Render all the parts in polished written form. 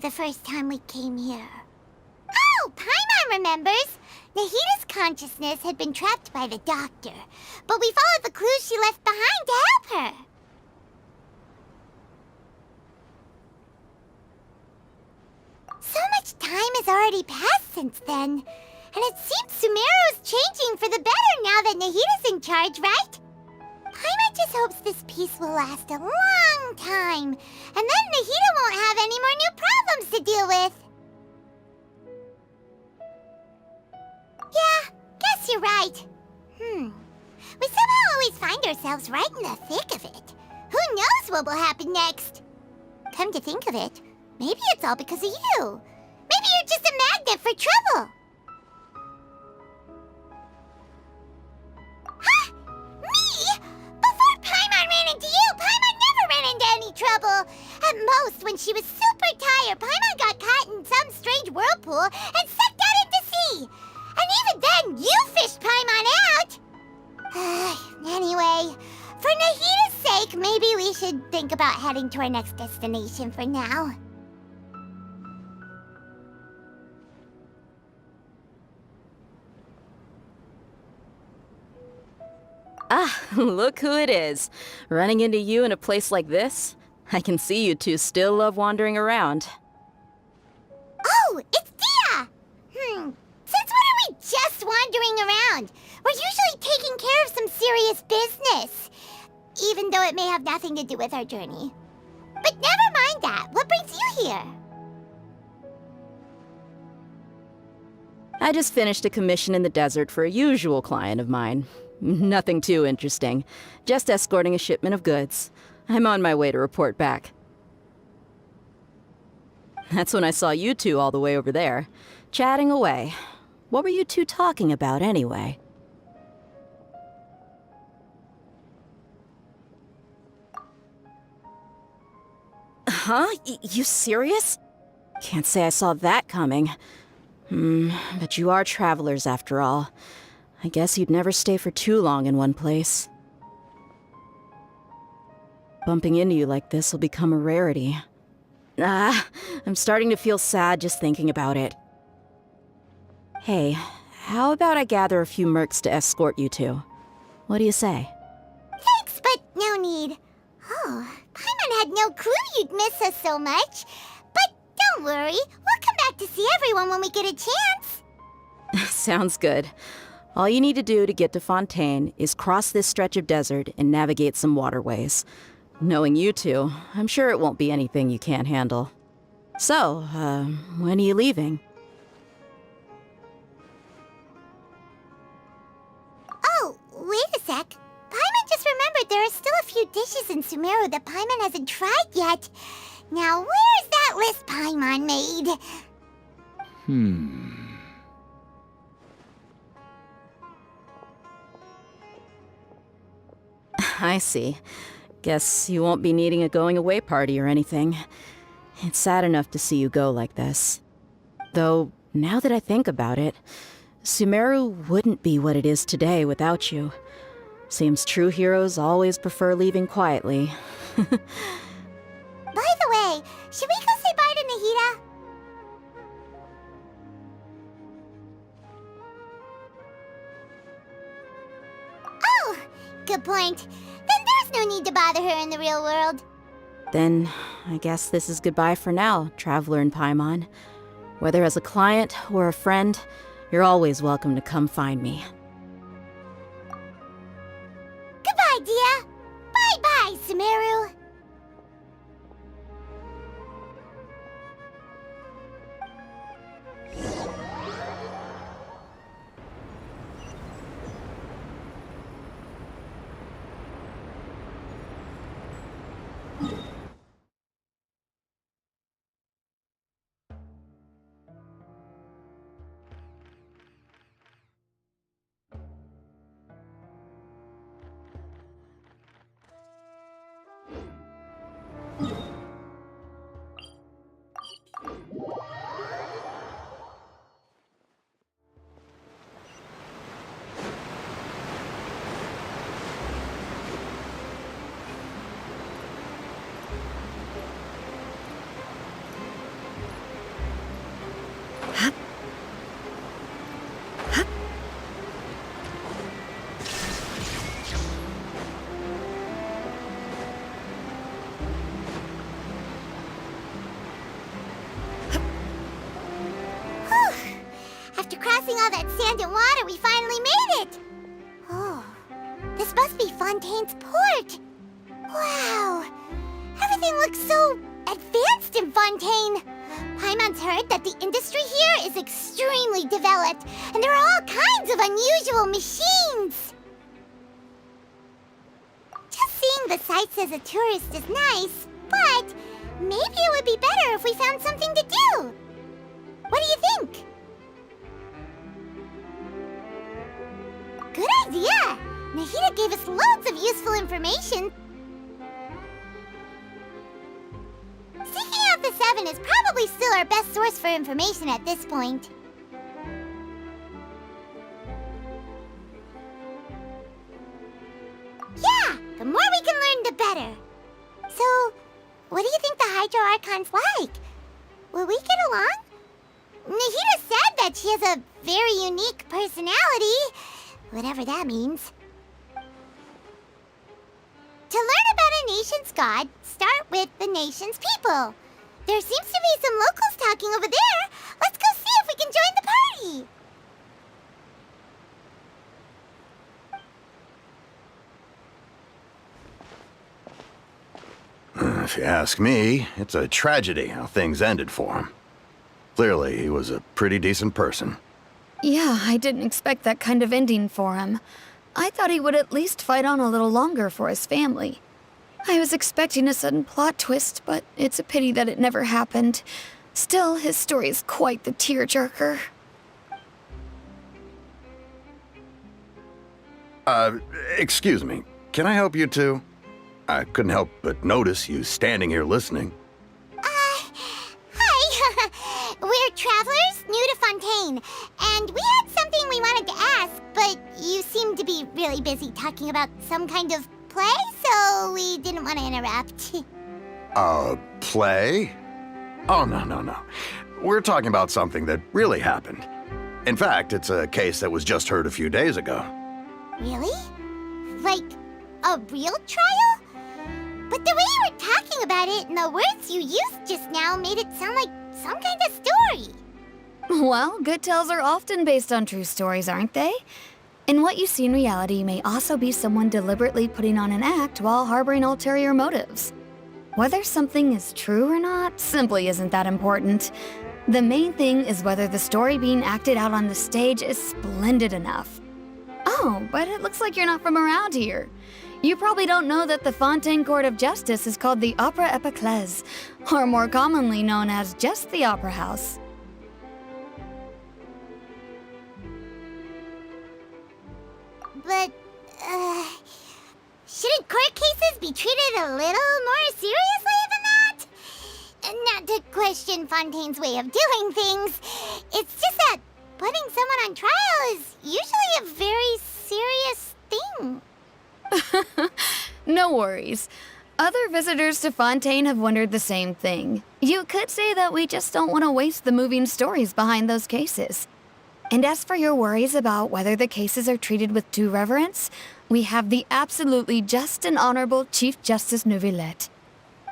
The first time we came here. Oh, Paimon remembers! Nahita's consciousness had been trapped by the doctor, but we followed the clues she left behind to help her. So much time has already passed since then, and it seems Sumeru's changing for the better now that Nahita's in charge, right? Paimon just hopes this peace will last a long time, and then Nahita won't have any more new problems to deal with. Yeah, guess you're right. We somehow always find ourselves right in the thick of it. Who knows what will happen next? Come to think of it, maybe it's all because of you. Maybe you're just a magnet for trouble. Huh? Me? Before Paimon ran into you, Paimon never ran into any trouble. At most, when she was super tired, Paimon got caught in some strange whirlpool and sucked out into sea. And even then, you fished Paimon out. Anyway, for Nahita's sake, maybe we should think about heading to our next destination for now. Ah, look who it is. Running into you in a place like this? I can see you two still love wandering around. Oh, it's Dia! Since when are we just wandering around? We're usually taking care of some serious business. Even though it may have nothing to do with our journey. But never mind that. What brings you here? I just finished a commission in the desert for a usual client of mine. Nothing too interesting. Just escorting a shipment of goods. I'm on my way to report back. That's when I saw you two all the way over there, chatting away. What were you two talking about anyway? Huh? You serious? Can't say I saw that coming. But you are travelers after all. I guess you'd never stay for too long in one place. Bumping into you like this will become a rarity. I'm starting to feel sad just thinking about it. Hey, how about I gather a few mercs to escort you two? What do you say? Thanks, but no need. Oh, Paimon had no clue you'd miss us so much. But don't worry, we'll come back to see everyone when we get a chance. Sounds good. All you need to do to get to Fontaine is cross this stretch of desert and navigate some waterways. Knowing you two, I'm sure it won't be anything you can't handle. So, when are you leaving? Oh, wait a sec. Paimon just remembered there are still a few dishes in Sumeru that Paimon hasn't tried yet. Now, where's that list Paimon made? I see. Guess you won't be needing a going-away party or anything. It's sad enough to see you go like this. Though, now that I think about it, Sumeru wouldn't be what it is today without you. Seems true heroes always prefer leaving quietly. By the way, should we go say bye to Nahita? Oh, good point. Then there there's no need to bother her in the real world. Then, I guess this is goodbye for now, Traveler in Paimon. Whether as a client or a friend, you're always welcome to come find me. Goodbye, Dia. Bye-bye, Sumeru. After crossing all that sand and water, we finally made it! Oh, this must be Fontaine's port! Wow! Everything looks so advanced in Fontaine! Paimon's heard that the industry here is extremely developed, and there are all kinds of unusual machines! Just seeing the sights as a tourist is nice, but maybe it would be better if we found something to do! What do you think? Good idea! Nahida gave us loads of useful information. Seeking out the Seven is probably still our best source for information at this point. Yeah! The more we can learn, the better. So, what do you think the Hydro Archon's like? Will we get along? Nahida said that she has a very unique personality. Whatever that means. To learn about a nation's god, start with the nation's people. There seems to be some locals talking over there. Let's go see if we can join the party. If you ask me, it's a tragedy how things ended for him. Clearly, he was a pretty decent person. Yeah, I didn't expect that kind of ending for him. I thought he would at least fight on a little longer for his family. I was expecting a sudden plot twist, but it's a pity that it never happened. Still, his story is quite the tearjerker. Excuse me. Can I help you two? I couldn't help but notice you standing here listening. Hi! We're travelers new to Fontaine, and we had something we wanted to ask, but you seemed to be really busy talking about some kind of play, so we didn't want to interrupt. Play? Oh, no. We're talking about something that really happened. In fact, it's a case that was just heard a few days ago. Really? Like, a real trial? But the way you were talking about it and the words you used just now made it sound like some kind of story. Well, good tales are often based on true stories, aren't they? And what you see in reality may also be someone deliberately putting on an act while harboring ulterior motives. Whether something is true or not simply isn't that important. The main thing is whether the story being acted out on the stage is splendid enough. Oh, but it looks like you're not from around here. You probably don't know that the Fontaine Court of Justice is called the Opera Epiclese, or more commonly known as just the Opera House. But, shouldn't court cases be treated a little more seriously than that? Not to question Fontaine's way of doing things, it's just that putting someone on trial is usually a very serious thing. No worries. Other visitors to Fontaine have wondered the same thing. You could say that we just don't want to waste the moving stories behind those cases. And as for your worries about whether the cases are treated with due reverence, We have the absolutely just and honorable Chief Justice Neuvillette,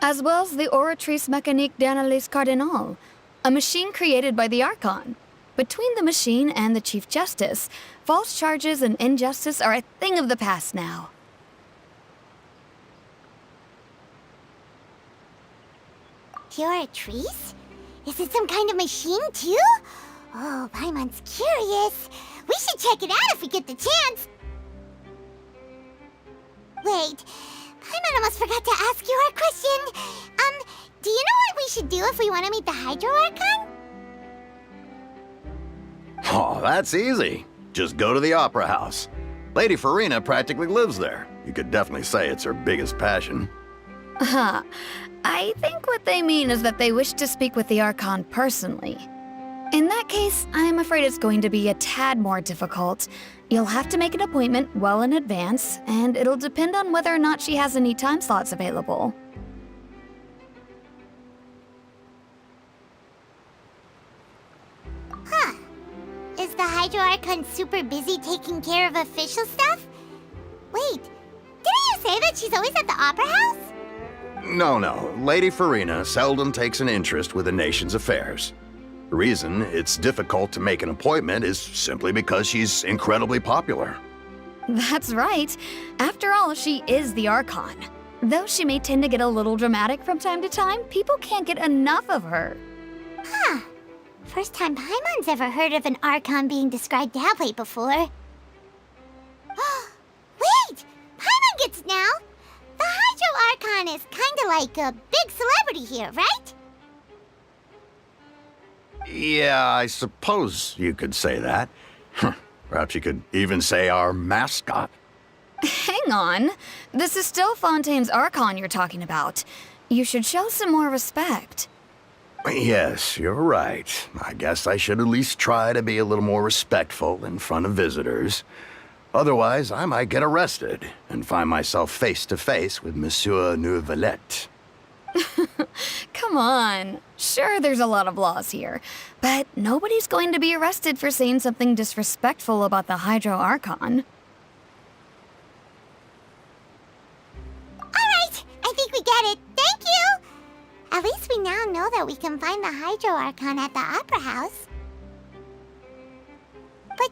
as well as the Oratrice Mécanique d'Analyse Cardinal, a machine created by the Archon. Between the machine and the Chief Justice, false charges and injustice are a thing of the past now. Oratrice? Is it some kind of machine, too? Oh, Paimon's curious. We should check it out if we get the chance. Wait, Paimon almost forgot to ask you our question. Do you know what we should do if we want to meet the Hydro Archon? Oh, that's easy. Just go to the Opera House. Lady Farina practically lives there. You could definitely say it's her biggest passion. Huh. I think what they mean is that they wish to speak with the Archon personally. In that case, I'm afraid it's going to be a tad more difficult. You'll have to make an appointment well in advance, and it'll depend on whether or not she has any time slots available. Huh. Is the Hydro Archon super busy taking care of official stuff? Wait, didn't you say that she's always at the Opera House? No. Lady Farina seldom takes an interest with the nation's affairs. The reason it's difficult to make an appointment is simply because she's incredibly popular. That's right. After all, she is the Archon. Though she may tend to get a little dramatic from time to time, people can't get enough of her. Huh. First time Paimon's ever heard of an Archon being described that way before. Wait! Paimon gets now! The Hydro Archon is kinda like a big celebrity here, right? Yeah, I suppose you could say that. Perhaps you could even say our mascot. Hang on. This is still Fontaine's Archon you're talking about. You should show some more respect. Yes, you're right. I guess I should at least try to be a little more respectful in front of visitors. Otherwise, I might get arrested and find myself face to face with Monsieur Neuvillette. Come on. Sure, there's a lot of laws here, but nobody's going to be arrested for saying something disrespectful about the Hydro Archon. Alright, I think we get it. Thank you! At least we now know that we can find the Hydro Archon at the Opera House. But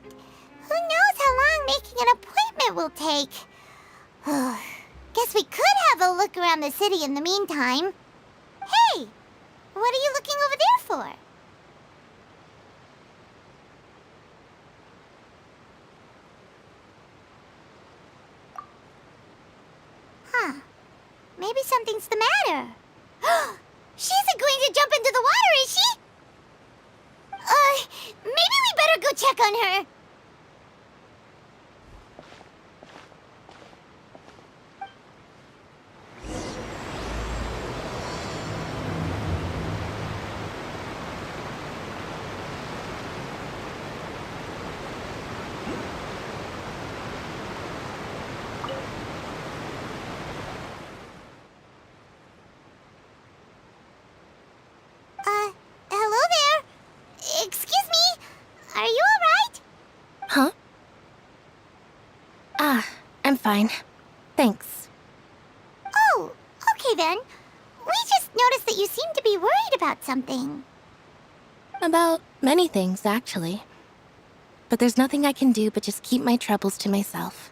who knows how long making an appointment will take? Guess we could have a look around the city in the meantime. Hey! What are you looking over there for? Huh. Maybe something's the matter. She isn't going to jump into the water, is she? Maybe we better go check on her. Hello there. Excuse me. Are you alright? Huh? I'm fine. Thanks. Oh, okay then. We just noticed that you seem to be worried about something. About many things, actually. But there's nothing I can do but just keep my troubles to myself.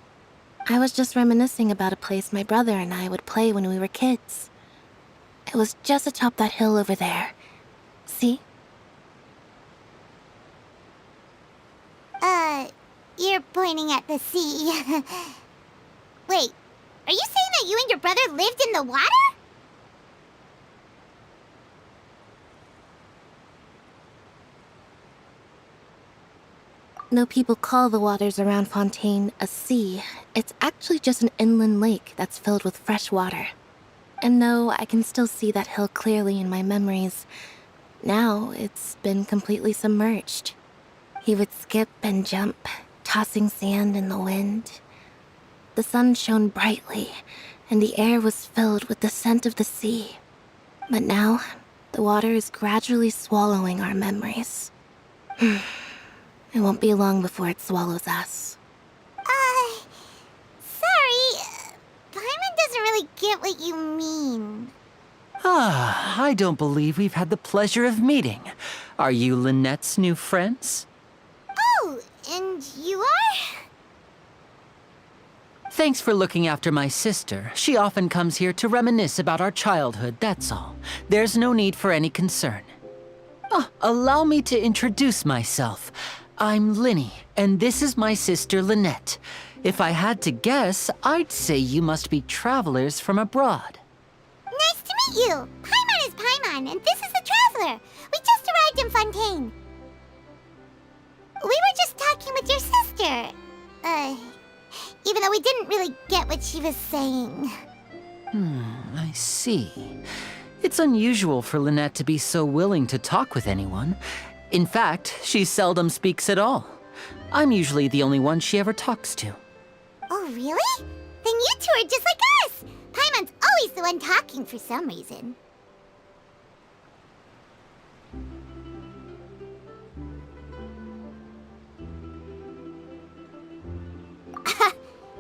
I was just reminiscing about a place my brother and I would play when we were kids. It was just atop that hill over there. See? You're pointing at the sea. Wait, are you saying that you and your brother lived in the water? No, people call the waters around Fontaine a sea. It's actually just an inland lake that's filled with fresh water. And no, I can still see that hill clearly in my memories. Now, it's been completely submerged. He would skip and jump, tossing sand in the wind. The sun shone brightly, and the air was filled with the scent of the sea. But now, the water is gradually swallowing our memories. It won't be long before it swallows us. So really get what you mean. I don't believe we've had the pleasure of meeting. Are you Lynette's new friends? Oh, and you are? Thanks for looking after my sister. She often comes here to reminisce about our childhood, that's all. There's no need for any concern. Allow me to introduce myself. I'm Linny, and this is my sister Lynette. If I had to guess, I'd say you must be travelers from abroad. Nice to meet you. Paimon is Paimon, and this is the Traveler. We just arrived in Fontaine. We were just talking with your sister. Even though we didn't really get what she was saying. I see. It's unusual for Lynette to be so willing to talk with anyone. In fact, she seldom speaks at all. I'm usually the only one she ever talks to. Oh, really? Then you two are just like us! Paimon's always the one talking for some reason.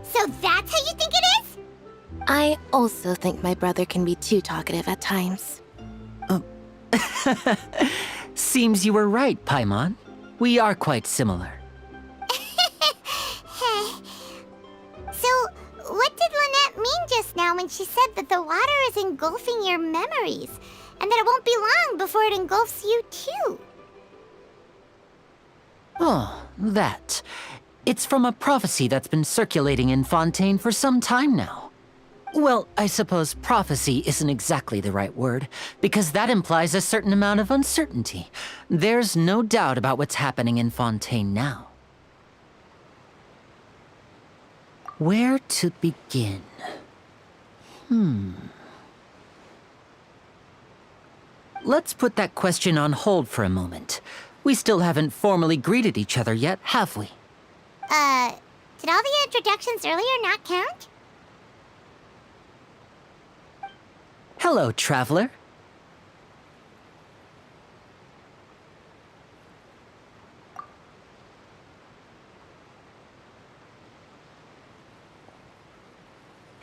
So that's how you think it is? I also think my brother can be too talkative at times. Seems you were right, Paimon. We are quite similar. So, what did Lynette mean just now when she said that the water is engulfing your memories, and that it won't be long before it engulfs you too? Oh, that. It's from a prophecy that's been circulating in Fontaine for some time now. Well, I suppose prophecy isn't exactly the right word, because that implies a certain amount of uncertainty. There's no doubt about what's happening in Fontaine now. Where to begin? Let's put that question on hold for a moment. We still haven't formally greeted each other yet, have we? Did all the introductions earlier not count? Hello, traveler.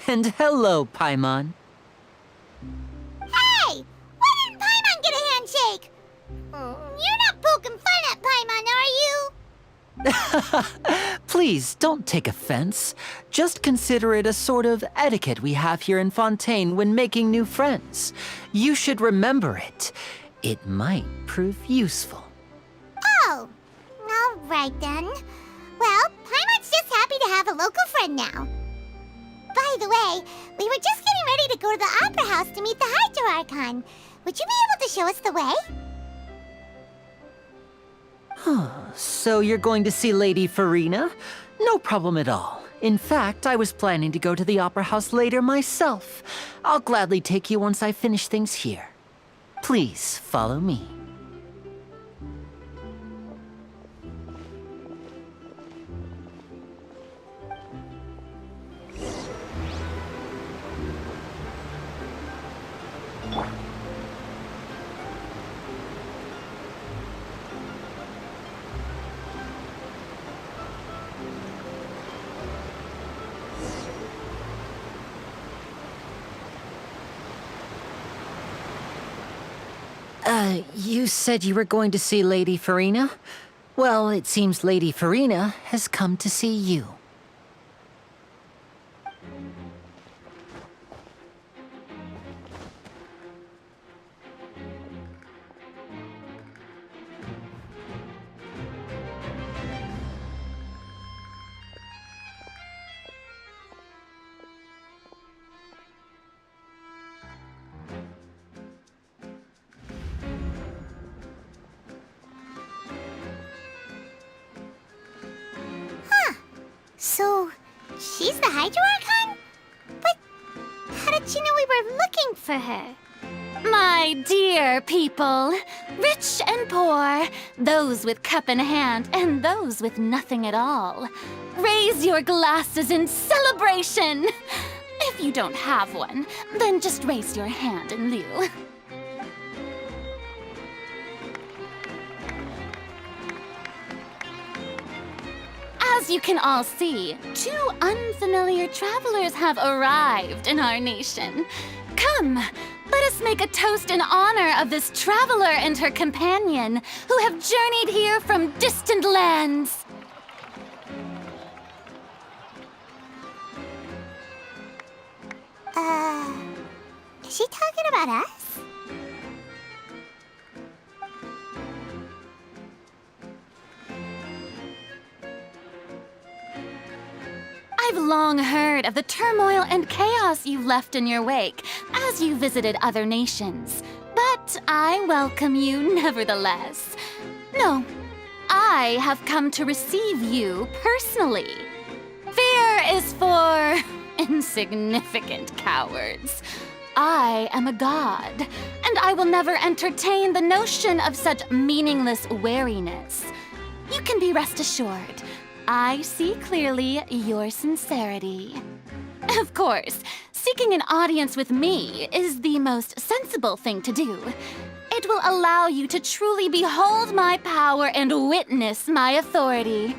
And hello, Paimon. Hey! Why didn't Paimon get a handshake? You're not poking fun at Paimon, are you? Please, don't take offense. Just consider it a sort of etiquette we have here in Fontaine when making new friends. You should remember it. It might prove useful. Oh, all right then. Well, Paimon's just happy to have a local friend now. By the way, we were just getting ready to go to the Opera House to meet the Hydro Archon. Would you be able to show us the way? So you're going to see Lady Farina? No problem at all. In fact, I was planning to go to the Opera House later myself. I'll gladly take you once I finish things here. Please follow me. You said you were going to see Lady Farina? Well, it seems Lady Farina has come to see you. So, she's the Hydro Archon? But how did she know we were looking for her? My dear people, rich and poor, those with cup in hand and those with nothing at all, raise your glasses in celebration. If you don't have one, then just raise your hand in lieu. As As you can all see, 2 unfamiliar travelers have arrived in our nation. Come, let us make a toast in honor of this traveler and her companion who have journeyed here from distant lands. Is she talking about us? I've long heard of the turmoil and chaos you've left in your wake as you visited other nations. But I welcome you nevertheless. No, I have come to receive you personally. Fear is for insignificant cowards. I am a god, and I will never entertain the notion of such meaningless wariness. You can be rest assured, I see clearly your sincerity. Of course, seeking an audience with me is the most sensible thing to do. It will allow you to truly behold my power and witness my authority.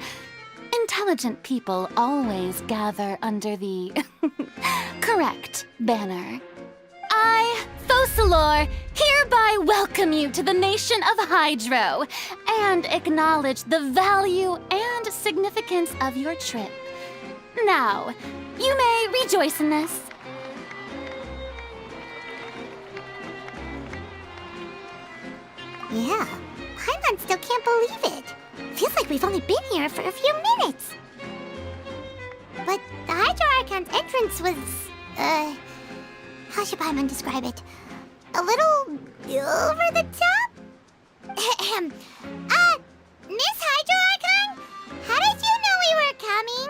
Intelligent people always gather under the correct banner. I, Focalor, hereby welcome you to the nation of Hydro and acknowledge the value and significance of your trip. Now, you may rejoice in this. Yeah, Paimon still can't believe it. Feels like we've only been here for a few minutes. But the Hydro Archon's entrance was, how should Paimon describe it? A little over the top? Miss Hydro Archon? How did you know we were coming?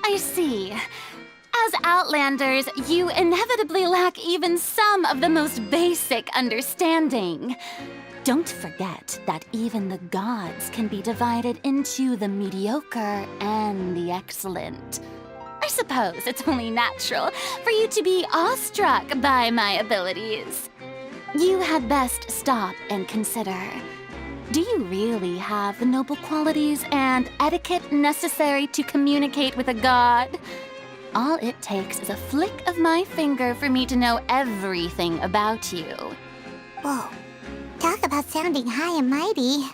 I see. As Outlanders, you inevitably lack even some of the most basic understanding. Don't forget that even the gods can be divided into the mediocre and the excellent. I suppose it's only natural for you to be awestruck by my abilities. You had best stop and consider. Do you really have the noble qualities and etiquette necessary to communicate with a god? All it takes is a flick of my finger for me to know everything about you. Whoa, talk about sounding high and mighty.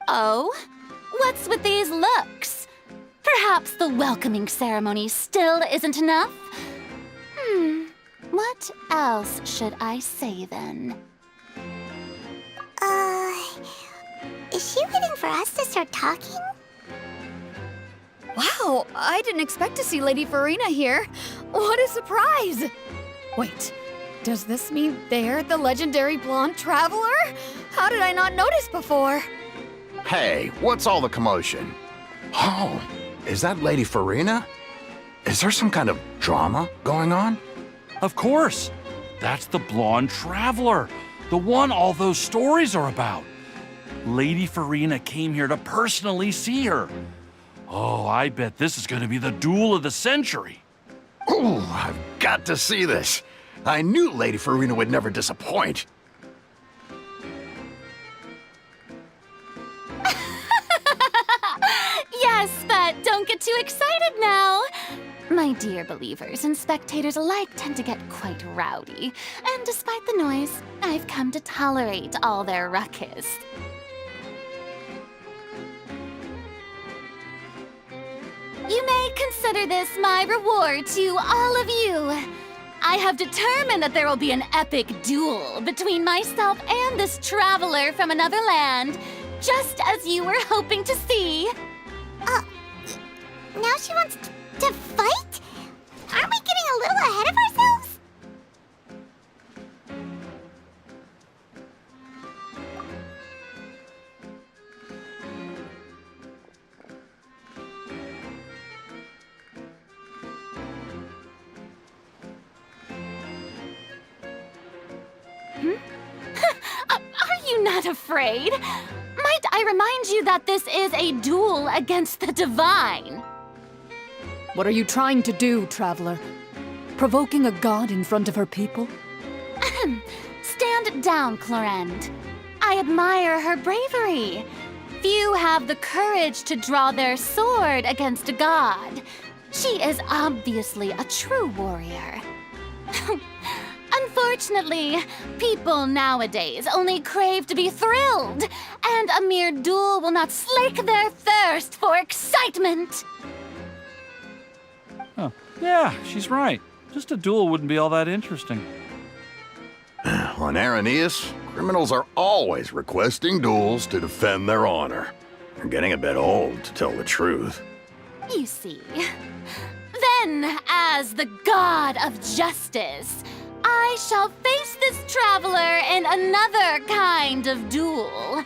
Oh? What's with these looks? Perhaps the welcoming ceremony still isn't enough? What else should I say then? Is she waiting for us to start talking? Wow, I didn't expect to see Lady Farina here. What a surprise! Wait, does this mean they're the legendary blonde traveler? How did I not notice before? Hey, what's all the commotion? Oh, is that Lady Farina? Is there some kind of drama going on? Of course. That's the blonde traveler, the one all those stories are about. Lady Farina came here to personally see her. Oh, I bet this is going to be the duel of the century. Ooh, I've got to see this. I knew Lady Farina would never disappoint. Yes, but don't get too excited now. My dear believers and spectators alike tend to get quite rowdy, and despite the noise, I've come to tolerate all their ruckus. You may consider this my reward to all of you. I have determined that there will be an epic duel between myself and this traveler from another land, just as you were hoping to see. Now she wants to fight? Aren't we getting a little ahead of ourselves? Are you not afraid? Might I remind you that this is a duel against the divine? What are you trying to do, traveler? Provoking a god in front of her people? Stand down, Clorend. I admire her bravery. Few have the courage to draw their sword against a god. She is obviously a true warrior. Unfortunately, people nowadays only crave to be thrilled, and a mere duel will not slake their thirst for excitement. Oh, yeah, she's right. Just a duel wouldn't be all that interesting. On Araneus, criminals are always requesting duels to defend their honor. They're getting a bit old, to tell the truth. You see. Then, as the god of justice, I shall face this traveler in another kind of duel.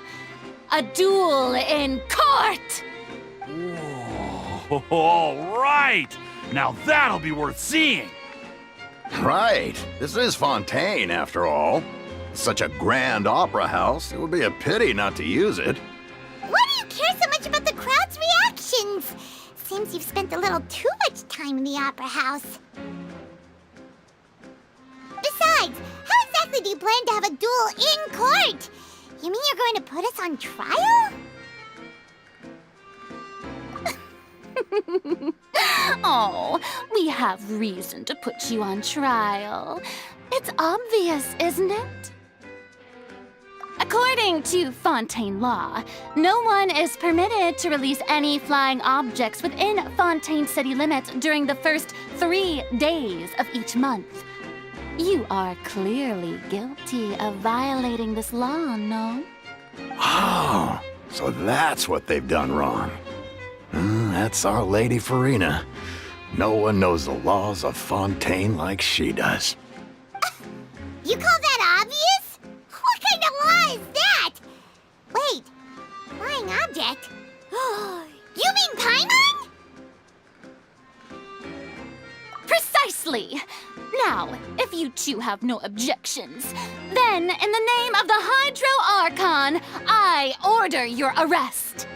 A duel in court! Whoa, all right! Now that'll be worth seeing! Right. This is Fontaine, after all. Such a grand opera house, it would be a pity not to use it. Why do you care so much about the crowd's reactions? Seems you've spent a little too much time in the opera house. Besides, how exactly do you plan to have a duel in court? You mean you're going to put us on trial? Oh, we have reason to put you on trial. It's obvious, isn't it? According to Fontaine law, no one is permitted to release any flying objects within Fontaine city limits during the first 3 days of each month. You are clearly guilty of violating this law, no? Oh, so that's what they've done wrong. That's our Lady Farina. No one knows the laws of Fontaine like she does. You call that obvious? What kind of law is that? Wait, flying object? You mean Paimon? Precisely! Now, if you two have no objections, then in the name of the Hydro Archon, I order your arrest.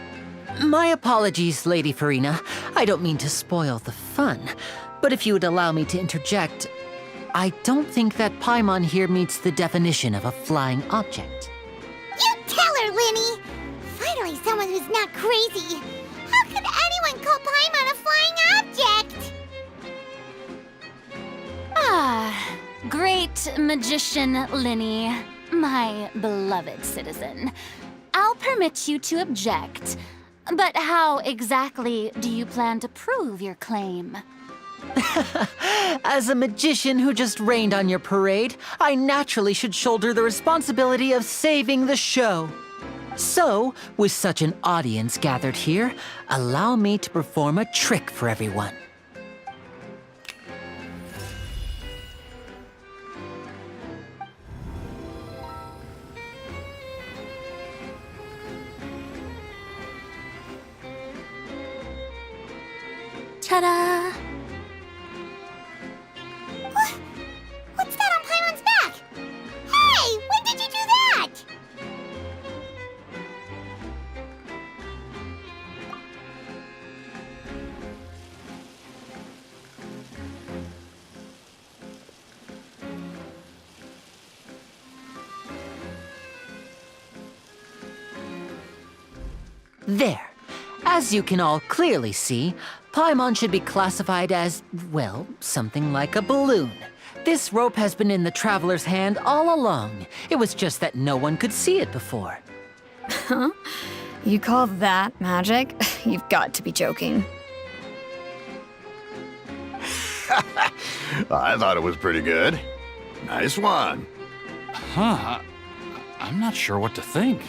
My apologies, Lady Farina. I don't mean to spoil the fun, but if you would allow me to interject, I don't think that Paimon here meets the definition of a flying object. You tell her, Linny! Finally someone who's not crazy. How could anyone call Paimon a flying object? Ah, great magician Linny, my beloved citizen. I'll permit you to object. But how exactly do you plan to prove your claim? As a magician who just rained on your parade, I naturally should shoulder the responsibility of saving the show. So, with such an audience gathered here, allow me to perform a trick for everyone. Ta-da! What's that on Paimon's back? Hey, when did you do that? There. As you can all clearly see, Paimon should be classified as, well, something like a balloon. This rope has been in the traveler's hand all along. It was just that no one could see it before. Huh? You call that magic? You've got to be joking. I thought it was pretty good. Nice one. Huh, I'm not sure what to think.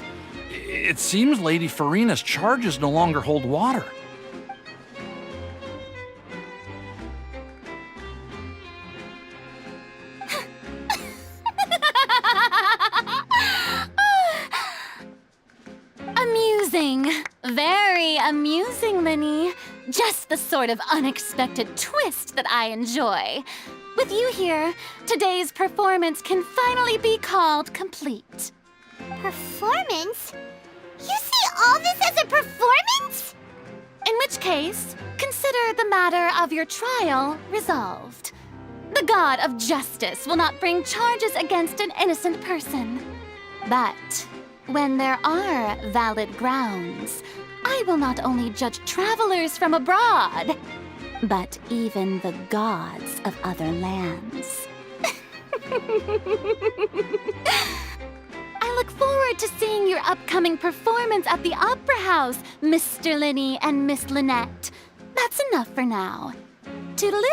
It seems Lady Farina's charges no longer hold water. Amusing. Very amusing, Linny. Just the sort of unexpected twist that I enjoy. With you here, today's performance can finally be called complete. Performance? You see all this as a performance? In which case, consider the matter of your trial resolved. The god of justice will not bring charges against an innocent person. But when there are valid grounds, I will not only judge travelers from abroad, but even the gods of other lands. I look forward to seeing your upcoming performance at the Opera House, Mr. Linny and Miss Lynette. That's enough for now. Toodaloo!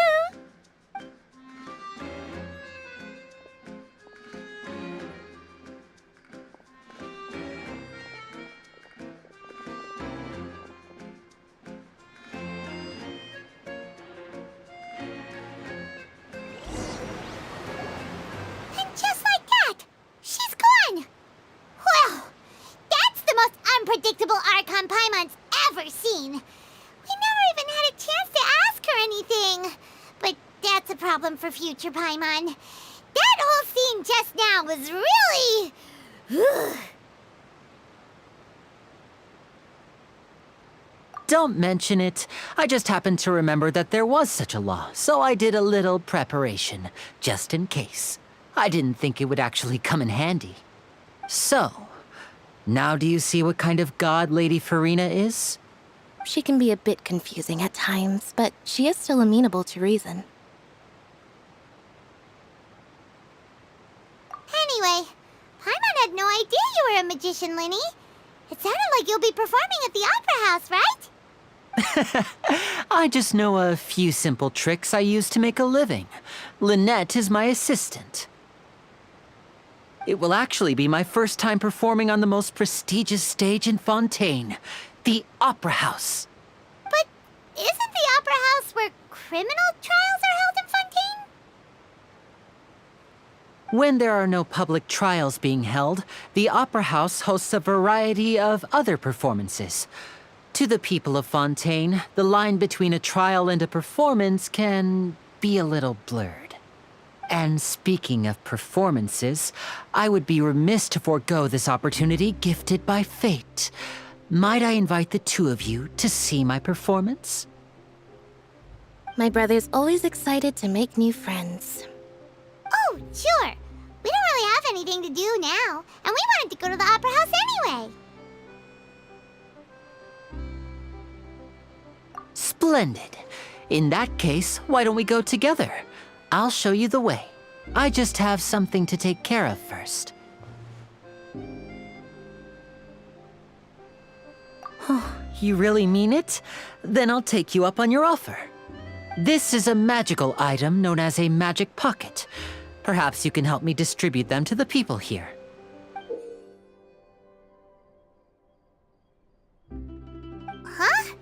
Unpredictable Archon Paimon's ever seen. We never even had a chance to ask her anything. But that's a problem for future Paimon. That whole scene just now was really... Don't mention it. I just happened to remember that there was such a law, so I did a little preparation, just in case. I didn't think it would actually come in handy. So, now do you see what kind of god Lady Farina is? She can be a bit confusing at times, but she is still amenable to reason. Anyway, Paimon had no idea you were a magician, Linny. It sounded like you'll be performing at the Opera House, right? I just know a few simple tricks I use to make a living. Lynette is my assistant. It will actually be my first time performing on the most prestigious stage in Fontaine, the Opera House. But isn't the Opera House where criminal trials are held in Fontaine? When there are no public trials being held, the Opera House hosts a variety of other performances. To the people of Fontaine, the line between a trial and a performance can be a little blurred. And speaking of performances, I would be remiss to forego this opportunity gifted by fate. Might I invite the two of you to see my performance? My brother's always excited to make new friends. Oh, sure. We don't really have anything to do now, and we wanted to go to the Opera House anyway. Splendid. In that case, why don't we go together? I'll show you the way. I just have something to take care of first. You really mean it? Then I'll take you up on your offer. This is a magical item known as a magic pocket. Perhaps you can help me distribute them to the people here. Huh?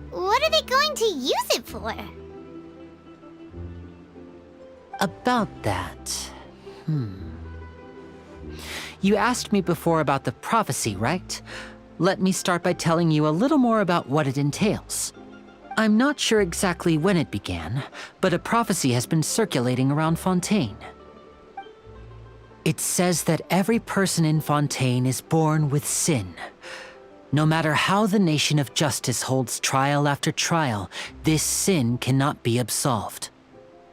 What are they going to use it for? About that... You asked me before about the prophecy, right? Let me start by telling you a little more about what it entails. I'm not sure exactly when it began, but a prophecy has been circulating around Fontaine. It says that every person in Fontaine is born with sin. No matter how the nation of justice holds trial after trial, this sin cannot be absolved.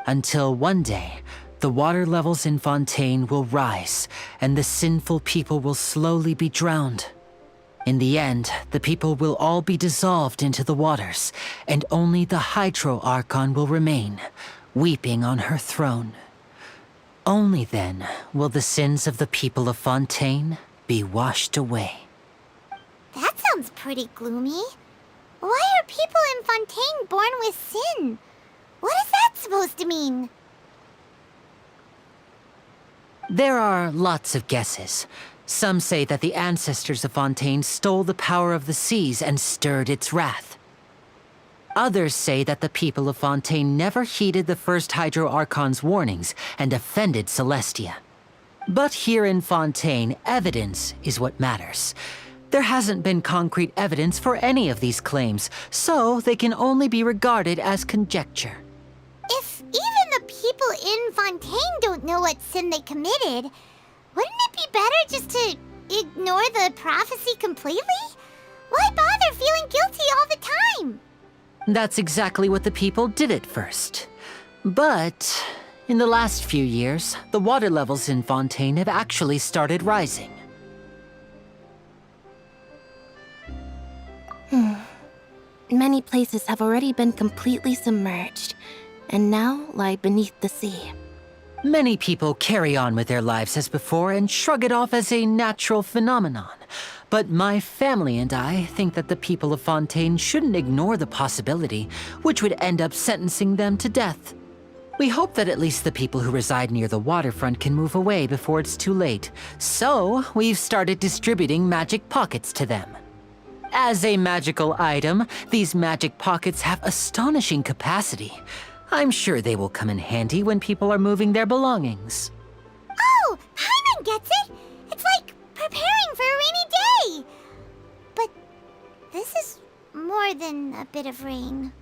Until one day, the water levels in Fontaine will rise, and the sinful people will slowly be drowned. In the end, the people will all be dissolved into the waters, and only the Hydro Archon will remain, weeping on her throne. Only then will the sins of the people of Fontaine be washed away. That sounds pretty gloomy. Why are people in Fontaine born with sin? What is that supposed to mean? There are lots of guesses. Some say that the ancestors of Fontaine stole the power of the seas and stirred its wrath. Others say that the people of Fontaine never heeded the first Hydro Archon's warnings and offended Celestia. But here in Fontaine, evidence is what matters. There hasn't been concrete evidence for any of these claims, so they can only be regarded as conjecture. If even the people in Fontaine don't know what sin they committed, wouldn't it be better just to ignore the prophecy completely? Why bother feeling guilty all the time? That's exactly what the people did at first. But In the last few years, the water levels in Fontaine have actually started rising. Many places have already been completely submerged, and now lie beneath the sea. Many people carry on with their lives as before and shrug it off as a natural phenomenon. But my family and I think that the people of Fontaine shouldn't ignore the possibility, which would end up sentencing them to death. We hope that at least the people who reside near the waterfront can move away before it's too late. So, we've started distributing magic pockets to them. As a magical item, these magic pockets have astonishing capacity. I'm sure they will come in handy when people are moving their belongings. Oh, Paimon gets it! It's like preparing for a rainy day! But this is more than a bit of rain.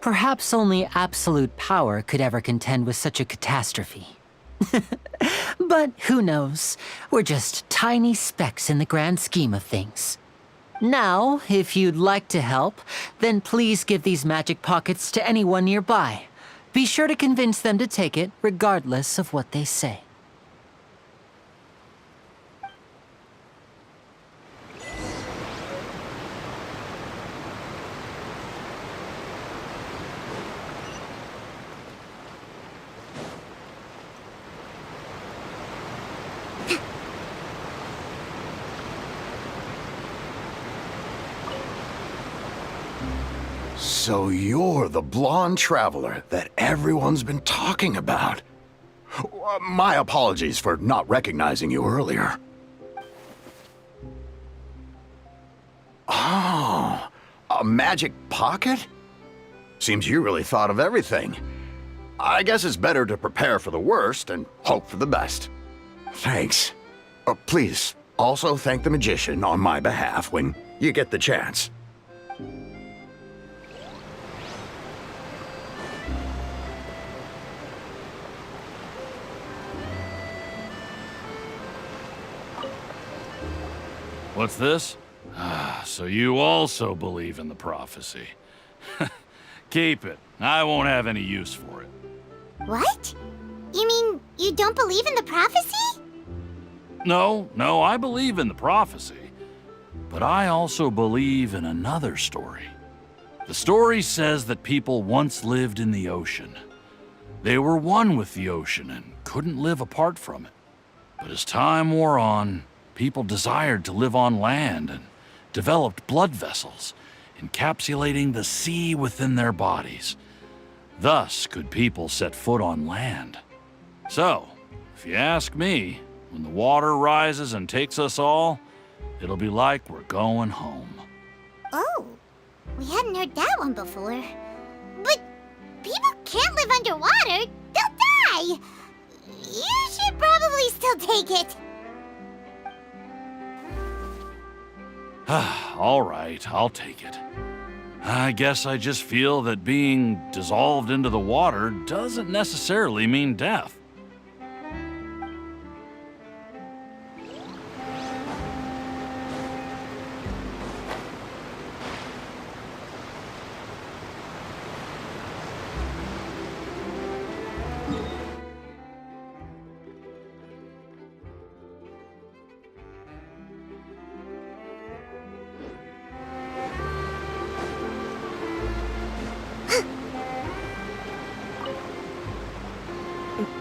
Perhaps only absolute power could ever contend with such a catastrophe. But who knows? We're just tiny specks in the grand scheme of things. Now, if you'd like to help, then please give these magic pockets to anyone nearby. Be sure to convince them to take it, regardless of what they say. So you're the blonde traveler that everyone's been talking about. My apologies for not recognizing you earlier. Oh, a magic pocket? Seems you really thought of everything. I guess it's better to prepare for the worst and hope for the best. Thanks. Please, also thank the magician on my behalf when you get the chance. What's this? So you also believe in the prophecy. Keep it. I won't have any use for it. What? You mean you don't believe in the prophecy? No, I believe in the prophecy. But I also believe in another story. The story says that people once lived in the ocean. They were one with the ocean and couldn't live apart from it. But as time wore on, people desired to live on land and developed blood vessels, encapsulating the sea within their bodies. Thus could people set foot on land. So, if you ask me, when the water rises and takes us all, it'll be like we're going home. Oh, we hadn't heard that one before. But people can't live underwater. They'll die. You should probably still take it. All right, I'll take it. I guess I just feel that being dissolved into the water doesn't necessarily mean death.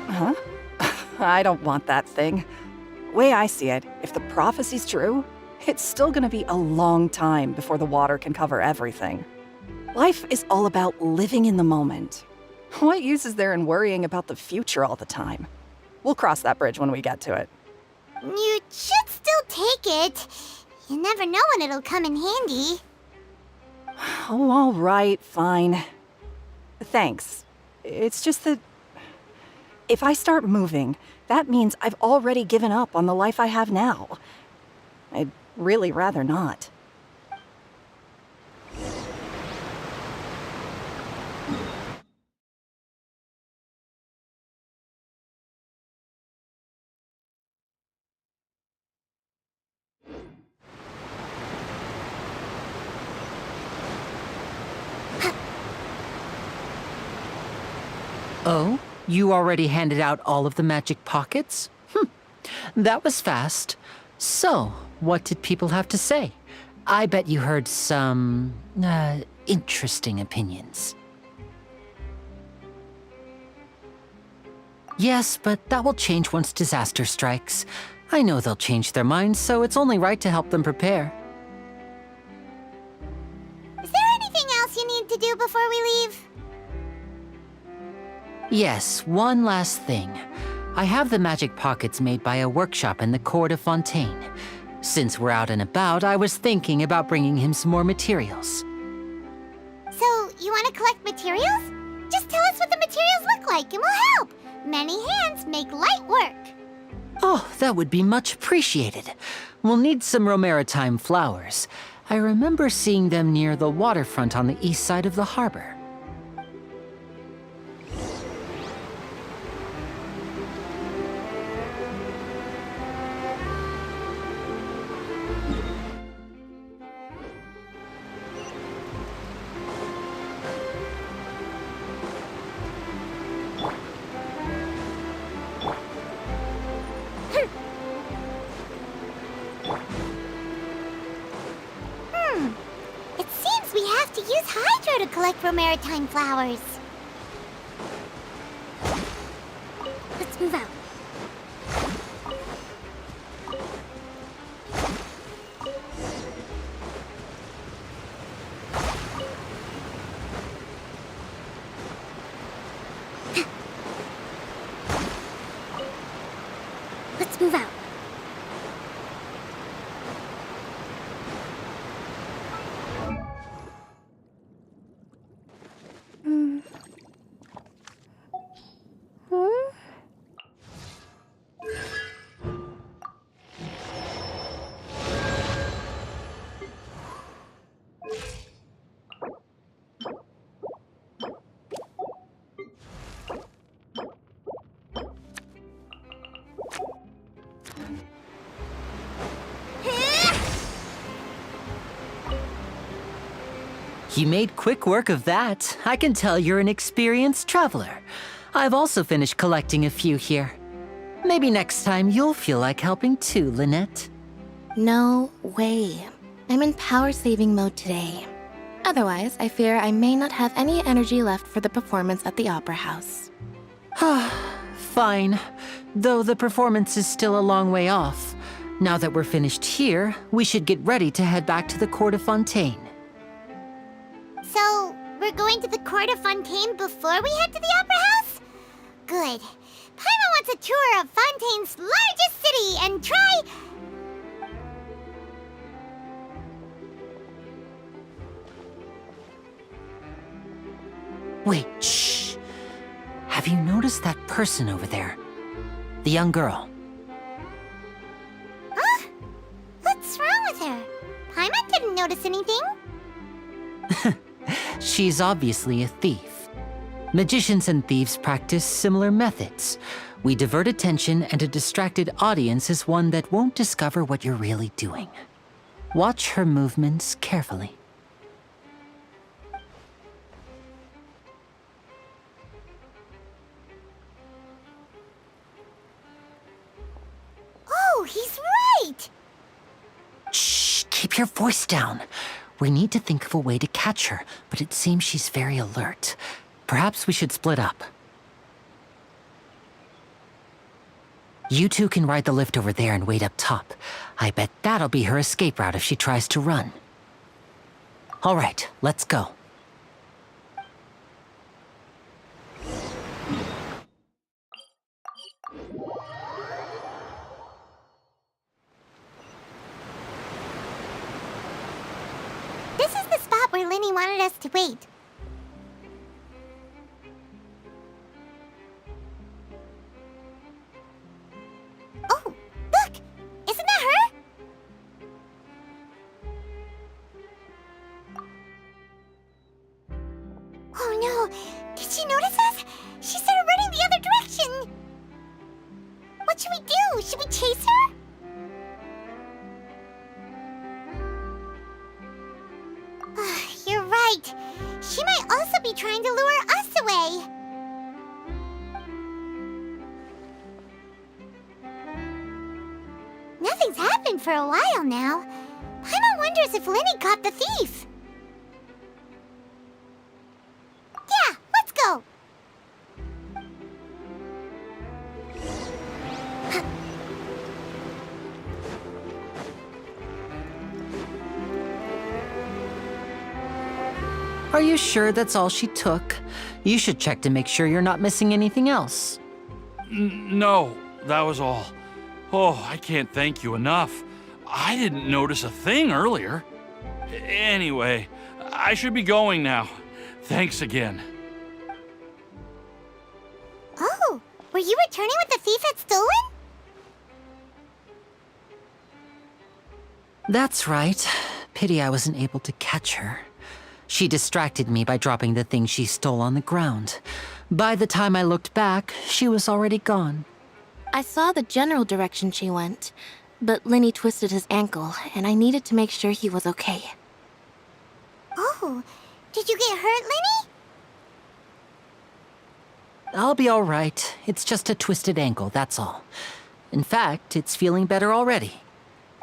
Huh? I don't want that thing. Way I see it, if the prophecy's true, it's still gonna be a long time before the water can cover everything. Life is all about living in the moment. What use is there in worrying about the future all the time? We'll cross that bridge when we get to it. You should still take it. You never know when it'll come in handy. Oh, all right, fine. Thanks. It's just that if I start moving, that means I've already given up on the life I have now. I'd really rather not. Oh? You already handed out all of the magic pockets? That was fast. So, what did people have to say? I bet you heard some, interesting opinions. Yes, but that will change once disaster strikes. I know they'll change their minds, so it's only right to help them prepare. Is there anything else you need to do before we leave? Yes, one last thing. I have the magic pockets made by a workshop in the court of Fontaine. Since we're out and about, I was thinking about bringing him some more materials. So, you want to collect materials? Just tell us what the materials look like and we'll help. Many hands make light work. Oh, that would be much appreciated. We'll need some Romaritime flowers. I remember seeing them near the waterfront on the east side of the harbor. It seems we have to use Hydro to collect Romaritime flowers. Let's move out. Let's move out. You made quick work of that. I can tell you're an experienced traveler. I've also finished collecting a few here. Maybe next time you'll feel like helping too, Lynette. No way. I'm in power-saving mode today. Otherwise, I fear I may not have any energy left for the performance at the Opera House. Fine. Though the performance is still a long way off. Now that we're finished here, we should get ready to head back to the Court of Fontaine. So, we're going to the Court of Fontaine before we head to the Opera House? Good. Paimon wants a tour of Fontaine's largest city and try... Wait, shh. Have you noticed that person over there? The young girl. Huh? What's wrong with her? Paimon didn't notice anything. She's obviously a thief. Magicians and thieves practice similar methods. We divert attention, and a distracted audience is one that won't discover what you're really doing. Watch her movements carefully. Oh, he's right! Shh, keep your voice down. We need to think of a way to catch her, but it seems she's very alert. Perhaps we should split up. You two can ride the lift over there and wait up top. I bet that'll be her escape route if she tries to run. All right, let's go. This is the spot where Linny wanted us to wait. Oh, look! Isn't that her? Oh no! Did she notice us? She started running the other direction! What should we do? Should we chase her? You're right. She might also be trying to lure us away. Nothing's happened for a while now. Paimon wonders if Linny caught the thief. Yeah, let's go. Are you sure that's all she took? You should check to make sure you're not missing anything else. No, that was all. Oh, I can't thank you enough. I didn't notice a thing earlier. Anyway, I should be going now. Thanks again. Oh, were you returning what the thief had stolen? That's right. Pity I wasn't able to catch her. She distracted me by dropping the thing she stole on the ground. By the time I looked back, she was already gone. I saw the general direction she went, but Linny twisted his ankle, and I needed to make sure he was okay. Oh, did you get hurt, Linny? I'll be all right. It's just a twisted ankle, that's all. In fact, it's feeling better already.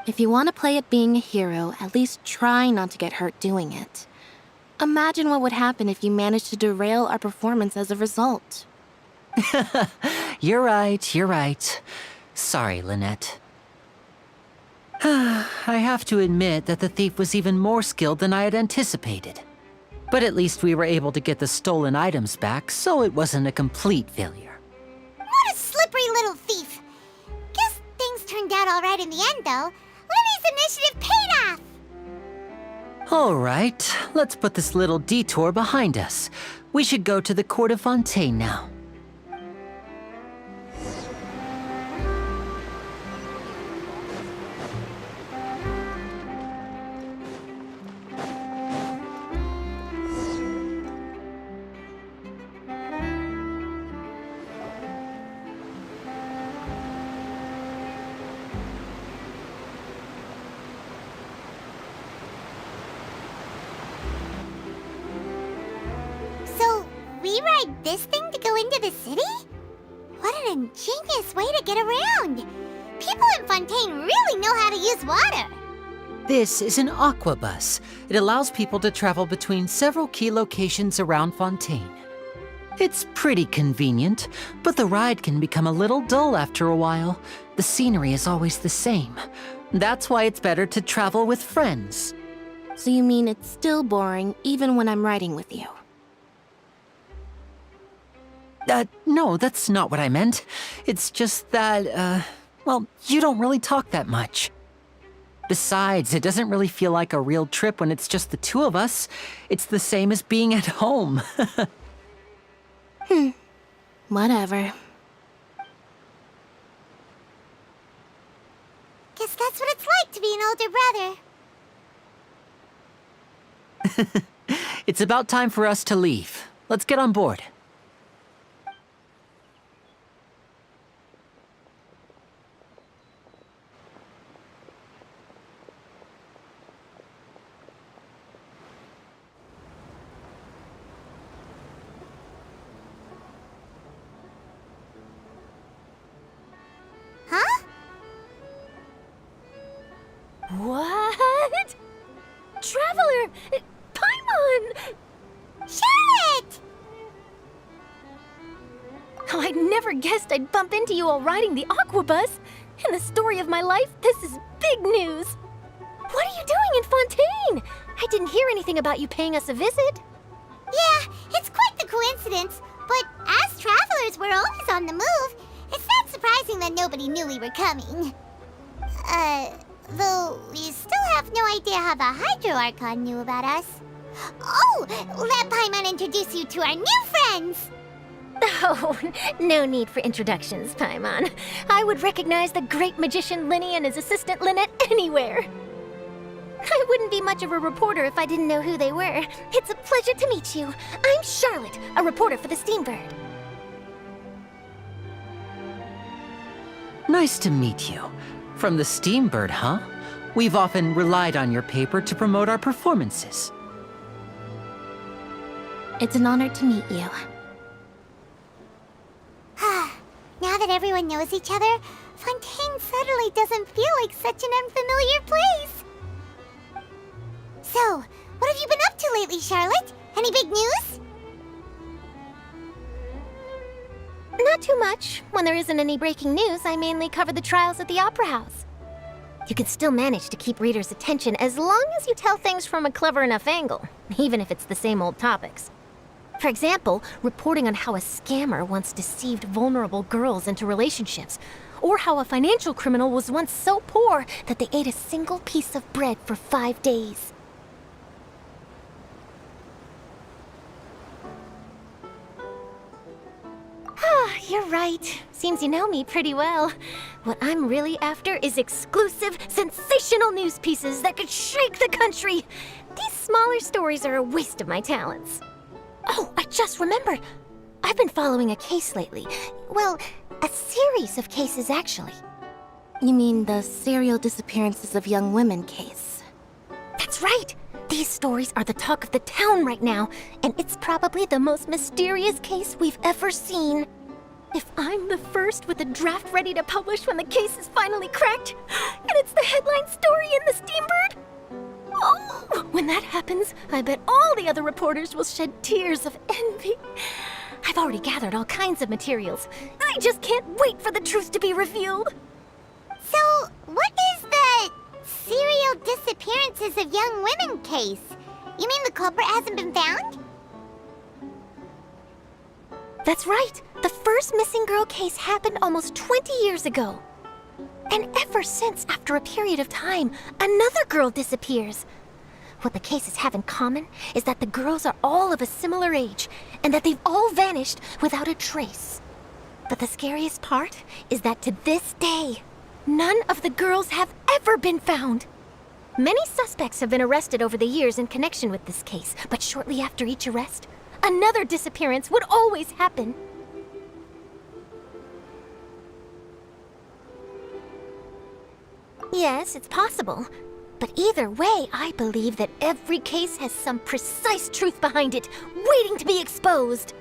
If you want to play at being a hero, at least try not to get hurt doing it. Imagine what would happen if you managed to derail our performance as a result. You're right. Sorry, Lynette. I have to admit that the thief was even more skilled than I had anticipated. But at least we were able to get the stolen items back, so it wasn't a complete failure. What a slippery little thief. Guess things turned out all right in the end, though. Linny's initiative paid off. All right, let's put this little detour behind us. We should go to the court of Fontaine now. So, we ride this thing to go into the city? What an ingenious way to get around! People in Fontaine really know how to use water! This is an aquabus. It allows people to travel between several key locations around Fontaine. It's pretty convenient, but the ride can become a little dull after a while. The scenery is always the same. That's why it's better to travel with friends. So you mean it's still boring even when I'm riding with you? No, that's not what I meant. It's just that, well, you don't really talk that much. Besides, it doesn't really feel like a real trip when it's just the two of us. It's the same as being at home. Whatever. Guess that's what it's like to be an older brother. It's about time for us to leave. Let's get on board. Huh? What? Traveler! Paimon! Charlotte! Oh, I never guessed I'd bump into you while riding the aquabus. In the story of my life, this is big news. What are you doing in Fontaine? I didn't hear anything about you paying us a visit. Yeah, it's quite the coincidence, but as travelers, we're always on the move. It's not surprising that nobody knew we were coming. Though we still have no idea how the Hydro Archon knew about us. Oh, let Paimon introduce you to our new friends! Oh, no need for introductions, Paimon. I would recognize the great magician Linny and his assistant Lynette anywhere. I wouldn't be much of a reporter if I didn't know who they were. It's a pleasure to meet you. I'm Charlotte, a reporter for the Steambird. Nice to meet you. From the Steambird, huh? We've often relied on your paper to promote our performances. It's an honor to meet you. Now that everyone knows each other, Fontaine suddenly doesn't feel like such an unfamiliar place. So, what have you been up to lately, Charlotte? Any big news? Not too much. When there isn't any breaking news, I mainly cover the trials at the Opera House. You can still manage to keep readers' attention as long as you tell things from a clever enough angle, even if it's the same old topics. For example, reporting on how a scammer once deceived vulnerable girls into relationships, or how a financial criminal was once so poor that they ate a single piece of bread for 5 days. You're right. Seems you know me pretty well. What I'm really after is exclusive, sensational news pieces that could shake the country. These smaller stories are a waste of my talents. Oh, I just remembered. I've been following a case lately. Well, a series of cases, actually. You mean the serial disappearances of young women case? That's right. These stories are the talk of the town right now, and it's probably the most mysterious case we've ever seen. If I'm the first with a draft ready to publish when the case is finally cracked, and it's the headline story in the Steambird, oh, when that happens, I bet all the other reporters will shed tears of envy. I've already gathered all kinds of materials. I just can't wait for the truth to be revealed. So, what is the serial disappearances of young women case? You mean the culprit hasn't been found? That's right. The first missing girl case happened almost 20 years ago. And ever since, after a period of time, another girl disappears. What the cases have in common is that the girls are all of a similar age, and that they've all vanished without a trace. But the scariest part is that to this day, none of the girls have ever been found. Many suspects have been arrested over the years in connection with this case, but shortly after each arrest, another disappearance would always happen. Yes, it's possible. But either way, I believe that every case has some precise truth behind it, waiting to be exposed.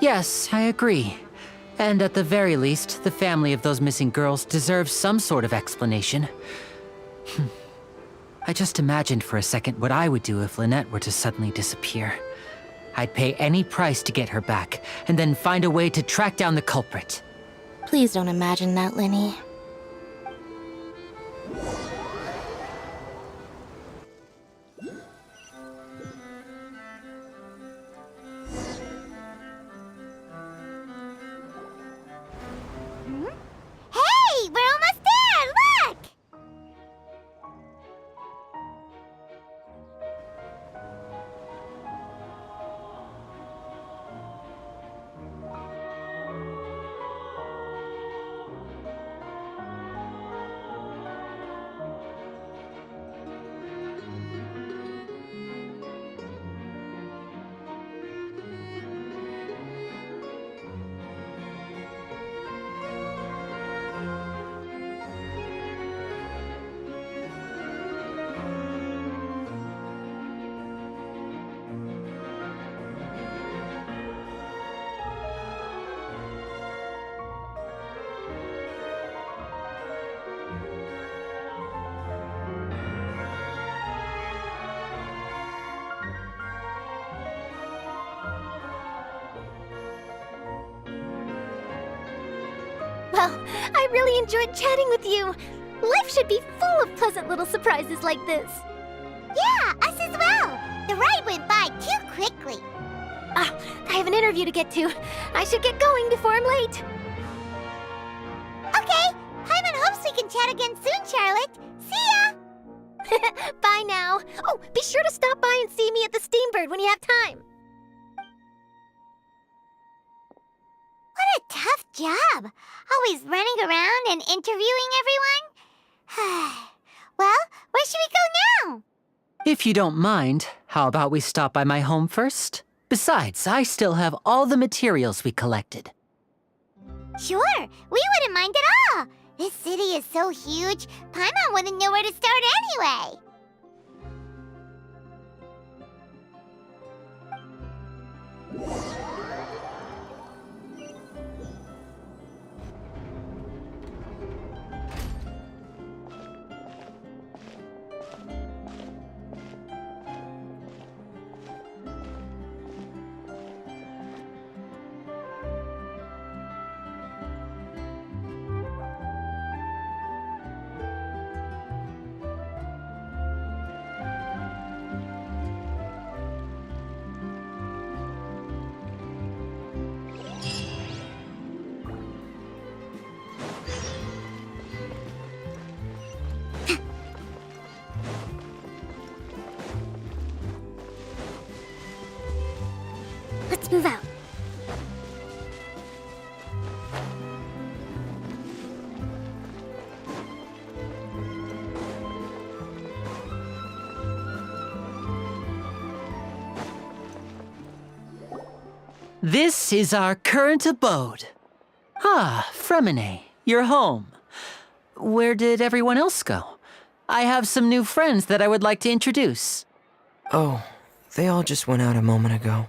Yes, I agree. And at the very least, the family of those missing girls deserves some sort of explanation. I just imagined for a second what I would do if Lynette were to suddenly disappear. I'd pay any price to get her back, and then find a way to track down the culprit. Please don't imagine that, Linny. Hey, we're almost there! Look! Well, I really enjoyed chatting with you. Life should be full of pleasant little surprises like this. Yeah, us as well. The ride went by too quickly. Ah, I have an interview to get to. I should get going before I'm late. Okay, Paimon hopes we can chat again soon, Charlotte. See ya! Bye now. Oh, be sure to stop by and see me at the Steambird when you have time. What a tough job. Always running around and interviewing everyone. Well, where should we go now? If you don't mind, how about we stop by my home first? Besides, I still have all the materials we collected. Sure, we wouldn't mind at all. This city is so huge, Paimon wouldn't know where to start anyway. This is our current abode. Ah, Fremine, you're home. Where did everyone else go? I have some new friends that I would like to introduce. Oh, they all just went out a moment ago.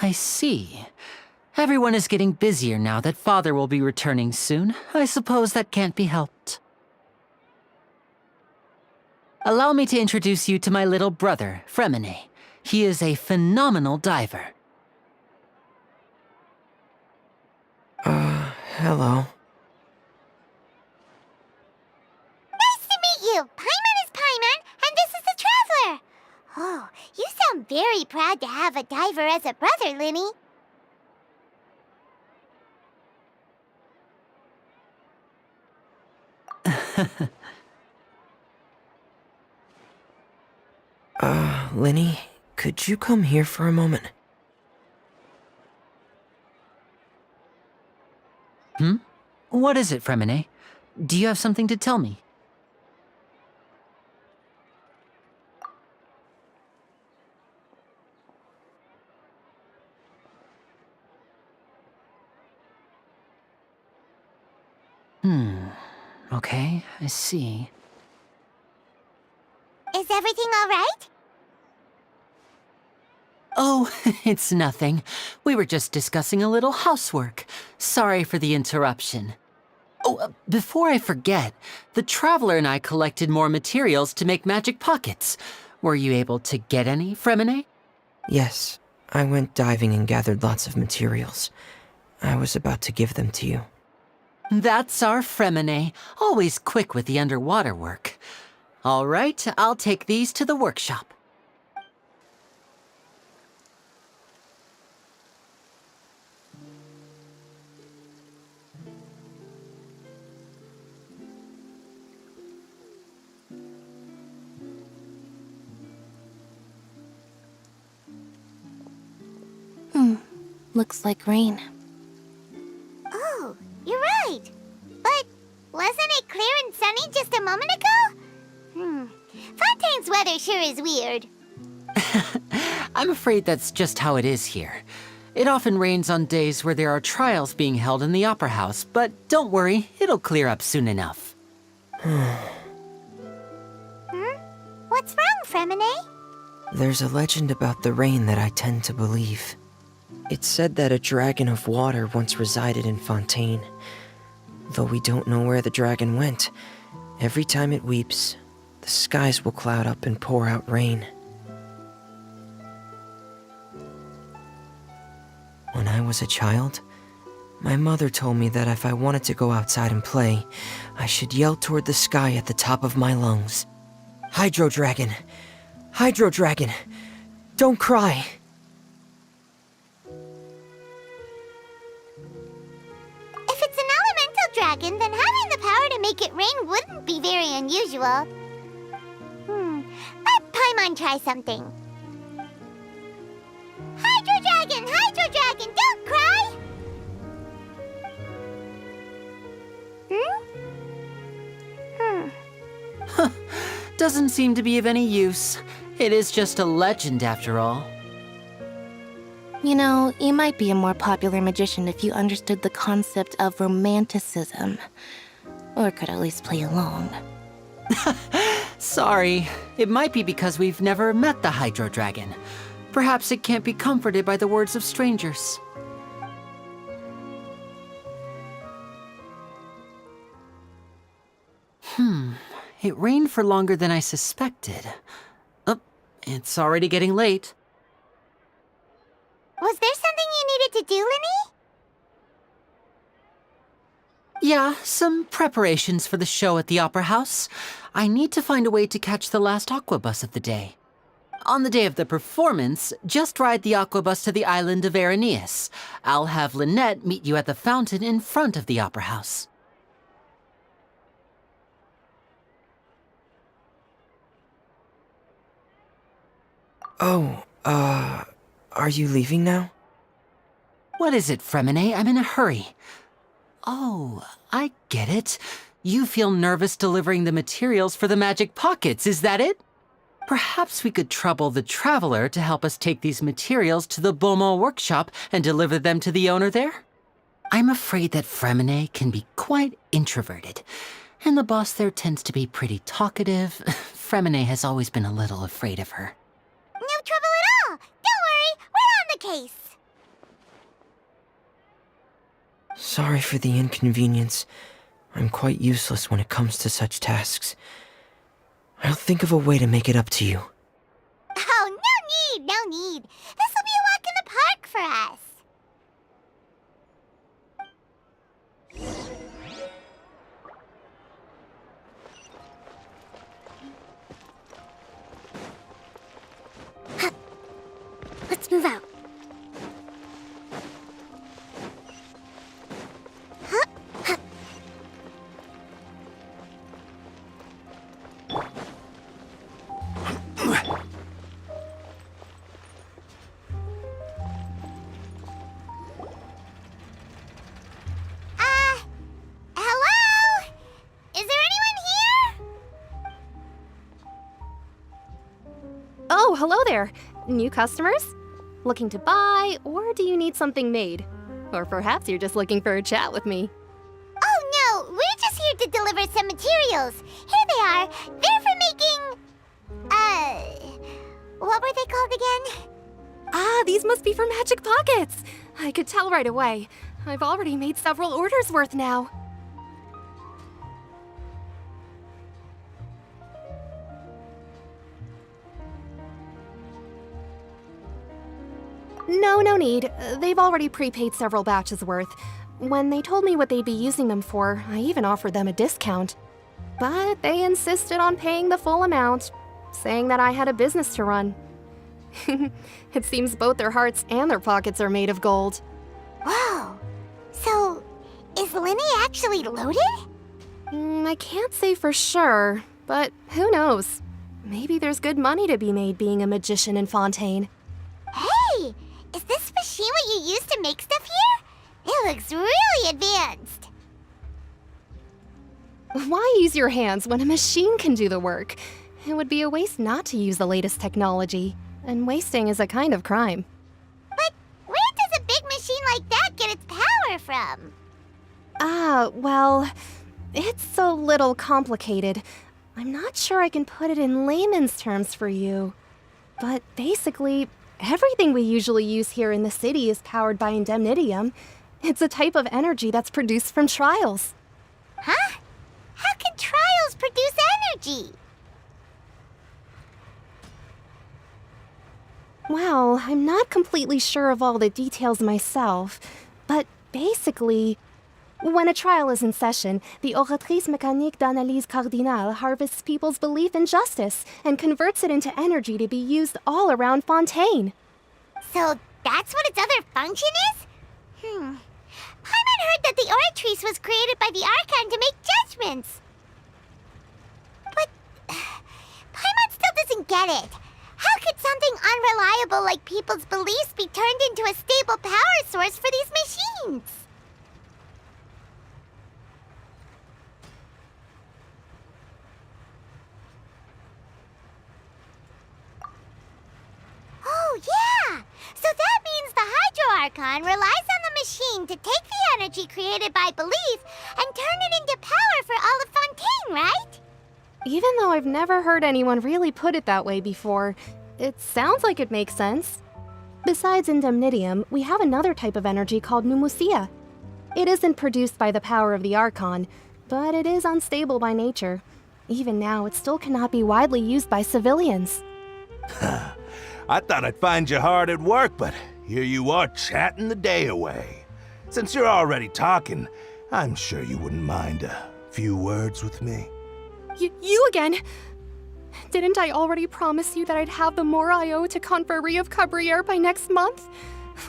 I see. Everyone is getting busier now that Father will be returning soon. I suppose that can't be helped. Allow me to introduce you to my little brother, Fremine. He is a phenomenal diver. Hello. Nice to meet you! Paimon is Paimon, and this is the Traveler! Oh, you sound very proud to have a diver as a brother, Linny. Linny, could you come here for a moment? What is it, Fremine? Do you have something to tell me? Okay, I see. Is everything all right? Oh, it's nothing. We were just discussing a little housework. Sorry for the interruption. Oh, before I forget, the Traveler and I collected more materials to make magic pockets. Were you able to get any, Fremine? Yes, I went diving and gathered lots of materials. I was about to give them to you. That's our Fremine, always quick with the underwater work. All right, I'll take these to the workshop. Looks like rain. Oh, you're right. But wasn't it clear and sunny just a moment ago? Fontaine's weather sure is weird. I'm afraid that's just how it is here. It often rains on days where there are trials being held in the Opera House, but don't worry, it'll clear up soon enough. What's wrong, Fremine? There's a legend about the rain that I tend to believe. It's said that a dragon of water once resided in Fontaine. Though we don't know where the dragon went, every time it weeps, the skies will cloud up and pour out rain. When I was a child, my mother told me that if I wanted to go outside and play, I should yell toward the sky at the top of my lungs. Hydro Dragon! Hydro Dragon! Don't cry! If it's an elemental dragon, then having the power to make it rain wouldn't be very unusual. Let Paimon try something. Hydro Dragon, don't cry! Doesn't seem to be of any use. It is just a legend after all. You know, you might be a more popular magician if you understood the concept of romanticism. Or could at least play along. Sorry. It might be because we've never met the Hydro Dragon. Perhaps it can't be comforted by the words of strangers. It rained for longer than I suspected. Oh, it's already getting late. Was there something you needed to do, Linny? Yeah, some preparations for the show at the Opera House. I need to find a way to catch the last aqua bus of the day. On the day of the performance, just ride the aqua bus to the island of Aeneas. I'll have Lynette meet you at the fountain in front of the Opera House. Oh, are you leaving now? What is it, Fremine? I'm in a hurry. Oh, I get it. You feel nervous delivering the materials for the magic pockets, is that it? Perhaps we could trouble the Traveler to help us take these materials to the Beaumont workshop and deliver them to the owner there? I'm afraid that Fremine can be quite introverted, and the boss there tends to be pretty talkative. Fremine has always been a little afraid of her. No trouble at all! Don't worry, we're on the case! Sorry for the inconvenience. I'm quite useless when it comes to such tasks. I'll think of a way to make it up to you. Oh, no need! This'll be a walk in the park for us! Let's move out. Hello? Is there anyone here? Oh, hello there. New customers? Looking to buy, or do you need something made? Or perhaps you're just looking for a chat with me. Oh no, we're just here to deliver some materials. Here they are. They're for making... what were they called again? Ah, these must be for magic pockets. I could tell right away. I've already made several orders worth now. No need. They've already prepaid several batches worth. When they told me what they'd be using them for, I even offered them a discount. But they insisted on paying the full amount, saying that I had a business to run. It seems both their hearts and their pockets are made of gold. Whoa. So, is Linny actually loaded? I can't say for sure, but who knows? Maybe there's good money to be made being a magician in Fontaine. Hey! Is this machine what you use to make stuff here? It looks really advanced. Why use your hands when a machine can do the work? It would be a waste not to use the latest technology, and wasting is a kind of crime. But where does a big machine like that get its power from? Well, it's a little complicated. I'm not sure I can put it in layman's terms for you. But basically, everything we usually use here in the city is powered by indemnitium. It's a type of energy that's produced from trials. Huh? How can trials produce energy? Well, I'm not completely sure of all the details myself, but basically, when a trial is in session, the Oratrice Mécanique d'Analyse Cardinale harvests people's belief in justice and converts it into energy to be used all around Fontaine. So that's what its other function is? Paimon heard that the Oratrice was created by the Archon to make judgments. But Paimon still doesn't get it. How could something unreliable like people's beliefs be turned into a stable power source for these machines? Oh, yeah! So that means the Hydro Archon relies on the machine to take the energy created by belief and turn it into power for all of Fontaine, right? Even though I've never heard anyone really put it that way before, it sounds like it makes sense. Besides indemnitium, we have another type of energy called pneumosia. It isn't produced by the power of the Archon, but it is unstable by nature. Even now, it still cannot be widely used by civilians. I thought I'd find you hard at work, but here you are chatting the day away. Since you're already talking, I'm sure you wouldn't mind a few words with me. You again? Didn't I already promise you that I'd have the more I owe to Confrérie of Cabriere by next month?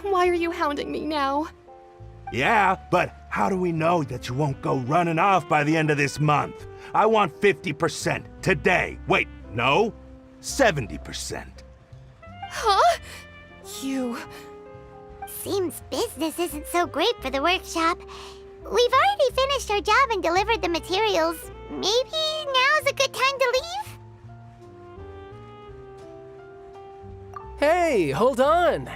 Why are you hounding me now? Yeah, but how do we know that you won't go running off by the end of this month? I want 50% today. Wait, no, 70%. Huh? You... Seems business isn't so great for the workshop. We've already finished our job and delivered the materials. Maybe now's a good time to leave? Hey, hold on!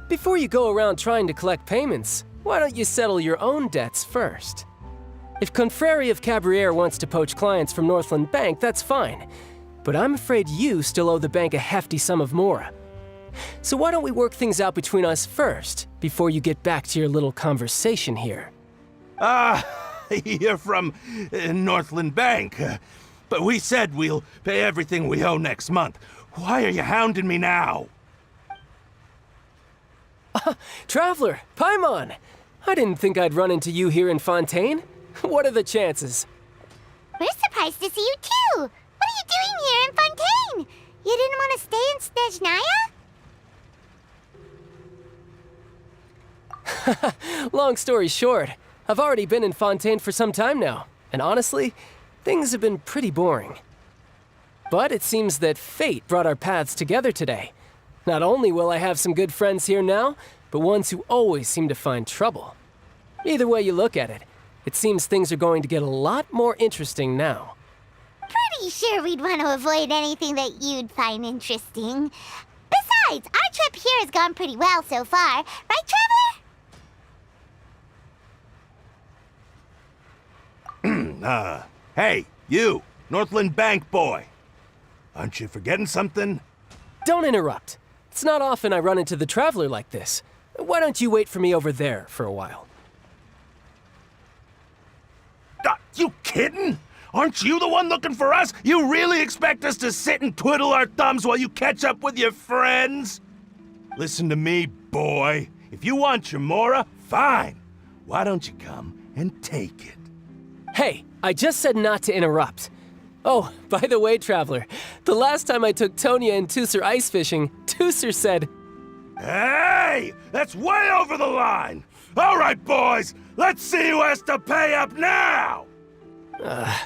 Before you go around trying to collect payments, why don't you settle your own debts first? If Confrérie of Cabriere wants to poach clients from Northland Bank, that's fine. But I'm afraid you still owe the bank a hefty sum of mora. So why don't we work things out between us first, before you get back to your little conversation here? You're from Northland Bank. But we said we'll pay everything we owe next month. Why are you hounding me now? Traveler, Paimon! I didn't think I'd run into you here in Fontaine. What are the chances? We're surprised to see you too! What are you doing here in Fontaine? You didn't want to stay in Snezhnaya? Long story short, I've already been in Fontaine for some time now, and honestly, things have been pretty boring. But it seems that fate brought our paths together today. Not only will I have some good friends here now, but ones who always seem to find trouble. Either way you look at it, it seems things are going to get a lot more interesting now. Pretty sure we'd want to avoid anything that you'd find interesting. Besides, our trip here has gone pretty well so far, right, Traveler? Hey, you, Northland Bank boy. Aren't you forgetting something? Don't interrupt. It's not often I run into the Traveler like this. Why don't you wait for me over there for a while? You kidding? Aren't you the one looking for us? You really expect us to sit and twiddle our thumbs while you catch up with your friends? Listen to me, boy. If you want your mora, fine. Why don't you come and take it? Hey, I just said not to interrupt. Oh, by the way, Traveler, the last time I took Tonya and Tusser ice fishing, Tusser said, "Hey! That's way over the line! All right, boys, let's see who has to pay up now!"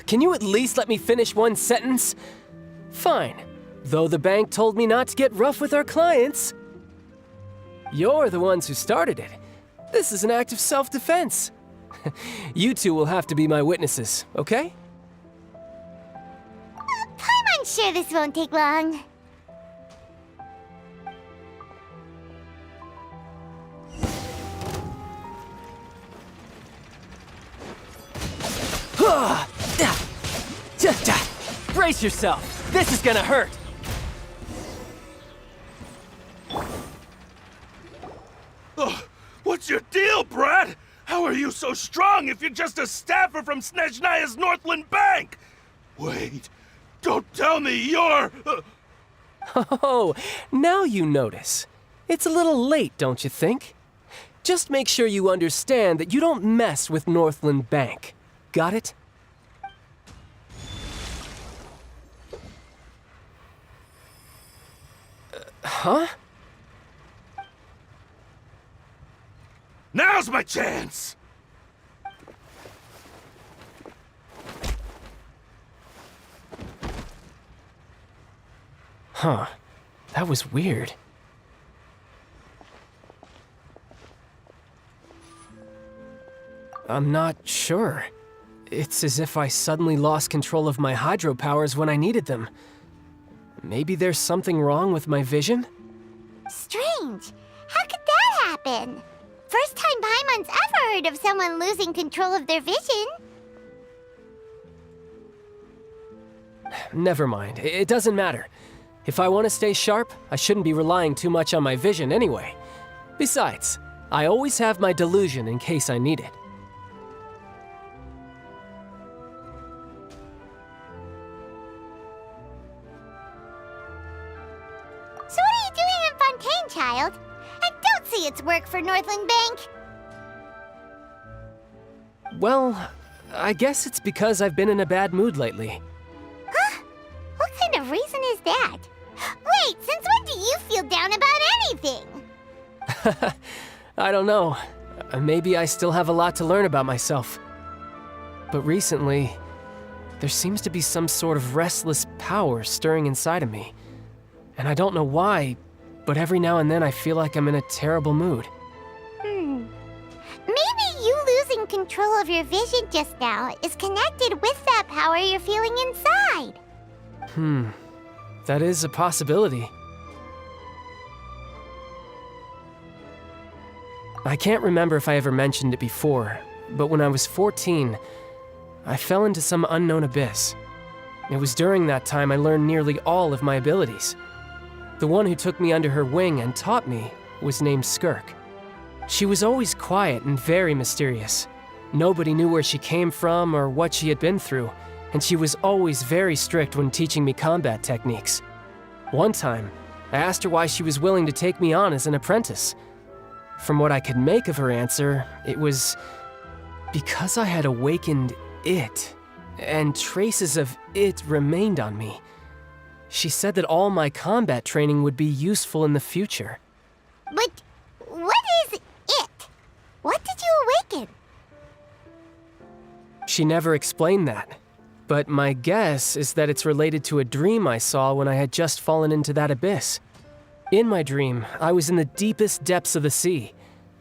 Can you at least let me finish one sentence? Fine. Though the bank told me not to get rough with our clients. You're the ones who started it. This is an act of self-defense. You two will have to be my witnesses, okay? I'm sure this won't take long. Brace yourself! This is gonna hurt! What's your deal, Brad? How are you so strong if you're just a staffer from Snezhnaya's Northland Bank? Wait, don't tell me you're... Oh, now you notice. It's a little late, don't you think? Just make sure you understand that you don't mess with Northland Bank. Got it? Huh? Now's my chance! Huh. That was weird. I'm not sure. It's as if I suddenly lost control of my hydro powers when I needed them. Maybe there's something wrong with my vision? Strange. How could that happen? First time Paimon's ever heard of someone losing control of their vision. Never mind. It doesn't matter. If I want to stay sharp, I shouldn't be relying too much on my vision anyway. Besides, I always have my delusion in case I need it. So what are you doing in Fontaine, child? I don't see its work for Northland Bank. Well, I guess it's because I've been in a bad mood lately. Huh? What kind of reason is that? Wait, since when do you feel down about anything? I don't know. Maybe I still have a lot to learn about myself. But recently, there seems to be some sort of restless power stirring inside of me. And I don't know why, but every now and then I feel like I'm in a terrible mood. Maybe you losing control of your vision just now is connected with that power you're feeling inside. That is a possibility. I can't remember if I ever mentioned it before, but when I was 14, I fell into some unknown abyss. It was during that time I learned nearly all of my abilities. The one who took me under her wing and taught me was named Skirk. She was always quiet and very mysterious. Nobody knew where she came from or what she had been through, and she was always very strict when teaching me combat techniques. One time, I asked her why she was willing to take me on as an apprentice. From what I could make of her answer, it was because I had awakened it, and traces of it remained on me. She said that all my combat training would be useful in the future. But what is it? What did you awaken? She never explained that, but my guess is that it's related to a dream I saw when I had just fallen into that abyss. In my dream, I was in the deepest depths of the sea,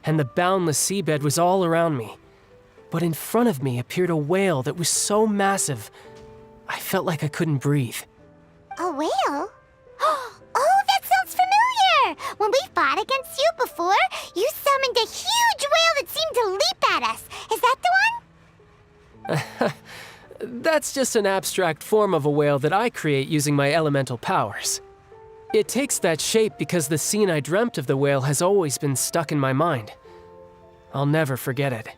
and the boundless seabed was all around me. But in front of me appeared a whale that was so massive, I felt like I couldn't breathe. A whale? Oh, that sounds familiar! When we fought against you before, you summoned a huge whale that seemed to leap at us. Is that the one? That's just an abstract form of a whale that I create using my elemental powers. It takes that shape because the scene I dreamt of the whale has always been stuck in my mind. I'll never forget it.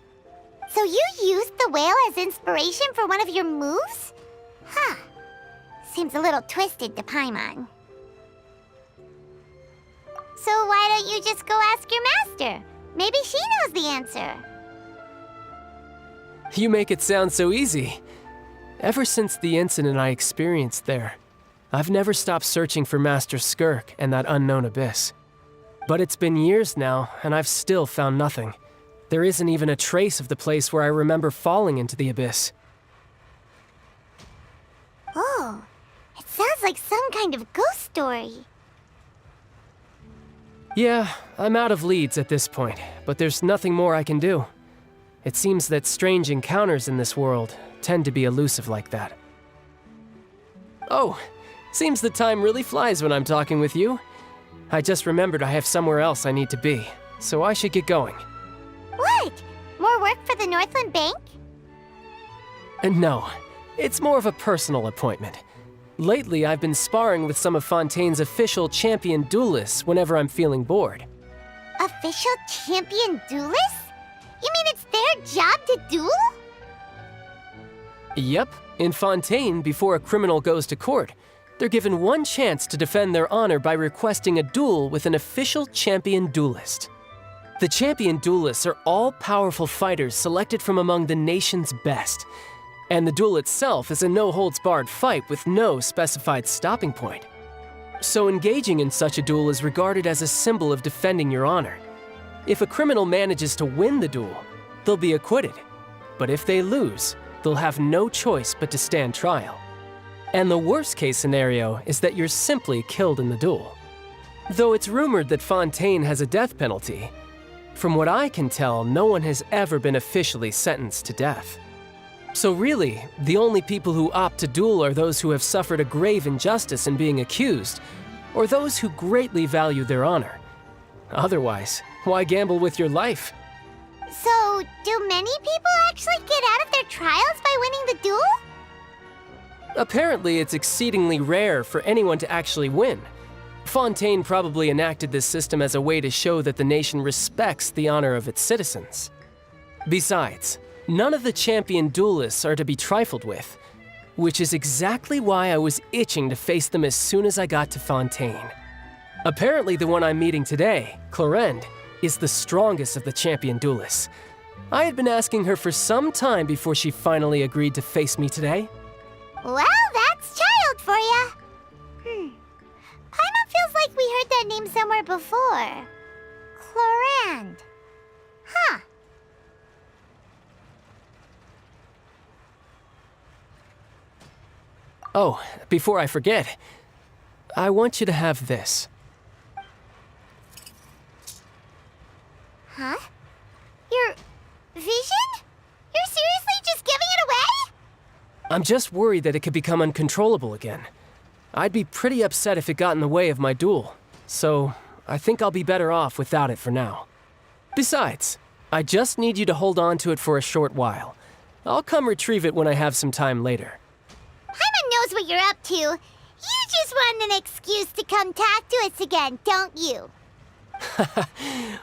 So you used the whale as inspiration for one of your moves? Huh. Seems a little twisted to Paimon. So why don't you just go ask your master? Maybe she knows the answer. You make it sound so easy. Ever since the incident I experienced there, I've never stopped searching for Master Skirk and that unknown abyss. But it's been years now, and I've still found nothing. There isn't even a trace of the place where I remember falling into the abyss. Oh, it sounds like some kind of ghost story. Yeah, I'm out of leads at this point, but there's nothing more I can do. It seems that strange encounters in this world tend to be elusive like that. Oh, seems the time really flies when I'm talking with you. I just remembered I have somewhere else I need to be, so I should get going. What? More work for the Northland Bank? And no, it's more of a personal appointment. Lately, I've been sparring with some of Fontaine's official champion duelists whenever I'm feeling bored. Official champion duelists? You mean it's their job to duel? Yep, in Fontaine, before a criminal goes to court, they're given one chance to defend their honor by requesting a duel with an official champion duelist. The champion duelists are all-powerful fighters selected from among the nation's best, and the duel itself is a no-holds-barred fight with no specified stopping point. So engaging in such a duel is regarded as a symbol of defending your honor. If a criminal manages to win the duel, they'll be acquitted. But if they lose, they'll have no choice but to stand trial. And the worst-case scenario is that you're simply killed in the duel. Though it's rumored that Fontaine has a death penalty, from what I can tell, no one has ever been officially sentenced to death. So really, the only people who opt to duel are those who have suffered a grave injustice in being accused, or those who greatly value their honor. Otherwise, why gamble with your life? So, do many people actually get out of their trials by winning the duel? Apparently, it's exceedingly rare for anyone to actually win. Fontaine probably enacted this system as a way to show that the nation respects the honor of its citizens. Besides, none of the champion duelists are to be trifled with, which is exactly why I was itching to face them as soon as I got to Fontaine. Apparently, the one I'm meeting today, Clorinde, is the strongest of the champion duelists. I had been asking her for some time before she finally agreed to face me today. Well, that's child for ya. Paimon feels like we heard that name somewhere before. Clorinde. Huh. Oh, before I forget, I want you to have this. Huh? Your vision? You're seriously just giving it away? I'm just worried that it could become uncontrollable again. I'd be pretty upset if it got in the way of my duel, so I think I'll be better off without it for now. Besides, I just need you to hold on to it for a short while. I'll come retrieve it when I have some time later. Paimon knows what you're up to. You just want an excuse to come talk to us again, don't you?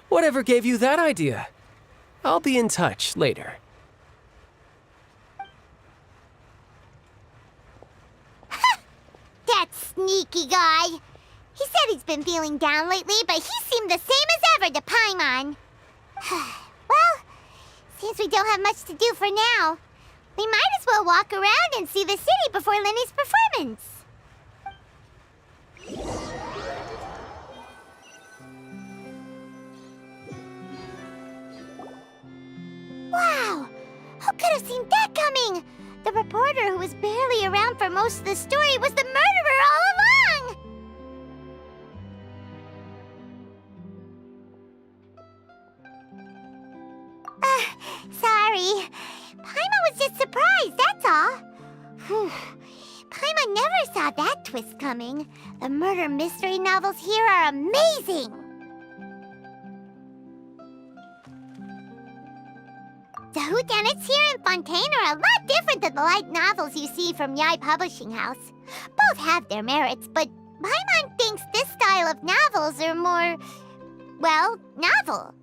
Whatever gave you that idea? I'll be in touch later. That sneaky guy. He said he's been feeling down lately, but he seemed the same as ever to Paimon. Well, seems we don't have much to do for now. We might as well walk around and see the city before Lenny's performance. Wow! Who could have seen that coming? The reporter who was barely around for most of the story was the murderer all along! Sorry. Paimon was just surprised, that's all. Whew. Paimon never saw that twist coming. The murder mystery novels here are amazing! The whodunits here in Fontaine are a lot different than the light novels you see from Yai Publishing House. Both have their merits, but Paimon thinks this style of novels are more, well, novel.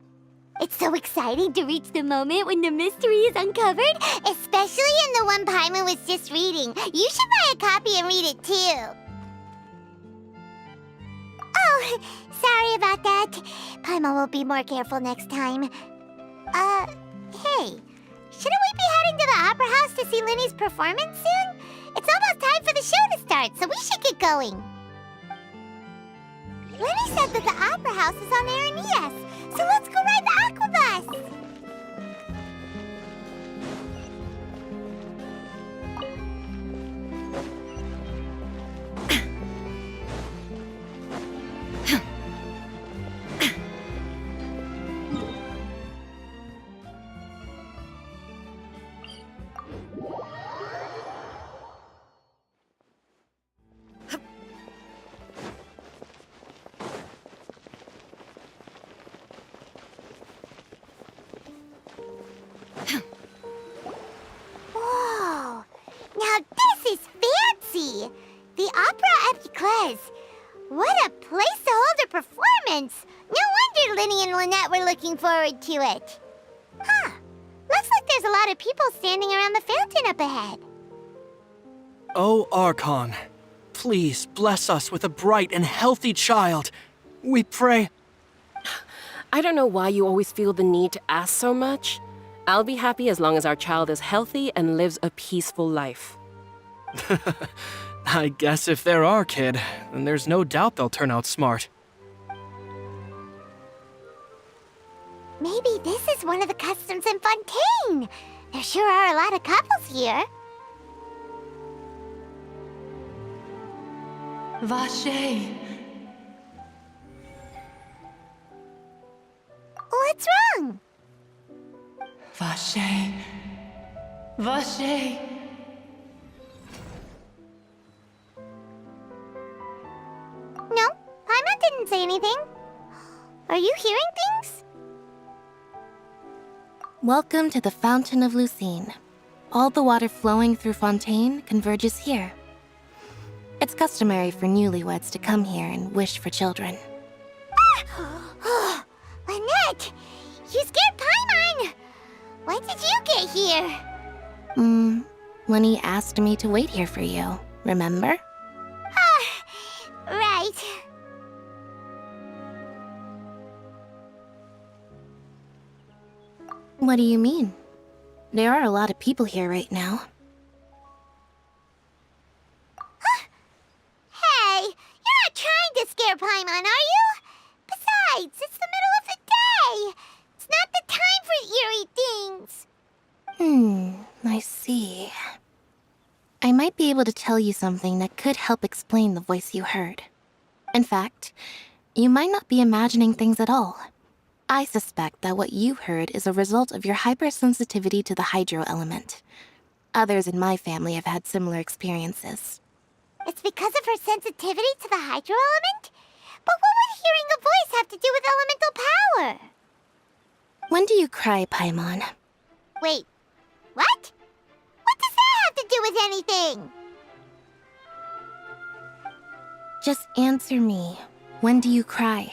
It's so exciting to reach the moment when the mystery is uncovered, especially in the one Paimon was just reading. You should buy a copy and read it too. Oh, sorry about that. Paimon will be more careful next time. Hey, shouldn't we be heading to the Opera House to see Lenny's performance soon? It's almost time for the show to start, so we should get going. Lenny said that the Opera House is on Aranias, so let's go ride the Aquabus! Whoa! Now this is fancy! The Opera Epiclese. What a place to hold a performance! No wonder Lenny and Lynette were looking forward to it. Huh. Looks like there's a lot of people standing around the fountain up ahead. Oh, Archon, please bless us with a bright and healthy child. We pray. I don't know why you always feel the need to ask so much. I'll be happy as long as our child is healthy and lives a peaceful life. I guess if they're our kid, then there's no doubt they'll turn out smart. Maybe this is one of the customs in Fontaine. There sure are a lot of couples here. Vache. What's wrong? Vache. Vache. No, Paimon didn't say anything. Are you hearing things? Welcome to the Fountain of Lucine. All the water flowing through Fontaine converges here. It's customary for newlyweds to come here and wish for children. Ah! Lynette! You scared Paimon! When did you get here? Lenny asked me to wait here for you, remember? Right. What do you mean? There are a lot of people here right now. Hey, you're not trying to scare Paimon, are you? Besides, it's the middle of the day. It's not the time for eerie things. I see. I might be able to tell you something that could help explain the voice you heard. In fact, you might not be imagining things at all. I suspect that what you heard is a result of your hypersensitivity to the hydro element. Others in my family have had similar experiences. It's because of her sensitivity to the hydro element? But what would hearing a voice have to do with elemental power? When do you cry, Paimon? Wait, what? What does that have to do with anything? Just answer me. When do you cry?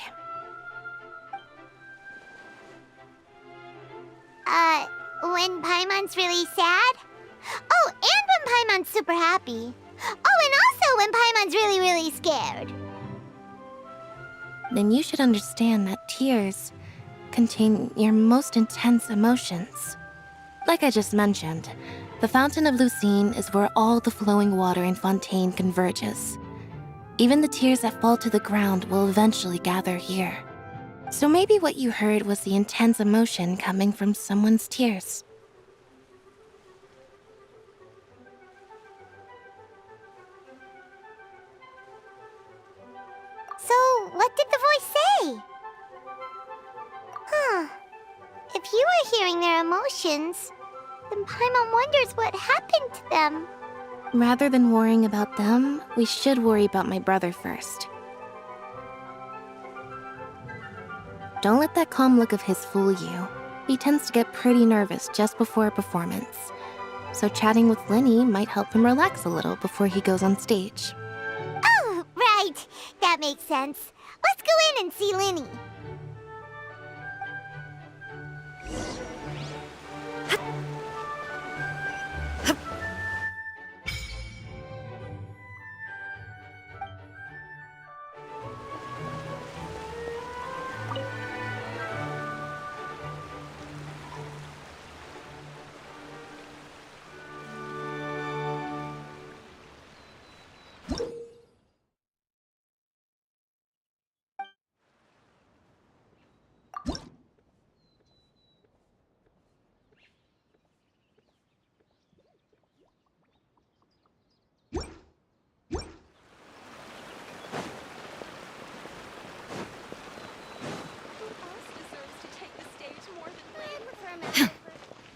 When Paimon's really sad? Oh, and when Paimon's super happy. Oh, and also when Paimon's really, really scared. Then you should understand that tears contain your most intense emotions. Like I just mentioned, the Fountain of Lucine is where all the flowing water in Fontaine converges. Even the tears that fall to the ground will eventually gather here. So maybe what you heard was the intense emotion coming from someone's tears. So, what did the voice say? Huh. If you were hearing their emotions, then Paimon wonders what happened to them. Rather than worrying about them, we should worry about my brother first. Don't let that calm look of his fool you. He tends to get pretty nervous just before a performance. So chatting with Linny might help him relax a little before he goes on stage. Oh, right. That makes sense. Let's go in and see Linny.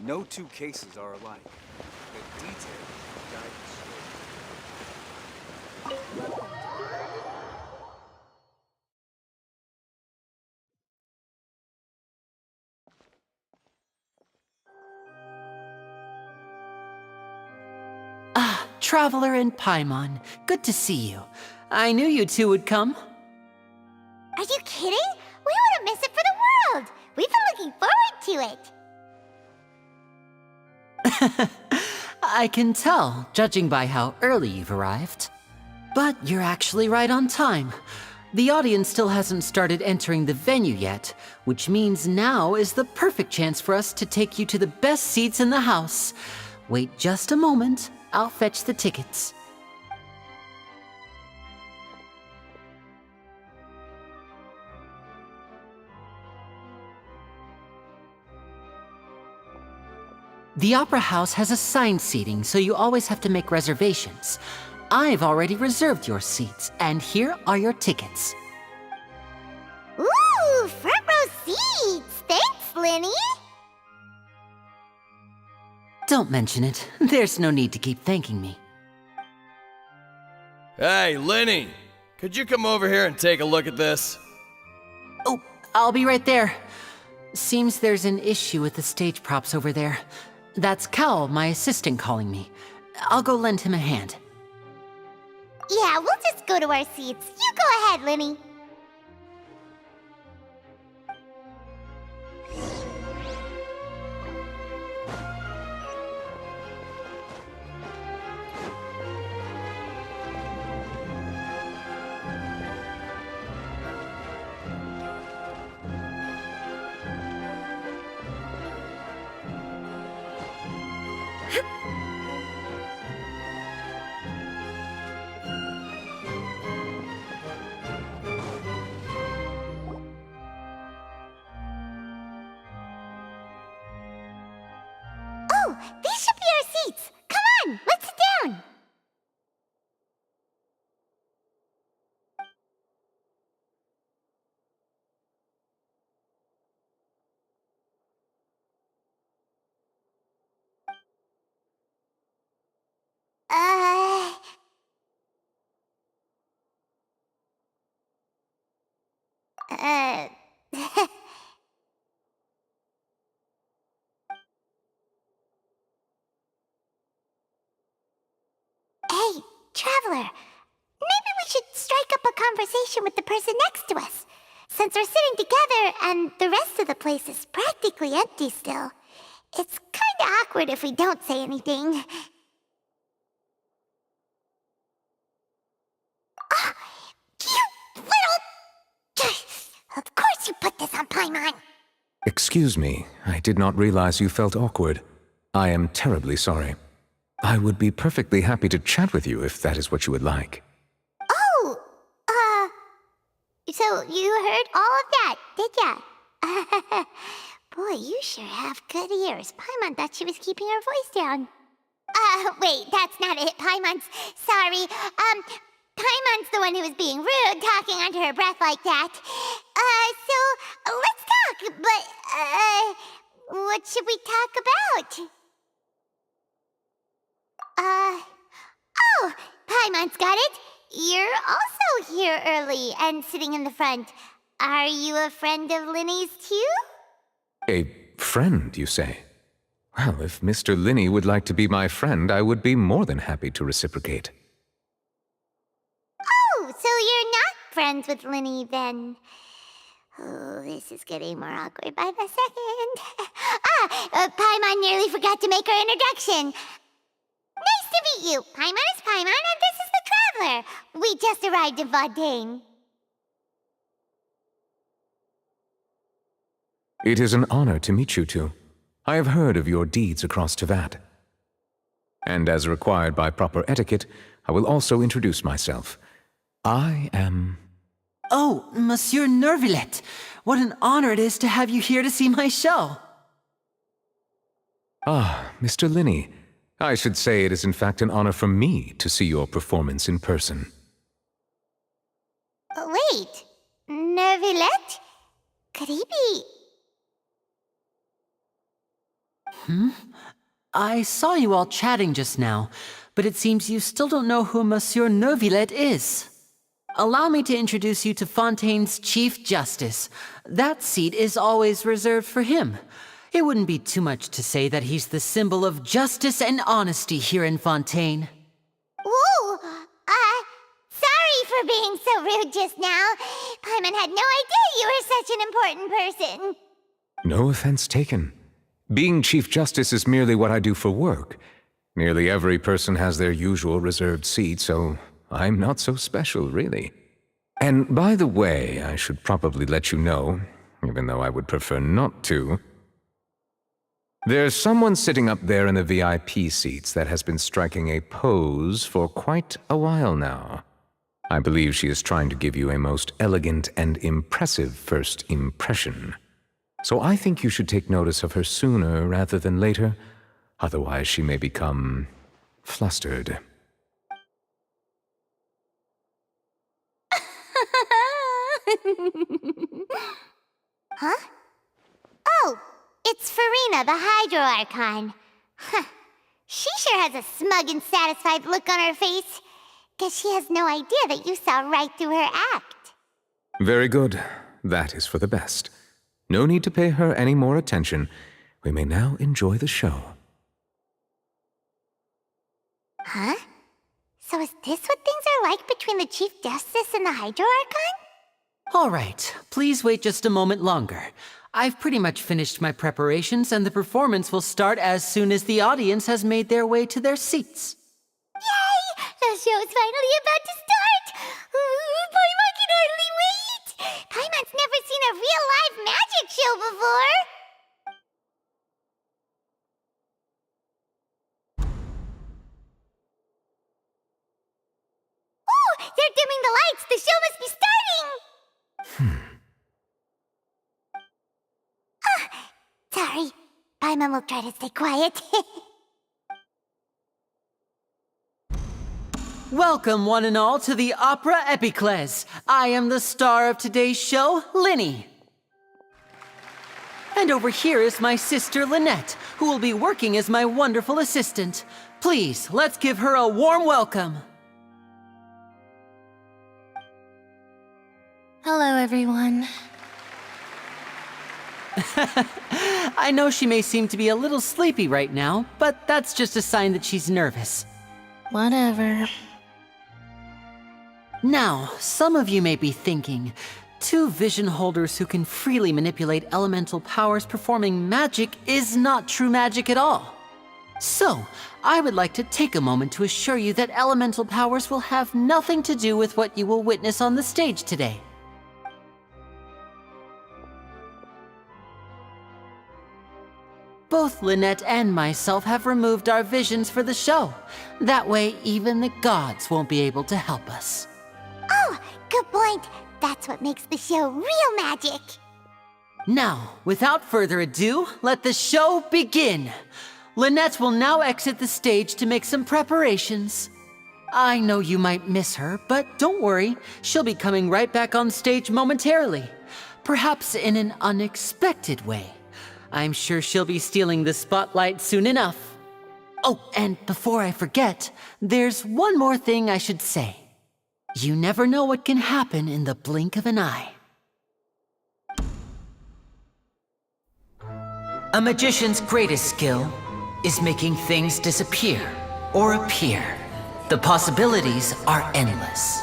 No two cases are alike. The details guide the story. Ah, Traveler and Paimon. Good to see you. I knew you two would come. Are you kidding? We wouldn't miss it for the world. We've been looking forward to it. I can tell, judging by how early you've arrived. But you're actually right on time. The audience still hasn't started entering the venue yet, which means now is the perfect chance for us to take you to the best seats in the house. Wait just a moment. I'll fetch the tickets. The Opera House has assigned seating, so you always have to make reservations. I've already reserved your seats, and here are your tickets. Ooh, front row seats! Thanks, Linny! Don't mention it. There's no need to keep thanking me. Hey, Linny! Could you come over here and take a look at this? Oh, I'll be right there. Seems there's an issue with the stage props over there. That's Cal, my assistant, calling me. I'll go lend him a hand. Yeah, we'll just go to our seats. You go ahead, Linny. Oh, these should be our seats. Come on, let's sit down. Uh... traveler. Maybe we should strike up a conversation with the person next to us. Since we're sitting together and the rest of the place is practically empty still, it's kinda awkward if we don't say anything. Ah, you little... Of course you put this on Paimon! Excuse me, I did not realize you felt awkward. I am terribly sorry. I would be perfectly happy to chat with you if that is what you would like. Oh! So you heard all of that, did ya? Boy, you sure have good ears. Paimon thought she was keeping her voice down. Wait, that's not it. Paimon's... Sorry. Paimon's the one who was being rude, talking under her breath like that. So, let's talk, but, what should we talk about? Oh, Paimon's got it. You're also here early and sitting in the front. Are you a friend of Linny's too? A friend, you say? Well, if Mr. Linny would like to be my friend, I would be more than happy to reciprocate. Oh, so you're not friends with Linny then? Oh, this is getting more awkward by the second. Paimon nearly forgot to make her introduction. Nice to meet you. Paimon is Paimon, and this is the Traveler. We just arrived in Fontaine. It is an honor to meet you two. I have heard of your deeds across Tevat. And as required by proper etiquette, I will also introduce myself. I am... Oh, Monsieur Nervillet! What an honor it is to have you here to see my show! Ah, Mr. Linny. I should say it is in fact an honor for me to see your performance in person. Wait, Nervillet? Could he be... I saw you all chatting just now, but it seems you still don't know who Monsieur Nervillet is. Allow me to introduce you to Fontaine's Chief Justice. That seat is always reserved for him. It wouldn't be too much to say that he's the symbol of justice and honesty here in Fontaine. Whoa! Sorry for being so rude just now. Paimon had no idea you were such an important person. No offense taken. Being Chief Justice is merely what I do for work. Nearly every person has their usual reserved seat, so I'm not so special, really. And by the way, I should probably let you know, even though I would prefer not to, there's someone sitting up there in the VIP seats that has been striking a pose for quite a while now. I believe she is trying to give you a most elegant and impressive first impression. So I think you should take notice of her sooner rather than later, otherwise she may become flustered. Huh? Oh, it's Farina, the Hydro Archon. Huh. She sure has a smug and satisfied look on her face. Guess she has no idea that you saw right through her act. Very good. That is for the best. No need to pay her any more attention. We may now enjoy the show. Huh? So is this what things are like between the Chief Justice and the Hydro Archon? All right, please wait just a moment longer. I've pretty much finished my preparations, and the performance will start as soon as the audience has made their way to their seats. Yay! The show's finally about to start! Paimon can hardly wait! Paimon's never seen a real live magic show before! Oh! They're dimming the lights! The show must be starting! Sorry. Paimon will try to stay quiet. Welcome, one and all, to the Opera Epiclese. I am the star of today's show, Linny. And over here is my sister, Lynette, who will be working as my wonderful assistant. Please, let's give her a warm welcome. Hello, everyone. I know she may seem to be a little sleepy right now, but that's just a sign that she's nervous. Whatever. Now, some of you may be thinking, two vision holders who can freely manipulate elemental powers performing magic is not true magic at all. So, I would like to take a moment to assure you that elemental powers will have nothing to do with what you will witness on the stage today. Both Lynette and myself have removed our visions for the show. That way, even the gods won't be able to help us. Oh, good point. That's what makes the show real magic. Now, without further ado, let the show begin. Lynette will now exit the stage to make some preparations. I know you might miss her, but don't worry. She'll be coming right back on stage momentarily. Perhaps in an unexpected way. I'm sure she'll be stealing the spotlight soon enough. Oh, and before I forget, there's one more thing I should say. You never know what can happen in the blink of an eye. A magician's greatest skill is making things disappear or appear. The possibilities are endless.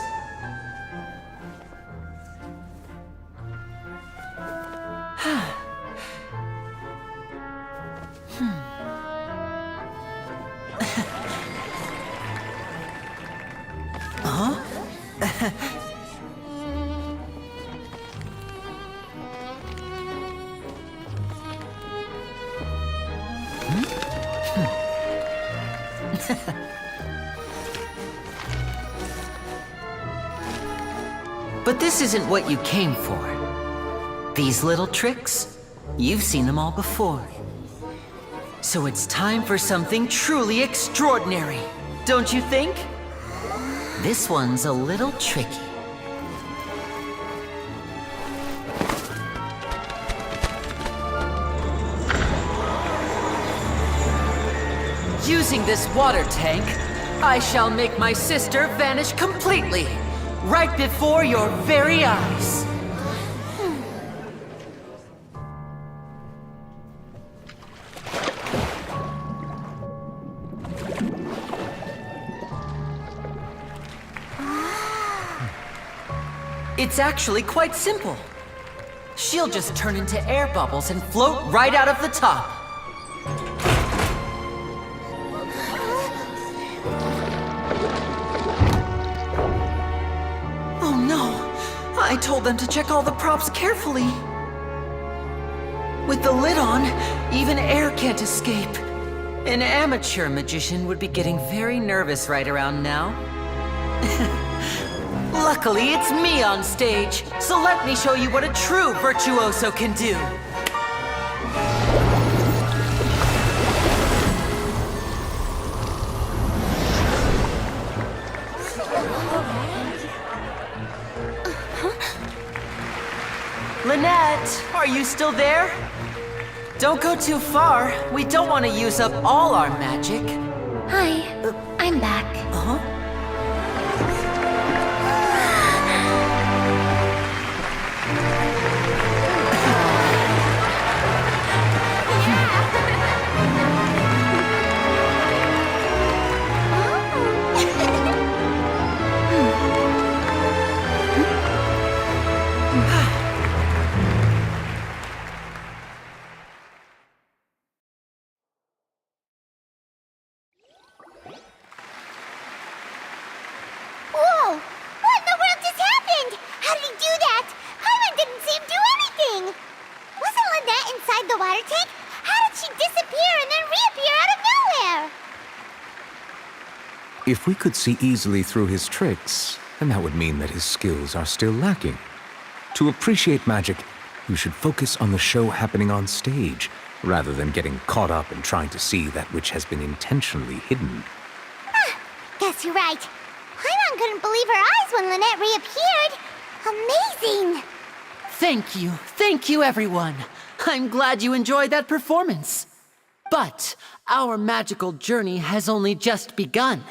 But this isn't what you came for. These little tricks, you've seen them all before. So it's time for something truly extraordinary, don't you think? This one's a little tricky. Using this water tank, I shall make my sister vanish completely, right before your very eyes. It's actually quite simple. She'll just turn into air bubbles and float right out of the top. Oh no! I told them to check all the props carefully. With the lid on, even air can't escape. An amateur magician would be getting very nervous right around now. Luckily, it's me on stage, so let me show you what a true virtuoso can do. Lynette, are you still there? Don't go too far. We don't want to use up all our magic. Hi, I'm back. Uh-huh. Whoa! What in the world just happened? How did he do that? Paimon didn't see him do anything! Wasn't Lynette inside the water tank? How did she disappear and then reappear out of nowhere? If we could see easily through his tricks, then that would mean that his skills are still lacking. To appreciate magic, you should focus on the show happening on stage, rather than getting caught up in trying to see that which has been intentionally hidden. Guess you're right. Paimon couldn't believe her eyes when Lynette reappeared. Amazing! Thank you everyone. I'm glad you enjoyed that performance. But our magical journey has only just begun.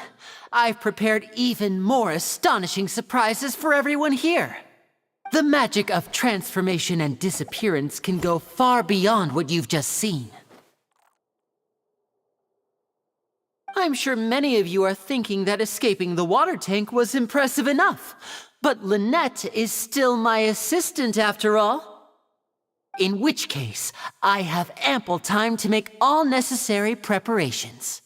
I've prepared even more astonishing surprises for everyone here. The magic of transformation and disappearance can go far beyond what you've just seen. I'm sure many of you are thinking that escaping the water tank was impressive enough, but Lynette is still my assistant after all. In which case, I have ample time to make all necessary preparations.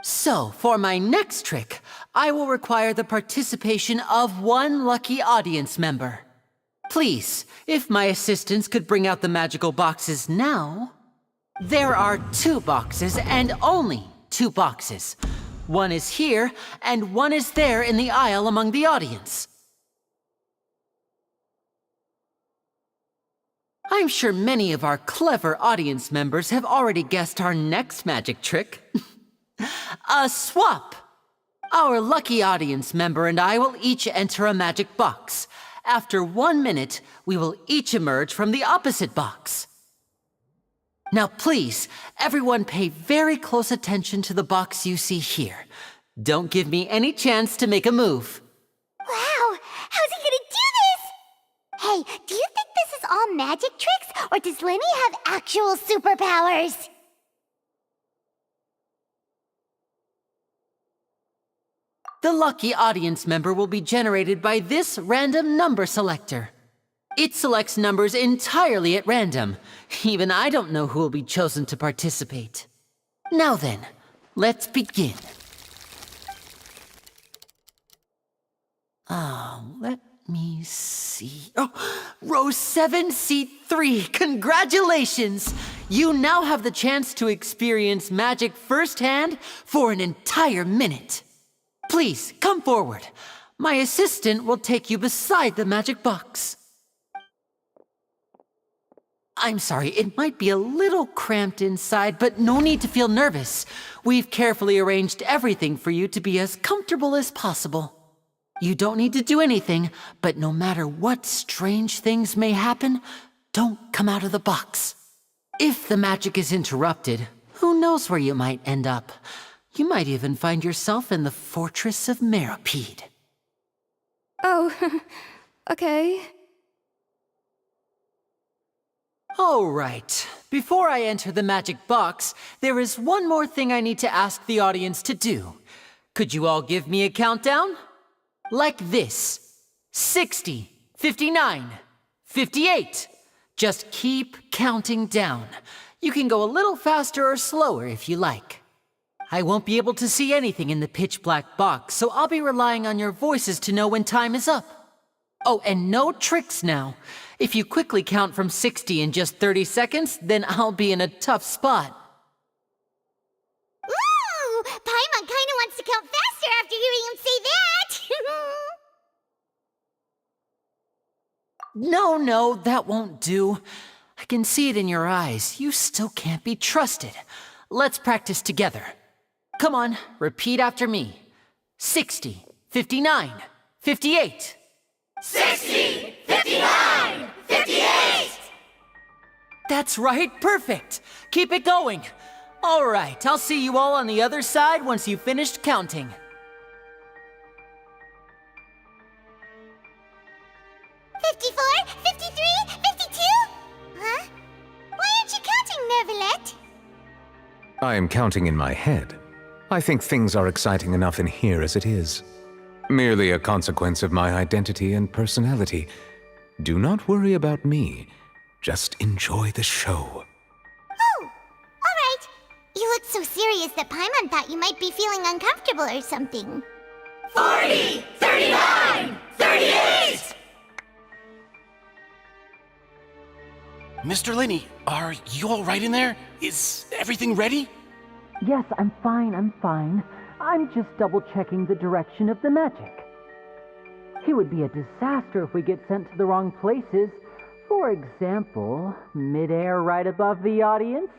So, for my next trick, I will require the participation of one lucky audience member. Please, if my assistants could bring out the magical boxes now. There are 2 boxes and only 2 boxes. One is here and one is there in the aisle among the audience. I'm sure many of our clever audience members have already guessed our next magic trick. A swap! Our lucky audience member and I will each enter a magic box. After 1 minute, we will each emerge from the opposite box. Now please, everyone pay very close attention to the box you see here. Don't give me any chance to make a move. Wow! How's he gonna do this? Hey, do you think this is all magic tricks, or does Lenny have actual superpowers? The lucky audience member will be generated by this random number selector. It selects numbers entirely at random. Even I don't know who will be chosen to participate. Now then, let's begin. Let me see. Oh, row 7, seat 3. Congratulations! You now have the chance to experience magic firsthand for an entire minute. Please, come forward. My assistant will take you beside the magic box. I'm sorry, it might be a little cramped inside, but no need to feel nervous. We've carefully arranged everything for you to be as comfortable as possible. You don't need to do anything, but no matter what strange things may happen, don't come out of the box. If the magic is interrupted, who knows where you might end up? You might even find yourself in the Fortress of Meropide. Oh, okay. All right. Before I enter the magic box, there is one more thing I need to ask the audience to do. Could you all give me a countdown? Like this. 60, 59, 58. Just keep counting down. You can go a little faster or slower if you like. I won't be able to see anything in the pitch-black box, so I'll be relying on your voices to know when time is up. Oh, and no tricks now. If you quickly count from 60 in just 30 seconds, then I'll be in a tough spot. Ooh! Paimon kinda wants to count faster after hearing him say that! No, that won't do. I can see it in your eyes. You still can't be trusted. Let's practice together. Come on, repeat after me. 60, 59, 58. 60, 59, 58! That's right, perfect. Keep it going. All right, I'll see you all on the other side once you've finished counting. $54, $53, $52? Huh? Why aren't you counting, Nervalette? I am counting in my head. I think things are exciting enough in here as it is. Merely a consequence of my identity and personality. Do not worry about me. Just enjoy the show. Oh, all right. You look so serious that Paimon thought you might be feeling uncomfortable or something. 40, 39, 38! Mr. Linney, are you all right in there? Is everything ready? Yes, I'm fine. I'm just double-checking the direction of the magic. It would be a disaster if we get sent to the wrong places. For example, mid-air right above the audience.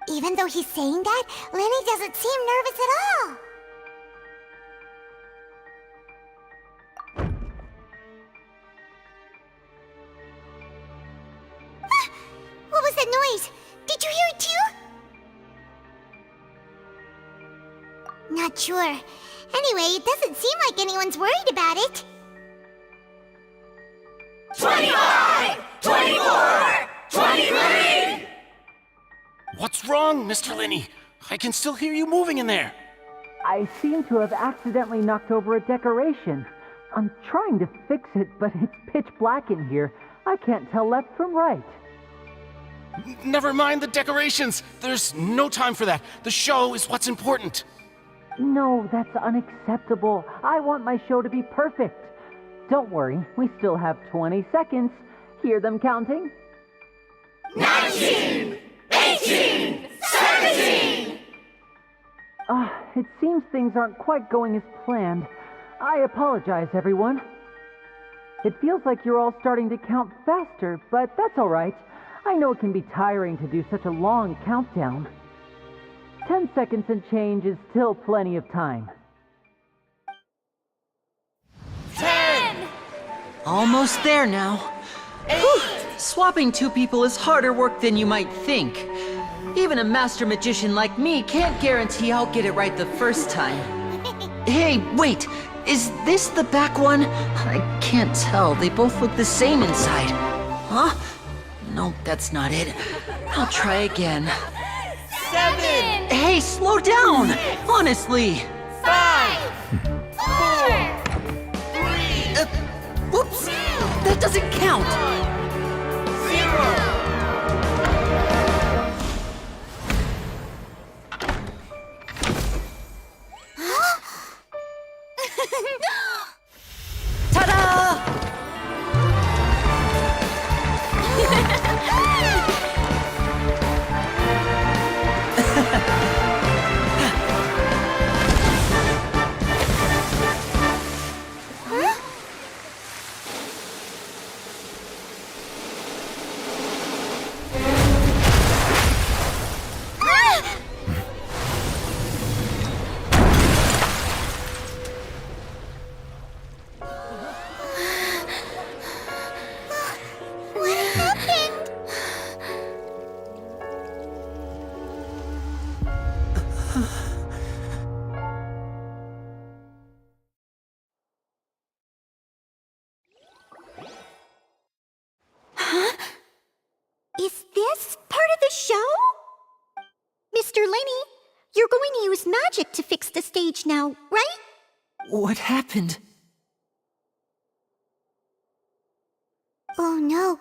Even though he's saying that, Lenny doesn't seem nervous at all. What was that noise? Did you hear it too? Not sure. Anyway, it doesn't seem like anyone's worried about it. 25, 24, 23! What's What's wrong, Mr. Linney? I can still hear you moving in there. I seem to have accidentally knocked over a decoration. I'm trying to fix it, but it's pitch black in here. I can't tell left from right. Never mind the decorations. There's no time for that. The show is what's important. No, that's unacceptable. I want my show to be perfect. Don't worry, we still have 20 seconds. Hear them counting? 19! 18! 17! It seems things aren't quite going as planned. I apologize, everyone. It feels like you're all starting to count faster, but that's all right. I know it can be tiring to do such a long countdown. 10 seconds and change is still plenty of time. 10! Almost there now. Whew. Swapping two people is harder work than you might think. Even a master magician like me can't guarantee I'll get it right the first time. Hey, wait! Is this the back one? I can't tell. They both look the same inside. Huh? No, that's not it. I'll try again. 7! Hey, slow down! Honestly! 5! 4! 3! Whoops! That doesn't count! 0! Ta-da! Is this part of the show? Mr. Linney, you're going to use magic to fix the stage now, right? What happened? Oh no.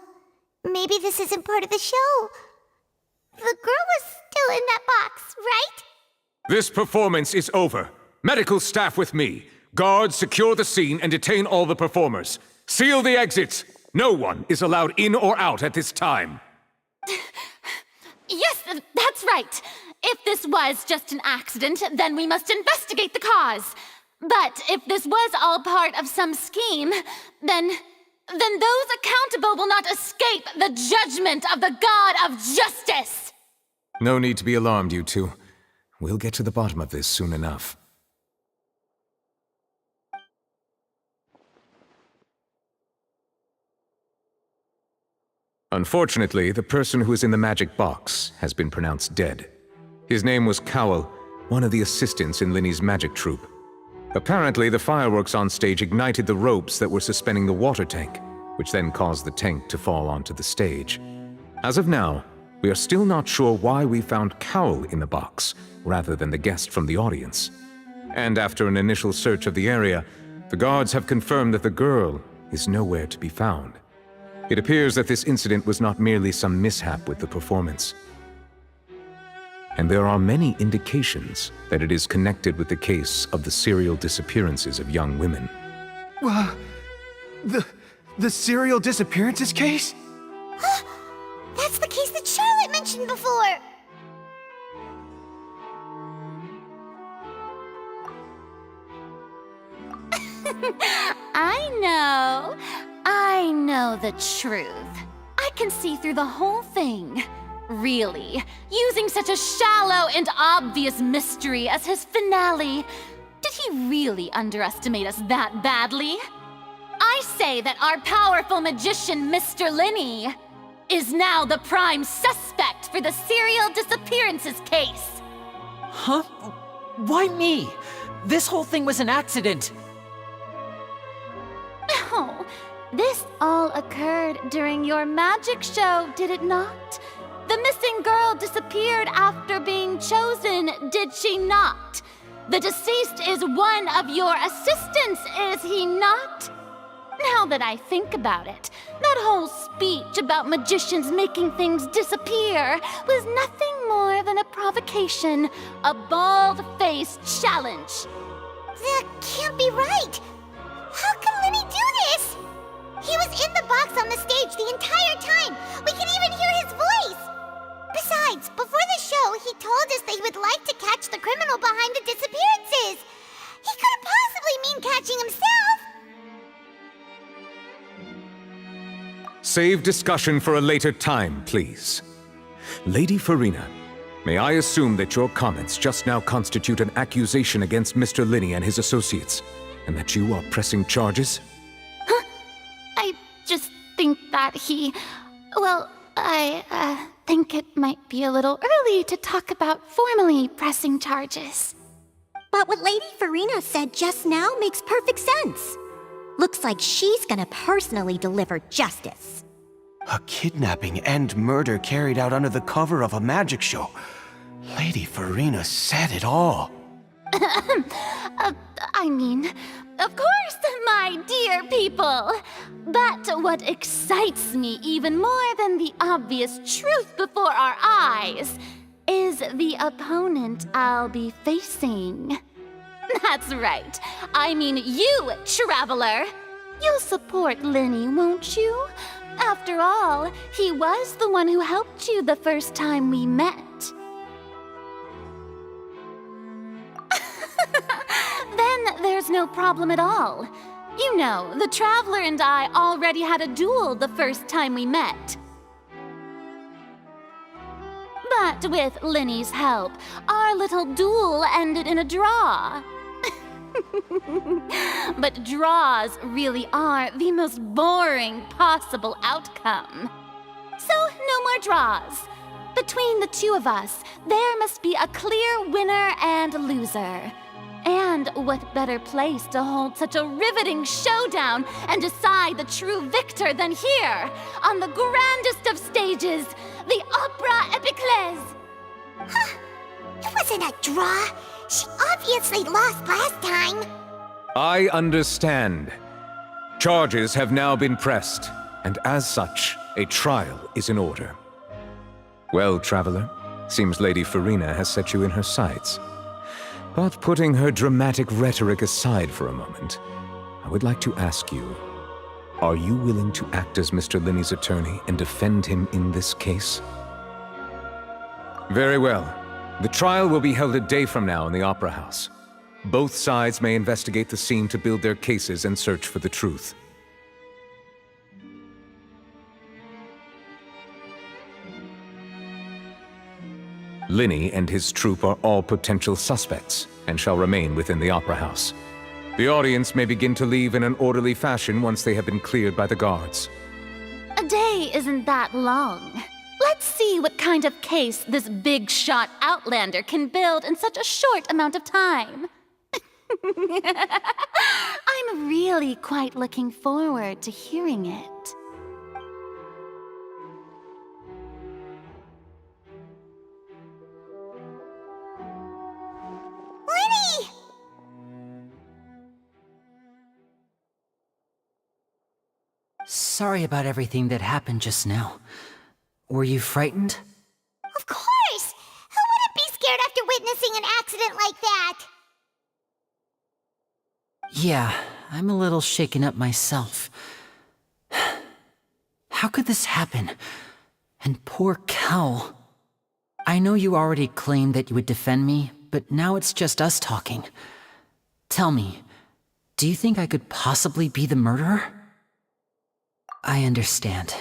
Maybe this isn't part of the show. The girl was still in that box, right? This performance is over. Medical staff with me. Guards, secure the scene and detain all the performers. Seal the exits. No one is allowed in or out at this time. Yes, that's right. If this was just an accident, then we must investigate the cause. But if this was all part of some scheme, then those accountable will not escape the judgment of the God of Justice. No need to be alarmed, you two. We'll get to the bottom of this soon enough. Unfortunately, the person who is in the magic box has been pronounced dead. His name was Cowell, one of the assistants in Linney's magic troupe. Apparently, the fireworks on stage ignited the ropes that were suspending the water tank, which then caused the tank to fall onto the stage. As of now, we are still not sure why we found Cowell in the box, rather than the guest from the audience. And after an initial search of the area, the guards have confirmed that the girl is nowhere to be found. It appears that this incident was not merely some mishap with the performance. And there are many indications that it is connected with the case of the serial disappearances of young women. The serial disappearances case? That's the case that Charlotte mentioned before! I know the truth. I can see through the whole thing. Really, using such a shallow and obvious mystery as his finale, did he really underestimate us that badly? I say that our powerful magician, Mr. Linney, is now the prime suspect for the serial disappearances case. Huh? Why me? This whole thing was an accident. Oh, this all occurred during your magic show, did it not? The missing girl disappeared after being chosen, did she not? The deceased is one of your assistants, is he not? Now that I think about it, that whole speech about magicians making things disappear was nothing more than a provocation, a bald-faced challenge. That can't be right. How can Lenny do this? He was in the box on the stage the entire time. We could even hear his voice. Besides, before the show, he told us that he would like to catch the criminal behind the disappearances. He couldn't possibly mean catching himself. Save discussion for a later time, please. Lady Farina, may I assume that your comments just now constitute an accusation against Mr. Linney and his associates, and that you are pressing charges? I just think that I think it might be a little early to talk about formally pressing charges. But what Lady Farina said just now makes perfect sense. Looks like she's gonna personally deliver justice. A kidnapping and murder carried out under the cover of a magic show. Lady Farina said it all. I mean, of course, my dear people. But what excites me even more than the obvious truth before our eyes is the opponent I'll be facing. That's right. I mean you, Traveler. You'll support Lenny, won't you? After all, he was the one who helped you the first time we met. Then there's no problem at all. You know, the Traveler and I already had a duel the first time we met. But with Lenny's help, our little duel ended in a draw. But draws really are the most boring possible outcome. So, no more draws. Between the two of us, there must be a clear winner and loser. And what better place to hold such a riveting showdown and decide the true victor than here, on the grandest of stages, the Opera Epiclese. Huh. It wasn't a draw. She obviously lost last time. I understand. Charges have now been pressed, and as such, a trial is in order. Well, Traveler, seems Lady Farina has set you in her sights. But putting her dramatic rhetoric aside for a moment, I would like to ask you, are you willing to act as Mr. Linney's attorney and defend him in this case? Very well. The trial will be held a day from now in the Opera House. Both sides may investigate the scene to build their cases and search for the truth. Linney and his troupe are all potential suspects and shall remain within the Opera House. The audience may begin to leave in an orderly fashion once they have been cleared by the guards. A day isn't that long. Let's see what kind of case this big-shot outlander can build in such a short amount of time. I'm really quite looking forward to hearing it. Lenny! Sorry about everything that happened just now. Were you frightened? Of course! Who wouldn't be scared after witnessing an accident like that? Yeah, I'm a little shaken up myself. How could this happen? And poor Cal. I know you already claimed that you would defend me, but now it's just us talking. Tell me, do you think I could possibly be the murderer? I understand.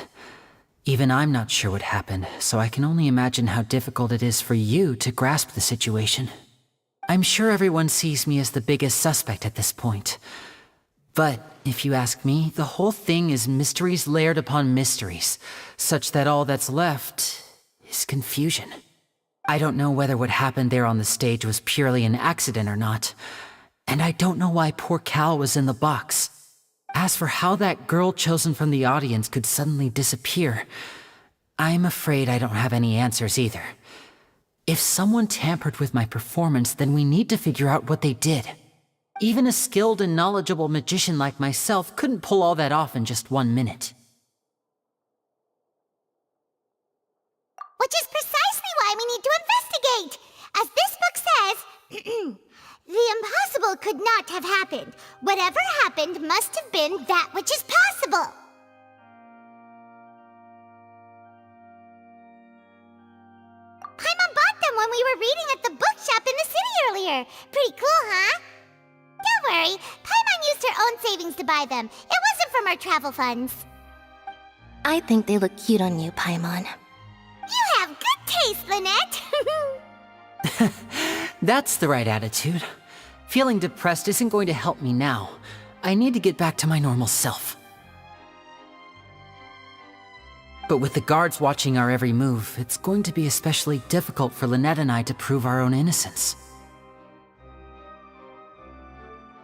Even I'm not sure what happened, so I can only imagine how difficult it is for you to grasp the situation. I'm sure everyone sees me as the biggest suspect at this point. But, if you ask me, the whole thing is mysteries layered upon mysteries, such that all that's left is confusion. I don't know whether what happened there on the stage was purely an accident or not, and I don't know why poor Cal was in the box. As for how that girl chosen from the audience could suddenly disappear, I'm afraid I don't have any answers either. If someone tampered with my performance, then we need to figure out what they did. Even a skilled and knowledgeable magician like myself couldn't pull all that off in just 1 minute. Which is precisely why we need to investigate! As this book says, the impossible could not have happened. Whatever happened must have been that which is possible. Paimon bought them when we were reading at the bookshop in the city earlier. Pretty cool, huh? Don't worry, Paimon used her own savings to buy them. It wasn't from our travel funds. I think they look cute on you, Paimon. You have good taste, Lynette! That's the right attitude. Feeling depressed isn't going to help me now. I need to get back to my normal self. But with the guards watching our every move, it's going to be especially difficult for Lynette and I to prove our own innocence.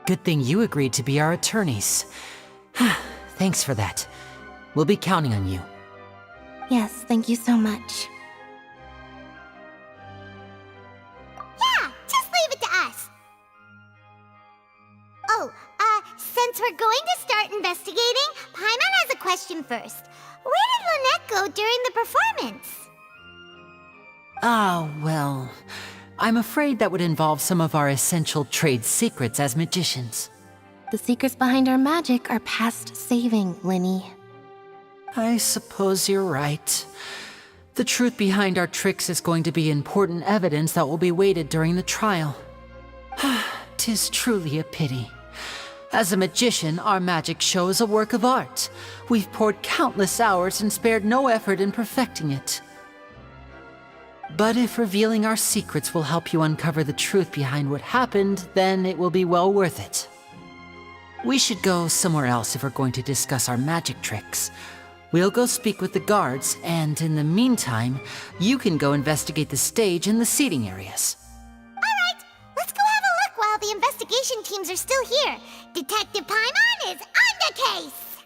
Good thing you agreed to be our attorneys. Thanks for that. We'll be counting on you. Yes, thank you so much. Yeah, just leave it to us. Oh, since we're going to start investigating, Paimon has a question first. Where did Lynette go during the performance? Well, I'm afraid that would involve some of our essential trade secrets as magicians. The secrets behind our magic are past saving, Linny. I suppose you're right. The truth behind our tricks is going to be important evidence that will be weighted during the trial. 'Tis truly a pity. As a magician, our magic show is a work of art. We've poured countless hours and spared no effort in perfecting it. But if revealing our secrets will help you uncover the truth behind what happened, then it will be well worth it. We should go somewhere else if we're going to discuss our magic tricks. We'll go speak with the guards, and in the meantime, you can go investigate the stage and the seating areas. Alright, let's go have a look while the investigation teams are still here. Detective Paimon is on the case!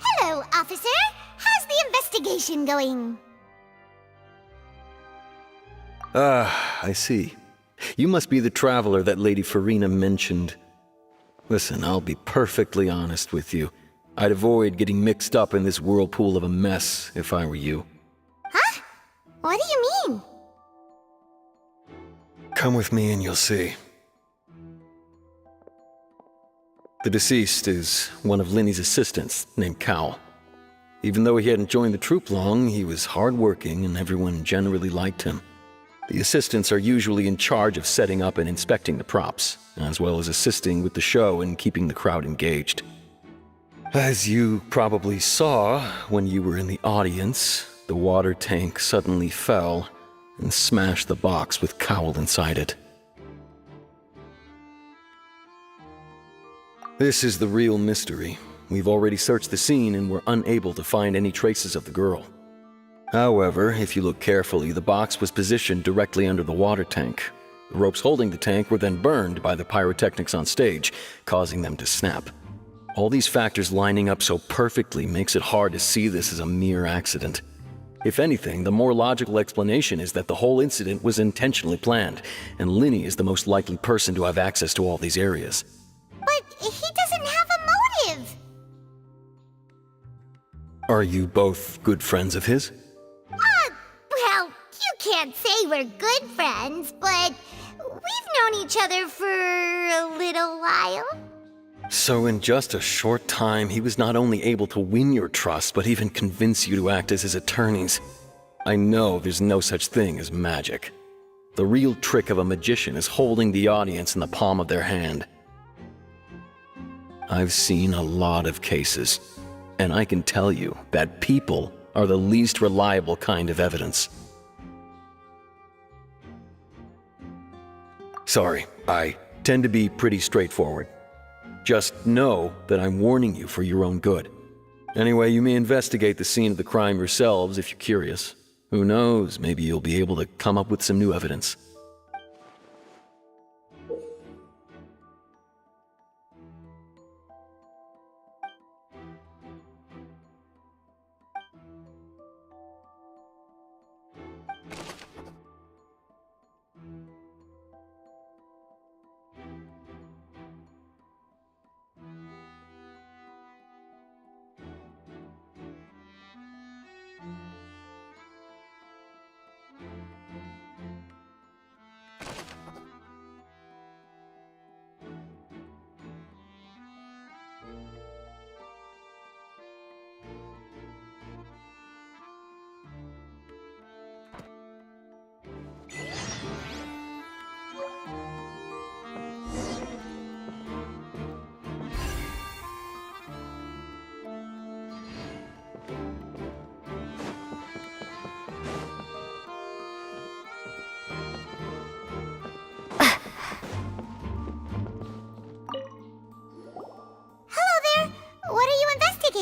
Hello, officer. How's the investigation going? I see. You must be the traveler that Lady Farina mentioned. Listen, I'll be perfectly honest with you. I'd avoid getting mixed up in this whirlpool of a mess if I were you. Huh? What do you mean? Come with me and you'll see. The deceased is one of Linny's assistants named Cal. Even though he hadn't joined the troupe long, he was hardworking and everyone generally liked him. The assistants are usually in charge of setting up and inspecting the props, as well as assisting with the show and keeping the crowd engaged. As you probably saw when you were in the audience, the water tank suddenly fell and smashed the box with Cowl inside it. This is the real mystery. We've already searched the scene and were unable to find any traces of the girl. However, if you look carefully, the box was positioned directly under the water tank. The ropes holding the tank were then burned by the pyrotechnics on stage, causing them to snap. All these factors lining up so perfectly makes it hard to see this as a mere accident. If anything, the more logical explanation is that the whole incident was intentionally planned, and Linny is the most likely person to have access to all these areas. But he doesn't have a motive! Are you both good friends of his? Well, you can't say we're good friends, but we've known each other for a little while. So in just a short time, he was not only able to win your trust, but even convince you to act as his attorneys. I know there's no such thing as magic. The real trick of a magician is holding the audience in the palm of their hand. I've seen a lot of cases, and I can tell you that people are the least reliable kind of evidence. Sorry, I tend to be pretty straightforward. Just know that I'm warning you for your own good. Anyway, you may investigate the scene of the crime yourselves if you're curious. Who knows, maybe you'll be able to come up with some new evidence.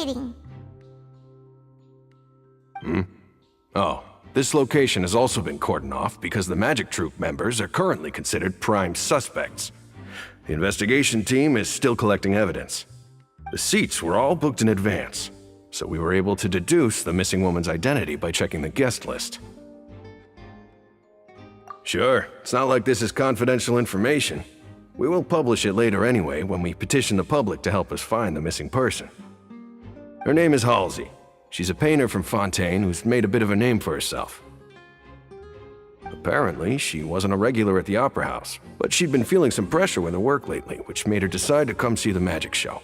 investigating? Oh, this location has also been cordoned off because the Magic Troop members are currently considered prime suspects. The investigation team is still collecting evidence. The seats were all booked in advance, so we were able to deduce the missing woman's identity by checking the guest list. Sure, it's not like this is confidential information. We will publish it later anyway when we petition the public to help us find the missing person. Her name is Halsey. She's a painter from Fontaine who's made a bit of a name for herself. Apparently, she wasn't a regular at the Opera House, but she'd been feeling some pressure with her work lately, which made her decide to come see the magic show.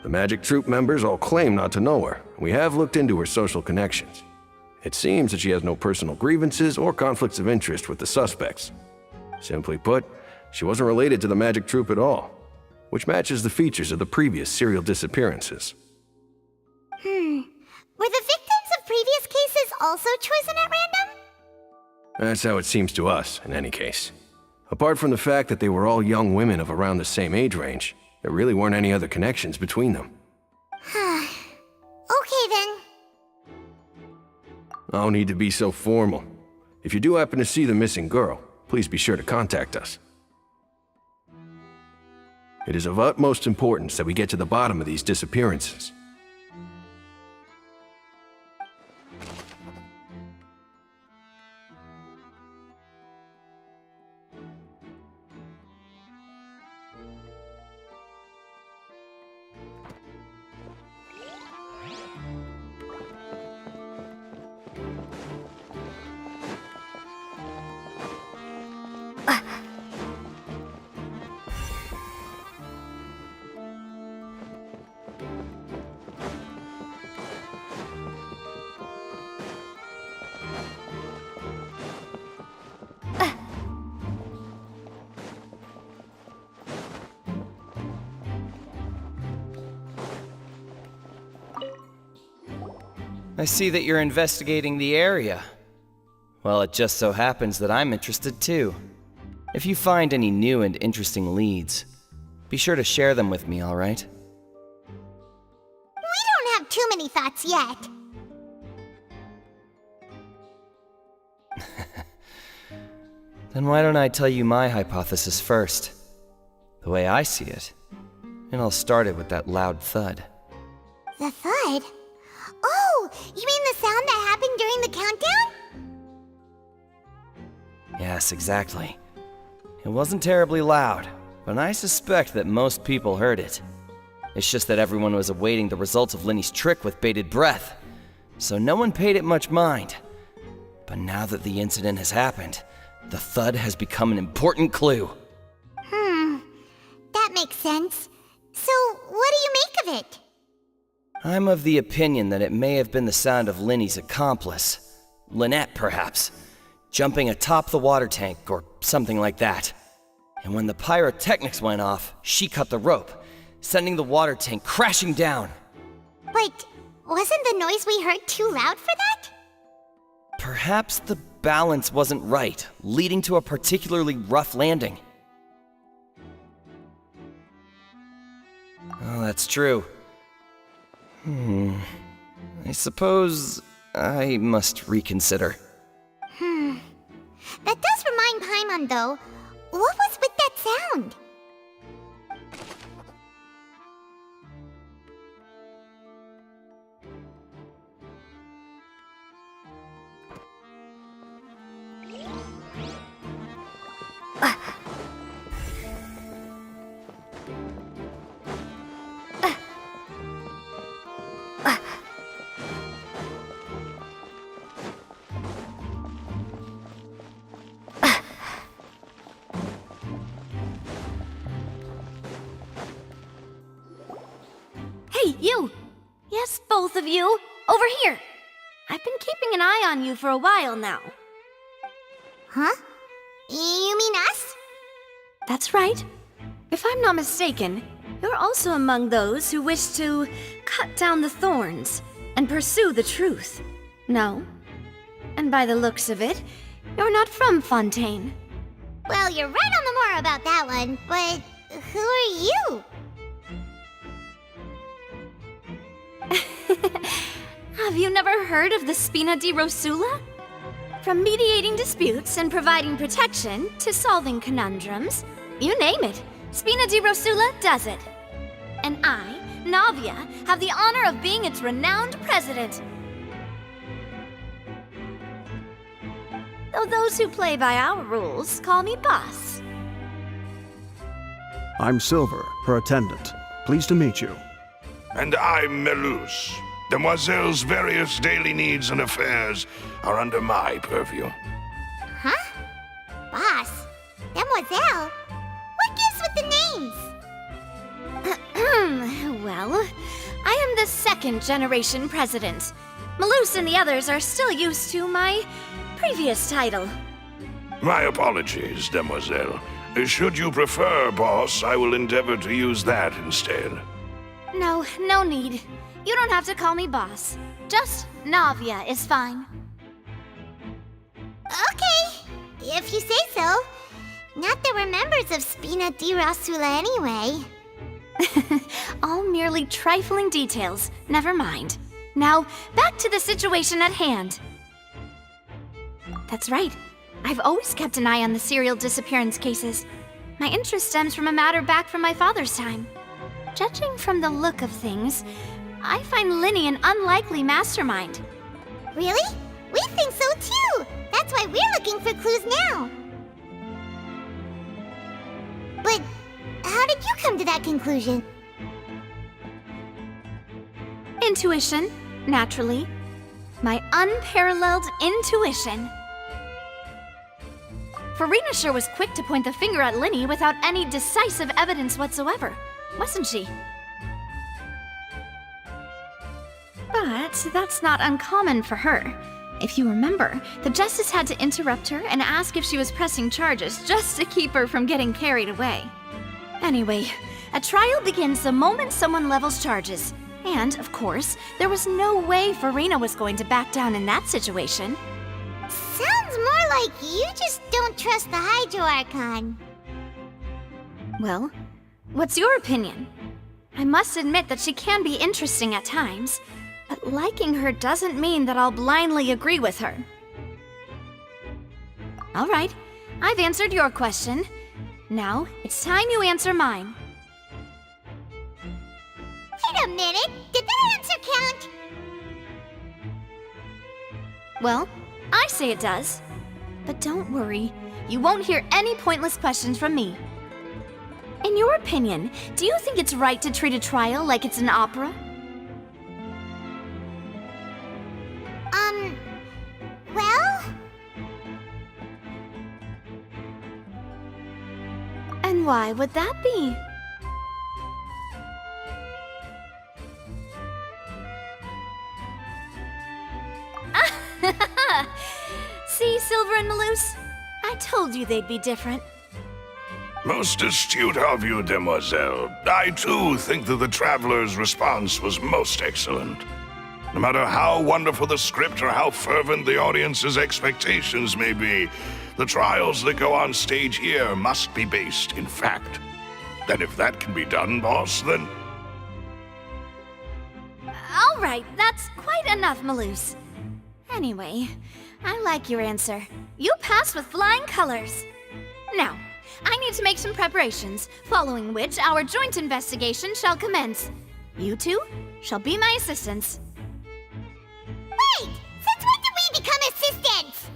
The Magic Troop members all claim not to know her. We have looked into her social connections. It seems that she has no personal grievances or conflicts of interest with the suspects. Simply put, she wasn't related to the Magic Troop at all, which matches the features of the previous serial disappearances. Were the victims of previous cases also chosen at random? That's how it seems to us, in any case. Apart from the fact that they were all young women of around the same age range, there really weren't any other connections between them. Okay then. No need to be so formal. If you do happen to see the missing girl, please be sure to contact us. It is of utmost importance that we get to the bottom of these disappearances. I see that you're investigating the area. Well, it just so happens that I'm interested too. If you find any new and interesting leads, be sure to share them with me, all right? We don't have too many thoughts yet. Then why don't I tell you my hypothesis first? The way I see it. It all started with that loud thud. The thud? Oh, you mean the sound that happened during the countdown? Yes, exactly. It wasn't terribly loud, but I suspect that most people heard it. It's just that everyone was awaiting the results of Linny's trick with bated breath, so no one paid it much mind. But now that the incident has happened, the thud has become an important clue. That makes sense. So, what do you make of it? I'm of the opinion that it may have been the sound of Linny's accomplice, Lynette perhaps, jumping atop the water tank or something like that. And when the pyrotechnics went off, she cut the rope, sending the water tank crashing down. But wasn't the noise we heard too loud for that? Perhaps the balance wasn't right, leading to a particularly rough landing. Oh, that's true. I suppose I must reconsider. That does remind Paimon, though. What was with that sound? Hey, you! Yes, both of you! Over here! I've been keeping an eye on you for a while now. Huh? You mean us? That's right. If I'm not mistaken, you're also among those who wish to cut down the thorns and pursue the truth. No? And by the looks of it, you're not from Fontaine. Well, you're right on the more about that one, but who are you? Have you never heard of the Spina di Rosula? From mediating disputes and providing protection to solving conundrums, you name it, Spina di Rosula does it. And I, Navia, have the honor of being its renowned president. Though those who play by our rules call me boss. I'm Silver, her attendant. Pleased to meet you. And I'm Melus. Demoiselle's various daily needs and affairs are under my purview. Huh? Boss? Demoiselle? What gives with the names? Well, I am the second generation president. Melus and the others are still used to my previous title. My apologies, Demoiselle. Should you prefer, boss, I will endeavor to use that instead. No, no need. You don't have to call me boss. Just Navia is fine. Okay, if you say so. Not that we're members of Spina di Rosula anyway. All merely trifling details. Never mind. Now, back to the situation at hand. That's right. I've always kept an eye on the serial disappearance cases. My interest stems from a matter back from my father's time. Judging from the look of things, I find Linny an unlikely mastermind. Really? We think so too! That's why we're looking for clues now. But how did you come to that conclusion? Intuition, naturally. My unparalleled intuition. Farina sure was quick to point the finger at Linny without any decisive evidence whatsoever, wasn't she? But that's not uncommon for her. If you remember, the Justice had to interrupt her and ask if she was pressing charges just to keep her from getting carried away. Anyway, a trial begins the moment someone levels charges. And, of course, there was no way Farina was going to back down in that situation. Sounds more like you just don't trust the Hydro Archon. Well, what's your opinion? I must admit that she can be interesting at times, but liking her doesn't mean that I'll blindly agree with her. All right, I've answered your question. Now, it's time you answer mine. Wait a minute, did that answer count? Well, I say it does. But don't worry, you won't hear any pointless questions from me. In your opinion, do you think it's right to treat a trial like it's an opera? Well? And why would that be? See, Silver and Melus? I told you they'd be different. Most astute of you, Demoiselle. I too think that the Traveler's response was most excellent. No matter how wonderful the script or how fervent the audience's expectations may be, the trials that go on stage here must be based in fact. And if that can be done, boss, then... All right, that's quite enough, Melus. Anyway, I like your answer. You passed with flying colors. Now, I need to make some preparations, following which our joint investigation shall commence. You two shall be my assistants. Wait! Since when did we become assistants?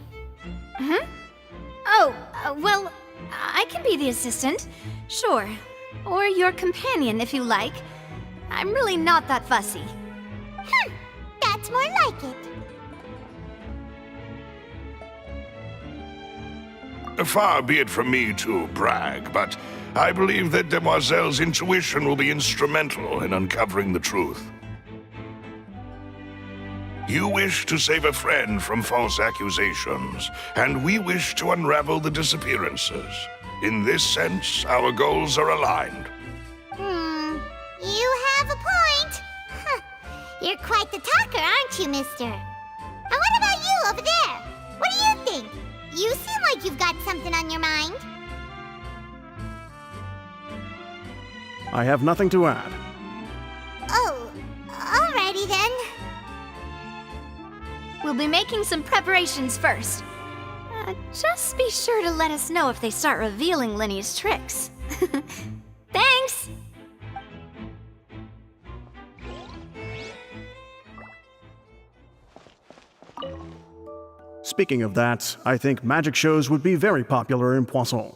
Oh, well, I can be the assistant, sure. Or your companion, if you like. I'm really not that fussy. That's more like it. Far be it from me to brag, but I believe that Demoiselle's intuition will be instrumental in uncovering the truth. You wish to save a friend from false accusations, and we wish to unravel the disappearances. In this sense, our goals are aligned. You have a point. You're quite the talker, aren't you, mister? And what about you over there? What do you think? You seem like you've got something on your mind. I have nothing to add. Oh, alrighty ready then. We'll be making some preparations first. Just be sure to let us know if they start revealing Linny's tricks. Thanks! Speaking of that, I think magic shows would be very popular in Poisson.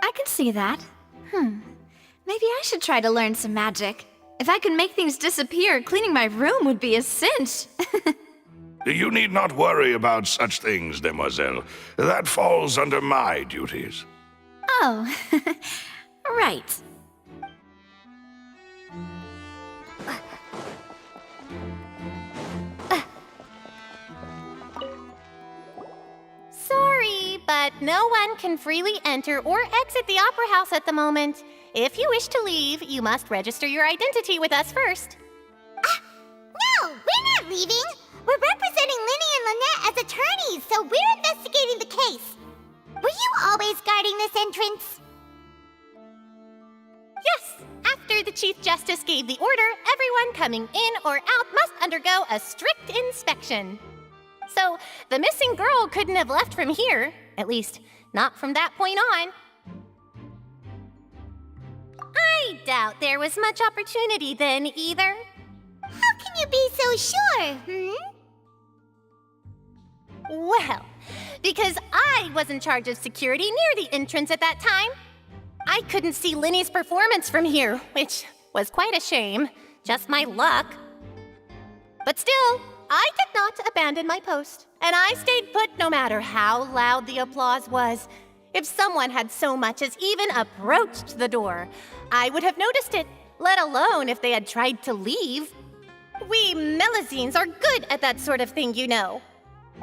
I can see that. Maybe I should try to learn some magic. If I could make things disappear, cleaning my room would be a cinch. You need not worry about such things, demoiselle. That falls under my duties. Oh, right. Sorry, but no one can freely enter or exit the Opera House at the moment. If you wish to leave, you must register your identity with us first. No, we're not leaving. We're representing Linny and Lynette as attorneys, so we're investigating the case. Were you always guarding this entrance? Yes, after the Chief Justice gave the order, everyone coming in or out must undergo a strict inspection. So, the missing girl couldn't have left from here. At least, not from that point on. I doubt there was much opportunity then, either. How can you be so sure, Well, because I was in charge of security near the entrance at that time. I couldn't see Linny's performance from here, which was quite a shame. Just my luck. But still, I did not abandon my post, and I stayed put no matter how loud the applause was. If someone had so much as even approached the door, I would have noticed it, let alone if they had tried to leave. We Melusines are good at that sort of thing, you know.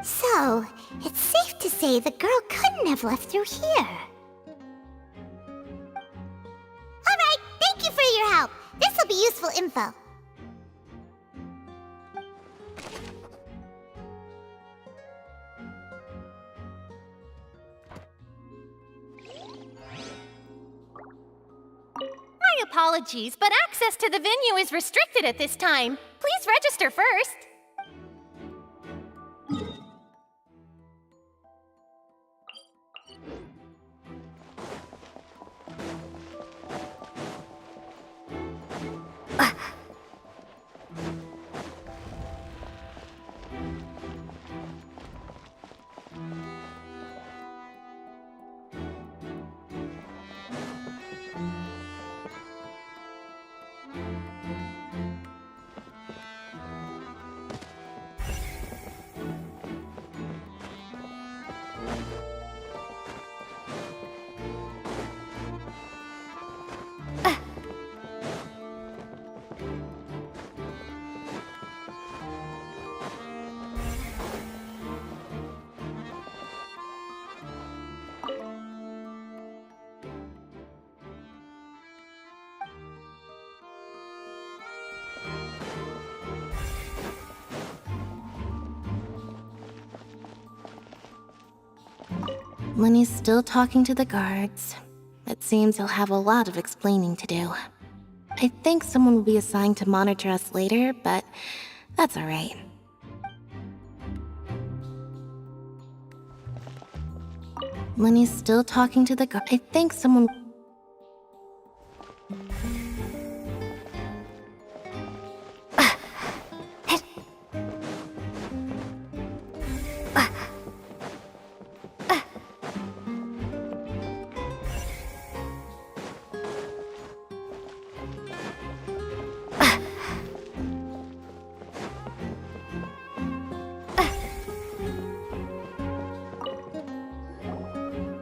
So, it's safe to say the girl couldn't have left through here. Alright, thank you for your help. This'll be useful info. My apologies, but access to the venue is restricted at this time. Please register first. Linny's still talking to the guards. It seems he'll have a lot of explaining to do. I think someone will be assigned to monitor us later, but that's alright. Linny's still talking to the guards. I think someone...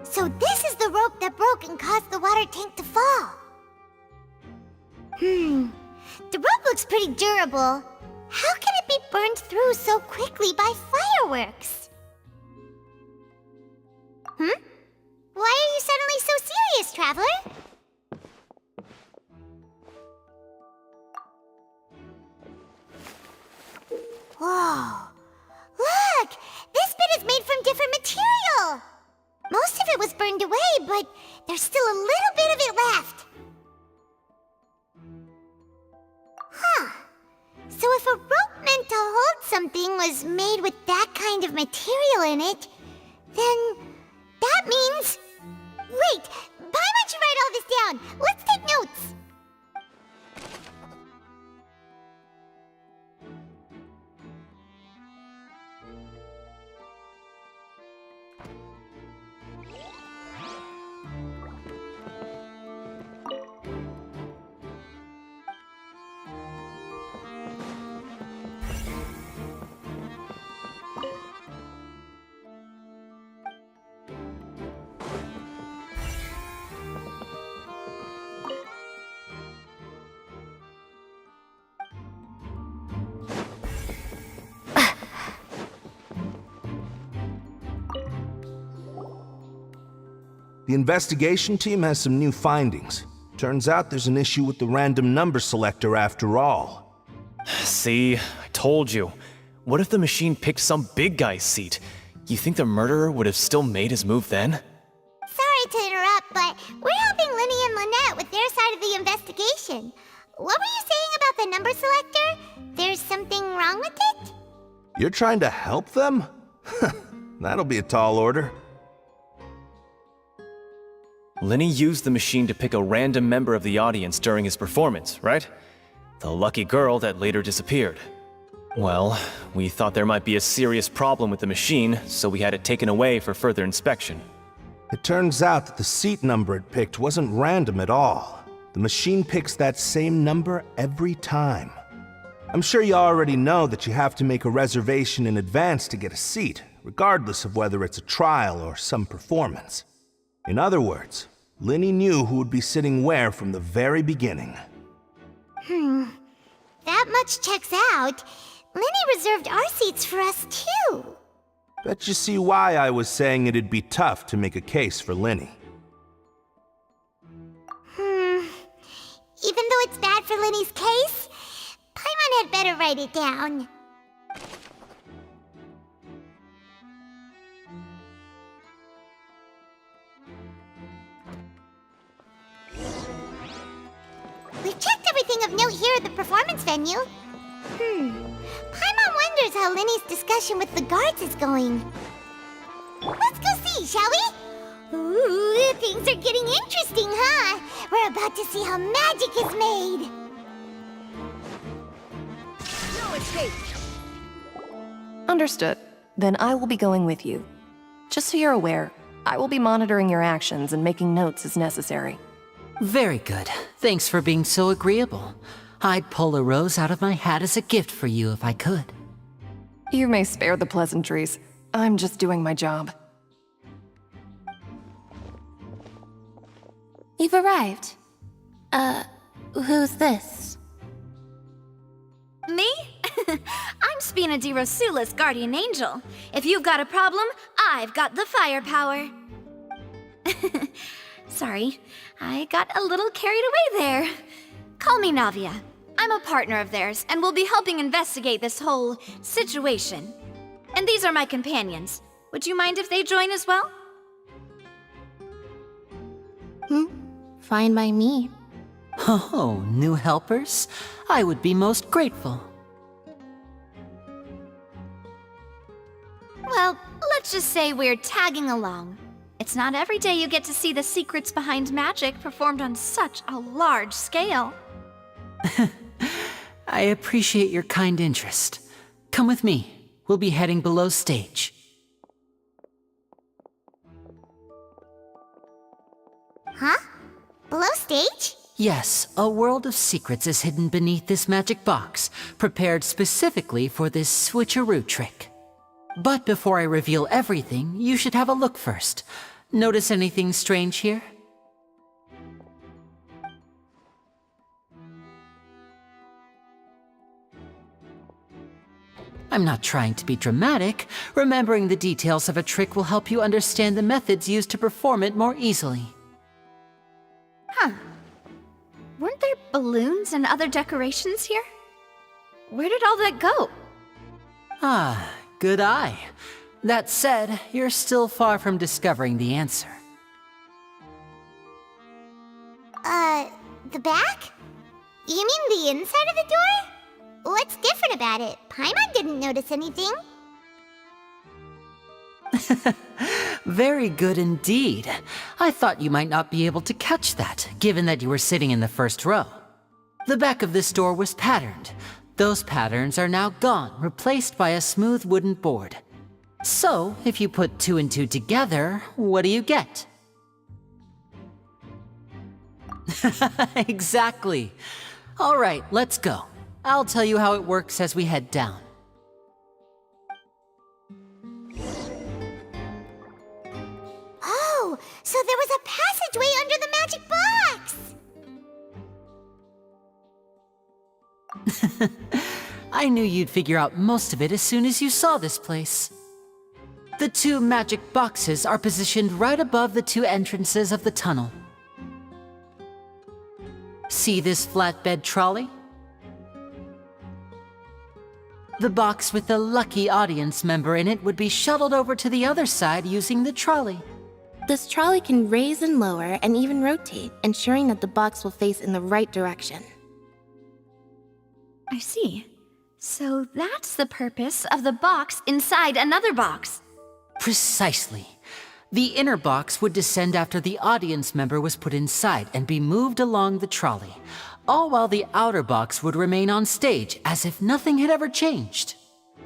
So this is the rope that broke and caused the water tank to fall. The rope looks pretty durable. How can it be burned through so quickly by fireworks? Why are you suddenly so serious, Traveler? Whoa. Look! This bit is made from different material! Most of it was burned away, but there's still a little bit of it left. Huh. something was made with that kind of material in it, then that means... Wait, Paimon should write all this down. Let's take notes. The investigation team has some new findings. Turns out there's an issue with the random number selector after all. See, I told you. What if the machine picked some big guy's seat? You think the murderer would have still made his move then? Sorry to interrupt, but we're helping Linny and Lynette with their side of the investigation. What were you saying about the number selector? There's something wrong with it? You're trying to help them? That'll be a tall order. Linny used the machine to pick a random member of the audience during his performance, right? The lucky girl that later disappeared. Well, we thought there might be a serious problem with the machine, so we had it taken away for further inspection. It turns out that the seat number it picked wasn't random at all. The machine picks that same number every time. I'm sure you already know that you have to make a reservation in advance to get a seat, regardless of whether it's a trial or some performance. In other words, Linny knew who would be sitting where from the very beginning. That much checks out. Linny reserved our seats for us, too. Bet you see why I was saying it'd be tough to make a case for Linny. Even though it's bad for Linny's case, Paimon had better write it down. We've checked everything of note here at the performance venue. Paimon wonders how Linny's discussion with the guards is going. Let's go see, shall we? Ooh, things are getting interesting, huh? We're about to see how magic is made. No escape. Understood. Then I will be going with you. Just so you're aware, I will be monitoring your actions and making notes as necessary. Very good. Thanks for being so agreeable. I'd pull a rose out of my hat as a gift for you if I could. You may spare the pleasantries. I'm just doing my job. You've arrived. Who's this? Me? I'm Spina di Rosula's guardian angel. If you've got a problem, I've got the firepower. Sorry, I got a little carried away there. Call me Navia. I'm a partner of theirs, and will be helping investigate this whole situation. And these are my companions. Would you mind if they join as well? Fine by me. Oh, new helpers? I would be most grateful. Well, let's just say we're tagging along. It's not every day you get to see the secrets behind magic performed on such a large scale. I appreciate your kind interest. Come with me. We'll be heading below stage. Huh? Below stage? Yes, a world of secrets is hidden beneath this magic box, prepared specifically for this switcheroo trick. But before I reveal everything, you should have a look first. Notice anything strange here? I'm not trying to be dramatic. Remembering the details of a trick will help you understand the methods used to perform it more easily. Huh. Weren't there balloons and other decorations here? Where did all that go? Ah, good eye. That said, you're still far from discovering the answer. The back? You mean the inside of the door? What's different about it? Paimon didn't notice anything. Very good indeed. I thought you might not be able to catch that, given that you were sitting in the first row. The back of this door was patterned. Those patterns are now gone, replaced by a smooth wooden board. So, if you put 2 and 2 together, what do you get? Exactly. All right, let's go. I'll tell you how it works as we head down. Oh, so there was a passageway under the magic box! I knew you'd figure out most of it as soon as you saw this place. The 2 magic boxes are positioned right above the 2 entrances of the tunnel. See this flatbed trolley? The box with the lucky audience member in it would be shuttled over to the other side using the trolley. This trolley can raise and lower and even rotate, ensuring that the box will face in the right direction. I see. So that's the purpose of the box inside another box. Precisely. The inner box would descend after the audience member was put inside and be moved along the trolley, all while the outer box would remain on stage as if nothing had ever changed.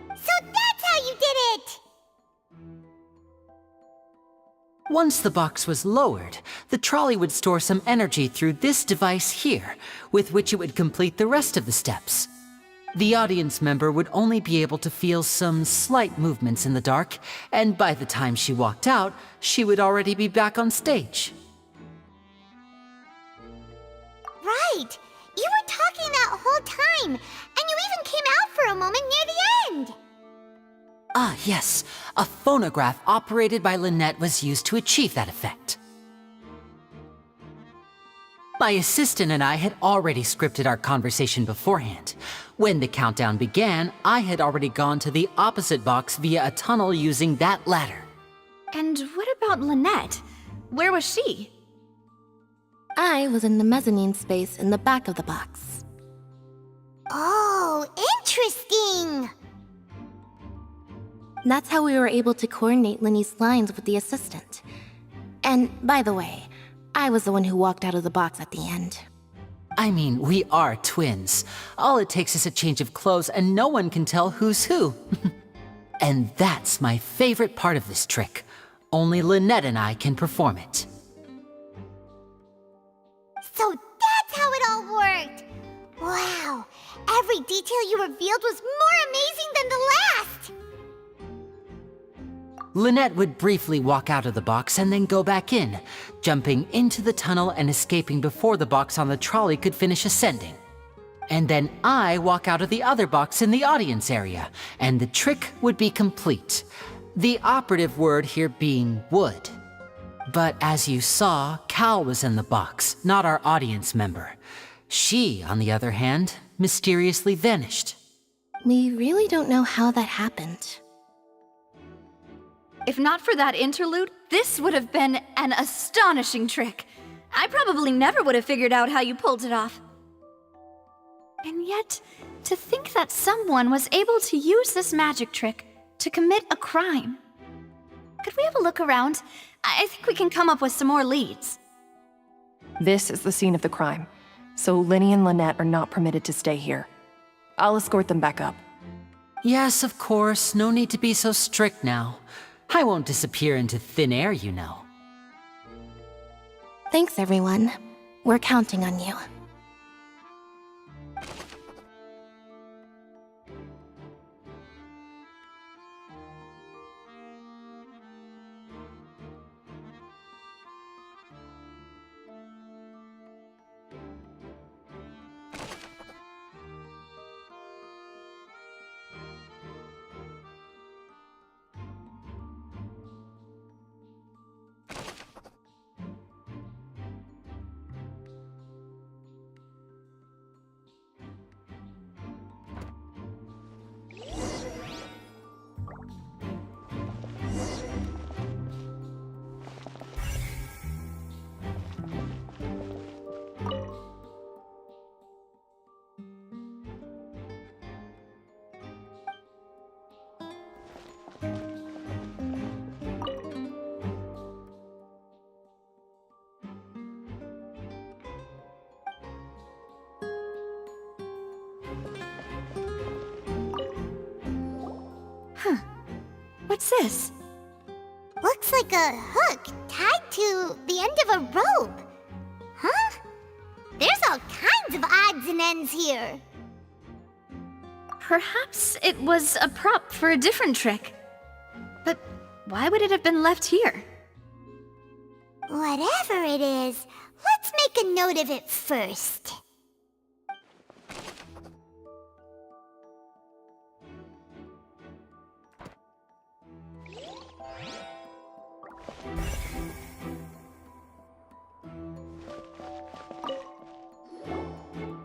So that's how you did it! Once the box was lowered, the trolley would store some energy through this device here, with which it would complete the rest of the steps. The audience member would only be able to feel some slight movements in the dark, and by the time she walked out, she would already be back on stage. Right! You were talking that whole time, and you even came out for a moment near the end! Ah, yes. A phonograph operated by Lynette was used to achieve that effect. My assistant and I had already scripted our conversation beforehand. When the countdown began, I had already gone to the opposite box via a tunnel using that ladder. And what about Lynette? Where was she? I was in the mezzanine space in the back of the box. Oh, interesting! That's how we were able to coordinate Linny's lines with the assistant. And by the way, I was the one who walked out of the box at the end. I mean, we are twins. All it takes is a change of clothes and no one can tell who's who. And that's my favorite part of this trick. Only Lynette and I can perform it. So that's how it all worked! Wow! Every detail you revealed was more amazing than the last! Lynette would briefly walk out of the box and then go back in, jumping into the tunnel and escaping before the box on the trolley could finish ascending. And then I walk out of the other box in the audience area, and the trick would be complete. The operative word here being would. But as you saw, Cal was in the box, not our audience member. She, on the other hand, mysteriously vanished. We really don't know how that happened. If not for that interlude, this would have been an astonishing trick. I probably never would have figured out how you pulled it off. And yet, to think that someone was able to use this magic trick to commit a crime. Could we have a look around? I think we can come up with some more leads. This is the scene of the crime, so Linny and Lynette are not permitted to stay here. I'll escort them back up. Yes, of course. No need to be so strict now. I won't disappear into thin air, you know. Thanks, everyone. We're counting on you. What's this? Looks like a hook tied to the end of a rope. Huh? There's all kinds of odds and ends here. Perhaps it was a prop for a different trick. But why would it have been left here? Whatever it is, let's make a note of it first.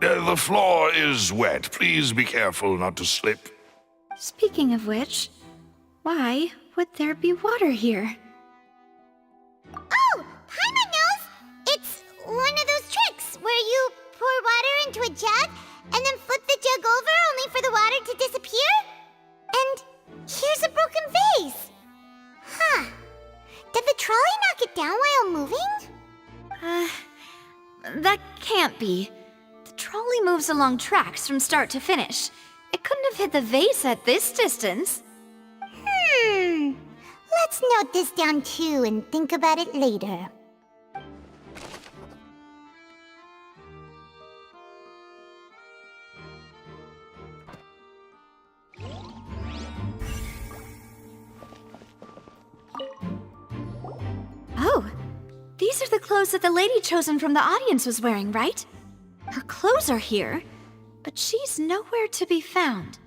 The floor is wet. Please be careful not to slip. Speaking of which, why would there be water here? Oh, Paimon knows! It's one of those tricks where you pour water into a jug and then flip the jug over only for the water to disappear? And here's a broken vase. Huh. Did the trolley knock it down while moving? That can't be. The trolley moves along tracks from start to finish. It couldn't have hit the vase at this distance. Let's note this down too and think about it later. Oh, these are the clothes that the lady chosen from the audience was wearing, right? Her clothes are here, but she's nowhere to be found.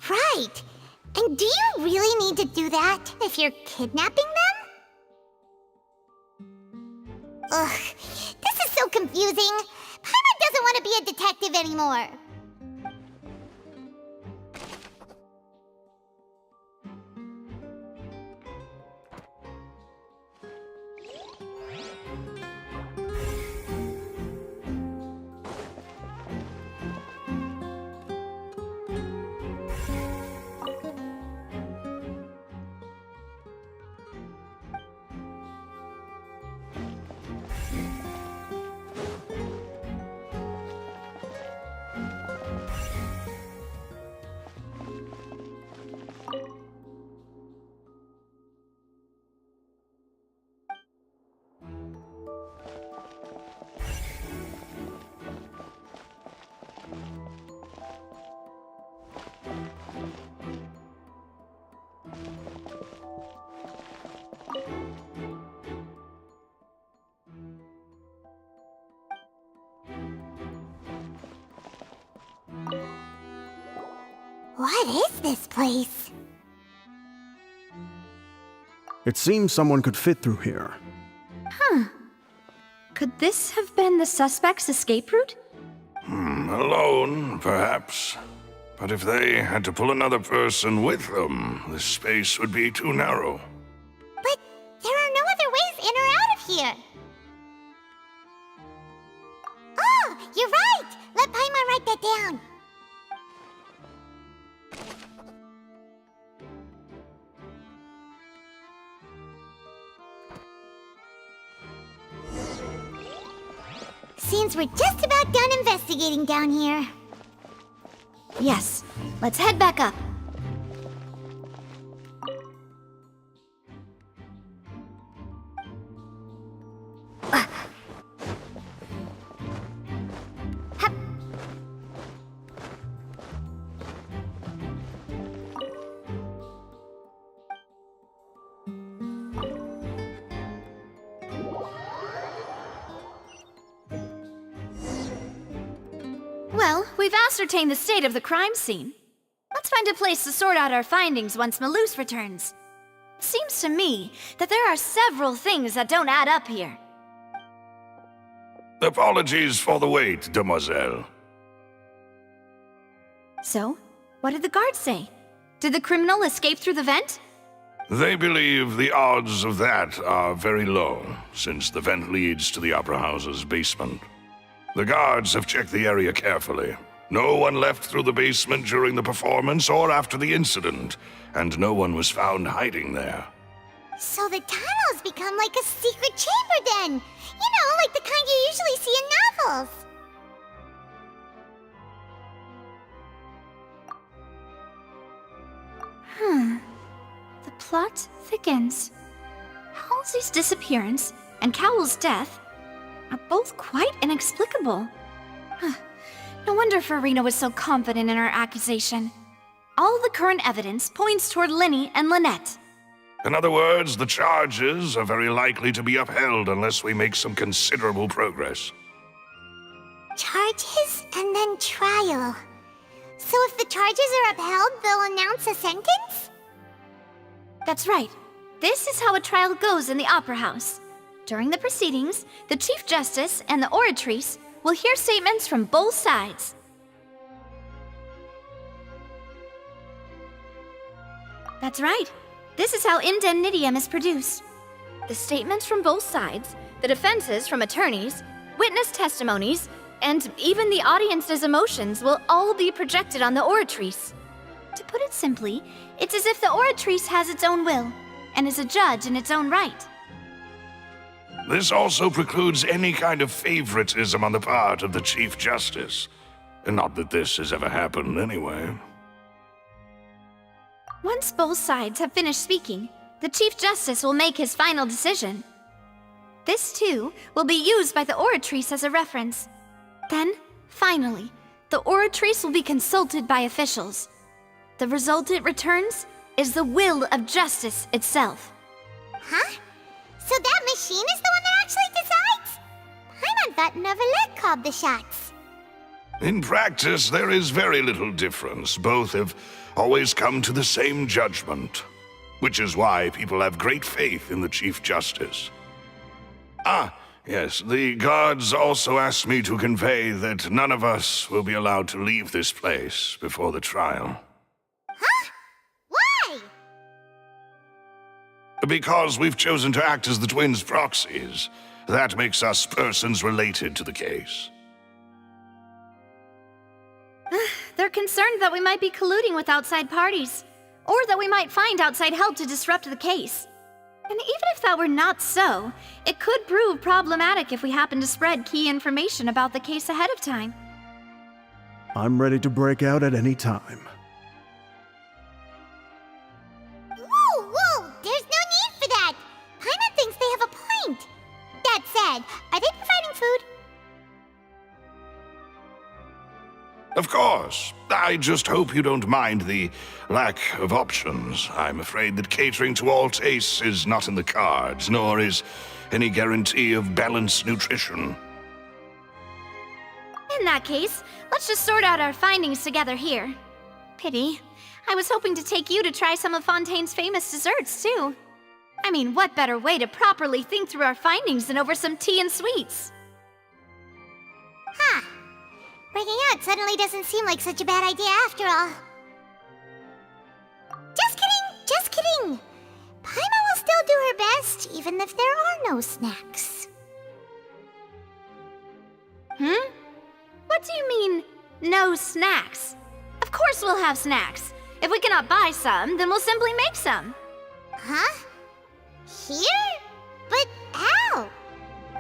Right. And do you really need to do that if you're kidnapping them? Ugh, this is so confusing. Paimon doesn't want to be a detective anymore. What is this place? It seems someone could fit through here. Huh. Could this have been the suspect's escape route? Alone, perhaps. But if they had to pull another person with them, this space would be too narrow. But there are no other ways in or out of here. Oh, you're right! Let Paimon write that down. Seems we're just about done investigating down here. Yes, let's head back up. Well, we've ascertained the state of the crime scene. Let's find a place to sort out our findings once Malus returns. It seems to me that there are several things that don't add up here. Apologies for the wait, demoiselle. So, what did the guards say? Did the criminal escape through the vent? They believe the odds of that are very low, since the vent leads to the Opera House's basement. The guards have checked the area carefully. No one left through the basement during the performance or after the incident, and no one was found hiding there. So the tunnels become like a secret chamber then! You know, like the kind you usually see in novels! The plot thickens. Halsey's disappearance and Cowell's death are both quite inexplicable. No wonder Farina was so confident in her accusation. All the current evidence points toward Linny and Lynette. In other words, the charges are very likely to be upheld unless we make some considerable progress. Charges and then trial. So if the charges are upheld, they'll announce a sentence? That's right. This is how a trial goes in the Opera House. During the proceedings, the Chief Justice and the Oratrice will hear statements from both sides. That's right. This is how indemnitium is produced. The statements from both sides, the defenses from attorneys, witness testimonies, and even the audience's emotions will all be projected on the Oratrice. To put it simply, it's as if the Oratrice has its own will, and is a judge in its own right. This also precludes any kind of favoritism on the part of the Chief Justice. And not that this has ever happened anyway. Once both sides have finished speaking, the Chief Justice will make his final decision. This, too, will be used by the Oratrice as a reference. Then, finally, the Oratrice will be consulted by officials. The result it returns is the will of justice itself. Huh? So that machine is the one that actually decides? Paimon thought Neuvillette called the shots. In practice, there is very little difference. Both have always come to the same judgment, which is why people have great faith in the Chief Justice. Ah, yes, the guards also asked me to convey that none of us will be allowed to leave this place before the trial. Huh? Why? Because we've chosen to act as the twins' proxies. That makes us persons related to the case. They're concerned that we might be colluding with outside parties, or that we might find outside help to disrupt the case. And even if that were not so, it could prove problematic if we happen to spread key information about the case ahead of time. I'm ready to break out at any time. Whoa! There's no need for that! Paimon thinks they have a point. That said, are they providing food? Of course. I just hope you don't mind the lack of options. I'm afraid that catering to all tastes is not in the cards, nor is any guarantee of balanced nutrition. In that case, let's just sort out our findings together here. Pity. I was hoping to take you to try some of Fontaine's famous desserts, too. I mean, what better way to properly think through our findings than over some tea and sweets? Huh. Breaking out suddenly doesn't seem like such a bad idea after all. Just kidding! Paimon will still do her best, even if there are no snacks. What do you mean, no snacks? Of course we'll have snacks. If we cannot buy some, then we'll simply make some. Huh? Here? But how?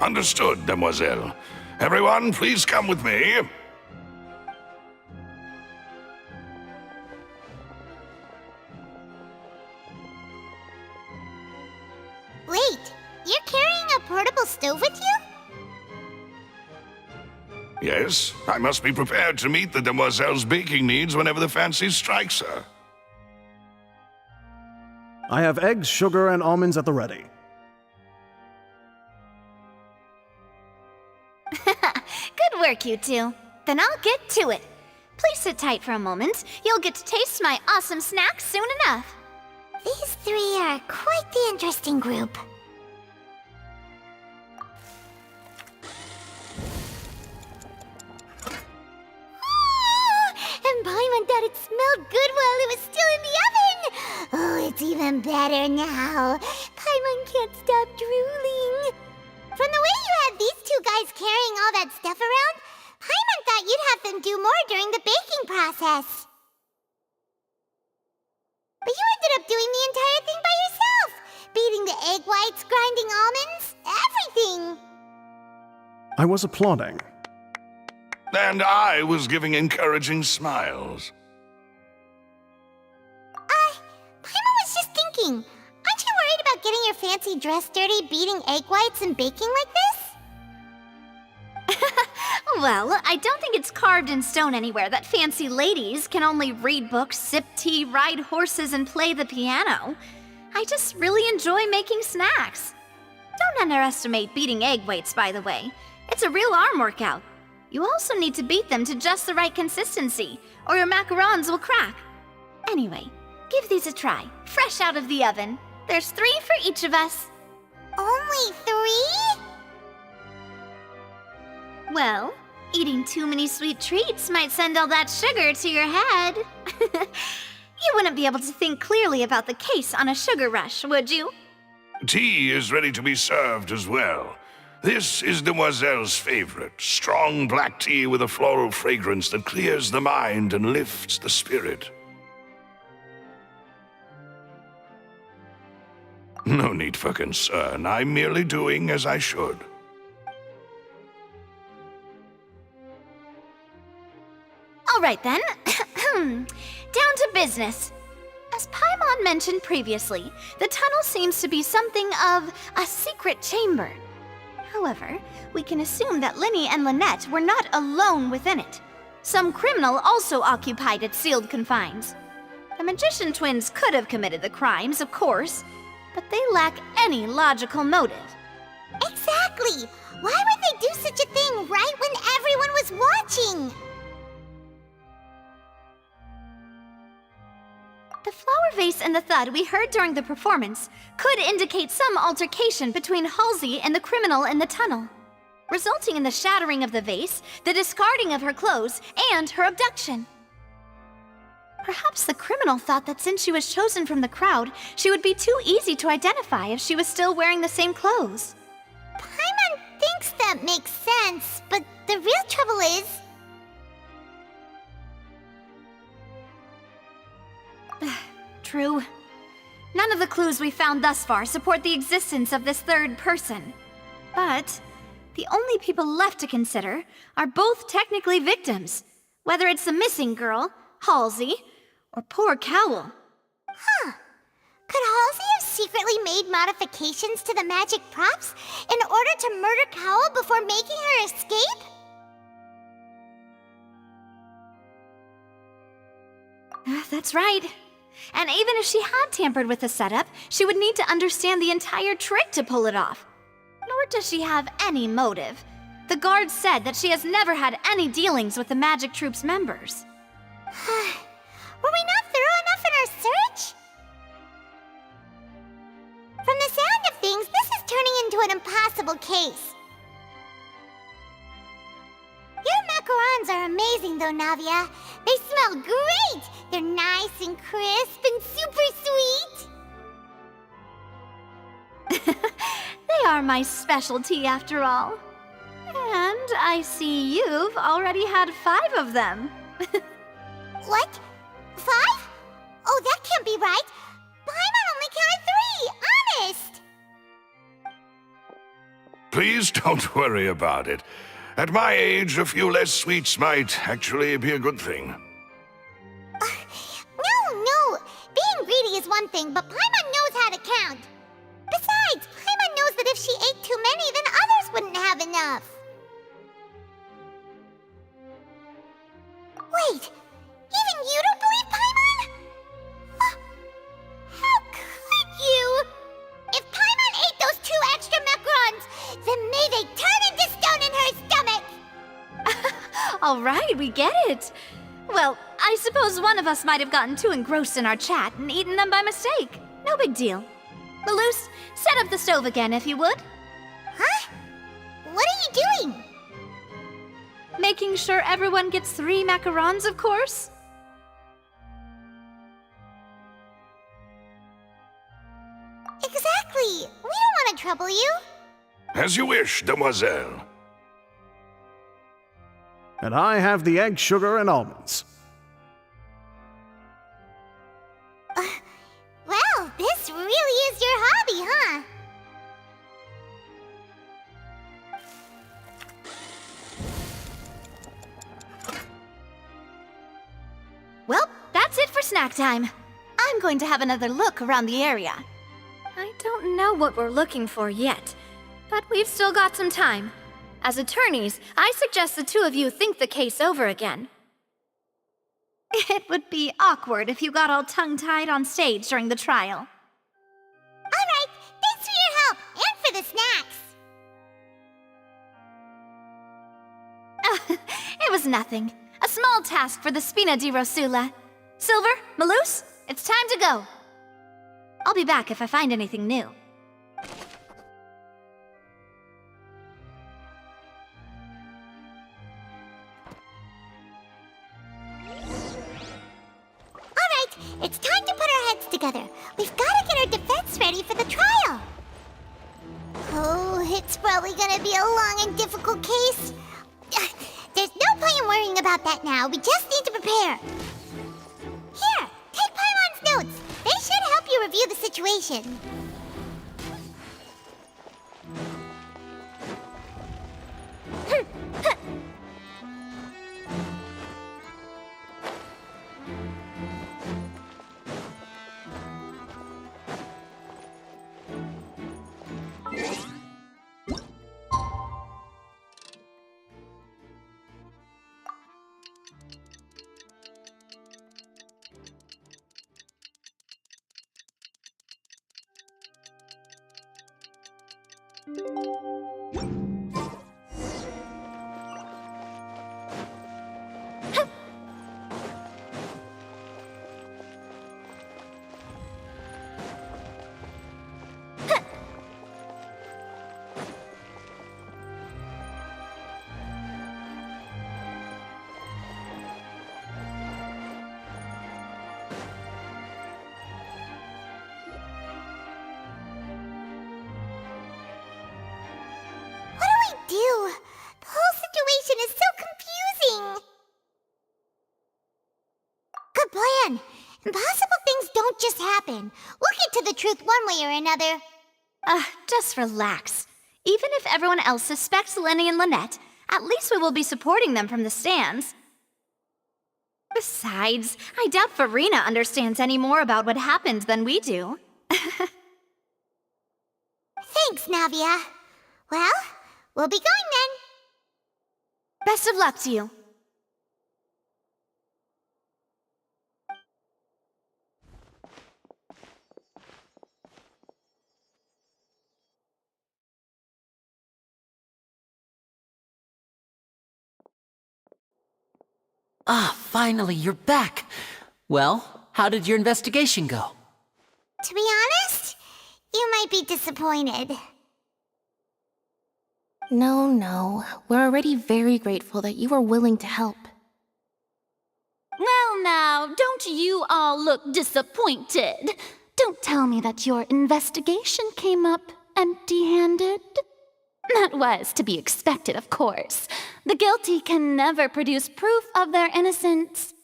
Understood, demoiselle. Everyone, please come with me. Wait, you're carrying a portable stove with you? Yes, I must be prepared to meet the demoiselle's baking needs whenever the fancy strikes her. I have eggs, sugar, and almonds at the ready. Good work, you two. Then I'll get to it. Please sit tight for a moment. You'll get to taste my awesome snacks soon enough. These three are quite the interesting group. And Paimon thought it smelled good while it was still in the oven! Oh, it's even better now. Paimon can't stop drooling. From the way you had these two guys carrying all that stuff around, Paimon thought you'd have them do more during the baking process. But you ended up doing the entire thing by yourself! Beating the egg whites, grinding almonds, everything! I was applauding. And I was giving encouraging smiles. thinking. Aren't you worried about getting your fancy dress dirty, beating egg whites and baking like this? Well, I don't think it's carved in stone anywhere that fancy ladies can only read books, sip tea, ride horses, and play the piano. I just really enjoy making snacks. Don't underestimate beating egg whites, by the way. It's a real arm workout. You also need to beat them to just the right consistency, or your macarons will crack. Anyway, give these a try, fresh out of the oven. There's 3 for each of us. Only 3? Well, eating too many sweet treats might send all that sugar to your head. You wouldn't be able to think clearly about the case on a sugar rush, would you? Tea is ready to be served as well. This is Demoiselle's favorite, strong black tea with a floral fragrance that clears the mind and lifts the spirit. No need for concern. I'm merely doing as I should. All right then. Down to business. As Paimon mentioned previously, the tunnel seems to be something of a secret chamber. However, we can assume that Linny and Lynette were not alone within it. Some criminal also occupied its sealed confines. The magician twins could have committed the crimes, of course, but they lack any logical motive. Exactly! Why would they do such a thing right when everyone was watching? The flower vase and the thud we heard during the performance could indicate some altercation between Halsey and the criminal in the tunnel, resulting in the shattering of the vase, the discarding of her clothes, and her abduction. Perhaps the criminal thought that since she was chosen from the crowd, she would be too easy to identify if she was still wearing the same clothes. Paimon thinks that makes sense, but the real trouble is... True. None of the clues we found thus far support the existence of this third person. But the only people left to consider are both technically victims, whether it's the missing girl, Halsey, or poor Cowl. Huh. Could Halsey have secretly made modifications to the magic props in order to murder Cowl before making her escape? That's right. And even if she had tampered with the setup, she would need to understand the entire trick to pull it off. Nor does she have any motive. The guards said that she has never had any dealings with the magic troop's members. Were we not thorough enough in our search? From the sound of things, this is turning into an impossible case. Your macarons are amazing though, Navia. They smell great! They're nice and crisp and super sweet! They are my specialty after all. And I see you've already had 5 of them. What? 5? Oh, that can't be right. Paimon only counted 3, honest! Please don't worry about it. At my age, a few less sweets might actually be a good thing. No. Being greedy is one thing, but Paimon knows how to count. Besides, Paimon knows that if she ate too many, then others wouldn't have enough. Wait, even you don't believe Paimon? How could you? If Paimon ate those 2 extra macarons, then may they turn into stone in her stomach! All right, we get it. Well, I suppose one of us might have gotten too engrossed in our chat and eaten them by mistake. No big deal. Malus, set up the stove again if you would. Huh? What are you doing? Making sure everyone gets 3 macarons, of course. Exactly. We don't want to trouble you. As you wish, demoiselle. And I have the egg, sugar, and almonds. Well, this really is your hobby, huh? Well, that's it for snack time. A I'm going to have another look around the area. I don't know what we're looking for yet, but we've still got some time. As attorneys, I suggest the two of you think the case over again. It would be awkward if you got all tongue-tied on stage during the trial. All right, thanks for your help and for the snacks. It was nothing. A small task for the Spina di Rosula. Silver, Maloose, it's time to go. I'll be back if I find anything new. It's time to put our heads together. We've got to get our defense ready for the trial. Oh, it's probably gonna be a long and difficult case. There's no point in worrying about that now. We just need to prepare. Here, take Paimon's notes. They should help you review the situation. The whole situation is so confusing. Good plan. Impossible things don't just happen. We'll get to the truth one way or another. Just relax. Even if everyone else suspects Lenny and Lynette, at least we will be supporting them from the stands. Besides, I doubt Farina understands any more about what happened than we do. Thanks, Navia. Well, we'll be going then. Best of luck to you. Ah, finally, you're back. Well, how did your investigation go? To be honest, you might be disappointed. No. We're already very grateful that you were willing to help. Well now, don't you all look disappointed. Don't tell me that your investigation came up empty-handed. That was to be expected, of course. The guilty can never produce proof of their innocence.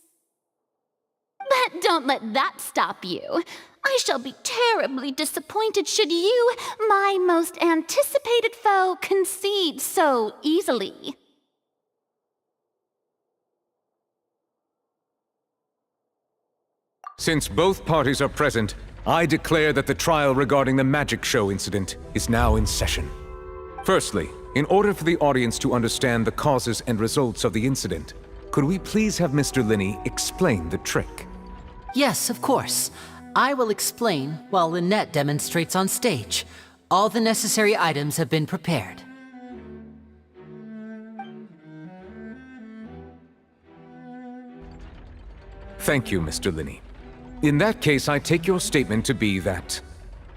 But don't let that stop you. I shall be terribly disappointed should you, my most anticipated foe, concede so easily. Since both parties are present, I declare that the trial regarding the magic show incident is now in session. Firstly, in order for the audience to understand the causes and results of the incident, could we please have Mr. Linney explain the trick? Yes, of course. I will explain while Lynette demonstrates on stage. All the necessary items have been prepared. Thank you, Mr. Linney. In that case, I take your statement to be that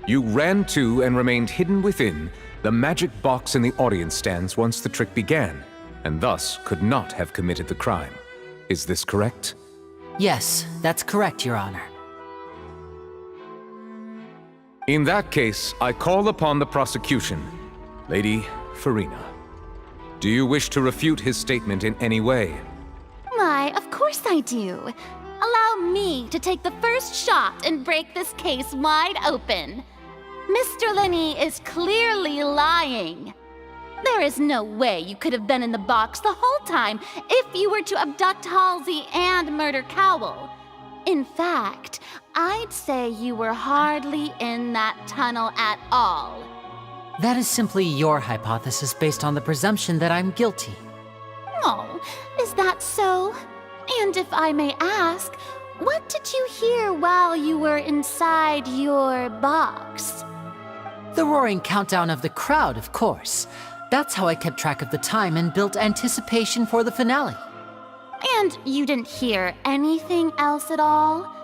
you ran to and remained hidden within the magic box in the audience stands once the trick began, and thus could not have committed the crime. Is this correct? Yes, that's correct, Your Honor. In that case, I call upon the prosecution. Lady Farina, do you wish to refute his statement in any way? Why, of course I do. Allow me to take the first shot and break this case wide open. Mr. Linney is clearly lying. There is no way you could have been in the box the whole time if you were to abduct Halsey and murder Cowell. In fact, I'd say you were hardly in that tunnel at all. That is simply your hypothesis based on the presumption that I'm guilty. Oh, is that so? And if I may ask, what did you hear while you were inside your box? The roaring countdown of the crowd, of course. That's how I kept track of the time and built anticipation for the finale. And you didn't hear anything else at all?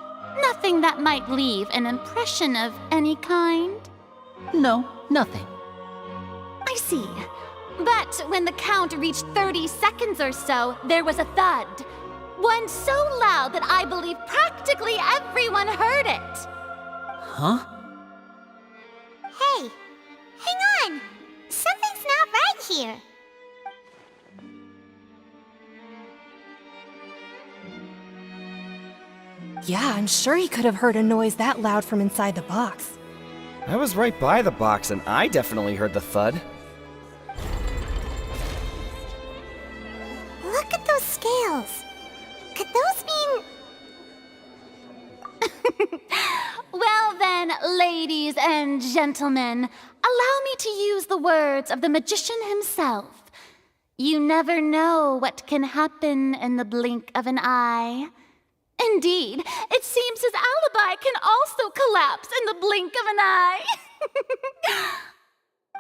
Nothing that might leave an impression of any kind? No, nothing. I see. But when the count reached 30 seconds or so, there was a thud. One so loud that I believe practically everyone heard it. Huh? Hey, hang on! Something's not right here. Yeah, I'm sure he could have heard a noise that loud from inside the box. I was right by the box and I definitely heard the thud. Look at those scales. Could those mean... Well then, ladies and gentlemen, allow me to use the words of the magician himself. You never know what can happen in the blink of an eye. Indeed, it seems his alibi can also collapse in the blink of an eye.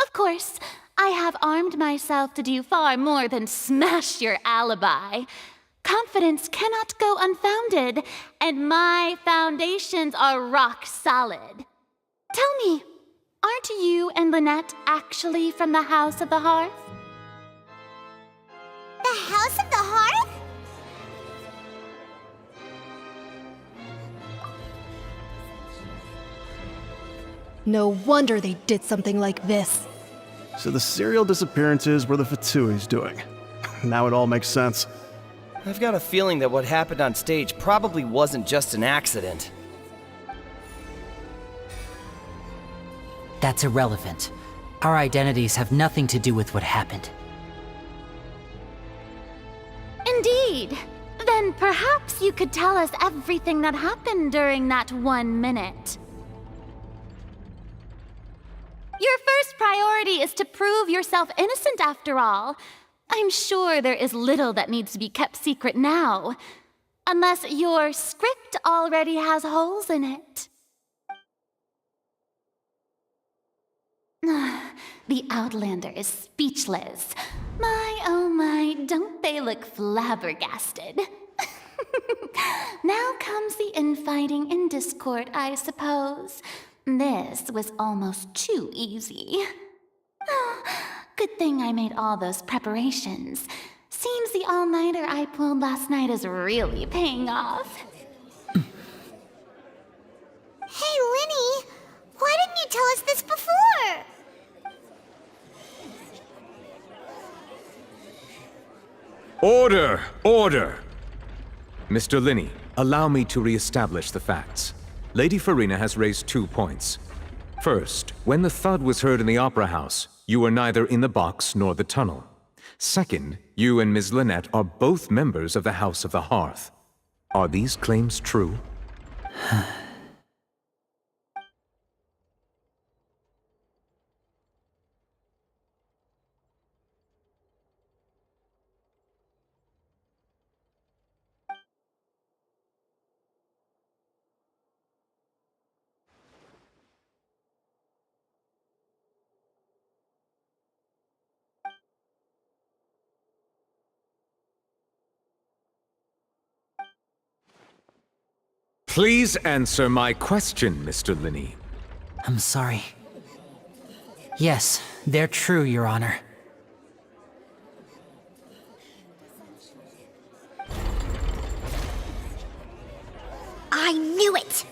Of course, I have armed myself to do far more than smash your alibi. Confidence cannot go unfounded, and my foundations are rock solid. Tell me, aren't you and Lynette actually from the House of the Hearth? The House of the Hearth? No wonder they did something like this. So the serial disappearances were the Fatui's doing. Now it all makes sense. I've got a feeling that what happened on stage probably wasn't just an accident. That's irrelevant. Our identities have nothing to do with what happened. Indeed. Then perhaps you could tell us everything that happened during that 1 minute. Your first priority is to prove yourself innocent after all. I'm sure there is little that needs to be kept secret now. Unless your script already has holes in it. The Outlander is speechless. My, oh my, don't they look flabbergasted? Now comes the infighting and discord, I suppose. This was almost too easy. Good thing I made all those preparations. Seems the all-nighter I pulled last night is really paying off. Hey, Linny! Why didn't you tell us this before? Order! Order! Mr. Linney, allow me to re-establish the facts. Lady Farina has raised 2 points. First, when the thud was heard in the Opera House, you were neither in the box nor the tunnel. Second, you and Ms. Lynette are both members of the House of the Hearth. Are these claims true? Please answer my question, Mr. Linney. I'm sorry. Yes, they're true, Your Honor. I knew it!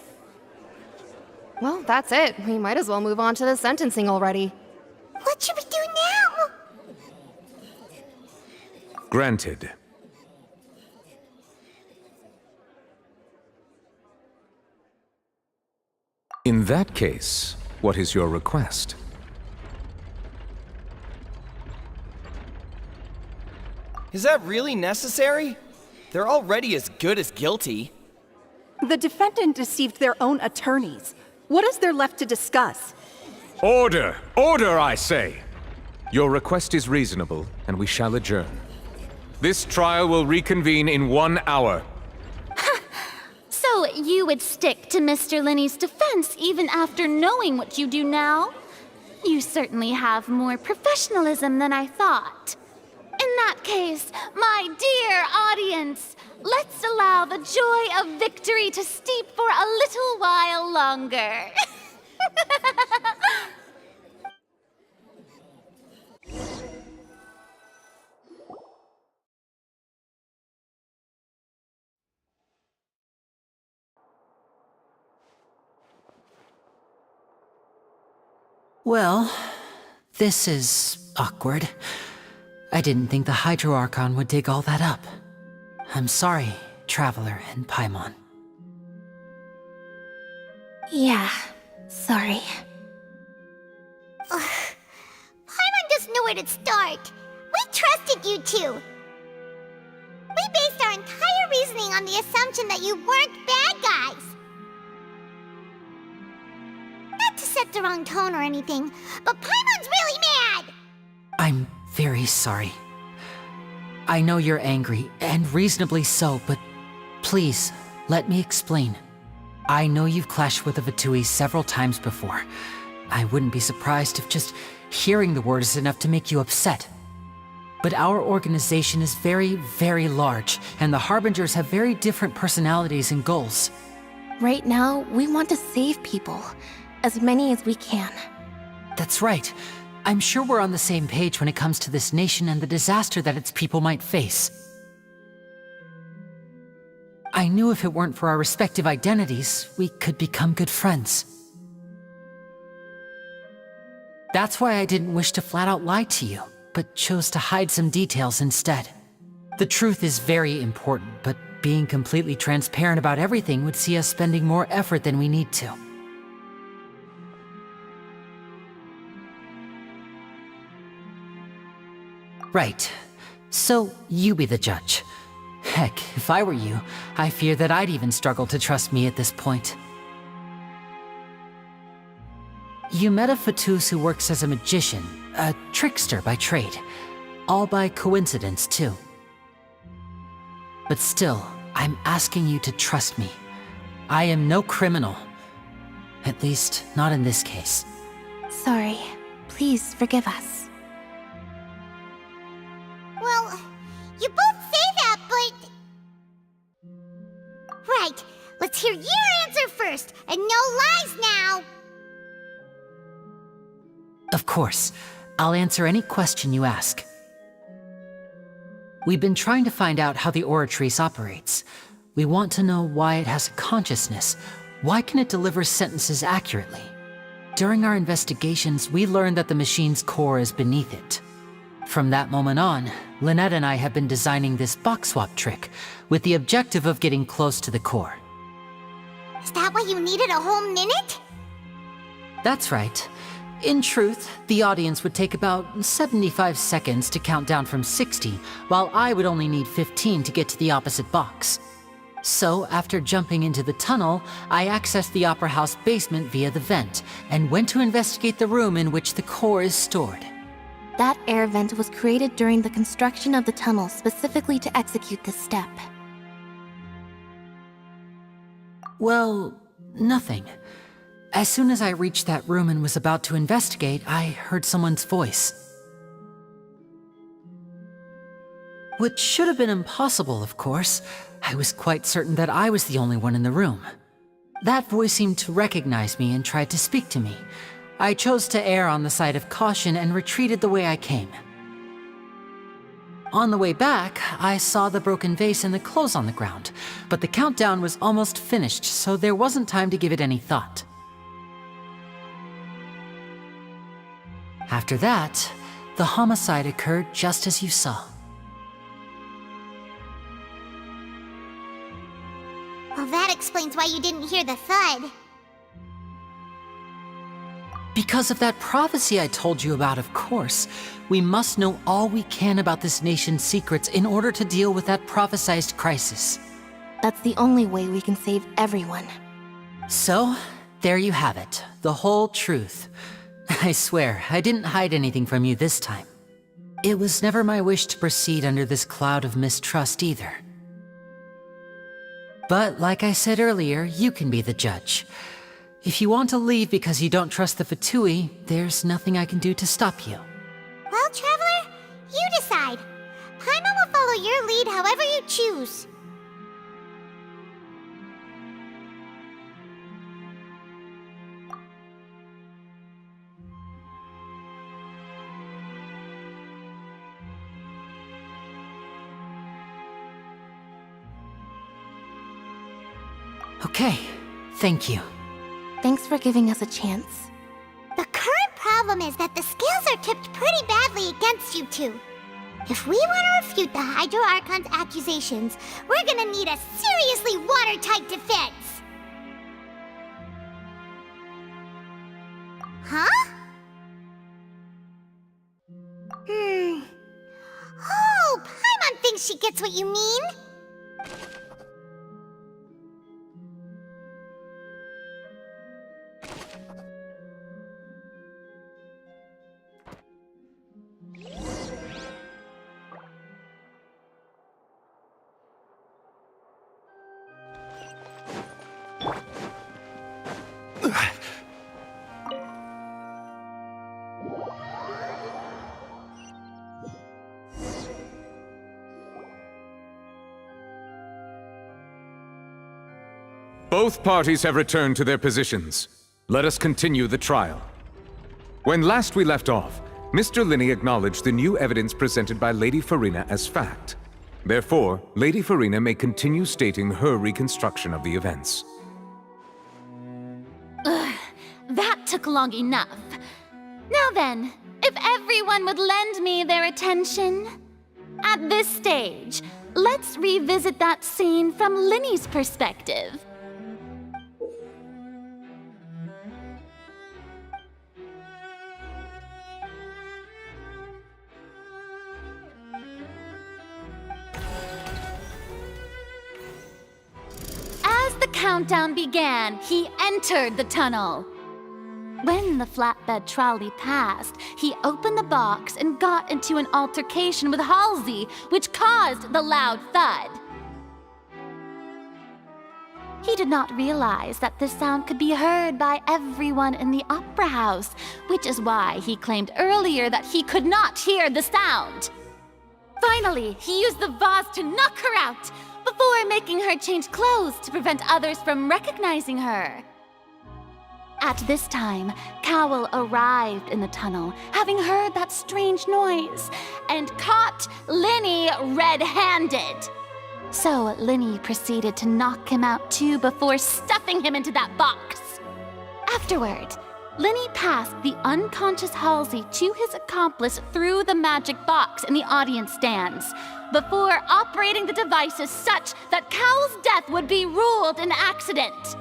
Well, that's it. We might as well move on to the sentencing already. What should we do now? Granted. In that case, what is your request? Is that really necessary? They're already as good as guilty. The defendant deceived their own attorneys. What is there left to discuss? Order! Order, I say! Your request is reasonable, and we shall adjourn. This trial will reconvene in 1 hour. So you would stick to Mr. Linney's defense even after knowing what you do now? You certainly have more professionalism than I thought. In that case, my dear audience, let's allow the joy of victory to steep for a little while longer. Well, this is awkward. I didn't think the Hydro Archon would dig all that up. I'm sorry, Traveler and Paimon. Yeah, sorry. Paimon doesn't know where to start. We trusted you two. We based our entire reasoning on the assumption that you weren't bad guys. Not to set the wrong tone or anything, but Paimon's really mad! I'm very sorry. I know you're angry, and reasonably so, but please, let me explain. I know you've clashed with the Fatui several times before. I wouldn't be surprised if just hearing the word is enough to make you upset. But our organization is very, very large, and the Harbingers have very different personalities and goals. Right now, we want to save people. As many as we can. That's right. I'm sure we're on the same page when it comes to this nation and the disaster that its people might face. I knew if it weren't for our respective identities, we could become good friends. That's why I didn't wish to flat out lie to you, but chose to hide some details instead. The truth is very important, but being completely transparent about everything would see us spending more effort than we need to. Right. So, you be the judge. Heck, if I were you, I fear that I'd even struggle to trust me at this point. You met a Fatus who works as a magician, a trickster by trade. All by coincidence, too. But still, I'm asking you to trust me. I am no criminal. At least, not in this case. Sorry. Please forgive us. Well, you both say that, but... Right, let's hear your answer first, and no lies now! Of course. I'll answer any question you ask. We've been trying to find out how the Oratrice operates. We want to know why it has a consciousness. Why can it deliver sentences accurately? During our investigations, we learned that the machine's core is beneath it. From that moment on, Lynette and I have been designing this box swap trick, with the objective of getting close to the core. Is that why you needed a whole minute? That's right. In truth, the audience would take about 75 seconds to count down from 60, while I would only need 15 to get to the opposite box. So, after jumping into the tunnel, I accessed the Opera House basement via the vent, and went to investigate the room in which the core is stored. That air vent was created during the construction of the tunnel specifically to execute this step. Well, nothing. As soon as I reached that room and was about to investigate, I heard someone's voice. Which should have been impossible, of course. I was quite certain that I was the only one in the room. That voice seemed to recognize me and tried to speak to me. I chose to err on the side of caution and retreated the way I came. On the way back, I saw the broken vase and the clothes on the ground, but the countdown was almost finished, so there wasn't time to give it any thought. After that, the homicide occurred just as you saw. Well, that explains why you didn't hear the thud. Because of that prophecy I told you about, of course. We must know all we can about this nation's secrets in order to deal with that prophesized crisis. That's the only way we can save everyone. So, there you have it. The whole truth. I swear, I didn't hide anything from you this time. It was never my wish to proceed under this cloud of mistrust either. But like I said earlier, you can be the judge. If you want to leave because you don't trust the Fatui, there's nothing I can do to stop you. Well, Traveler, you decide. Paimon will follow your lead however you choose. Okay, thank you. Thanks for giving us a chance. The current problem is that the scales are tipped pretty badly against you two. If we want to refute the Hydro Archon's accusations, we're gonna need a seriously watertight defense. Huh? Oh, Paimon thinks she gets what you mean. Both parties have returned to their positions. Let us continue the trial. When last we left off, Mr. Linney acknowledged the new evidence presented by Lady Farina as fact. Therefore, Lady Farina may continue stating her reconstruction of the events. Ugh, that took long enough. Now then, if everyone would lend me their attention. At this stage, let's revisit that scene from Linney's perspective. As the countdown began, he entered the tunnel. When the flatbed trolley passed, he opened the box and got into an altercation with Halsey, which caused the loud thud. He did not realize that this sound could be heard by everyone in the opera house, which is why he claimed earlier that he could not hear the sound. Finally, he used the vase to knock her out, before making her change clothes to prevent others from recognizing her. At this time, Cowell arrived in the tunnel, having heard that strange noise, and caught Linney red-handed. So Linney proceeded to knock him out too before stuffing him into that box. Afterward, Linney passed the unconscious Halsey to his accomplice through the magic box in the audience stands, before operating the devices such that Cowell's death would be ruled an accident.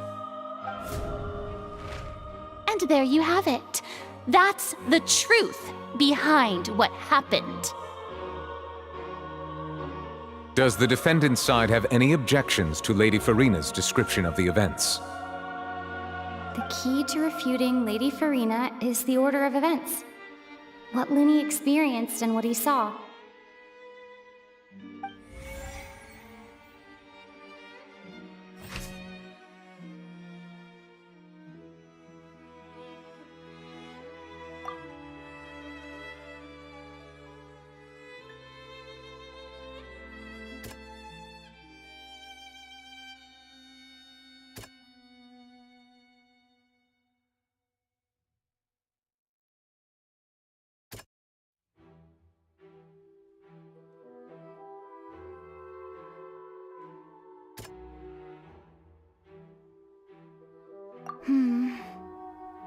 And there you have it. That's the truth behind what happened. Does the defendant's side have any objections to Lady Farina's description of the events? The key to refuting Lady Farina is the order of events. What Linney experienced and what he saw.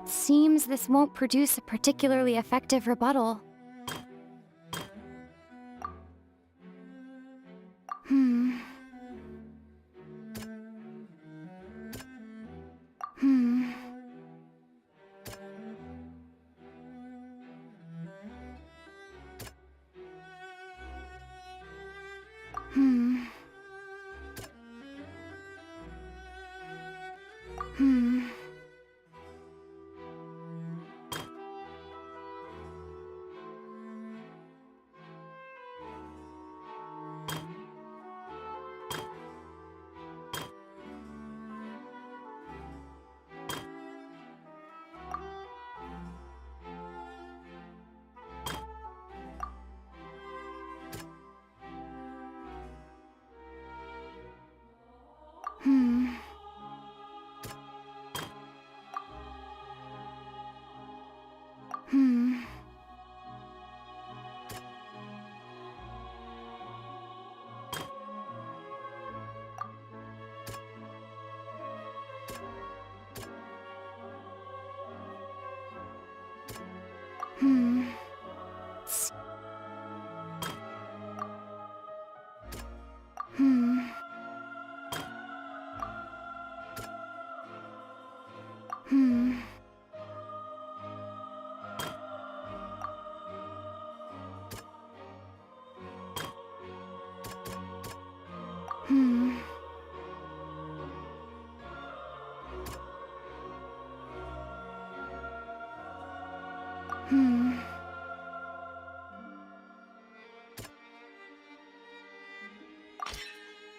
Seems this won't produce a particularly effective rebuttal.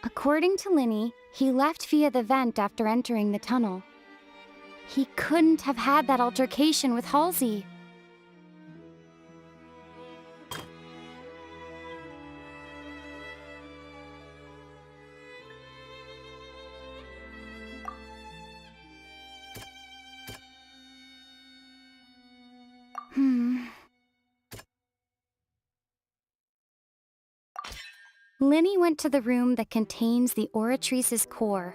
According to Linny, he left via the vent after entering the tunnel. He couldn't have had that altercation with Halsey. Linny went to the room that contains the Oratrice's core.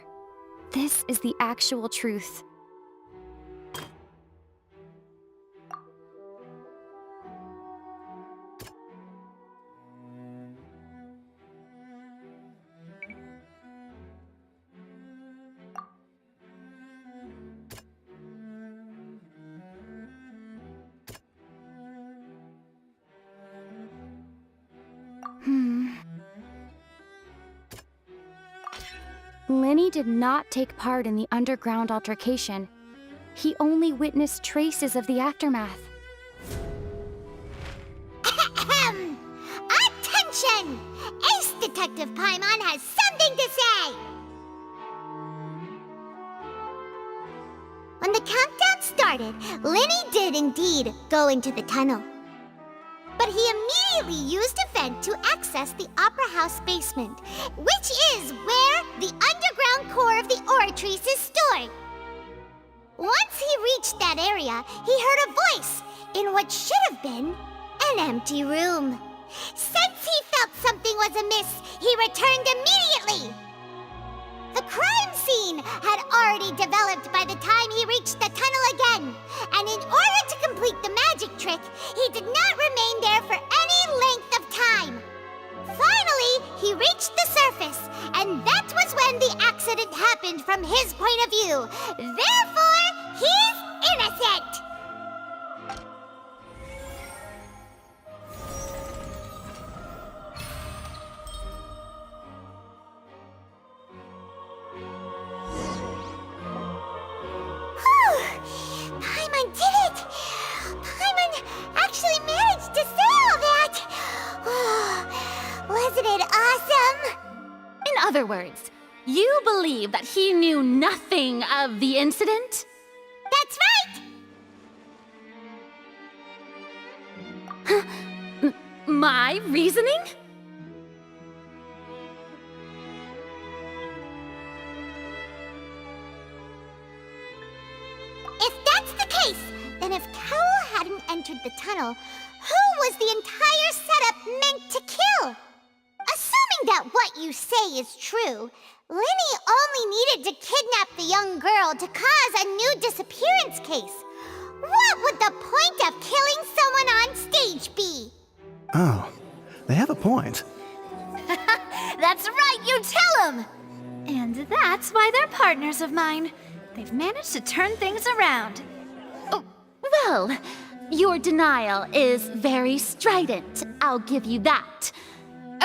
This is the actual truth. Linny did not take part in the underground altercation. He only witnessed traces of the aftermath. Attention! Ace Detective Paimon has something to say! When the countdown started, Linny did indeed go into the tunnel. But he immediately used a vent to access the Opera House basement, which is where the underground core of the Oratrice is stored. Once he reached that area, he heard a voice in what should have been an empty room. Since he felt something was amiss, he returned immediately. The crime scene had already developed by the time he reached the tunnel again, and in order to complete the magic trick, he did not remain there for any length of time. Finally, he reached the surface, and that was when the accident happened from his point of view. Therefore, he's innocent! Paimon did it! Paimon actually managed to say all that! Wasn't it awesome? In other words, you believe that he knew nothing of the incident? That's right! My reasoning? If that's the case, then if Carol hadn't entered the tunnel, who was the entire setup meant to kill? Assuming that what you say is true, Linny only needed to kidnap the young girl to cause a new disappearance case. What would the point of killing someone on stage be? Oh, they have a point. That's right, you tell them! And that's why they're partners of mine. They've managed to turn things around. Oh, well, your denial is very strident, I'll give you that.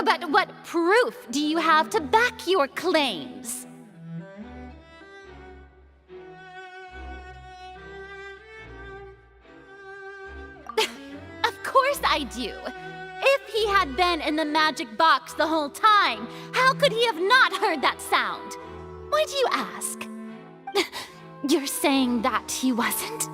But what proof do you have to back your claims? course I do. If he had been in the magic box the whole time, how could he have not heard that sound? Why do you ask? You're saying that he wasn't?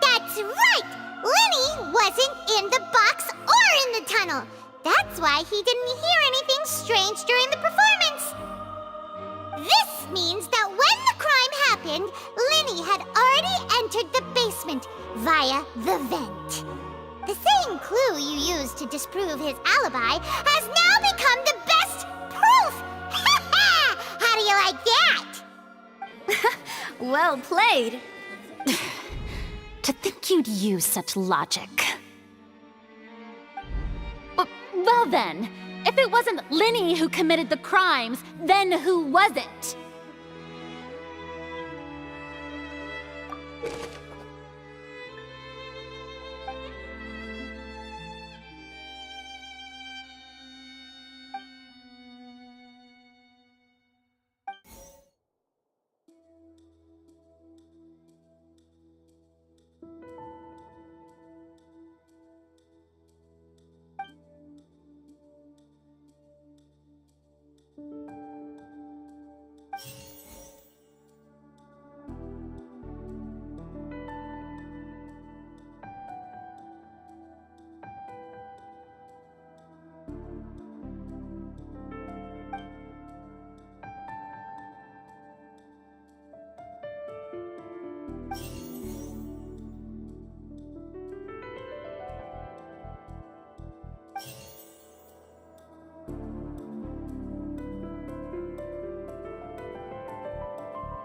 That's right! Lenny wasn't in the box or in the tunnel. That's why he didn't hear anything strange during the performance. This means that when the crime happened, Lenny had already entered the basement via the vent. The same clue you used to disprove his alibi has now become the best proof! How do you like that? Well played. To think you'd use such logic. Well then, if it wasn't Lenny who committed the crimes, then who was it?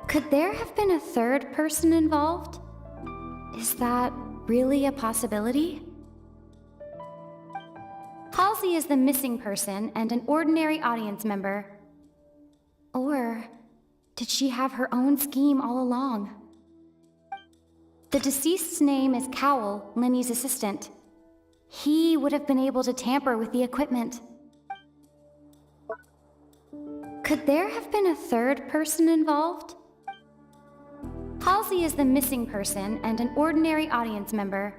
Could there have been a third person involved? Is that really a possibility? Halsey is the missing person and an ordinary audience member. Or did she have her own scheme all along? The deceased's name is Cowell, Lenny's assistant. He would have been able to tamper with the equipment. Could there have been a third person involved? Halsey is the missing person and an ordinary audience member.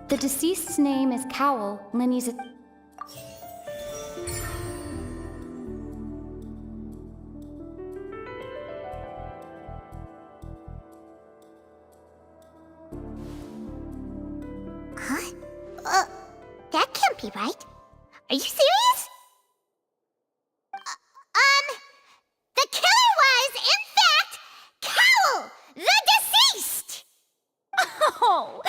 The deceased's name is Cowell, Lenny's... Huh? That can't be right. Are you serious? The killer was, in fact, Cowell, the deceased! Oh,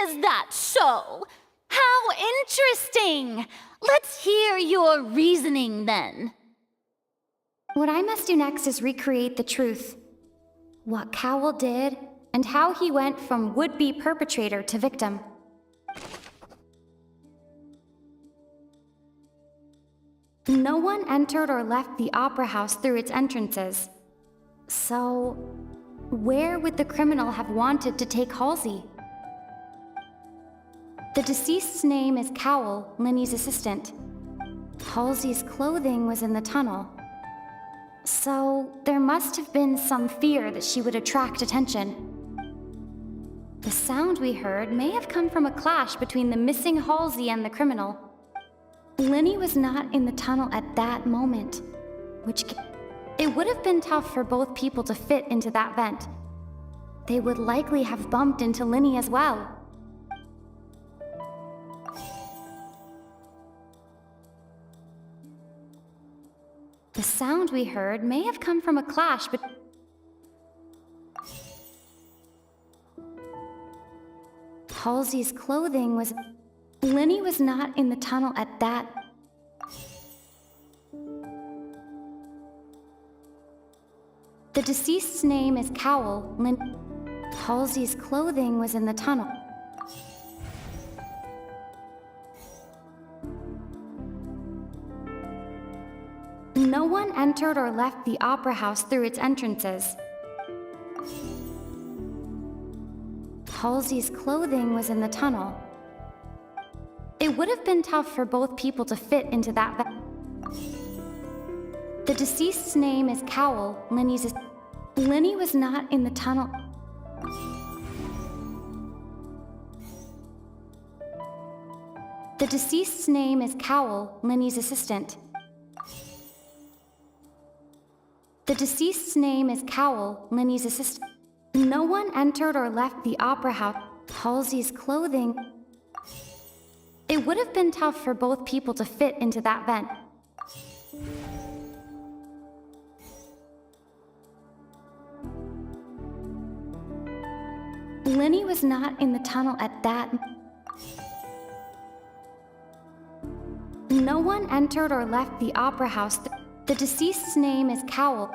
is that so? How interesting! Let's hear your reasoning then. What I must do next is recreate the truth. What Cowell did, and how he went from would-be perpetrator to victim. No one entered or left the Opera House through its entrances. So, where would the criminal have wanted to take Halsey? The deceased's name is Cowell, Lenny's assistant. Halsey's clothing was in the tunnel. So, there must have been some fear that she would attract attention. The sound we heard may have come from a clash between the missing Halsey and the criminal. Lenny was not in the tunnel at that moment, it would have been tough for both people to fit into that vent. They would likely have bumped into Lenny as well. The sound we heard may have come from a clash, but Halsey's clothing was... Lenny was not in the tunnel at that... The deceased's name is Cowell. Halsey's clothing was in the tunnel. No one entered or left the Opera House through its entrances. Halsey's clothing was in the tunnel. It would have been tough for both people to fit into that The deceased's name is Cowell. Lenny was not in the tunnel. The deceased's name is Cowell, Lenny's assistant. The deceased's name is Cowell, Lenny's assistant. No one entered or left the Opera House. Halsey's clothing... It would have been tough for both people to fit into that vent. Lenny was not in the tunnel at that... No one entered or left the Opera House. The deceased's name is Cowell.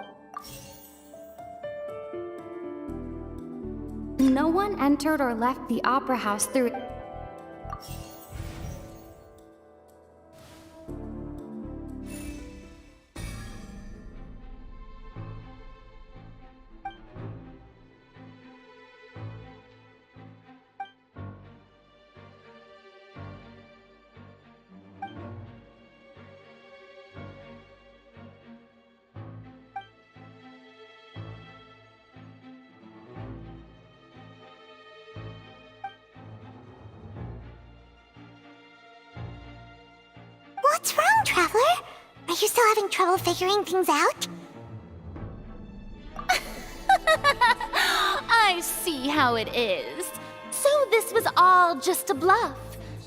No one entered or left the Opera House through... What's wrong, Traveler? Are you still having trouble figuring things out? I see how it is. So this was all just a bluff.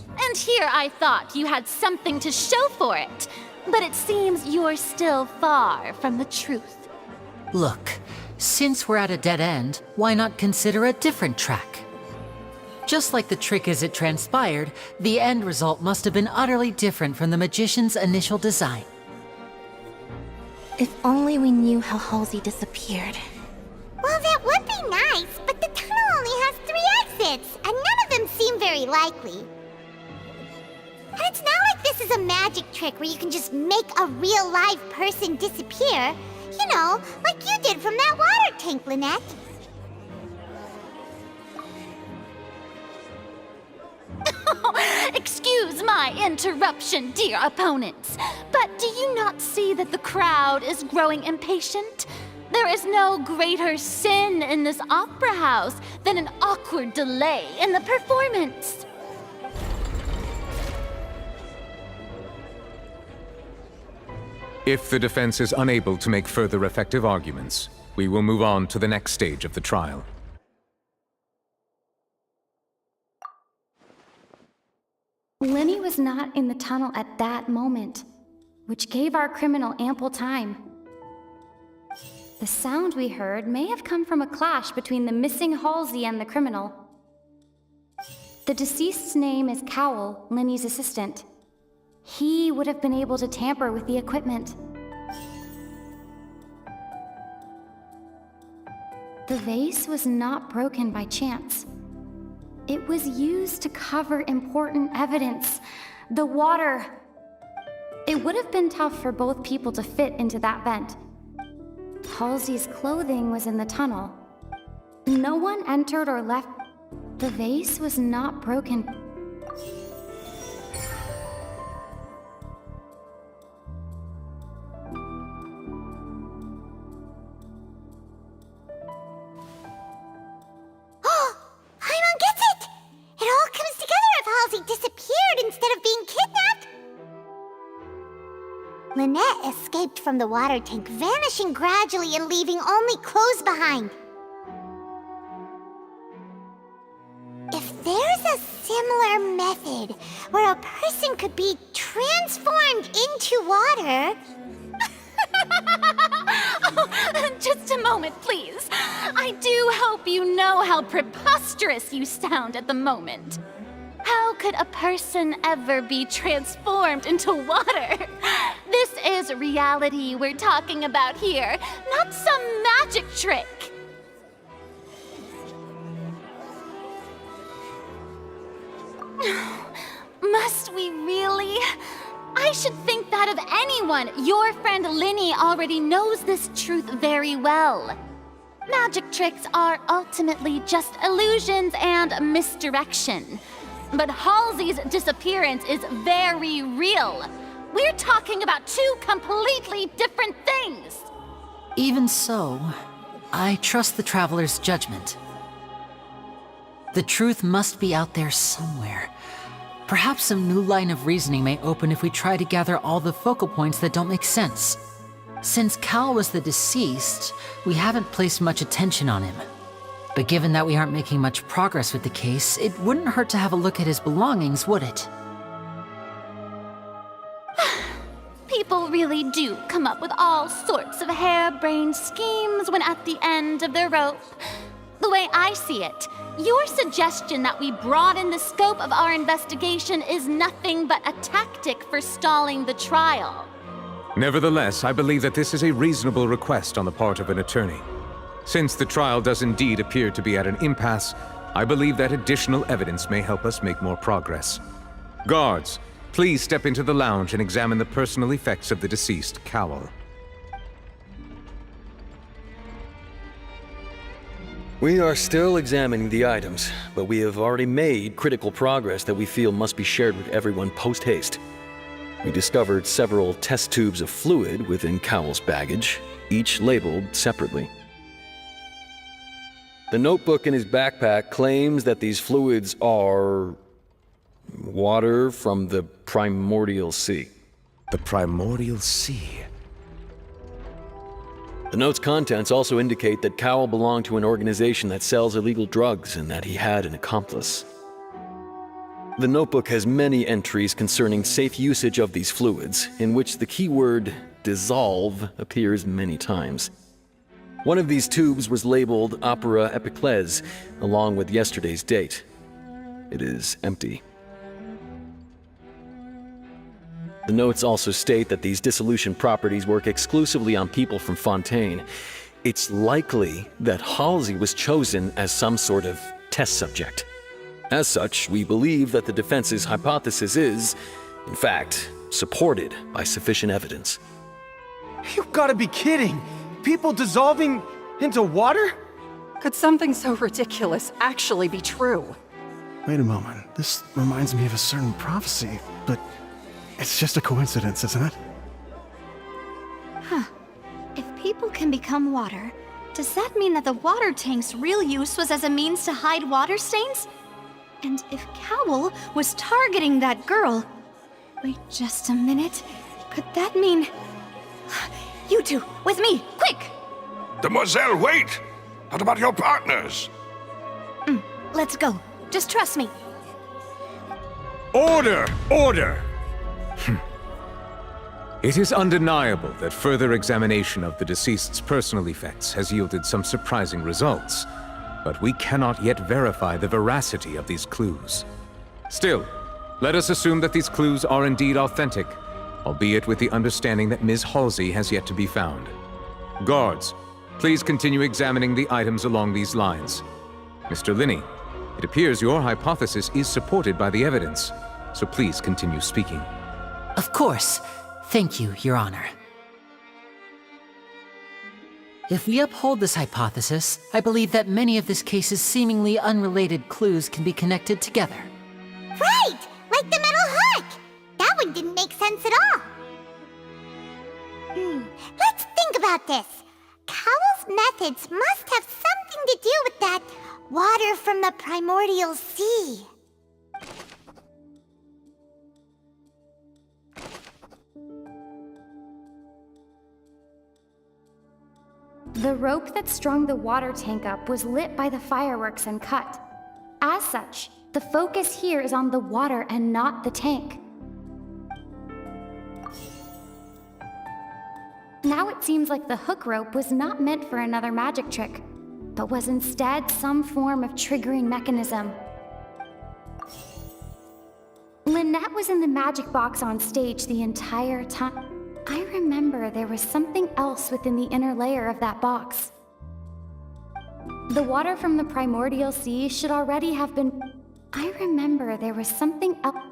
And here I thought you had something to show for it. But it seems you're still far from the truth. Look, since we're at a dead end, why not consider a different track? Just like the trick as it transpired, the end result must have been utterly different from the magician's initial design. If only we knew how Halsey disappeared. Well, that would be nice, but the tunnel only has 3 exits, and none of them seem very likely. And it's not like this is a magic trick where you can just make a real live person disappear. You know, like you did from that water tank, Lynette. Excuse my interruption, dear opponents, but do you not see that the crowd is growing impatient? There is no greater sin in this opera house than an awkward delay in the performance. If the defense is unable to make further effective arguments, we will move on to the next stage of the trial. Lenny was not in the tunnel at that moment, which gave our criminal ample time. The sound we heard may have come from a clash between the missing Halsey and the criminal. The deceased's name is Cowell, Lenny's assistant. He would have been able to tamper with the equipment. The vase was not broken by chance. It was used to cover important evidence. The water. It would have been tough for both people to fit into that vent. Halsey's clothing was in the tunnel. No one entered or left. The vase was not broken. Disappeared instead of being kidnapped? Lynette escaped from the water tank, vanishing gradually and leaving only clothes behind. If there's a similar method where a person could be transformed into water... Just a moment, please. I do hope you know how preposterous you sound at the moment. How could a person ever be transformed into water? This is reality we're talking about here, not some magic trick. Must we really? I should think that of anyone. Your friend Linny already knows this truth very well. Magic tricks are ultimately just illusions and misdirection. But Halsey's disappearance is very real. We're talking about two completely different things. Even so, I trust the Traveler's judgment. The truth must be out there somewhere. Perhaps some new line of reasoning may open if we try to gather all the focal points that don't make sense. Since Cal was the deceased, we haven't placed much attention on him. But given that we aren't making much progress with the case, it wouldn't hurt to have a look at his belongings, would it? People really do come up with all sorts of harebrained schemes when at the end of their rope. The way I see it, your suggestion that we broaden the scope of our investigation is nothing but a tactic for stalling the trial. Nevertheless, I believe that this is a reasonable request on the part of an attorney. Since the trial does indeed appear to be at an impasse, I believe that additional evidence may help us make more progress. Guards, please step into the lounge and examine the personal effects of the deceased Cowell. We are still examining the items, but we have already made critical progress that we feel must be shared with everyone post-haste. We discovered several test tubes of fluid within Cowell's baggage, each labeled separately. The notebook in his backpack claims that these fluids are water from the primordial sea. The primordial sea? The note's contents also indicate that Cowell belonged to an organization that sells illegal drugs and that he had an accomplice. The notebook has many entries concerning safe usage of these fluids, in which the keyword dissolve appears many times. One of these tubes was labeled Opera Epiclese, along with yesterday's date. It is empty. The notes also state that these dissolution properties work exclusively on people from Fontaine. It's likely that Halsey was chosen as some sort of test subject. As such, we believe that the defense's hypothesis is, in fact, supported by sufficient evidence. You've got to be kidding! People dissolving into water? Could something so ridiculous actually be true? Wait a moment. This reminds me of a certain prophecy, but it's just a coincidence, isn't it? Huh. If people can become water, does that mean that the water tank's real use was as a means to hide water stains? And if Cowell was targeting that girl... Wait just a minute. Could that mean... You two, with me, quick! Demoiselle, wait! What about your partners? Let's go. Just trust me. Order! Order! It is undeniable that further examination of the deceased's personal effects has yielded some surprising results, but we cannot yet verify the veracity of these clues. Still, let us assume that these clues are indeed authentic, albeit with the understanding that Ms. Halsey has yet to be found. Guards, please continue examining the items along these lines. Mr. Linney, it appears your hypothesis is supported by the evidence, so please continue speaking. Of course. Thank you, Your Honor. If we uphold this hypothesis, I believe that many of this case's seemingly unrelated clues can be connected together. Right! Like the metal hook! That one didn't make sense at all. Let's think about this. Cowell's methods must have something to do with that water from the primordial sea. The rope that strung the water tank up was lit by the fireworks and cut. As such, the focus here is on the water and not the tank. Now it seems like the hook rope was not meant for another magic trick, but was instead some form of triggering mechanism. Lynette was in the magic box on stage the entire time. I remember there was something else within the inner layer of that box. The water from the primordial sea should already have been... I remember there was something else...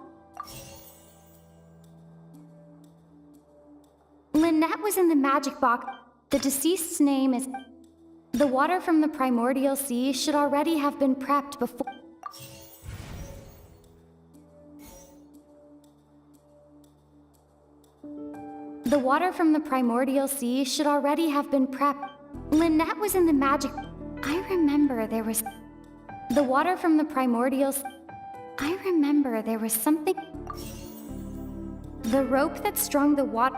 Lynette was in the magic box. The deceased's name is... The water from the primordial sea should already have been prepped before... The water from the primordial sea should already have been prepped. Lynette was in the magic... I remember there was... The water from the primordial... I remember there was something... The rope that strung the water...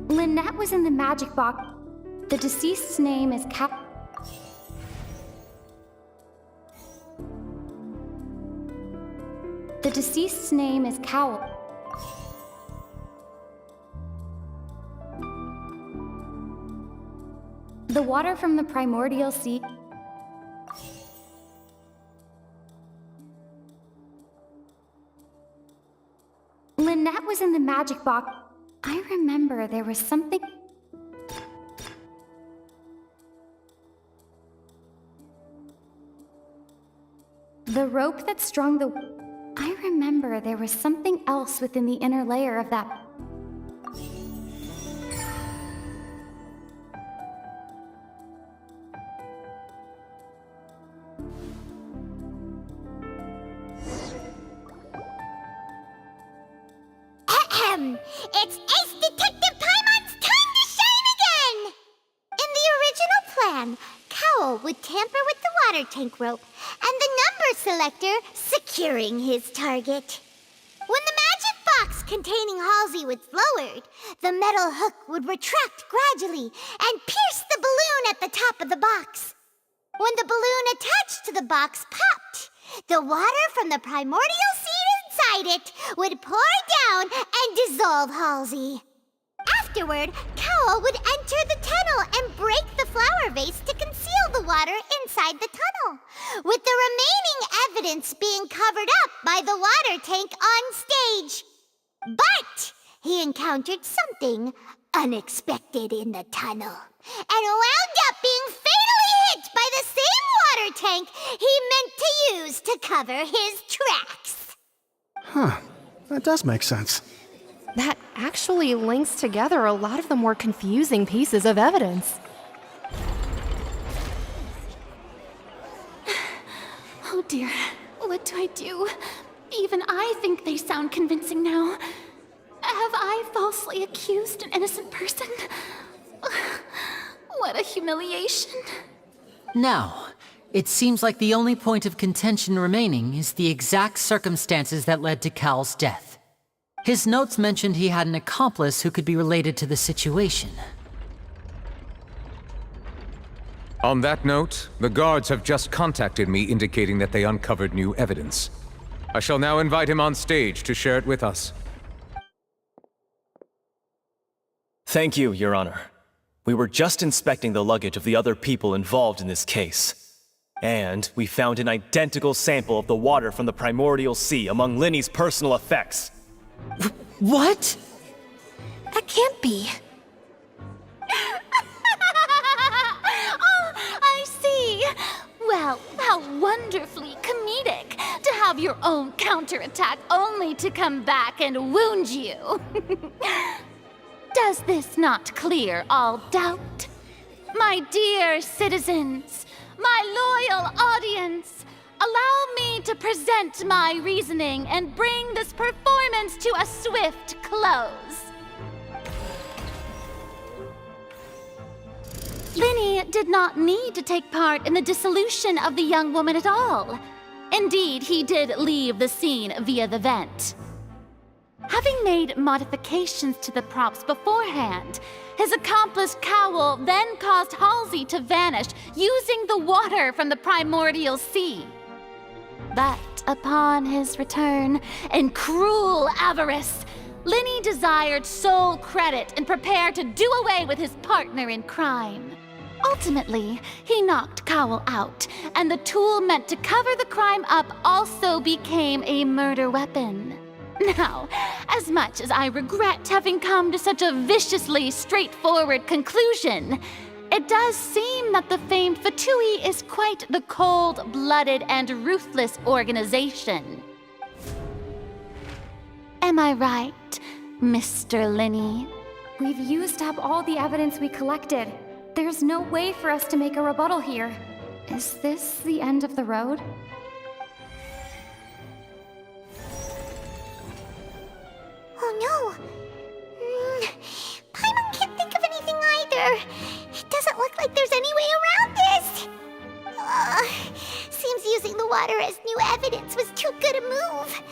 Lynette was in the magic box. The deceased's name is The deceased's name is Cowl. The water from the primordial sea... Lynette was in the magic box. I remember there was something... The rope that strung the... I remember there was something else within the inner layer of that... It's Ace Detective Paimon's time to shine again! In the original plan, Cowl would tamper with the water tank rope and the number selector securing his target. When the magic box containing Halsey was lowered, the metal hook would retract gradually and pierce the balloon at the top of the box. When the balloon attached to the box popped, the water from the primordial seed inside it would pour down and dissolve Halsey. Afterward, Cowl would enter the tunnel and break the flower vase to conceal the water inside the tunnel, with the remaining evidence being covered up by the water tank on stage. But he encountered something unexpected in the tunnel and wound up being fatally hit by the same water tank he meant to use to cover his tracks. Huh. That does make sense. That actually links together a lot of the more confusing pieces of evidence. Oh dear, what do I do? Even I think they sound convincing now. Have I falsely accused an innocent person? What a humiliation. Now, it seems like the only point of contention remaining is the exact circumstances that led to Cal's death. His notes mentioned he had an accomplice who could be related to the situation. On that note, the guards have just contacted me indicating that they uncovered new evidence. I shall now invite him on stage to share it with us. Thank you, Your Honor. We were just inspecting the luggage of the other people involved in this case. And we found an identical sample of the water from the primordial sea among Linny's personal effects. What? That can't be. Oh, I see. Well, how wonderfully comedic to have your own counterattack only to come back and wound you. Does this not clear all doubt? My dear citizens, my loyal audience, allow me to present my reasoning and bring this performance to a swift close. Linny did not need to take part in the dissolution of the young woman at all. Indeed, he did leave the scene via the vent. Having made modifications to the props beforehand, his accomplice Cowl then caused Halsey to vanish using the water from the primordial sea. But upon his return, in cruel avarice, Linny desired sole credit and prepared to do away with his partner in crime. Ultimately, he knocked Cowell out, and the tool meant to cover the crime up also became a murder weapon. Now, as much as I regret having come to such a viciously straightforward conclusion, it does seem that the famed Fatui is quite the cold-blooded and ruthless organization. Am I right, Mr. Linny? We've used up all the evidence we collected. There's no way for us to make a rebuttal here. Is this the end of the road? Oh no! Paimon can't think of anything either. It doesn't look like there's any way around this. Seems using the water as new evidence was too good a move.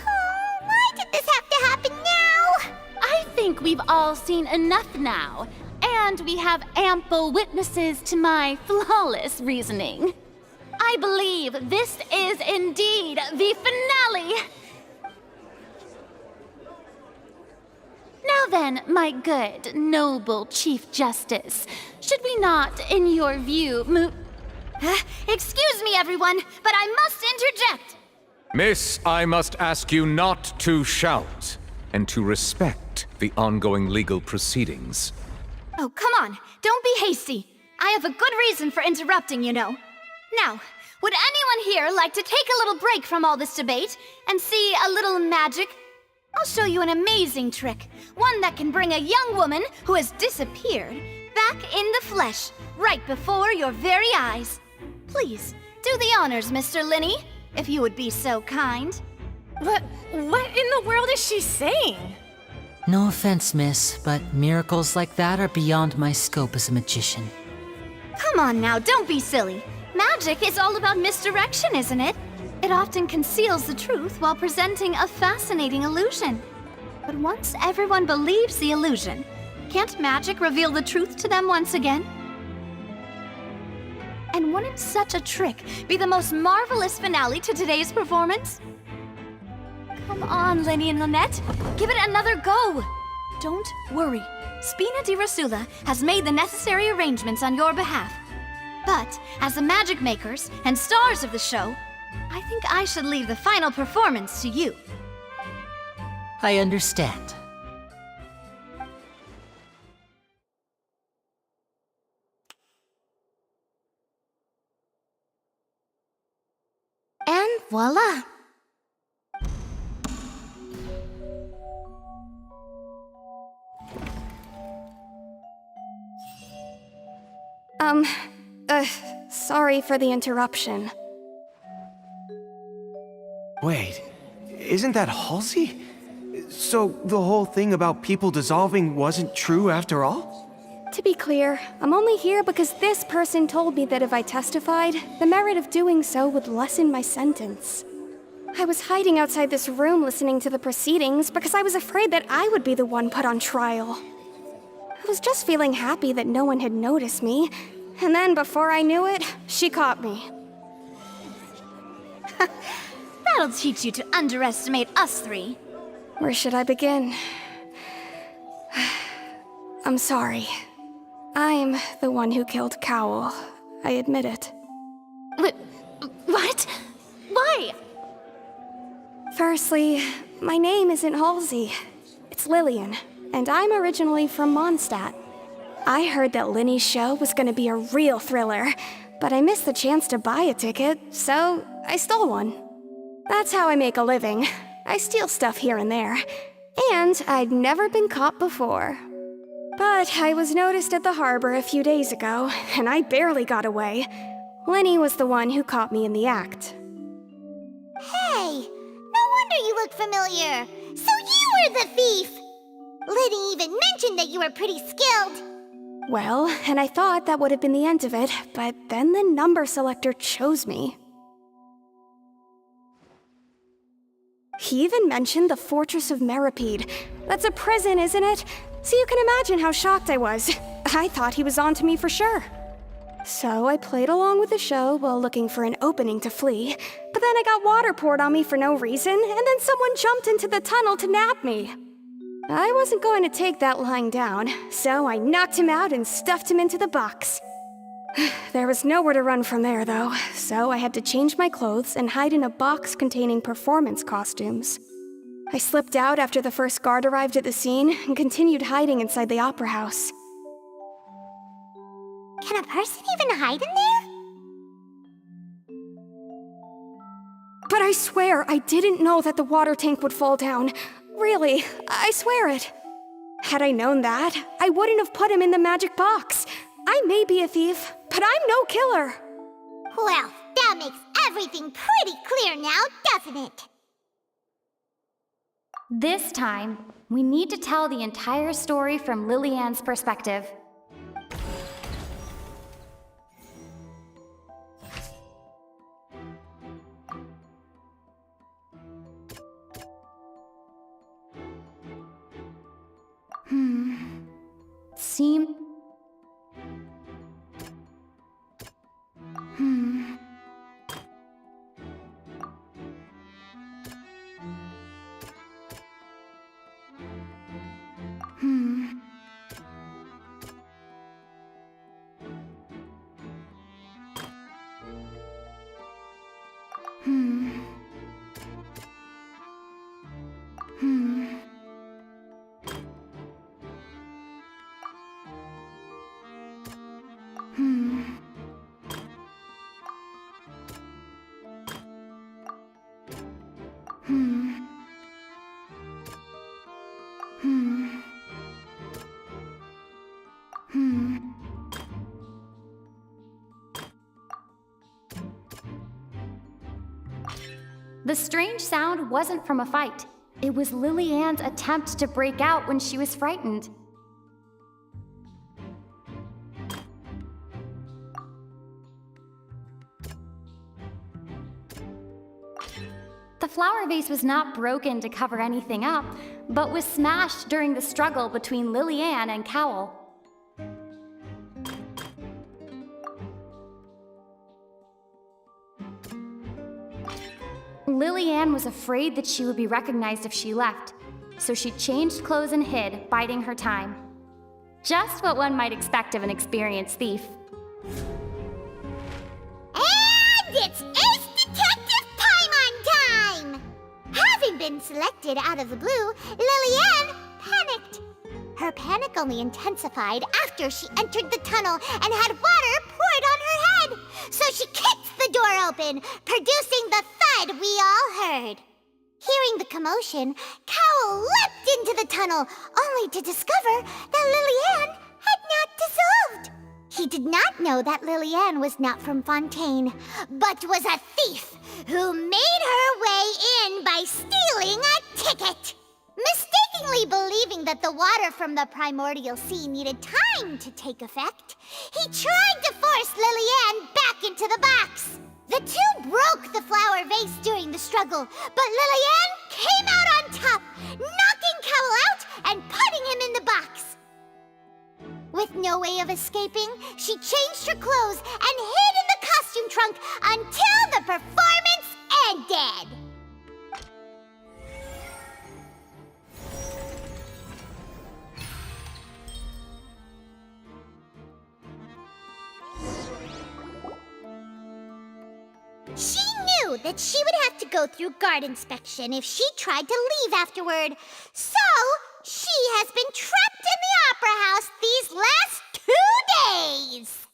Oh, why did this have to happen now? I think we've all seen enough now, and we have ample witnesses to my flawless reasoning. I believe this is indeed the finale. Now then, my good, noble Chief Justice, should we not, in your view, Excuse me, everyone, but I must interject! Miss, I must ask you not to shout, and to respect the ongoing legal proceedings. Oh, come on, don't be hasty. I have a good reason for interrupting, you know. Now, would anyone here like to take a little break from all this debate and see a little magic? I'll show you an amazing trick, one that can bring a young woman who has disappeared back in the flesh, right before your very eyes. Please, do the honors, Mr. Linny, if you would be so kind. What in the world is she saying? No offense, miss, but miracles like that are beyond my scope as a magician. Come on now, don't be silly. Magic is all about misdirection, isn't it? It often conceals the truth while presenting a fascinating illusion. But once everyone believes the illusion, can't magic reveal the truth to them once again? And wouldn't such a trick be the most marvelous finale to today's performance? Come on, Linny and Lynette, give it another go. Don't worry, Spina di Rasula has made the necessary arrangements on your behalf. But as the magic makers and stars of the show, I think I should leave the final performance to you. I understand. And voila! Sorry for the interruption. Wait, isn't that Halsey? So the whole thing about people dissolving wasn't true after all? To be clear, I'm only here because this person told me that if I testified, the merit of doing so would lessen my sentence. I was hiding outside this room listening to the proceedings because I was afraid that I would be the one put on trial. I was just feeling happy that no one had noticed me, and then before I knew it, she caught me. That'll teach you to underestimate us three. Where should I begin? I'm sorry. I'm the one who killed Cowell. I admit it. What? Why? Firstly, my name isn't Halsey. It's Lillian, and I'm originally from Mondstadt. I heard that Linny's show was gonna be a real thriller, but I missed the chance to buy a ticket, so I stole one. That's how I make a living. I steal stuff here and there. And I'd never been caught before. But I was noticed at the harbor a few days ago, and I barely got away. Linny was the one who caught me in the act. Hey, no wonder you look familiar. So you were the thief! Liddy even mentioned that you were pretty skilled. Well, and I thought that would have been the end of it, but then the number selector chose me. He even mentioned the Fortress of Meripede. That's a prison, isn't it? So you can imagine how shocked I was. I thought he was on to me for sure. So I played along with the show while looking for an opening to flee, but then I got water poured on me for no reason, and then someone jumped into the tunnel to nab me. I wasn't going to take that lying down, so I knocked him out and stuffed him into the box. There was nowhere to run from there, though, so I had to change my clothes and hide in a box containing performance costumes. I slipped out after the first guard arrived at the scene and continued hiding inside the opera house. Can a person even hide in there? But I swear I didn't know that the water tank would fall down. Really, I swear it. Had I known that, I wouldn't have put him in the magic box. I may be a thief, but I'm no killer. Well, that makes everything pretty clear now, doesn't it? This time, we need to tell the entire story from Lillian's perspective. Seem... The strange sound wasn't from a fight. It was Lillian's attempt to break out when she was frightened. The flower vase was not broken to cover anything up, but was smashed during the struggle between Lillian and Cowell. Lillian was afraid that she would be recognized if she left, so she changed clothes and hid, biding her time. Just what one might expect of an experienced thief. And it's Ace Detective Paimon time! Having been selected out of the blue, Lillian panicked. Her panic only intensified after she entered the tunnel and had water poured on her head. So she kicked the door open, producing the thud we all heard. Hearing the commotion, Cowell leapt into the tunnel, only to discover that Lillian had not dissolved. He did not know that Lillian was not from Fontaine, but was a thief who made her way in by stealing a ticket. Mistakenly believing that the water from the primordial sea needed time to take effect, he tried to force Lillian back into the box. The two broke the flower vase during the struggle, but Lillian came out on top, knocking Cowell out and putting him in the box. With no way of escaping, she changed her clothes and hid in the costume trunk until the performance ended. She knew that she would have to go through guard inspection if she tried to leave afterward. So, she has been trapped in the opera house these last 2 days.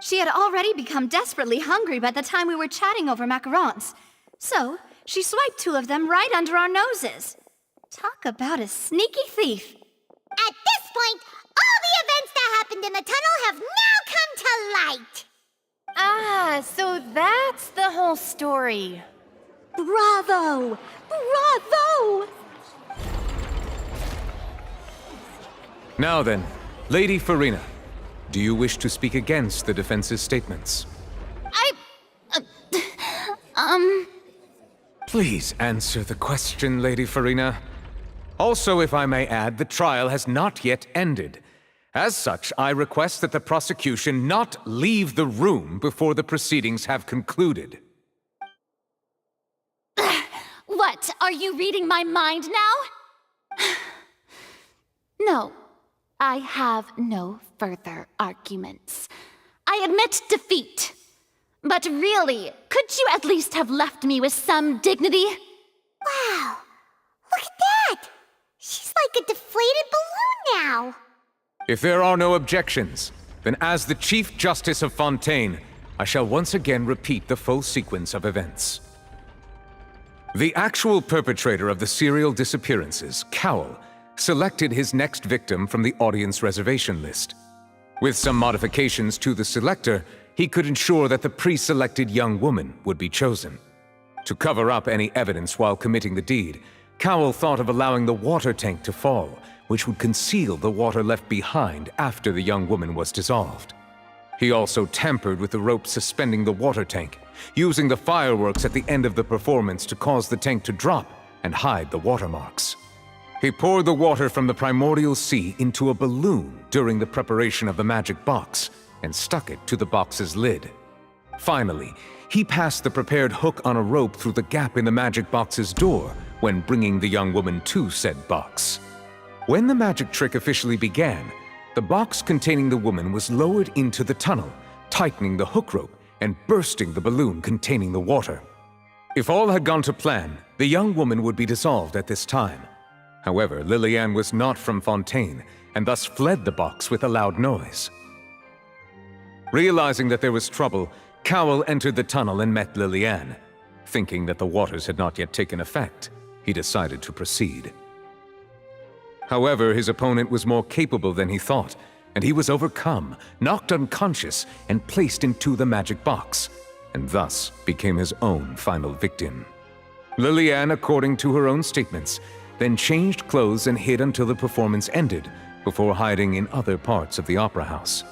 She had already become desperately hungry by the time we were chatting over macarons. So, she swiped 2 of them right under our noses. Talk about a sneaky thief. At this point, all the events that happened in the tunnel have now come to light. Ah, so that's the whole story. Bravo! Bravo! Now then, Lady Farina, do you wish to speak against the defense's statements? Please answer the question, Lady Farina. Also, if I may add, the trial has not yet ended, As such, I request that the prosecution not leave the room before the proceedings have concluded. What, are you reading my mind now? No, I have no further arguments. I admit defeat. But really, could you at least have left me with some dignity? Wow, look at that! She's like a deflated balloon now! If there are no objections, then as the Chief Justice of Fontaine, I shall once again repeat the full sequence of events. The actual perpetrator of the serial disappearances, Cowell, selected his next victim from the audience reservation list. With some modifications to the selector, he could ensure that the pre-selected young woman would be chosen. To cover up any evidence while committing the deed, Cowell thought of allowing the water tank to fall, which would conceal the water left behind after the young woman was dissolved. He also tampered with the rope suspending the water tank, using the fireworks at the end of the performance to cause the tank to drop and hide the watermarks. He poured the water from the primordial sea into a balloon during the preparation of the magic box and stuck it to the box's lid. Finally, he passed the prepared hook on a rope through the gap in the magic box's door when bringing the young woman to said box. When the magic trick officially began, the box containing the woman was lowered into the tunnel, tightening the hook rope and bursting the balloon containing the water. If all had gone to plan, the young woman would be dissolved at this time. However, Lillian was not from Fontaine and thus fled the box with a loud noise. Realizing that there was trouble, Cowell entered the tunnel and met Lillian. Thinking that the waters had not yet taken effect, he decided to proceed. However, his opponent was more capable than he thought, and he was overcome, knocked unconscious, and placed into the magic box, and thus became his own final victim. Lillian, according to her own statements, then changed clothes and hid until the performance ended, before hiding in other parts of the opera house.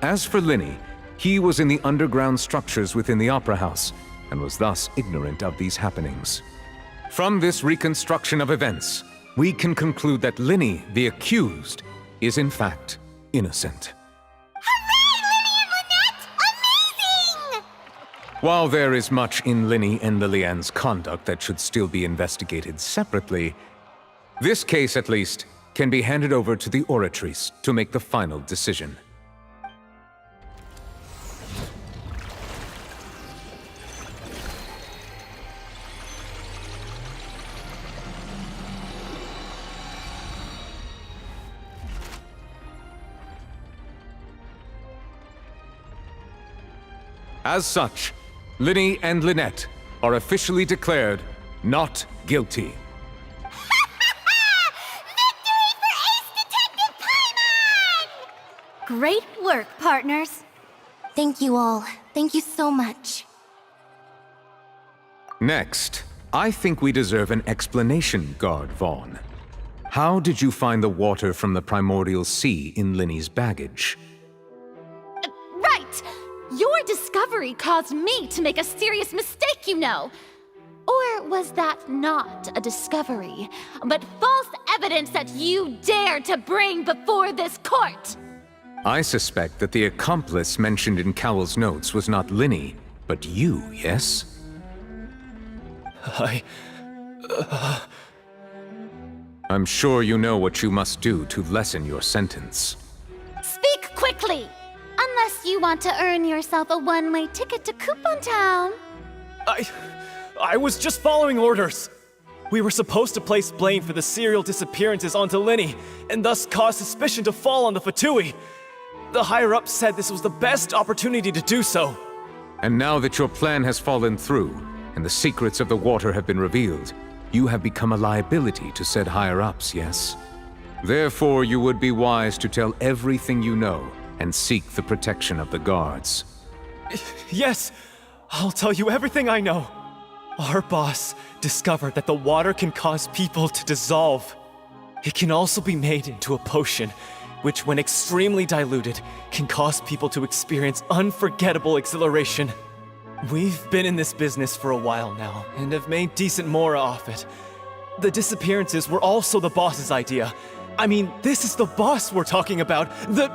As for Linny, he was in the underground structures within the opera house, and was thus ignorant of these happenings. From this reconstruction of events, we can conclude that Linny, the accused, is in fact innocent. While there is much in Linny and Lillian's conduct that should still be investigated separately, this case, at least, can be handed over to the Oratrice to make the final decision. As such, Linny and Lynette are officially declared not guilty. Great work, partners. Thank you all. Thank you so much. Next, I think we deserve an explanation, Guard Vaughn. How did you find the water from the primordial sea in Linny's baggage? Right! Your discovery caused me to make a serious mistake, you know. Or was that not a discovery, but false evidence that you dared to bring before this court? I suspect that the accomplice mentioned in Cowell's notes was not Linny, but you, yes? I'm sure you know what you must do to lessen your sentence. Speak quickly! Unless you want to earn yourself a one-way ticket to Coupon Town. I was just following orders. We were supposed to place blame for the serial disappearances onto Linny, and thus cause suspicion to fall on the Fatui. The higher-ups said this was the best opportunity to do so. And now that your plan has fallen through, and the secrets of the water have been revealed, you have become a liability to said higher-ups, yes? Therefore, you would be wise to tell everything you know, and seek the protection of the guards. Yes, I'll tell you everything I know. Our boss discovered that the water can cause people to dissolve. It can also be made into a potion, which when extremely diluted, can cause people to experience unforgettable exhilaration. We've been in this business for a while now, and have made decent mora off it. The disappearances were also the boss's idea, I mean, this is the boss we're talking about. The...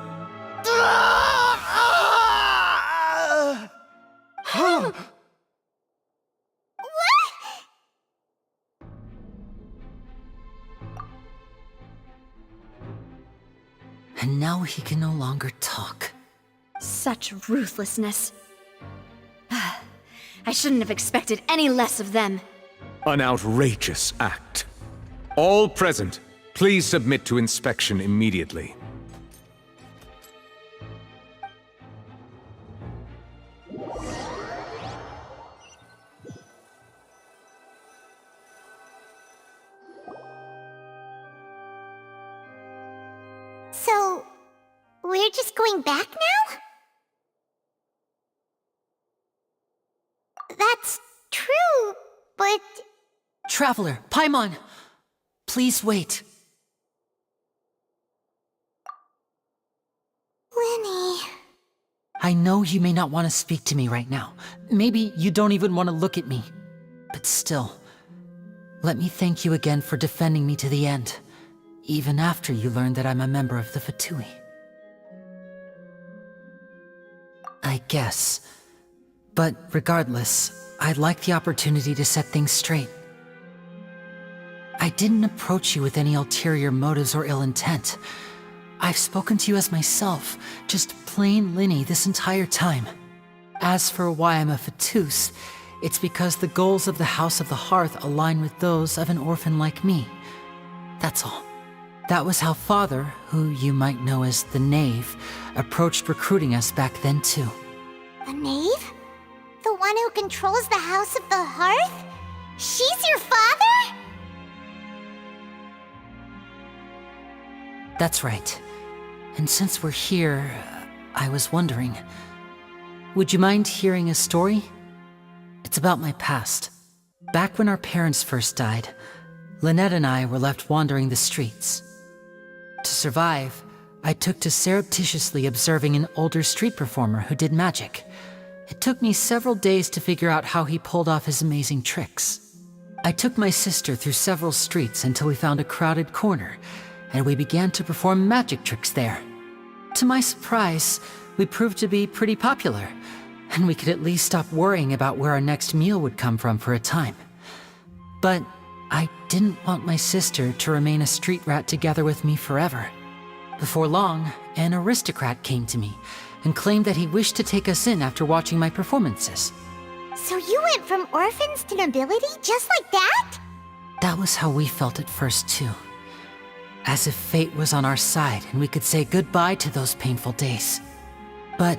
And now he can no longer talk. Such ruthlessness. I shouldn't have expected any less of them. An outrageous act. All present, please submit to inspection immediately. So, we're just going back now? That's true, but... Traveler, Paimon! Please wait. Lenny... I know you may not want to speak to me right now. Maybe you don't even want to look at me. But still, let me thank you again for defending me to the end, even after you learned that I'm a member of the Fatui. I guess. But regardless, I'd like the opportunity to set things straight. I didn't approach you with any ulterior motives or ill intent. I've spoken to you as myself, just plain Linny this entire time. As for why I'm a Fatus, it's because the goals of the House of the Hearth align with those of an orphan like me. That's all. That was how Father, who you might know as the Knave, approached recruiting us back then too. The Knave? The one who controls the House of the Hearth? She's your father? That's right. And since we're here, I was wondering, would you mind hearing a story? It's about my past. Back when our parents first died, Lynette and I were left wandering the streets. To survive, I took to surreptitiously observing an older street performer who did magic. It took me several days to figure out how he pulled off his amazing tricks. I took my sister through several streets until we found a crowded corner, and we began to perform magic tricks there. To my surprise, we proved to be pretty popular, and we could at least stop worrying about where our next meal would come from for a time. But I didn't want my sister to remain a street rat together with me forever. Before long, an aristocrat came to me and claimed that he wished to take us in after watching my performances. So you went from orphans to nobility just like that? That was how we felt at first too. As if fate was on our side and we could say goodbye to those painful days. But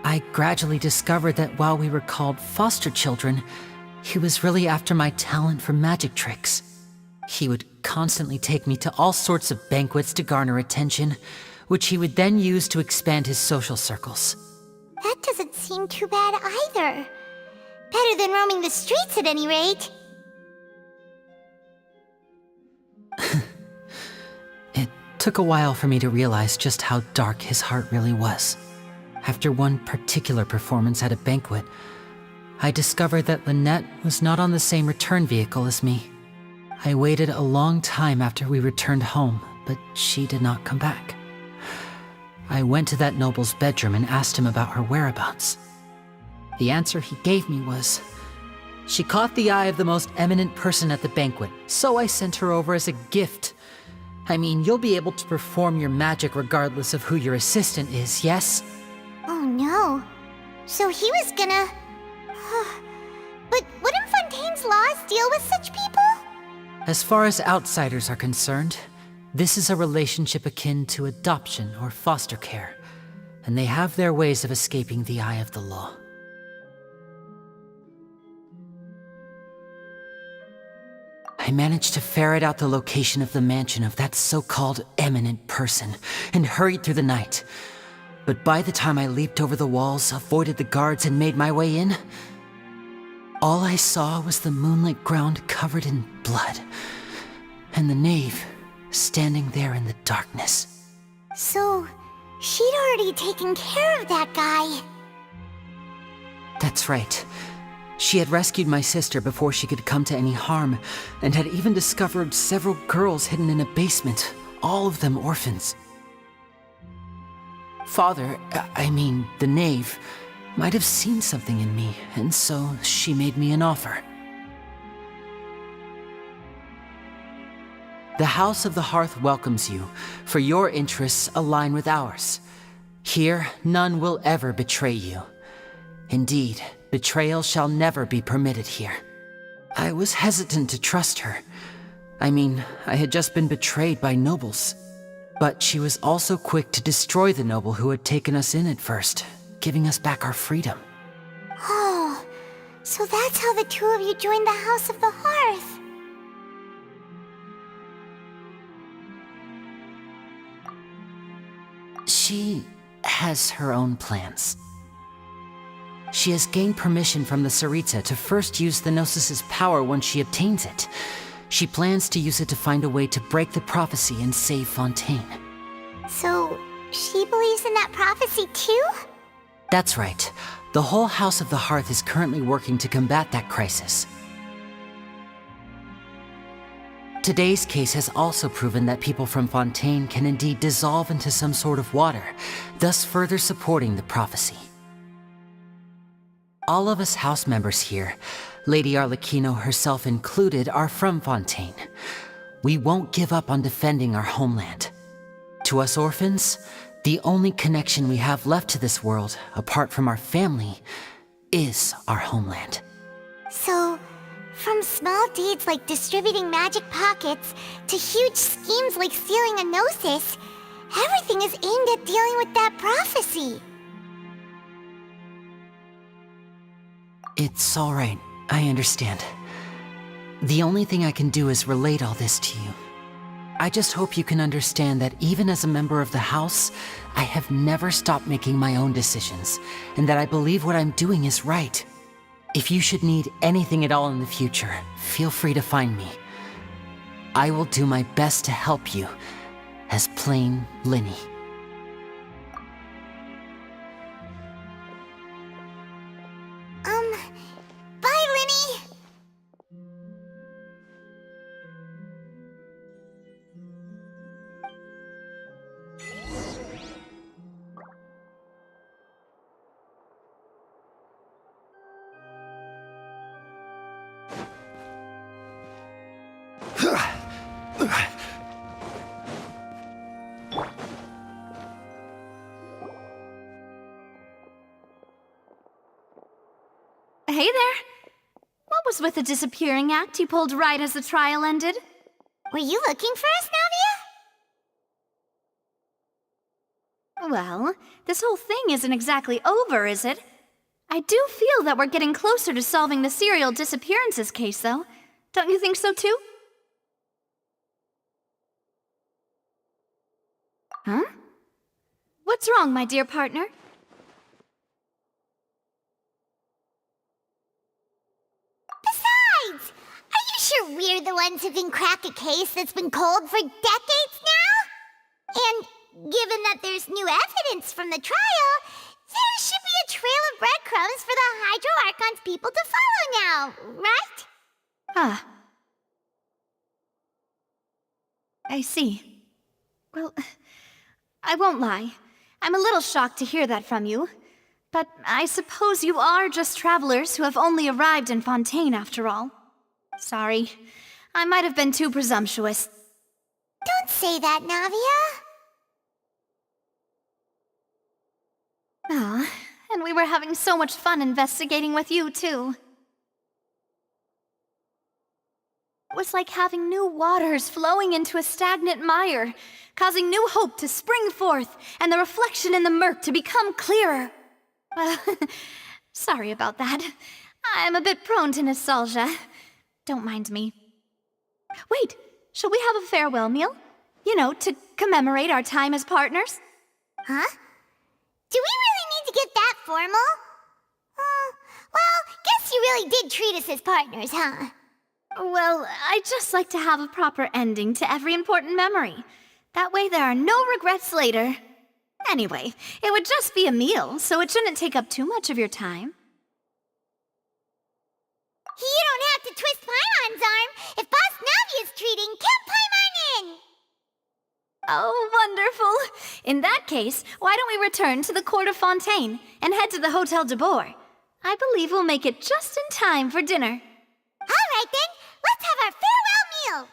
I gradually discovered that while we were called foster children, he was really after my talent for magic tricks. He would constantly take me to all sorts of banquets to garner attention, which he would then use to expand his social circles. That doesn't seem too bad either. Better than roaming the streets at any rate. It took a while for me to realize just how dark his heart really was. After one particular performance at a banquet, I discovered that Lynette was not on the same return vehicle as me. I waited a long time after we returned home, but she did not come back. I went to that noble's bedroom and asked him about her whereabouts. The answer he gave me was, she caught the eye of the most eminent person at the banquet, so I sent her over as a gift. I mean, you'll be able to perform your magic regardless of who your assistant is, yes? Oh no. So he was gonna... But wouldn't Fontaine's laws deal with such people? As far as outsiders are concerned, this is a relationship akin to adoption or foster care, and they have their ways of escaping the eye of the law. I managed to ferret out the location of the mansion of that so-called eminent person and hurried through the night. But by the time I leaped over the walls, avoided the guards, and made my way in, all I saw was the moonlit ground covered in blood, and the knave standing there in the darkness. So, she'd already taken care of that guy. That's right. She had rescued my sister before she could come to any harm, and had even discovered several girls hidden in a basement, all of them orphans. Father, I mean, the knave, might have seen something in me, and so she made me an offer. The House of the Hearth welcomes you, for your interests align with ours. Here, none will ever betray you. Indeed, betrayal shall never be permitted here. I was hesitant to trust her. I mean, I had just been betrayed by nobles. But she was also quick to destroy the noble who had taken us in at first, giving us back our freedom. Oh, so that's how the two of you joined the House of the Hearth. She has her own plans. She has gained permission from the Tsaritsa to first use the Gnosis' power once she obtains it. She plans to use it to find a way to break the prophecy and save Fontaine. So, she believes in that prophecy too? That's right. The whole House of the Hearth is currently working to combat that crisis. Today's case has also proven that people from Fontaine can indeed dissolve into some sort of water, thus further supporting the prophecy. All of us house members here, Lady Arlecchino herself included, are from Fontaine. We won't give up on defending our homeland. To us orphans, the only connection we have left to this world, apart from our family, is our homeland. So, from small deeds like distributing magic pockets to huge schemes like stealing a Gnosis, everything is aimed at dealing with that prophecy. It's all right. I understand. The only thing I can do is relate all this to you. I just hope you can understand that even as a member of the House, I have never stopped making my own decisions, and that I believe what I'm doing is right. If you should need anything at all in the future, feel free to find me. I will do my best to help you, as plain Linny. Bye, Linny! Hey there! What was with the disappearing act you pulled right as the trial ended? Were you looking for us, Navia? Well, this whole thing isn't exactly over, is it? I do feel that we're getting closer to solving the serial disappearances case, though. Don't you think so, too? Huh? What's wrong, my dear partner? Besides, are you sure we're the ones who can crack a case that's been cold for decades now? And given that there's new evidence from the trial, there should be a trail of breadcrumbs for the Hydro Archon's people to follow now, right? Ah. I see. Well, I won't lie. I'm a little shocked to hear that from you. But I suppose you are just travelers who have only arrived in Fontaine after all. Sorry. I might have been too presumptuous. Don't say that, Navia. Ah, and we were having so much fun investigating with you, too. It was like having new waters flowing into a stagnant mire, causing new hope to spring forth, and the reflection in the murk to become clearer. Well, sorry about that. I'm a bit prone to nostalgia. Don't mind me. Wait, shall we have a farewell meal? You know, to commemorate our time as partners? Huh? Do we really need to get that formal? Well, guess you really did treat us as partners, huh? Well, I just like to have a proper ending to every important memory. That way there are no regrets later. Anyway, it would just be a meal, so it shouldn't take up too much of your time. You don't have to twist Paimon's arm. If Boss Navi is treating, count Paimon in! In that case, why don't we return to the court of Fontaine and head to the Hotel de Boer? I believe we'll make it just in time for dinner. All right then, let's have our farewell meal.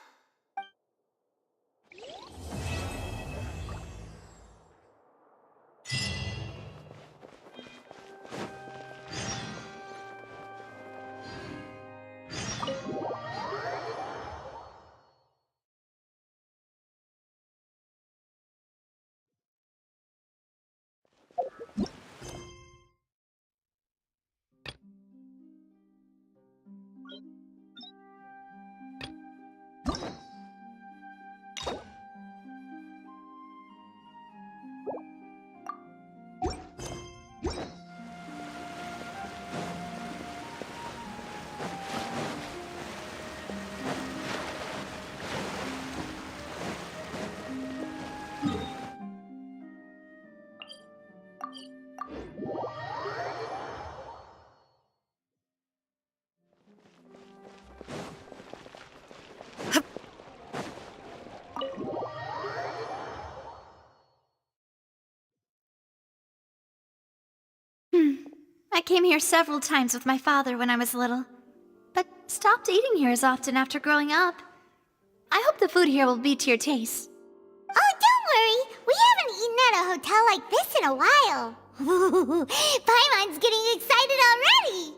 I came here several times with my father when I was little, but stopped eating here as often after growing up. I hope the food here will be to your taste. Oh, don't worry. We haven't eaten at a hotel like this in a while. Paimon's getting excited already.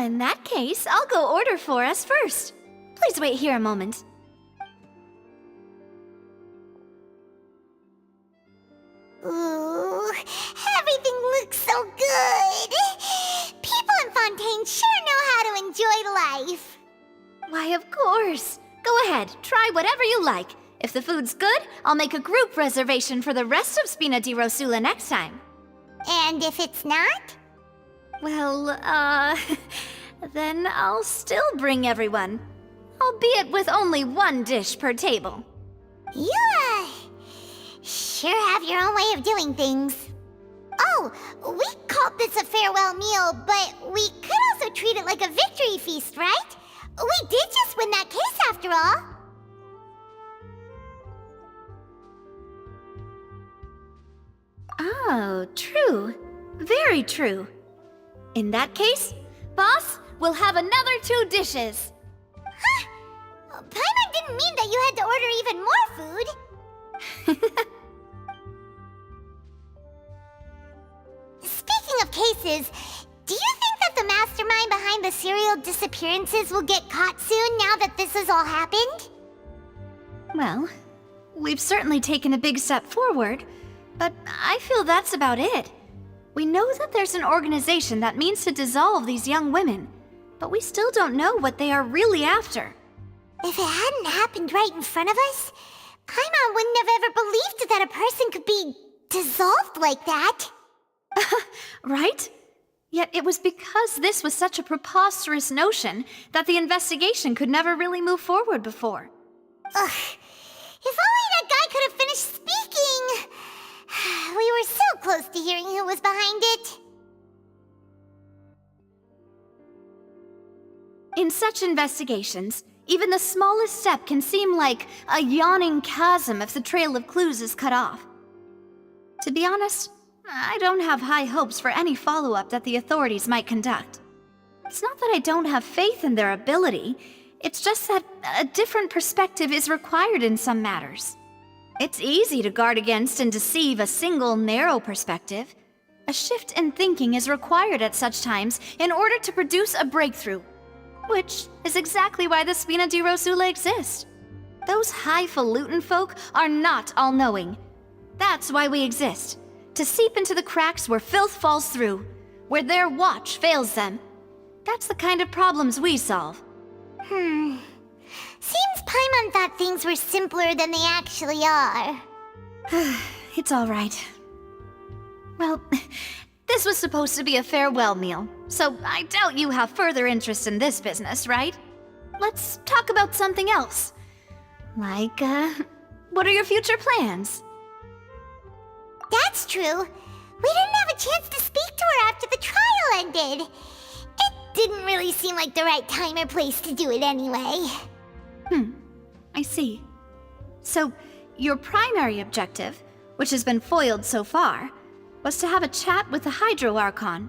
In that case, I'll go order for us first. Please wait here a moment. Ooh, everything looks so good. People in Fontaine sure know how to enjoy life. Why, of course. Go ahead, try whatever you like. If the food's good, I'll make a group reservation for the rest of Spina di Rosula next time. And if it's not? Well, then I'll still bring everyone. Albeit with only one dish per table. You, sure have your own way of doing things. Oh, we called this a farewell meal, but we could also treat it like a victory feast, right? We did just win that case after all. Oh, true. Very true. In that case, boss, we'll have another 2 dishes. Huh? Paimon didn't mean that you had to order even more food. Speaking of cases, do you think that the mastermind behind the serial disappearances will get caught soon now that this has all happened? Well, we've certainly taken a big step forward, but I feel that's about it. We know that there's an organization that means to dissolve these young women, but we still don't know what they are really after. If it hadn't happened right in front of us, Paimon wouldn't have ever believed that a person could be dissolved like that. Right? Yet it was because this was such a preposterous notion that the investigation could never really move forward before. Ugh. If only that guy could have finished speaking! We were so close to hearing who was behind it. In such investigations, even the smallest step can seem like a yawning chasm if the trail of clues is cut off. To be honest, I don't have high hopes for any follow-up that the authorities might conduct. It's not that I don't have faith in their ability, it's just that a different perspective is required in some matters. It's easy to guard against and deceive a single narrow perspective. A shift in thinking is required at such times in order to produce a breakthrough, which is exactly why the Spina di Rosula exists. Those highfalutin folk are not all-knowing. That's why we exist. To seep into the cracks where filth falls through, where their watch fails them. That's the kind of problems we solve. Seems Paimon thought things were simpler than they actually are. It's all right. Well, this was supposed to be a farewell meal, so I doubt you have further interest in this business, right? Let's talk about something else. Like, what are your future plans? That's true. We didn't have a chance to speak to her after the trial ended. It didn't really seem like the right time or place to do it anyway. I see. So, your primary objective which has been foiled so far, was to have a chat with the Hydro Archon.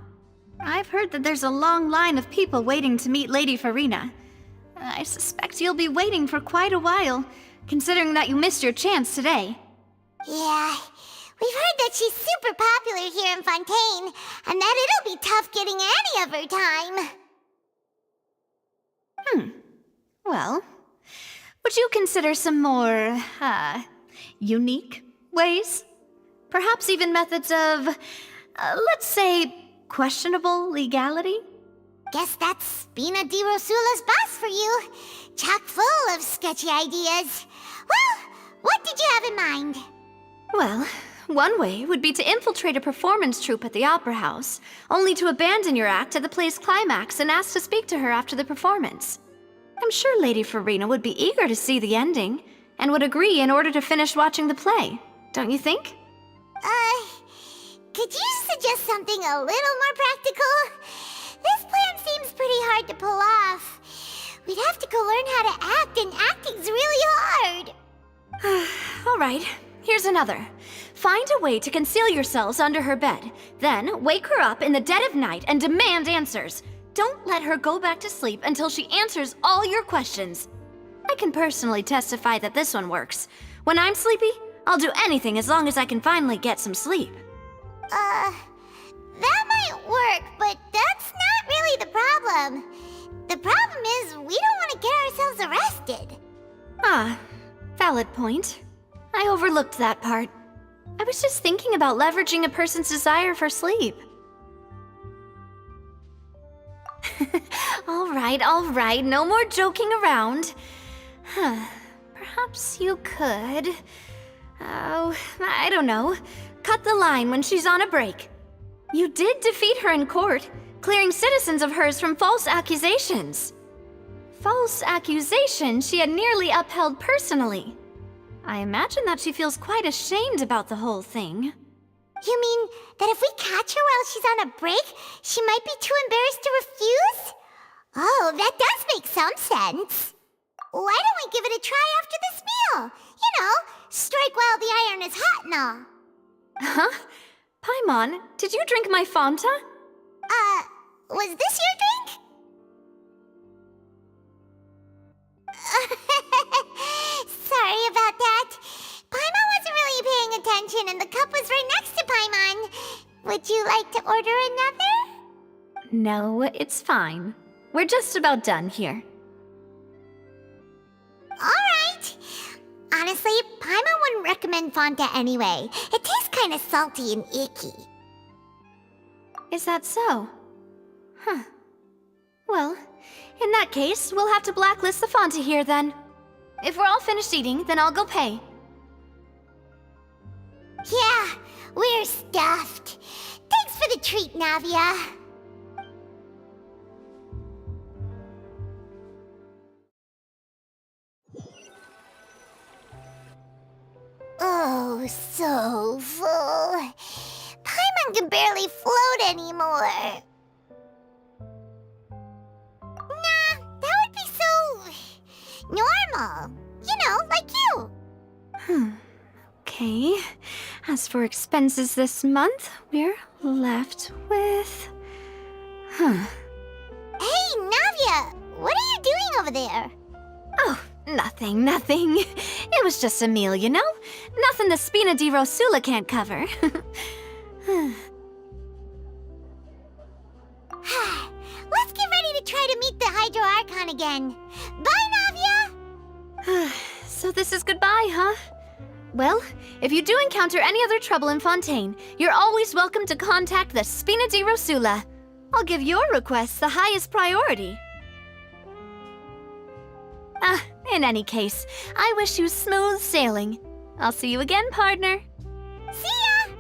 I've heard that there's a long line of people waiting to meet Lady Farina. I suspect you'll be waiting for quite a while, considering that you missed your chance today. Yeah, we've heard that she's super popular here in Fontaine, and that it'll be tough getting any of her time. Well, would you consider some more, unique ways? Perhaps even methods of, let's say, questionable legality? Guess that's Spina di Rosula's boss for you. Chock full of sketchy ideas. Well, what did you have in mind? Well, one way would be to infiltrate a performance troupe at the Opera House, only to abandon your act at the play's climax and ask to speak to her after the performance. I'm sure Lady Farina would be eager to see the ending, and would agree in order to finish watching the play, don't you think? Could you suggest something a little more practical? This plan seems pretty hard to pull off. We'd have to go learn how to act, and acting's really hard. All right, here's another. Find a way to conceal yourselves under her bed, then wake her up in the dead of night and demand answers. Don't let her go back to sleep until she answers all your questions. I can personally testify that this one works. When I'm sleepy, I'll do anything as long as I can finally get some sleep. That might work, but that's not really the problem. The problem is we don't want to get ourselves arrested. Valid point. I overlooked that part. I was just thinking about leveraging a person's desire for sleep. All right, no more joking around. Perhaps you could... Oh, I don't know. Cut the line when she's on a break. You did defeat her in court, clearing citizens of hers from false accusations. False accusations she had nearly upheld personally. I imagine that she feels quite ashamed about the whole thing. You mean that if we catch her while she's on a break, she might be too embarrassed to refuse? Oh, that does make some sense. Why don't we give it a try after this meal? You know, strike while the iron is hot and all. Huh? Paimon, did you drink my Fanta? Was this your drink? Sorry about that. Paimon wasn't really paying attention and the cup was right next to Paimon. Would you like to order another? No, it's fine. We're just about done here. Alright. Honestly, Paimon wouldn't recommend Fanta anyway. It tastes kind of salty and icky. Is that so? Huh. Well, in that case, we'll have to blacklist the Fanta here then. If we're all finished eating, then I'll go pay. Yeah, we're stuffed. Thanks for the treat, Navia. Oh, so full. Paimon can barely float anymore. Nah, that would be so... normal. You know, like you. Okay. As for expenses this month, we're left with... Hey, Navia! What are you doing over there? Oh, nothing. It was just a meal, you know? Nothing the Spina di Rosula can't cover. Let's get ready to try to meet the Hydro Archon again. Bye, Navia! So this is goodbye, huh? Well, if you do encounter any other trouble in Fontaine, you're always welcome to contact the Spina di Rosula. I'll give your requests the highest priority. In any case, I wish you smooth sailing. I'll see you again, partner. See ya!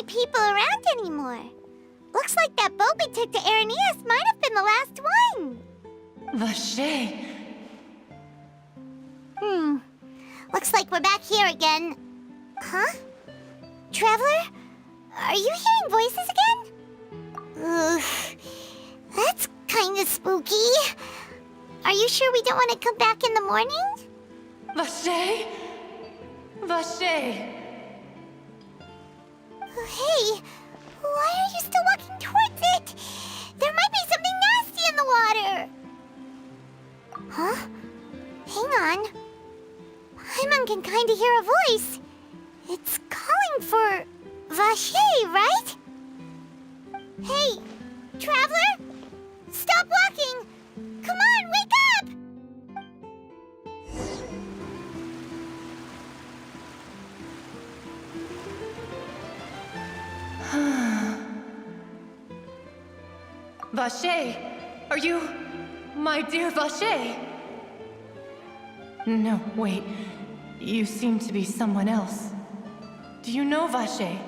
people around anymore. Looks like that boat we took to Araneas might have been the last one. Vache. Looks like we're back here again. Huh? Traveler? Are you hearing voices again? Ugh. That's kinda spooky. Are you sure we don't want to come back in the morning? Vache? Vache. Hey, why are you still walking towards it? There might be something nasty in the water. Huh? Hang on. Paimon can kinda hear a voice. It's calling for Vache, right? Hey, Traveler? Stop walking! Come on, wake up! Vache, are you my dear Vache? No, wait. You seem to be someone else. Do you know Vache?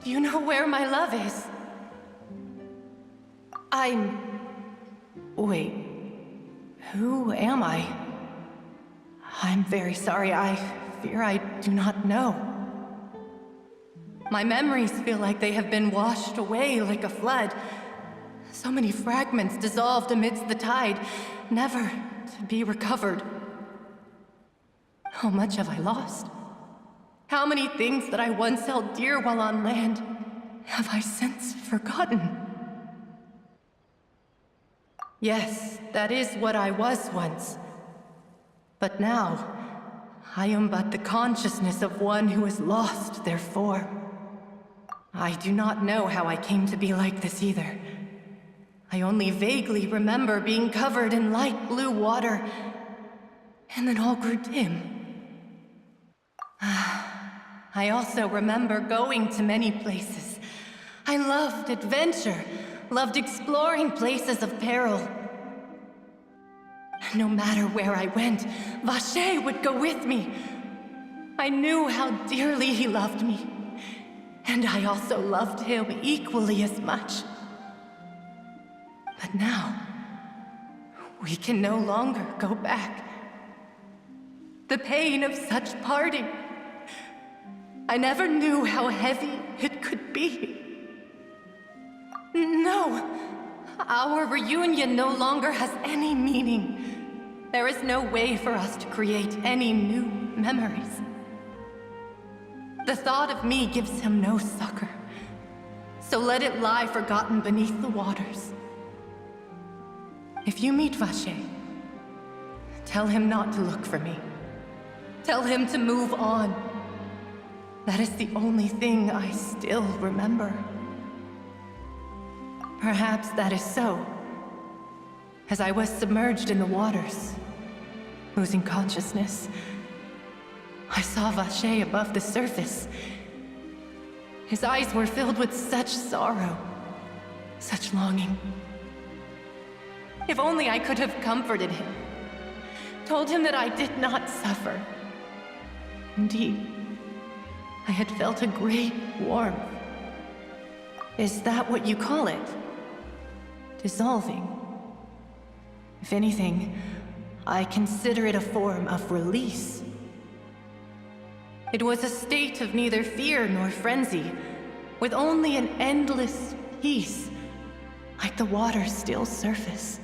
Do you know where my love is? Wait. Who am I? I'm very sorry. I fear I do not know. My memories feel like they have been washed away like a flood. So many fragments dissolved amidst the tide, never to be recovered. How much have I lost? How many things that I once held dear while on land have I since forgotten? Yes, that is what I was once. But now, I am but the consciousness of one who has lost their form. I do not know how I came to be like this either. I only vaguely remember being covered in light blue water, and then all grew dim. I also remember going to many places. I loved adventure, loved exploring places of peril. No matter where I went, Vache would go with me. I knew how dearly he loved me, and I also loved him equally as much. But now, we can no longer go back. The pain of such parting, I never knew how heavy it could be. No, our reunion no longer has any meaning. There is no way for us to create any new memories. The thought of me gives him no succor, so let it lie forgotten beneath the waters. If you meet Vache, tell him not to look for me. Tell him to move on. That is the only thing I still remember. Perhaps that is so. As I was submerged in the waters, losing consciousness, I saw Vache above the surface. His eyes were filled with such sorrow, such longing. If only I could have comforted him, told him that I did not suffer. Indeed, I had felt a great warmth. Is that what you call it? Dissolving? If anything, I consider it a form of release. It was a state of neither fear nor frenzy, with only an endless peace, like the water's still surface.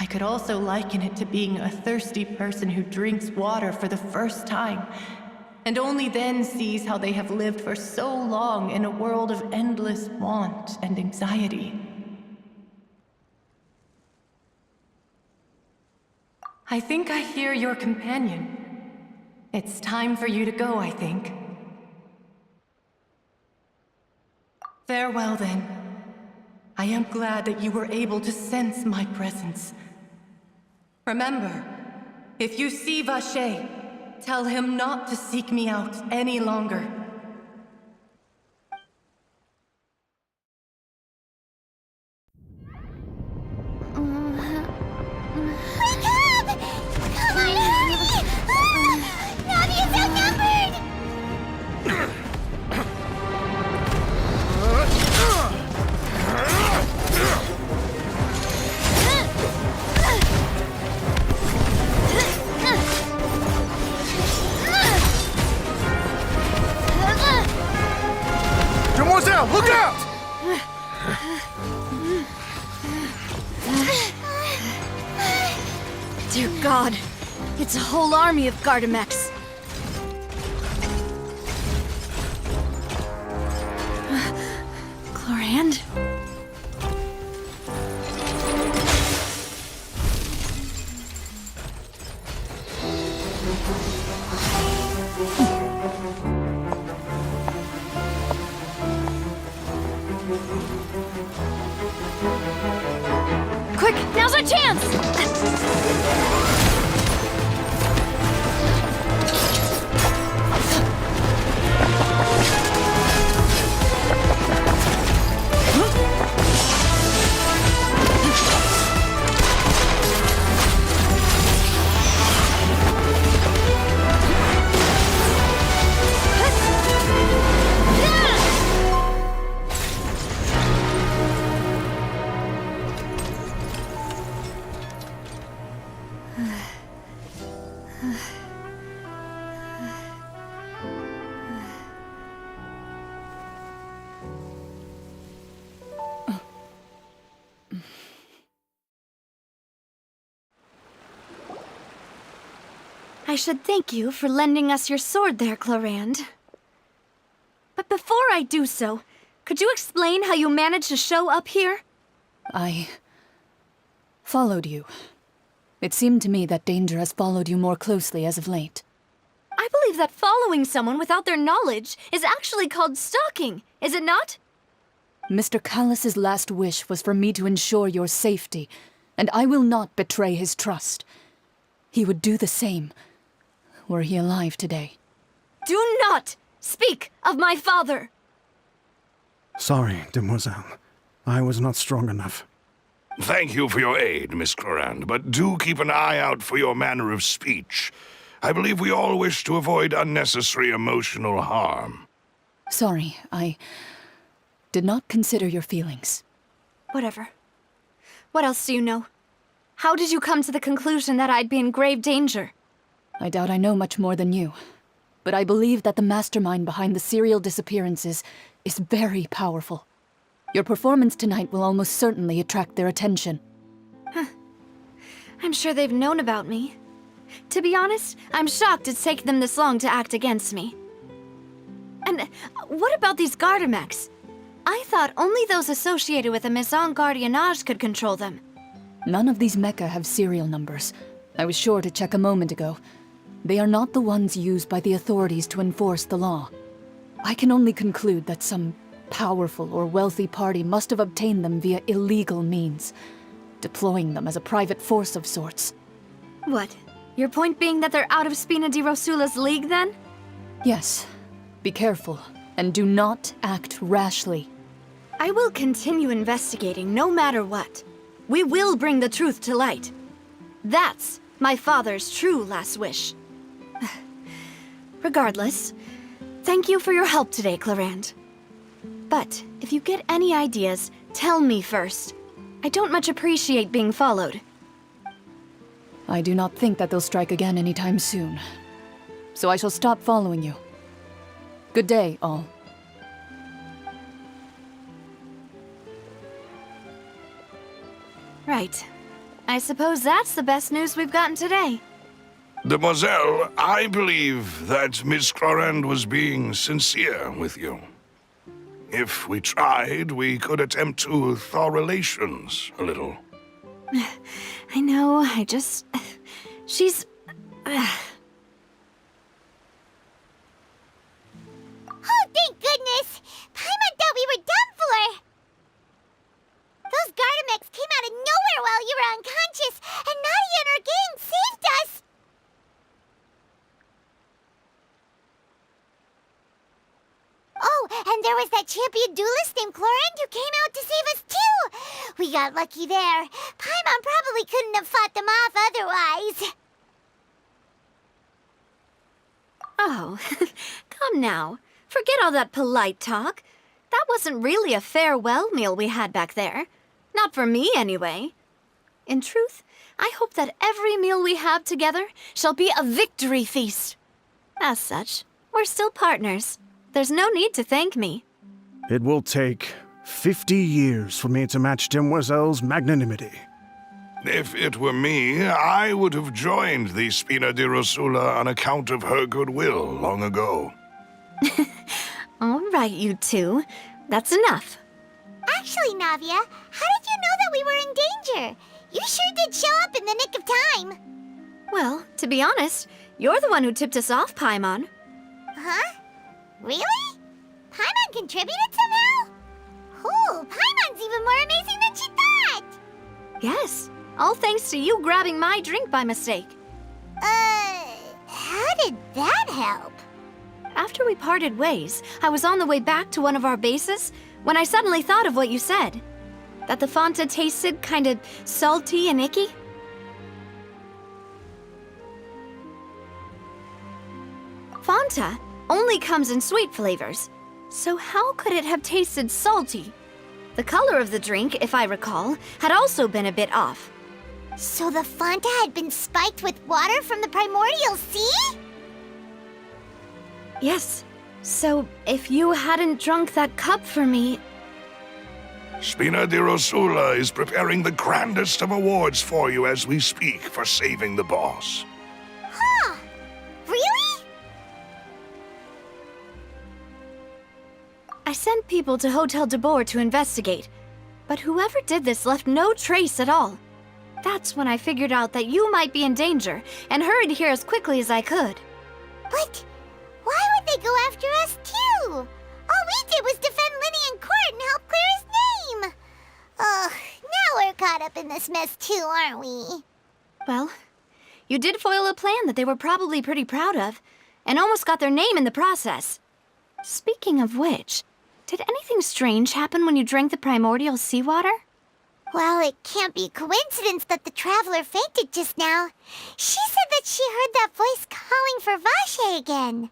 I could also liken it to being a thirsty person who drinks water for the first time, and only then sees how they have lived for so long in a world of endless want and anxiety. I think I hear your companion. It's time for you to go, I think. Farewell, then. I am glad that you were able to sense my presence. Remember, if you see Vache, tell him not to seek me out any longer. look out! Dear God, it's a whole army of Gardamex. Chlorand? Quick, now's our chance! I should thank you for lending us your sword there, Chlorand. But before I do so, could you explain how you managed to show up here? I followed you. It seemed to me that danger has followed you more closely as of late. I believe that following someone without their knowledge is actually called stalking, is it not? Mr. Callus's last wish was for me to ensure your safety, and I will not betray his trust. He would do the same, were he alive today. Do not speak of my father! Sorry, demoiselle. I was not strong enough. Thank you for your aid, Miss Clorand, but do keep an eye out for your manner of speech. I believe we all wish to avoid unnecessary emotional harm. Sorry, I did not consider your feelings. Whatever. What else do you know? How did you come to the conclusion that I'd be in grave danger? I doubt I know much more than you, but I believe that the mastermind behind the serial disappearances is very powerful. Your performance tonight will almost certainly attract their attention. I'm sure they've known about me. To be honest, I'm shocked it's taken them this long to act against me. And what about these Gardamex? I thought only those associated with a Maison Gardiennage could control them. None of these mecha have serial numbers. I was sure to check a moment ago. They are not the ones used by the authorities to enforce the law. I can only conclude that some powerful or wealthy party must have obtained them via illegal means, deploying them as a private force of sorts. What? Your point being that they're out of Spina di Rosula's league, then? Yes. Be careful, and do not act rashly. I will continue investigating no matter what. We will bring the truth to light. That's my father's true last wish. Regardless, thank you for your help today, Clorand. But if you get any ideas, tell me first. I don't much appreciate being followed. I do not think that they'll strike again anytime soon. So I shall stop following you. Good day, all. Right. I suppose that's the best news we've gotten today. Demoiselle, I believe that Miss Clorand was being sincere with you. If we tried, we could attempt to thaw relations a little. I know, she's... Oh, thank goodness! Paimon thought we were done for! Those Gardamex came out of nowhere while you were unconscious, and Nadia and her gang saved us! Oh, and there was that champion duelist named Clorand who came out to save us too! We got lucky there. Paimon probably couldn't have fought them off otherwise. Oh, come now. Forget all that polite talk. That wasn't really a farewell meal we had back there. Not for me, anyway. In truth, I hope that every meal we have together shall be a victory feast. As such, we're still partners. There's no need to thank me. It will take 50 years for me to match Demoiselle's magnanimity. If it were me, I would have joined the Spina di Rosula on account of her goodwill long ago. All right, you two. That's enough. Actually, Navia, how did you know that we were in danger? You sure did show up in the nick of time. Well, to be honest, you're the one who tipped us off, Paimon. Huh? Really? Paimon contributed somehow? Oh, Paimon's even more amazing than she thought! Yes, all thanks to you grabbing my drink by mistake. How did that help? After we parted ways, I was on the way back to one of our bases when I suddenly thought of what you said. That the Fanta tasted kinda salty and icky. Fanta only comes in sweet flavors, so how could it have tasted salty? The color of the drink, if I recall, had also been a bit off. So the Fanta had been spiked with water from the primordial sea? Yes. So, if you hadn't drunk that cup for me... Spina di Rosula is preparing the grandest of awards for you as we speak for saving the boss. Huh. Really? I sent people to Hotel de Boer to investigate, but whoever did this left no trace at all. That's when I figured out that you might be in danger and hurried here as quickly as I could. But why would they go after us too? All we did was defend Linny in court and help clear his name. Ugh, now we're caught up in this mess too, aren't we? Well, you did foil a plan that they were probably pretty proud of, and almost got their name in the process. Speaking of which, did anything strange happen when you drank the primordial seawater? Well, it can't be a coincidence that the traveler fainted just now. She said that she heard that voice calling for Vache again.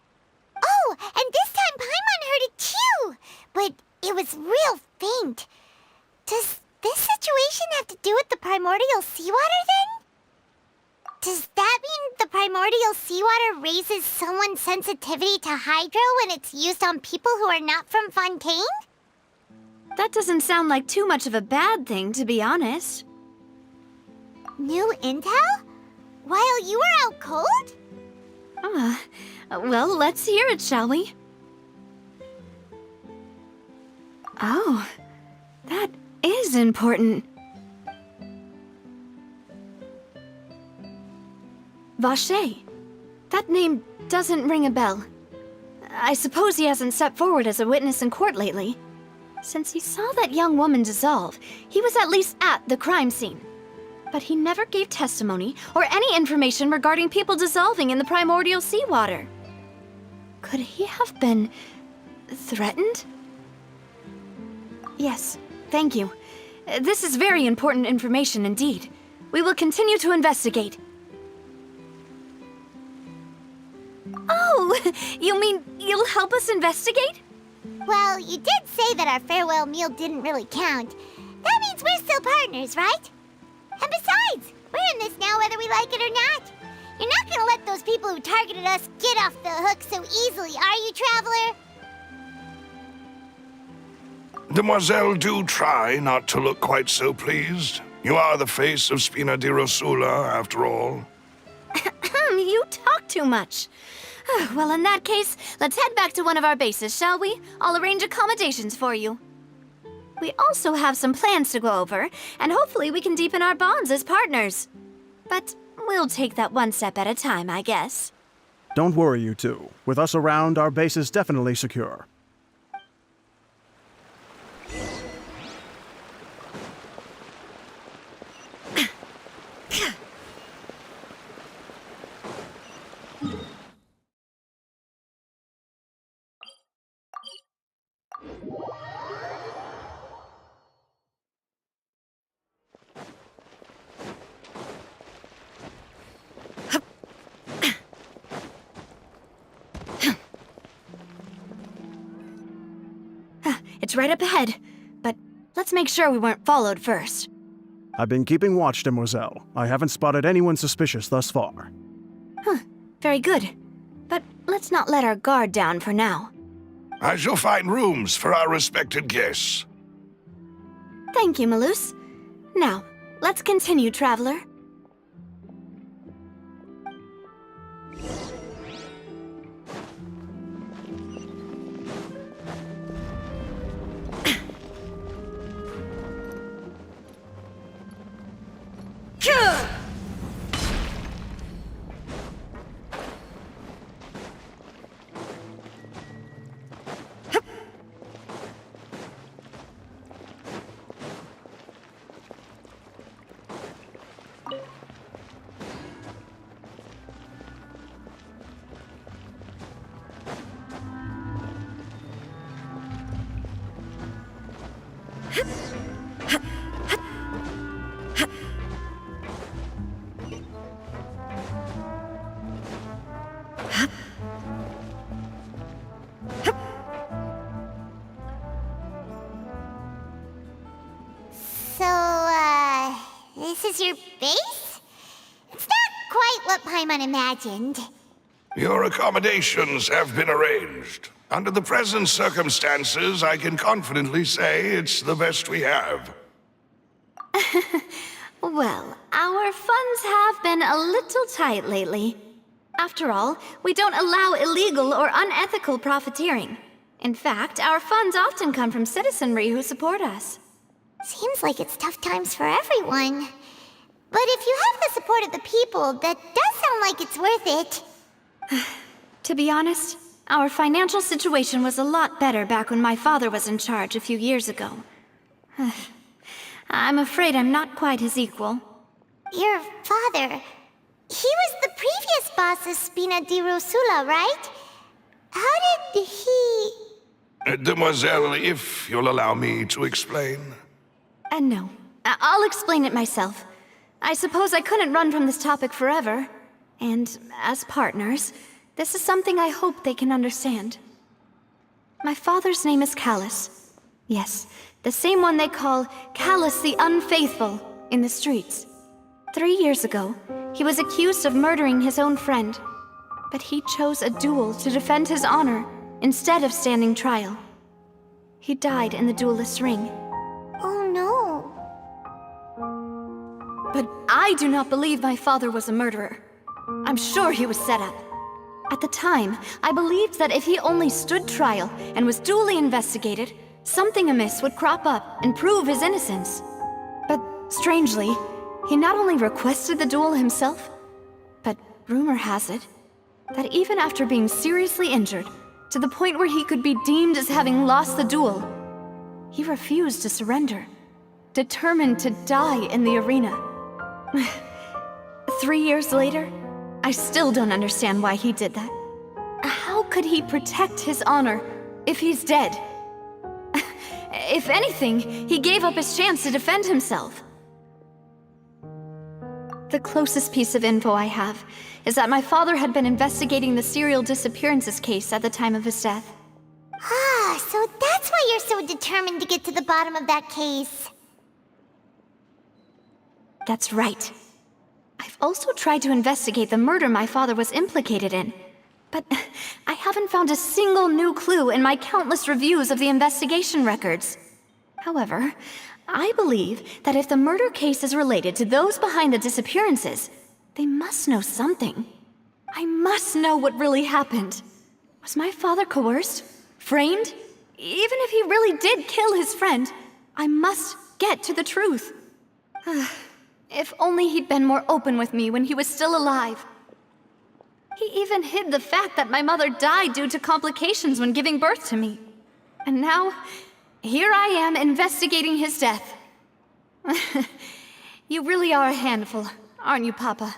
Oh, and this time Paimon heard it too, but it was real faint. Does this situation have to do with the primordial seawater then? Does that mean the primordial seawater raises someone's sensitivity to hydro when it's used on people who are not from Fontaine? That doesn't sound like too much of a bad thing, to be honest. New intel? While you were out cold? Well, let's hear it, shall we? Oh, that is important. Vache. That name doesn't ring a bell. I suppose he hasn't stepped forward as a witness in court lately. Since he saw that young woman dissolve, he was at least at the crime scene. But he never gave testimony or any information regarding people dissolving in the primordial seawater. Could he have been threatened? Yes, thank you. This is very important information indeed. We will continue to investigate. Oh, you mean you'll help us investigate? Well, you did say that our farewell meal didn't really count. That means we're still partners, right? And besides, we're in this now whether we like it or not. You're not gonna let those people who targeted us get off the hook so easily, are you, Traveler? Demoiselle, do try not to look quite so pleased. You are the face of Spina di Rosula, after all. You talk too much. Well, in that case, let's head back to one of our bases, shall we? I'll arrange accommodations for you. We also have some plans to go over, and hopefully we can deepen our bonds as partners. But we'll take that one step at a time, I guess. Don't worry, you two. With us around, our base is definitely secure. It's right up ahead, but let's make sure we weren't followed first. I've been keeping watch, Demoiselle. I haven't spotted anyone suspicious thus far. Very good. But let's not let our guard down for now. I shall find rooms for our respected guests. Thank you, Malus. Now, let's continue, traveler. This is your base? It's not quite what Paimon imagined. Your accommodations have been arranged. Under the present circumstances, I can confidently say it's the best we have. Well, our funds have been a little tight lately. After all, we don't allow illegal or unethical profiteering. In fact, our funds often come from citizenry who support us. Seems like it's tough times for everyone. But if you have the support of the people, that does sound like it's worth it. To be honest, our financial situation was a lot better back when my father was in charge a few years ago. I'm afraid I'm not quite his equal. Your father... he was the previous boss of Spina di Rosula, right? How did he... Demoiselle, if you'll allow me to explain. No. I'll explain it myself. I suppose I couldn't run from this topic forever. And as partners, this is something I hope they can understand. My father's name is Callus. Yes, the same one they call Callus the Unfaithful in the streets. 3 years ago, he was accused of murdering his own friend. But he chose a duel to defend his honor instead of standing trial. He died in the duelist's ring. Oh no. But I do not believe my father was a murderer. I'm sure he was set up. At the time, I believed that if he only stood trial and was duly investigated, something amiss would crop up and prove his innocence. But strangely, he not only requested the duel himself, but rumor has it that even after being seriously injured, to the point where he could be deemed as having lost the duel, he refused to surrender, determined to die in the arena. 3 years later, I still don't understand why he did that. How could he protect his honor if he's dead? If anything, he gave up his chance to defend himself. The closest piece of info I have is that my father had been investigating the serial disappearances case at the time of his death. Ah, so that's why you're so determined to get to the bottom of that case. That's right. I've also tried to investigate the murder my father was implicated in, but I haven't found a single new clue in my countless reviews of the investigation records. However, I believe that if the murder case is related to those behind the disappearances, they must know something. I must know what really happened. Was my father coerced? Framed? Even if he really did kill his friend, I must get to the truth. If only he'd been more open with me when he was still alive. He even hid the fact that my mother died due to complications when giving birth to me. And now, here I am investigating his death. You really are a handful, aren't you, Papa?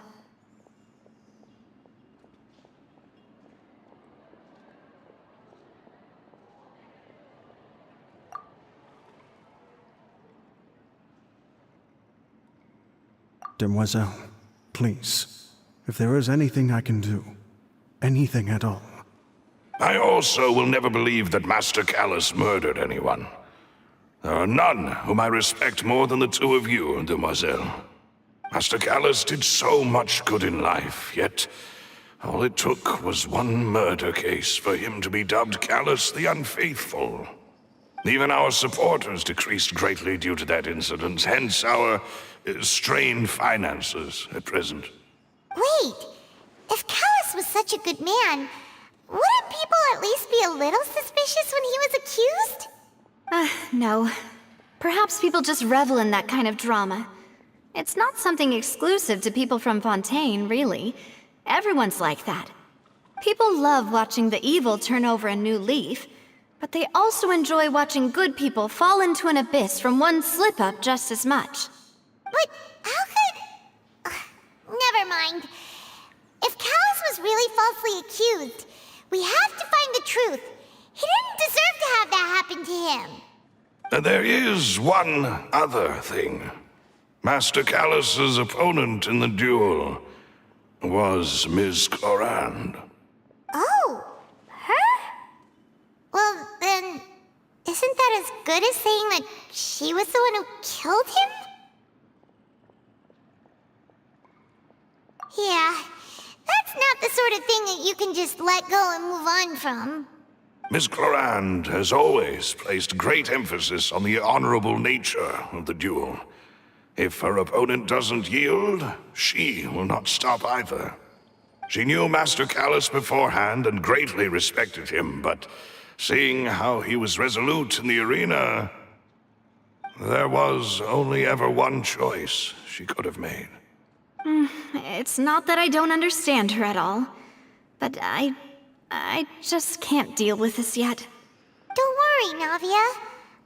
Demoiselle, please, if there is anything I can do, anything at all. I also will never believe that Master Callus murdered anyone. There are none whom I respect more than the two of you, Demoiselle. Master Callus did so much good in life, yet All it took was one murder case for him to be dubbed Callus the Unfaithful. Even our supporters decreased greatly due to that incident, hence our strained finances at present. Wait, if Callus was such a good man, wouldn't people at least be a little suspicious when he was accused? No. Perhaps people just revel in that kind of drama. It's not something exclusive to people from Fontaine, really. Everyone's like that. People love watching the evil turn over a new leaf, but they also enjoy watching good people fall into an abyss from one slip-up just as much. But how could... never mind. If Callus was really falsely accused, we have to find the truth. He didn't deserve to have that happen to him. There is one other thing. Master Callus's opponent in the duel was Ms. Clorand. Oh, her? Well, then, isn't that as good as saying that she was the one who killed him? Yeah, that's not the sort of thing that you can just let go and move on from. Ms. Clorand has always placed great emphasis on the honorable nature of the duel. If her opponent doesn't yield, she will not stop either. She knew Master Callus beforehand and greatly respected him, but seeing how he was resolute in the arena, there was only ever one choice she could have made. It's not that I don't understand her at all, but I just can't deal with this yet. Don't worry, Navia.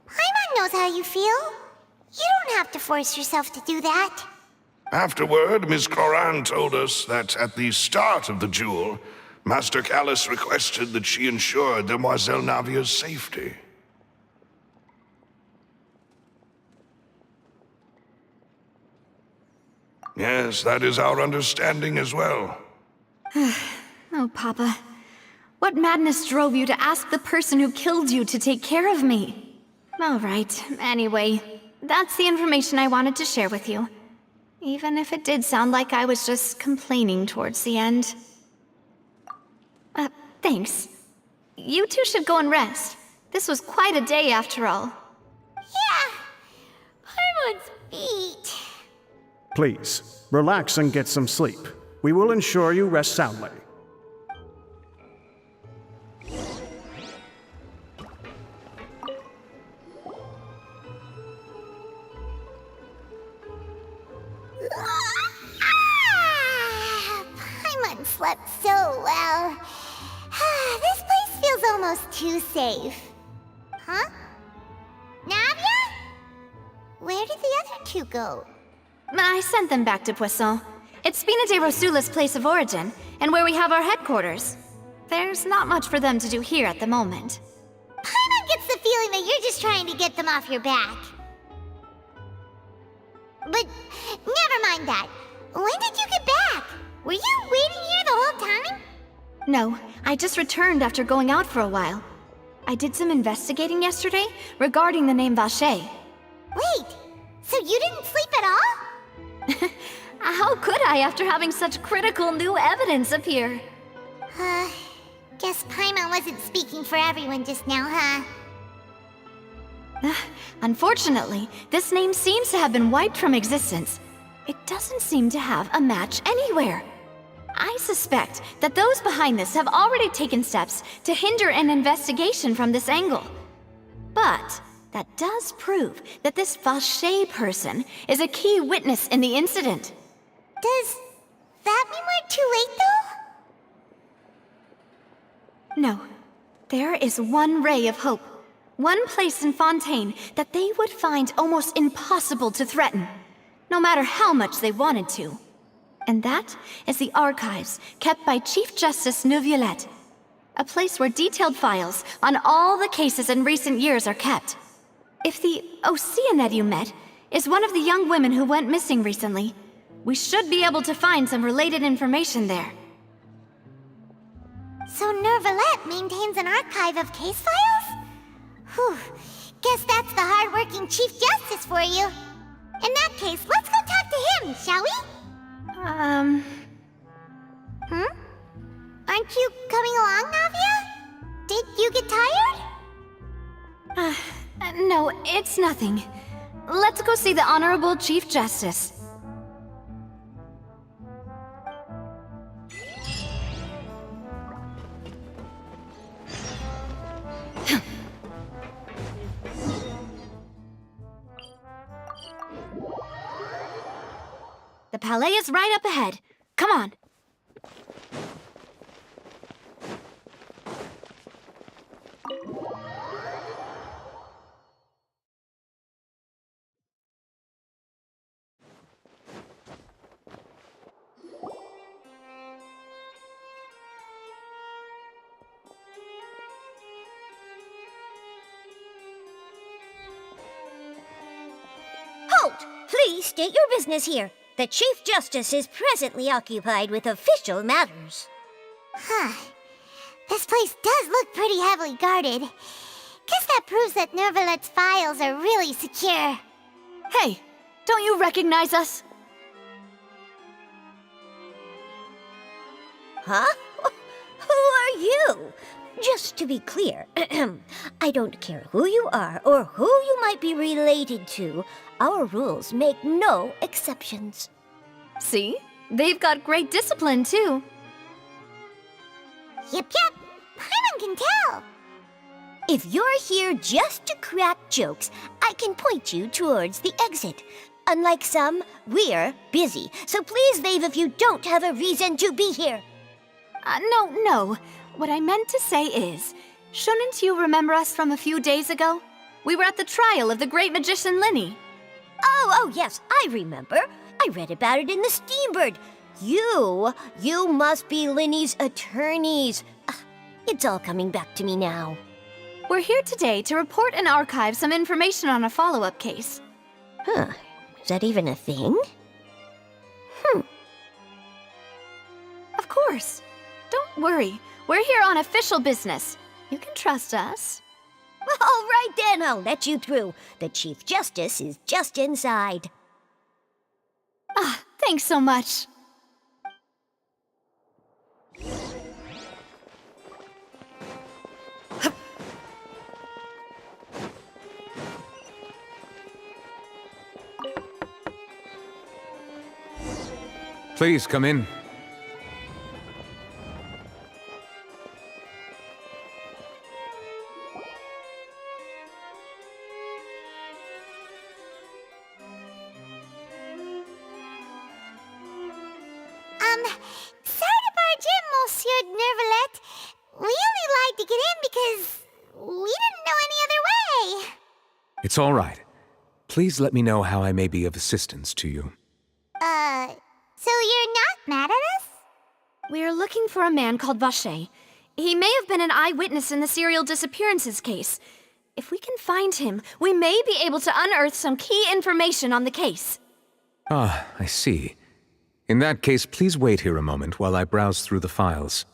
Paimon knows how you feel. You don't have to force yourself to do that. Afterward, Ms. Clorand told us that at the start of the duel, Master Callus requested that she ensure Demoiselle Navia's safety. Yes, that is our understanding as well. Oh, Papa. What madness drove you to ask the person who killed you to take care of me? All right, anyway, that's the information I wanted to share with you. Even if it did sound like I was just complaining towards the end. Thanks. You two should go and rest. This was quite a day after all. Yeah, Paimon's feet. Please, relax and get some sleep. We will ensure you rest soundly. Paimon slept so well. This place feels almost too safe. Huh? Navia? Where did the other two go? I sent them back to Poisson. It's Spina de Rosula's place of origin, and where we have our headquarters. There's not much for them to do here at the moment. Paimon gets the feeling that you're just trying to get them off your back. But never mind that. When did you get back? Were you waiting here the whole time? No, I just returned after going out for a while. I did some investigating yesterday regarding the name Vache. Wait, so you didn't sleep at all? How could I after having such critical new evidence appear? Guess Paimon wasn't speaking for everyone just now, huh? Unfortunately, this name seems to have been wiped from existence. It doesn't seem to have a match anywhere. I suspect that those behind this have already taken steps to hinder an investigation from this angle. But that does prove that this Vache person is a key witness in the incident. Does that mean we're too late, though? No. There is one ray of hope. One place in Fontaine that they would find almost impossible to threaten, no matter how much they wanted to. And that is the archives kept by Chief Justice Neuvillette, a place where detailed files on all the cases in recent years are kept. If the Oceanette you met is one of the young women who went missing recently, we should be able to find some related information there. So Neuvillette maintains an archive of case files? Whew, guess that's the hard-working Chief Justice for you. In that case, let's go talk to him, shall we? Aren't you coming along, Navia? Did you get tired? No, it's nothing. Let's go see the Honorable Chief Justice. The palais is right up ahead. Come on. Halt! Please state your business here. The Chief Justice is presently occupied with official matters. Huh. This place does look pretty heavily guarded. Guess that proves that Nervalet's files are really secure. Hey, don't you recognize us? Huh? Who are you? Just to be clear, I don't care who you are or who you might be related to. Our rules make no exceptions. See? They've got great discipline, too. Yep. Paimon can tell. If you're here just to crack jokes, I can point you towards the exit. Unlike some, we're busy, so please leave if you don't have a reason to be here. No. What I meant to say is, shouldn't you remember us from a few days ago? We were at the trial of the great magician Linny. Oh, yes, I remember. I read about it in the Steambird. You must be Linny's attorneys. It's all coming back to me now. We're here today to report and archive some information on a follow-up case. Huh. Is that even a thing? Of course. Don't worry. We're here on official business. You can trust us. All right then, I'll let you through. The Chief Justice is just inside. Thanks so much. Please come in. Sorry to barge in, Monsieur Nervalet. We only lied to get in because we didn't know any other way. It's all right. Please let me know how I may be of assistance to you. So you're not mad at us? We're looking for a man called Vacher. He may have been an eyewitness in the serial disappearances case. If we can find him, we may be able to unearth some key information on the case. Ah, I see. In that case, please wait here a moment while I browse through the files.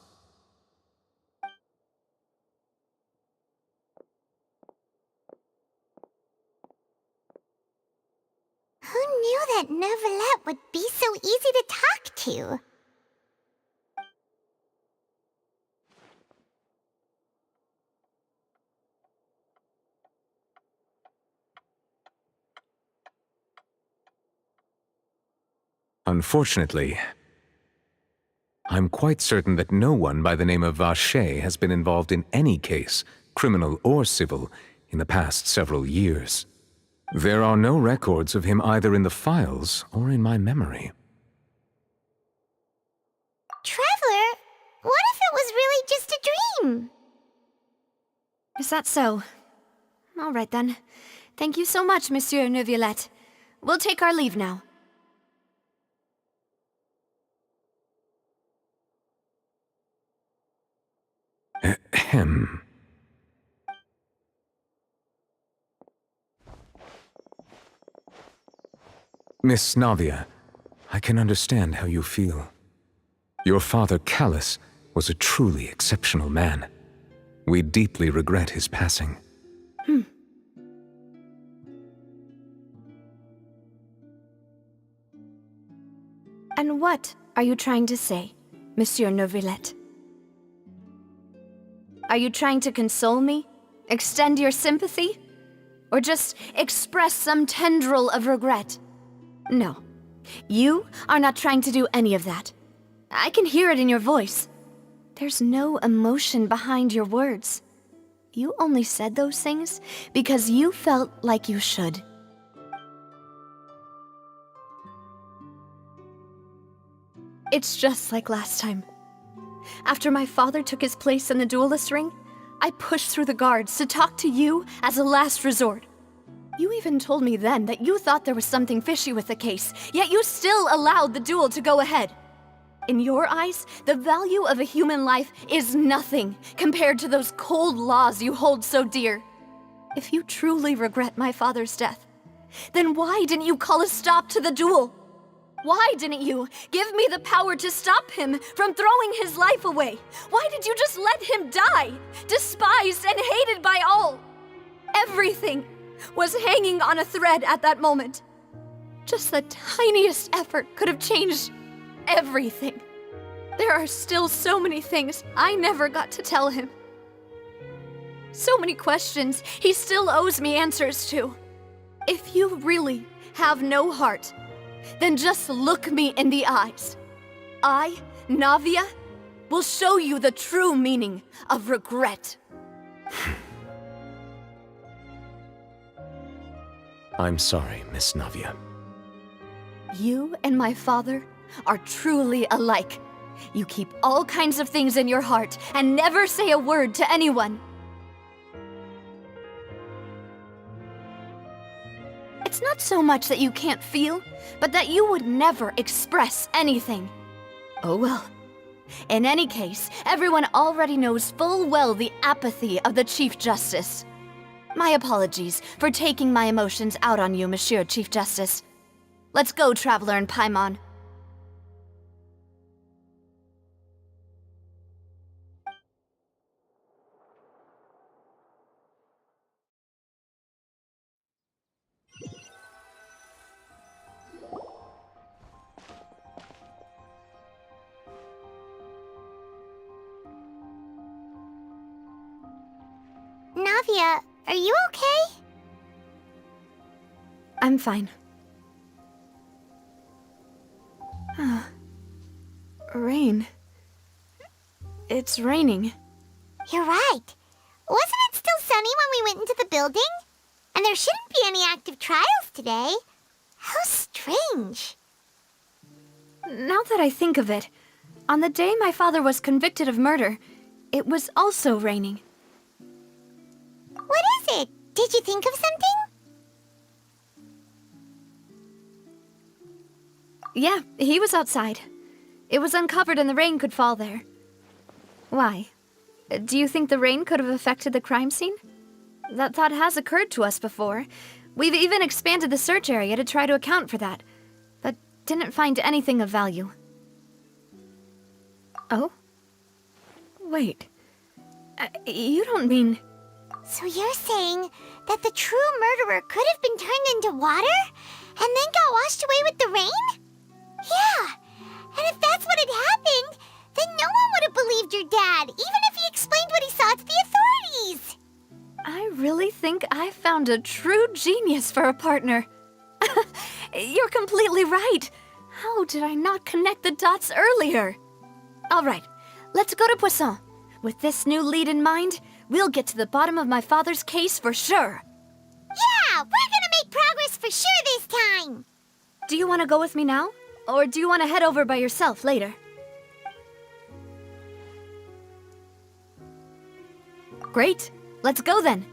Who knew that Nervalet would be so easy to talk to? Unfortunately, I'm quite certain that no one by the name of Vacher has been involved in any case, criminal or civil, in the past several years. There are no records of him either in the files or in my memory. Traveler, what if it was really just a dream? Is that so? All right then. Thank you so much, Monsieur Neuvillette. We'll take our leave now. Ahem. Miss Navia, I can understand how you feel. Your father, Callus, was a truly exceptional man. We deeply regret his passing. And what are you trying to say, Monsieur Neuvillette? Are you trying to console me? Extend your sympathy? Or just express some tendril of regret? No. You are not trying to do any of that. I can hear it in your voice. There's no emotion behind your words. You only said those things because you felt like you should. It's just like last time. After my father took his place in the duelist ring, I pushed through the guards to talk to you as a last resort. You even told me then that you thought there was something fishy with the case, yet you still allowed the duel to go ahead. In your eyes, the value of a human life is nothing compared to those cold laws you hold so dear. If you truly regret my father's death, then why didn't you call a stop to the duel? Why didn't you give me the power to stop him from throwing his life away? Why did you just let him die, despised and hated by all? Everything was hanging on a thread at that moment. Just the tiniest effort could have changed everything. There are still so many things I never got to tell him. So many questions he still owes me answers to. If you really have no heart, then just look me in the eyes. I, Navia, will show you the true meaning of regret. I'm sorry, Miss Navia. You and my father are truly alike. You keep all kinds of things in your heart and never say a word to anyone. It's not so much that you can't feel, but that you would never express anything. Oh well. In any case, everyone already knows full well the apathy of the Chief Justice. My apologies for taking my emotions out on you, Monsieur Chief Justice. Let's go, Traveler and Paimon. Navia, are you okay? I'm fine. Rain. It's raining. You're right. Wasn't it still sunny when we went into the building? And there shouldn't be any active trials today. How strange. Now that I think of it, on the day my father was convicted of murder, it was also raining. What is it? Did you think of something? Yeah, he was outside. It was uncovered and the rain could fall there. Why? Do you think the rain could have affected the crime scene? That thought has occurred to us before. We've even expanded the search area to try to account for that, but didn't find anything of value. Oh? Wait. You don't mean... So you're saying that the true murderer could have been turned into water and then got washed away with the rain? Yeah, and if that's what had happened, then no one would have believed your dad, even if he explained what he saw to the authorities. I really think I found a true genius for a partner. You're completely right. How did I not connect the dots earlier? All right, let's go to Poisson. With this new lead in mind, we'll get to the bottom of my father's case for sure. Yeah, we're gonna make progress for sure this time. Do you want to go with me now? Or do you want to head over by yourself later? Great. Let's go then.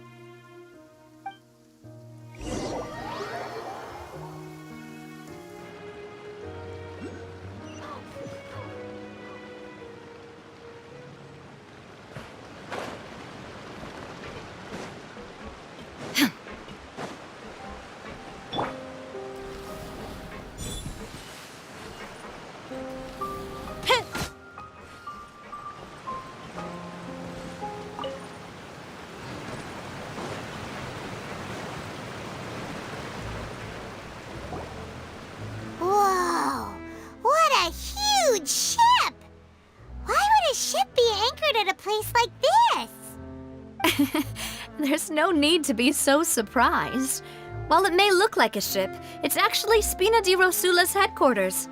There's no need to be so surprised. While it may look like a ship, it's actually Spina di Rosula's headquarters.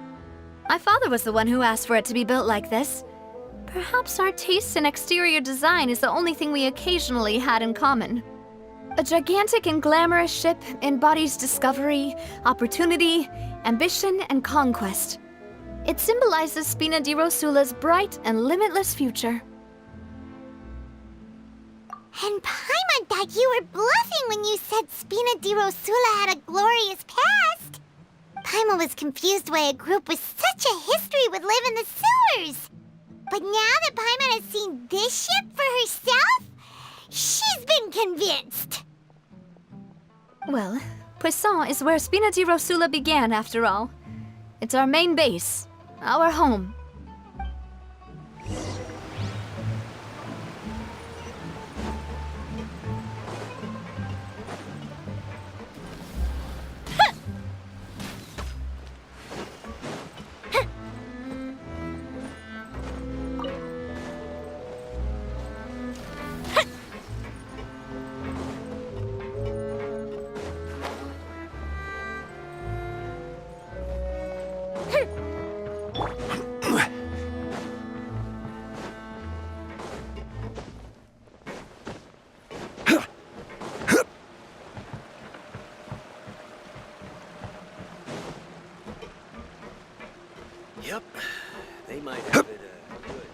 My father was the one who asked for it to be built like this. Perhaps our taste in exterior design is the only thing we occasionally had in common. A gigantic and glamorous ship embodies discovery, opportunity, ambition, and conquest. It symbolizes Spina di Rosula's bright and limitless future. And Paimon thought you were bluffing when you said Spina di Rosula had a glorious past. Paimon was confused why a group with such a history would live in the sewers. But now that Paimon has seen this ship for herself, she's been convinced. Well, Poisson is where Spina di Rosula began, after all. It's our main base, our home. Yep, they might have it good.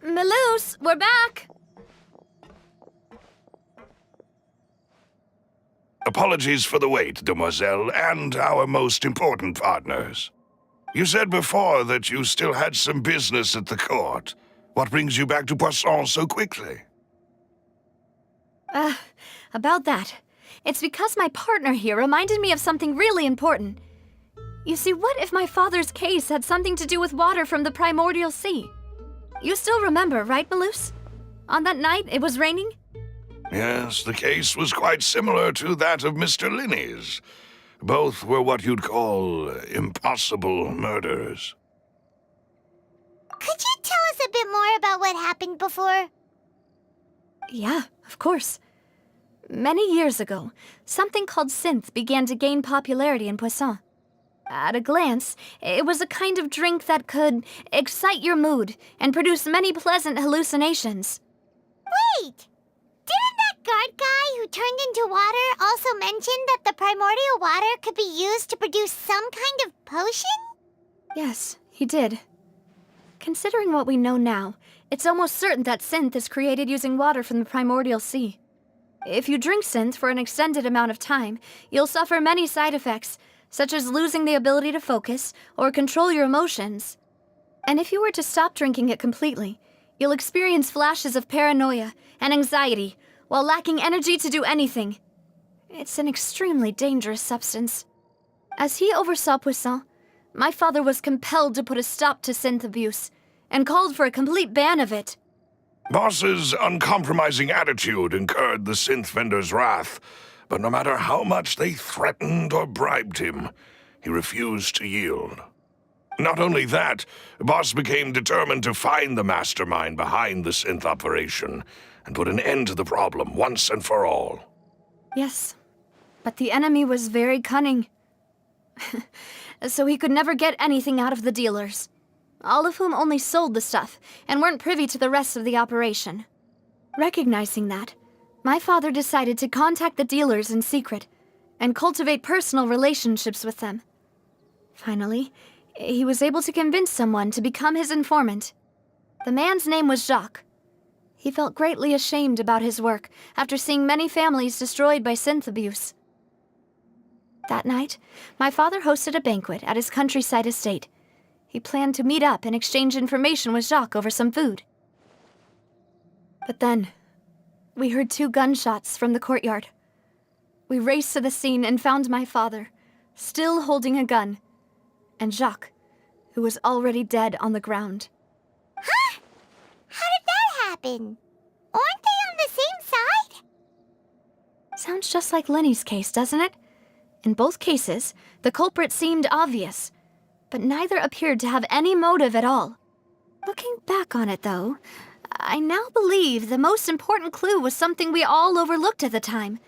Melus, we're back! Apologies for the wait, demoiselle, and our most important partners. You said before that you still had some business at the court. What brings you back to Poisson so quickly? About that. It's because my partner here reminded me of something really important. You see, what if my father's case had something to do with water from the primordial sea? You still remember, right, Melus? On that night, it was raining? Yes, the case was quite similar to that of Mr. Linney's. Both were what you'd call impossible murders. Could you tell us a bit more about what happened before? Yeah, of course. Many years ago, something called synth began to gain popularity in Poisson. At a glance, it was a kind of drink that could excite your mood and produce many pleasant hallucinations. Wait! Didn't that guard guy who turned into water also mention that the primordial water could be used to produce some kind of potion? Yes, he did. Considering what we know now, it's almost certain that synth is created using water from the primordial sea. If you drink synth for an extended amount of time, you'll suffer many side effects, such as losing the ability to focus or control your emotions. And if you were to stop drinking it completely, you'll experience flashes of paranoia and anxiety while lacking energy to do anything. It's an extremely dangerous substance. As he oversaw Poisson, my father was compelled to put a stop to synth abuse and called for a complete ban of it. Boss's uncompromising attitude incurred the synth vendor's wrath, but no matter how much they threatened or bribed him, he refused to yield. Not only that, Boss became determined to find the mastermind behind the synth operation and put an end to the problem once and for all. Yes, but the enemy was very cunning. So he could never get anything out of the dealers, all of whom only sold the stuff and weren't privy to the rest of the operation. Recognizing that, my father decided to contact the dealers in secret and cultivate personal relationships with them. Finally, he was able to convince someone to become his informant. The man's name was Jacques. He felt greatly ashamed about his work after seeing many families destroyed by synth abuse. That night, my father hosted a banquet at his countryside estate. He planned to meet up and exchange information with Jacques over some food. But then, we heard 2 gunshots from the courtyard. We raced to the scene and found my father, still holding a gun, and Jacques, who was already dead on the ground. Huh? How did that happen? Aren't they on the same side? Sounds just like Lenny's case, doesn't it? In both cases, the culprit seemed obvious, but neither appeared to have any motive at all. Looking back on it, though, I now believe the most important clue was something we all overlooked at the time.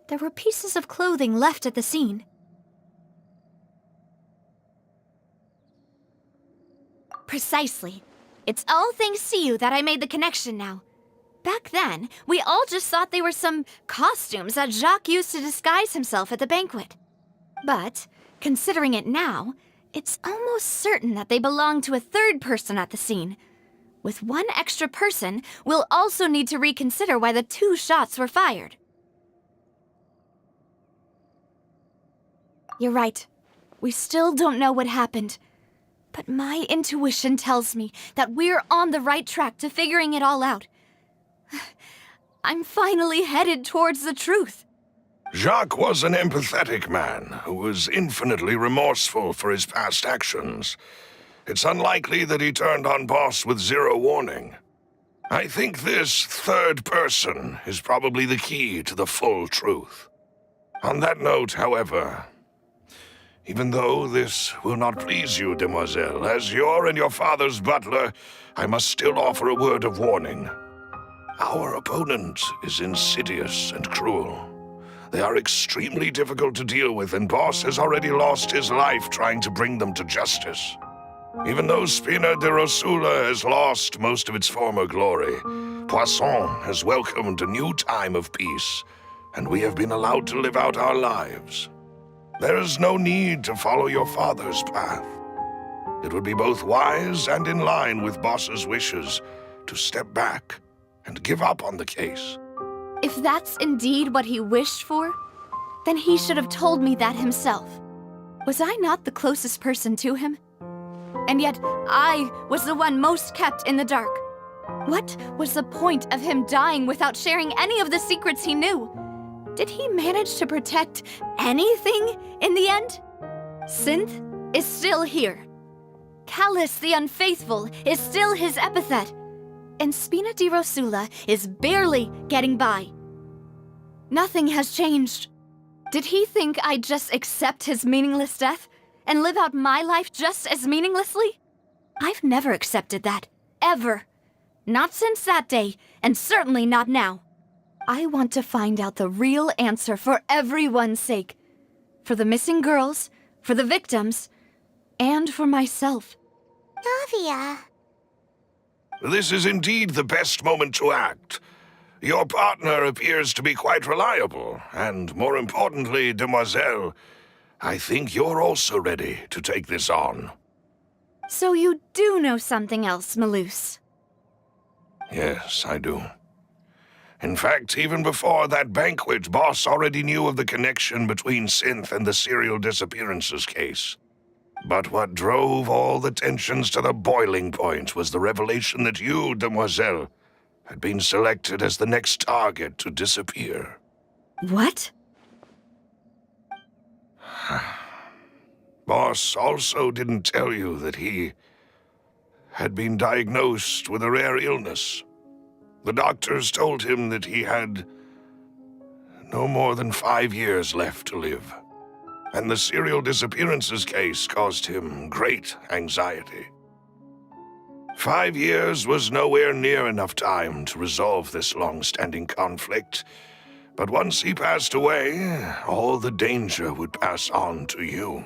There were pieces of clothing left at the scene. Precisely. It's all thanks to you that I made the connection now. Back then, we all just thought they were some costumes that Jacques used to disguise himself at the banquet. But, considering it now, it's almost certain that they belong to a third person at the scene. With one extra person, we'll also need to reconsider why the 2 shots were fired. You're right. We still don't know what happened. But my intuition tells me that we're on the right track to figuring it all out. I'm finally headed towards the truth. Jacques was an empathetic man who was infinitely remorseful for his past actions. It's unlikely that he turned on Boss with 0 warning. I think this third person is probably the key to the full truth. On that note, however, even though this will not please you, demoiselle, as your and your father's butler, I must still offer a word of warning. Our opponent is insidious and cruel. They are extremely difficult to deal with, and Boss has already lost his life trying to bring them to justice. Even though Spina de Rosula has lost most of its former glory, Poisson has welcomed a new time of peace, and we have been allowed to live out our lives. There is no need to follow your father's path. It would be both wise and in line with Boss's wishes to step back and give up on the case. If that's indeed what he wished for, then he should have told me that himself. Was I not the closest person to him? And yet, I was the one most kept in the dark. What was the point of him dying without sharing any of the secrets he knew? Did he manage to protect anything in the end? Synth is still here. Callus the Unfaithful is still his epithet. And Spina di Rosula is barely getting by. Nothing has changed. Did he think I'd just accept his meaningless death and live out my life just as meaninglessly? I've never accepted that. Ever. Not since that day, and certainly not now. I want to find out the real answer for everyone's sake. For the missing girls, for the victims, and for myself. Navia. This is indeed the best moment to act. Your partner appears to be quite reliable, and more importantly, demoiselle, I think you're also ready to take this on. So you do know something else, Maloose? Yes, I do. In fact, even before that banquet, Boss already knew of the connection between Synth and the serial disappearances case. But what drove all the tensions to the boiling point was the revelation that you, demoiselle, had been selected as the next target to disappear. What? Boss also didn't tell you that he had been diagnosed with a rare illness. The doctors told him that he had no more than 5 years left to live, and the serial disappearances case caused him great anxiety. 5 years was nowhere near enough time to resolve this long-standing conflict, but once he passed away, all the danger would pass on to you.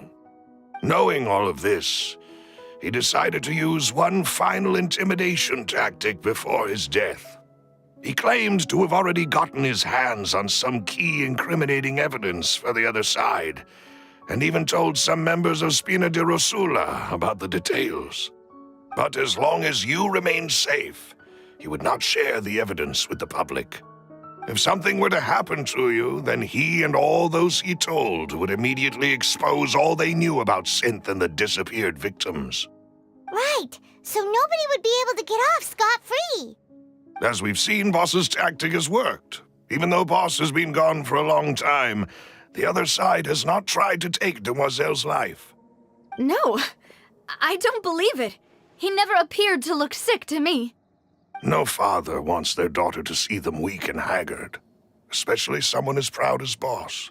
Knowing all of this, he decided to use one final intimidation tactic before his death. He claimed to have already gotten his hands on some key incriminating evidence for the other side, and even told some members of Spina de Rosula about the details. But as long as you remained safe, he would not share the evidence with the public. If something were to happen to you, then he and all those he told would immediately expose all they knew about Synth and the disappeared victims. Right, so nobody would be able to get off scot-free. As we've seen, Boss's tactic has worked. Even though Boss has been gone for a long time, the other side has not tried to take Demoiselle's life. No, I don't believe it. He never appeared to look sick to me. No father wants their daughter to see them weak and haggard, especially someone as proud as Boss.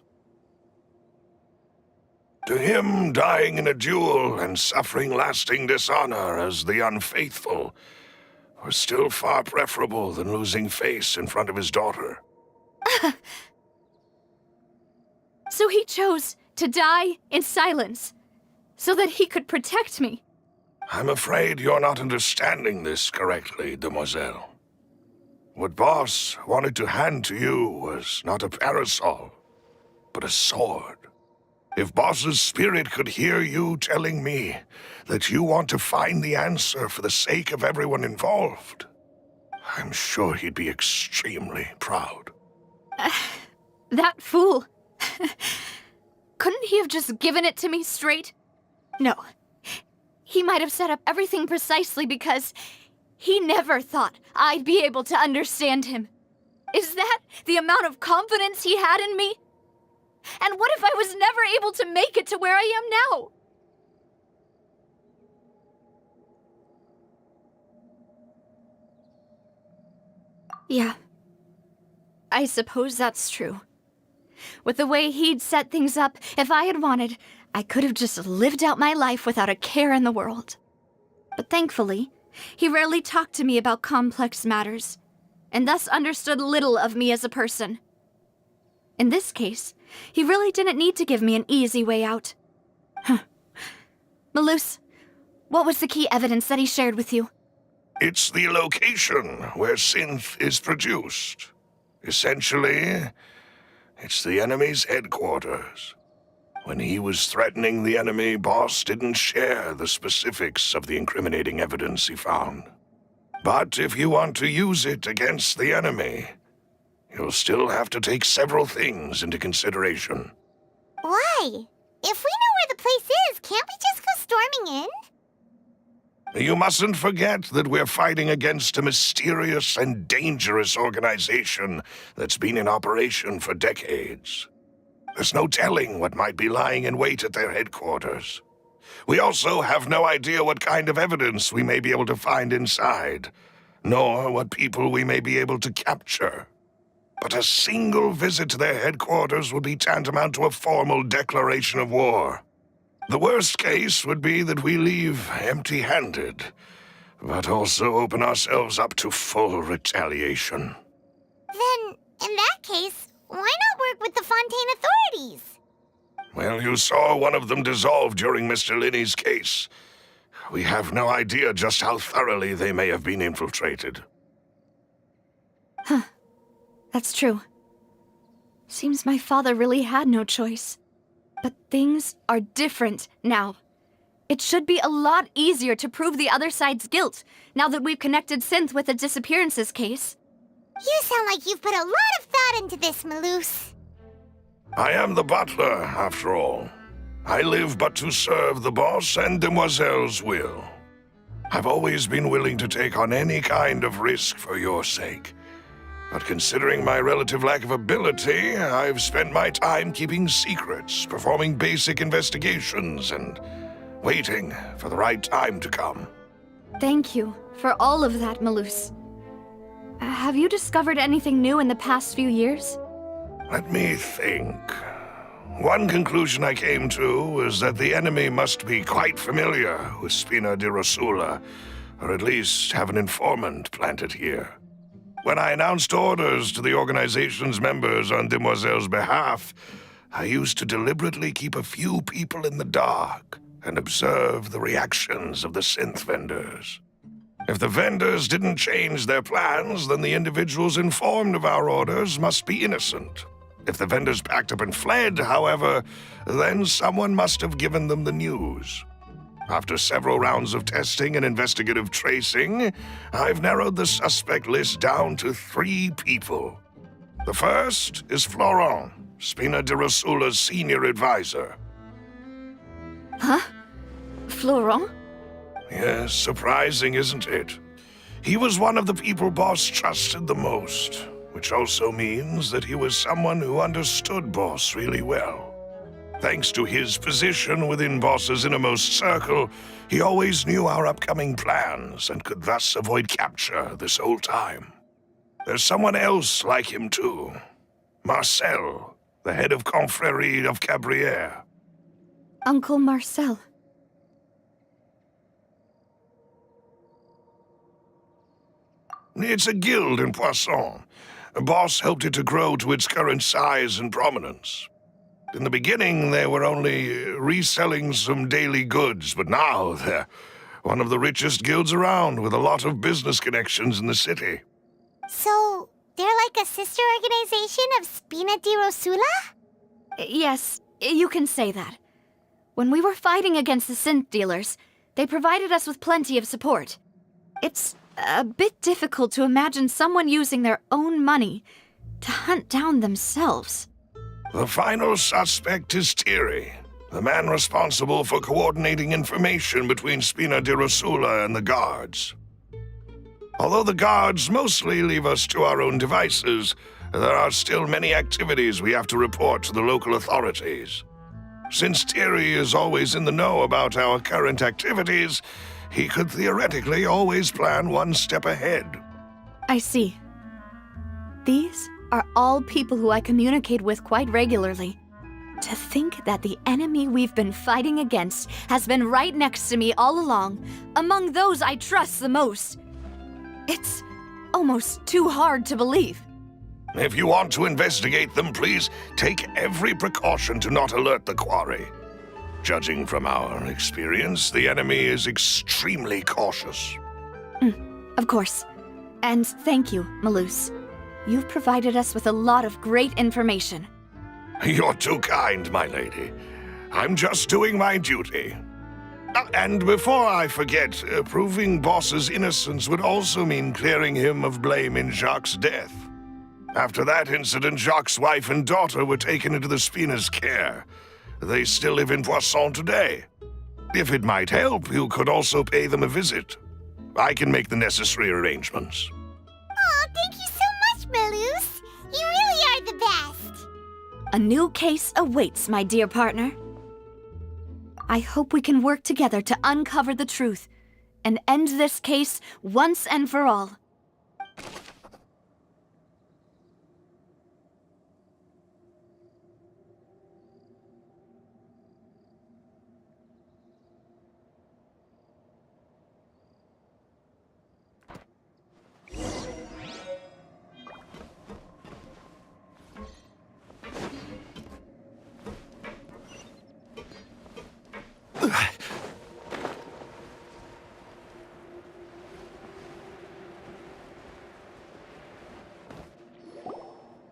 To him, dying in a duel and suffering lasting dishonor as the unfaithful was still far preferable than losing face in front of his daughter. So he chose to die in silence, so that he could protect me. I'm afraid you're not understanding this correctly, demoiselle. What Boss wanted to hand to you was not a parasol, but a sword. If Boss's spirit could hear you telling me that you want to find the answer for the sake of everyone involved, I'm sure he'd be extremely proud. That fool. Couldn't he have just given it to me straight? No. He might have set up everything precisely because he never thought I'd be able to understand him. Is that the amount of confidence he had in me? And what if I was never able to make it to where I am now? Yeah. I suppose that's true. With the way he'd set things up, if I had wanted, I could have just lived out my life without a care in the world. But thankfully, he rarely talked to me about complex matters, and thus understood little of me as a person. In this case, he really didn't need to give me an easy way out. Malus, what was the key evidence that he shared with you? It's the location where synth is produced. Essentially, it's the enemy's headquarters. When he was threatening the enemy, Boss didn't share the specifics of the incriminating evidence he found. But if you want to use it against the enemy, you'll still have to take several things into consideration. Why? If we know where the place is, can't we just go storming in? You mustn't forget that we're fighting against a mysterious and dangerous organization that's been in operation for decades. There's no telling what might be lying in wait at their headquarters. We also have no idea what kind of evidence we may be able to find inside, nor what people we may be able to capture. But a single visit to their headquarters would be tantamount to a formal declaration of war. The worst case would be that we leave empty-handed, but also open ourselves up to full retaliation. Then, in that case, why not work with the Fontaine authorities? Well, you saw one of them dissolve during Mr. Linney's case. We have no idea just how thoroughly they may have been infiltrated. Huh. That's true. Seems my father really had no choice. But things are different now. It should be a lot easier to prove the other side's guilt, now that we've connected Synth with the disappearances case. You sound like you've put a lot of thought into this, Malus. I am the butler, after all. I live but to serve the boss and Demoiselle's will. I've always been willing to take on any kind of risk for your sake. But considering my relative lack of ability, I've spent my time keeping secrets, performing basic investigations, and waiting for the right time to come. Thank you for all of that, Malus. Have you discovered anything new in the past few years? Let me think. One conclusion I came to was that the enemy must be quite familiar with Spina di Rosula, or at least have an informant planted here. When I announced orders to the organization's members on Demoiselle's behalf, I used to deliberately keep a few people in the dark and observe the reactions of the synth vendors. If the vendors didn't change their plans, then the individuals informed of our orders must be innocent. If the vendors packed up and fled, however, then someone must have given them the news. After several rounds of testing and investigative tracing, I've narrowed the suspect list down to 3 people. The first is Florent, Spina di Rosula's senior advisor. Huh? Florent? Yes, surprising, isn't it? He was one of the people Boss trusted the most, which also means that he was someone who understood Boss really well. Thanks to his position within Boss's innermost circle, he always knew our upcoming plans and could thus avoid capture this whole time. There's someone else like him too. Marcel, the head of Confrérie of Cabrières. Uncle Marcel. It's a guild in Poisson. A boss helped it to grow to its current size and prominence. In the beginning, they were only reselling some daily goods, but now they're one of the richest guilds around, with a lot of business connections in the city. So, they're like a sister organization of Spina di Rosula? Yes, you can say that. When we were fighting against the synth dealers, they provided us with plenty of support. It's a bit difficult to imagine someone using their own money to hunt down themselves. The final suspect is Thierry, the man responsible for coordinating information between Spina di Rosula and the guards. Although the guards mostly leave us to our own devices, there are still many activities we have to report to the local authorities. Since Thierry is always in the know about our current activities, he could theoretically always plan one step ahead. I see. These are all people who I communicate with quite regularly. To think that the enemy we've been fighting against has been right next to me all along, among those I trust the most. It's almost too hard to believe. If you want to investigate them, please take every precaution to not alert the quarry. Judging from our experience, the enemy is extremely cautious. Of course. And thank you, Malus. You've provided us with a lot of great information. You're too kind, my lady. I'm just doing my duty. And before I forget, proving Boss's innocence would also mean clearing him of blame in Jacques' death. After that incident, Jacques' wife and daughter were taken into the Spina's care. They still live in Poisson today. If it might help, you could also pay them a visit. I can make the necessary arrangements. Oh, thank you so much, Malus. You really are the best. A new case awaits, my dear partner. I hope we can work together to uncover the truth and end this case once and for all.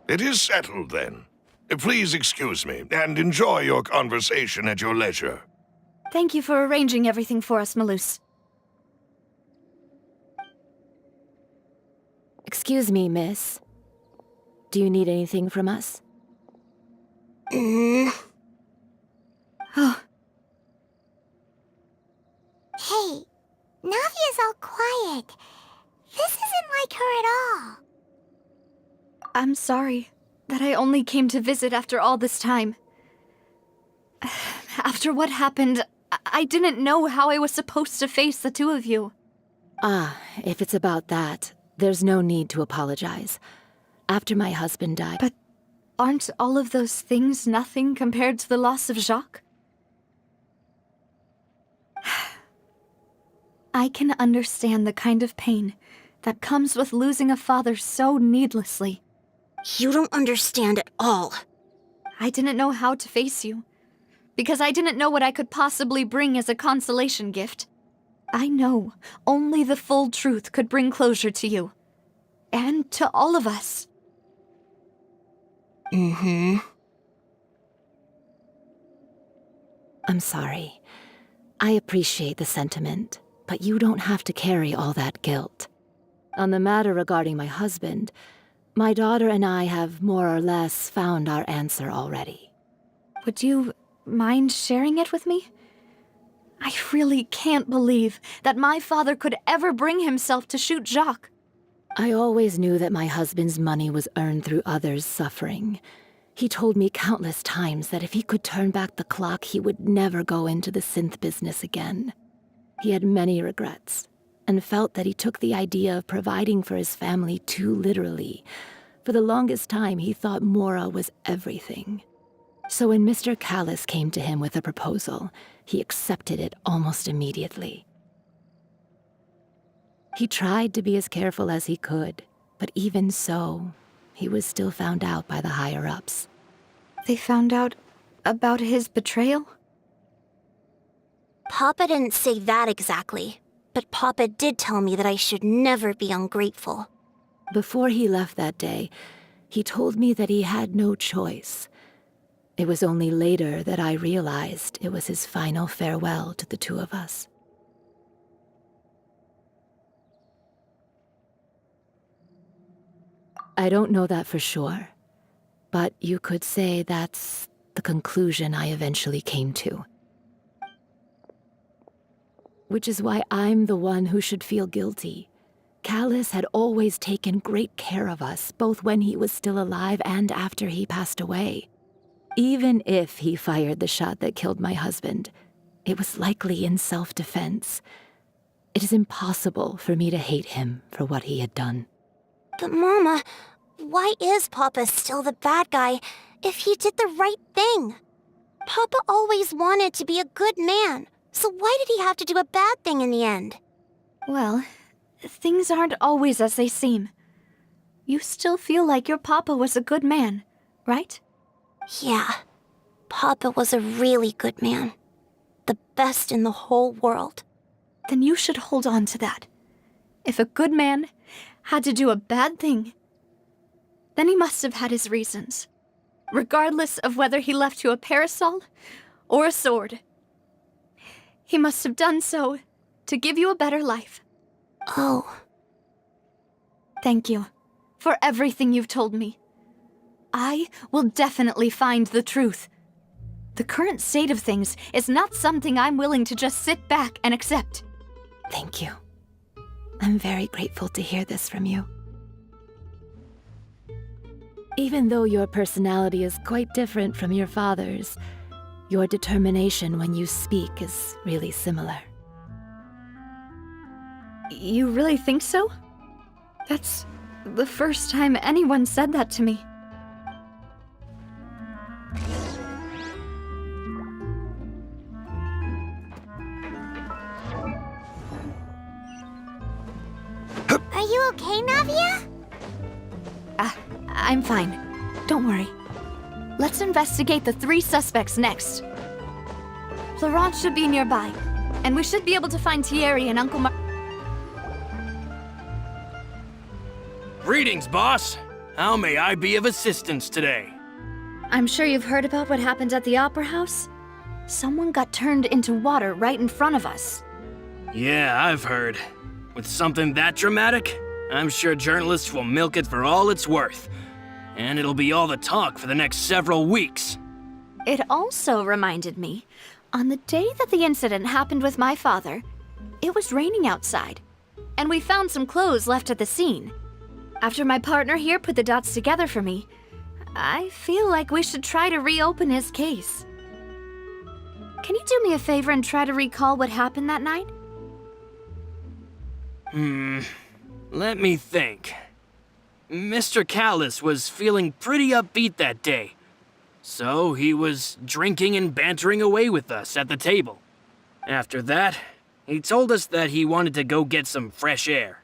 It is settled, then. Please excuse me, and enjoy your conversation at your leisure. Thank you for arranging everything for us, Malus. Excuse me, miss. Do you need anything from us? Oh. Hey, Navia's all quiet. This isn't like her at all. I'm sorry that I only came to visit after all this time. After what happened, I didn't know how I was supposed to face the two of you. Ah, if it's about that, there's no need to apologize. After my husband died... But aren't all of those things nothing compared to the loss of Jacques? I can understand the kind of pain that comes with losing a father so needlessly. You don't understand at all. I didn't know how to face you, because I didn't know what I could possibly bring as a consolation gift. I know only the full truth could bring closure to you, and to all of us. I'm sorry. I appreciate the sentiment, but you don't have to carry all that guilt. On the matter regarding my husband, my daughter and I have more or less found our answer already. Would you mind sharing it with me? I really can't believe that my father could ever bring himself to shoot Jacques. I always knew that my husband's money was earned through others' suffering. He told me countless times that if he could turn back the clock, he would never go into the synth business again. He had many regrets, and felt that he took the idea of providing for his family too literally, For the longest time, he thought Mora was everything. So when Mr. Callis came to him with a proposal, he accepted it almost immediately. He tried to be as careful as he could, but even so, he was still found out by the higher-ups. They found out about his betrayal? Papa didn't say that exactly, but Papa did tell me that I should never be ungrateful. Before he left that day, he told me that he had no choice. It was only later that I realized it was his final farewell to the two of us. I don't know that for sure, but you could say that's the conclusion I eventually came to. Which is why I'm the one who should feel guilty. Callis had always taken great care of us, both when he was still alive and after he passed away. Even if he fired the shot that killed my husband, it was likely in self-defense. It is impossible for me to hate him for what he had done. But Mama, why is Papa still the bad guy if he did the right thing? Papa always wanted to be a good man, so why did he have to do a bad thing in the end? Well, things aren't always as they seem. You still feel like your papa was a good man, right? Yeah, Papa was a really good man. The best in the whole world. Then you should hold on to that. If a good man had to do a bad thing, then he must have had his reasons. Regardless of whether he left you a parasol or a sword. He must have done so to give you a better life. Oh. Thank you for everything you've told me. I will definitely find the truth. The current state of things is not something I'm willing to just sit back and accept. Thank you. I'm very grateful to hear this from you. Even though your personality is quite different from your father's, your determination when you speak is really similar. You really think so? That's the first time anyone said that to me. Are you okay, Navia? I'm fine. Don't worry. Let's investigate the 3 suspects next. Florent should be nearby, and we should be able to find Thierry and Uncle Mar— Greetings, boss. How may I be of assistance today? I'm sure you've heard about what happened at the Opera House. Someone got turned into water right in front of us. Yeah, I've heard. With something that dramatic, I'm sure journalists will milk it for all it's worth. And it'll be all the talk for the next several weeks. It also reminded me, on the day that the incident happened with my father, it was raining outside, and we found some clothes left at the scene. After my partner here put the dots together for me, I feel like we should try to reopen his case. Can you do me a favor and try to recall what happened that night? Let me think. Mr. Callis was feeling pretty upbeat that day. So he was drinking and bantering away with us at the table. After that, he told us that he wanted to go get some fresh air.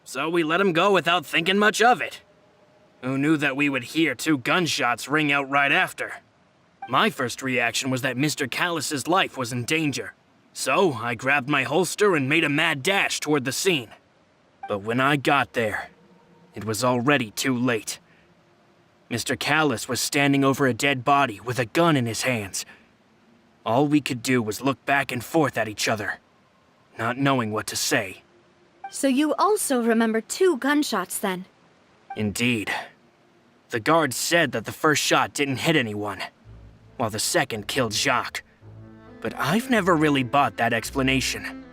So we let him go without thinking much of it. Who knew that we would hear 2 gunshots ring out right after? My first reaction was that Mr. Callis's life was in danger. So I grabbed my holster and made a mad dash toward the scene. But when I got there, it was already too late. Mr. Callis was standing over a dead body with a gun in his hands. All we could do was look back and forth at each other, not knowing what to say. So you also remember 2 gunshots then? Indeed. The guard said that the first shot didn't hit anyone, while the second killed Jacques. But I've never really bought that explanation.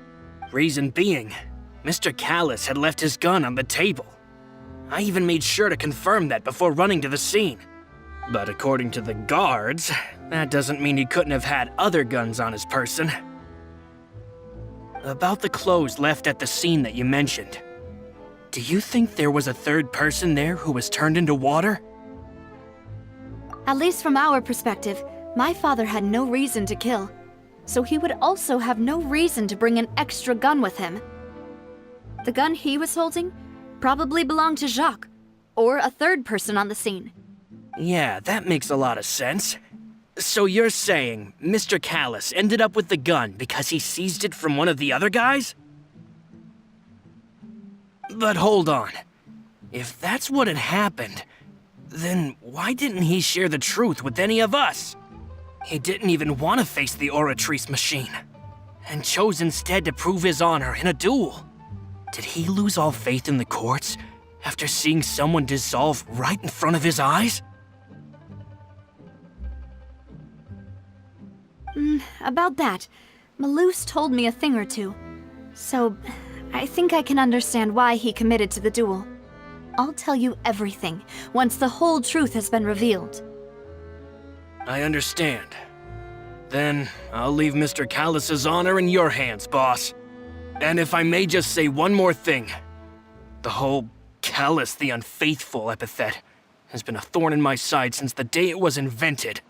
Reason being, Mr. Callis had left his gun on the table. I even made sure to confirm that before running to the scene. But according to the guards, that doesn't mean he couldn't have had other guns on his person. About the clothes left at the scene that you mentioned. Do you think there was a third person there who was turned into water? At least from our perspective, my father had no reason to kill. So he would also have no reason to bring an extra gun with him. The gun he was holding probably belonged to Jacques, or a third person on the scene. Yeah, that makes a lot of sense. So you're saying Mr. Callus ended up with the gun because he seized it from one of the other guys? But hold on. If that's what had happened, then why didn't he share the truth with any of us? He didn't even want to face the Oratrice machine, and chose instead to prove his honor in a duel. Did he lose all faith in the courts after seeing someone dissolve right in front of his eyes? About that, Malus told me a thing or two. So, I think I can understand why he committed to the duel. I'll tell you everything once the whole truth has been revealed. I understand. Then I'll leave Mr. Callus's honor in your hands, boss. And if I may just say one more thing. The whole Callus the Unfaithful epithet has been a thorn in my side since the day it was invented.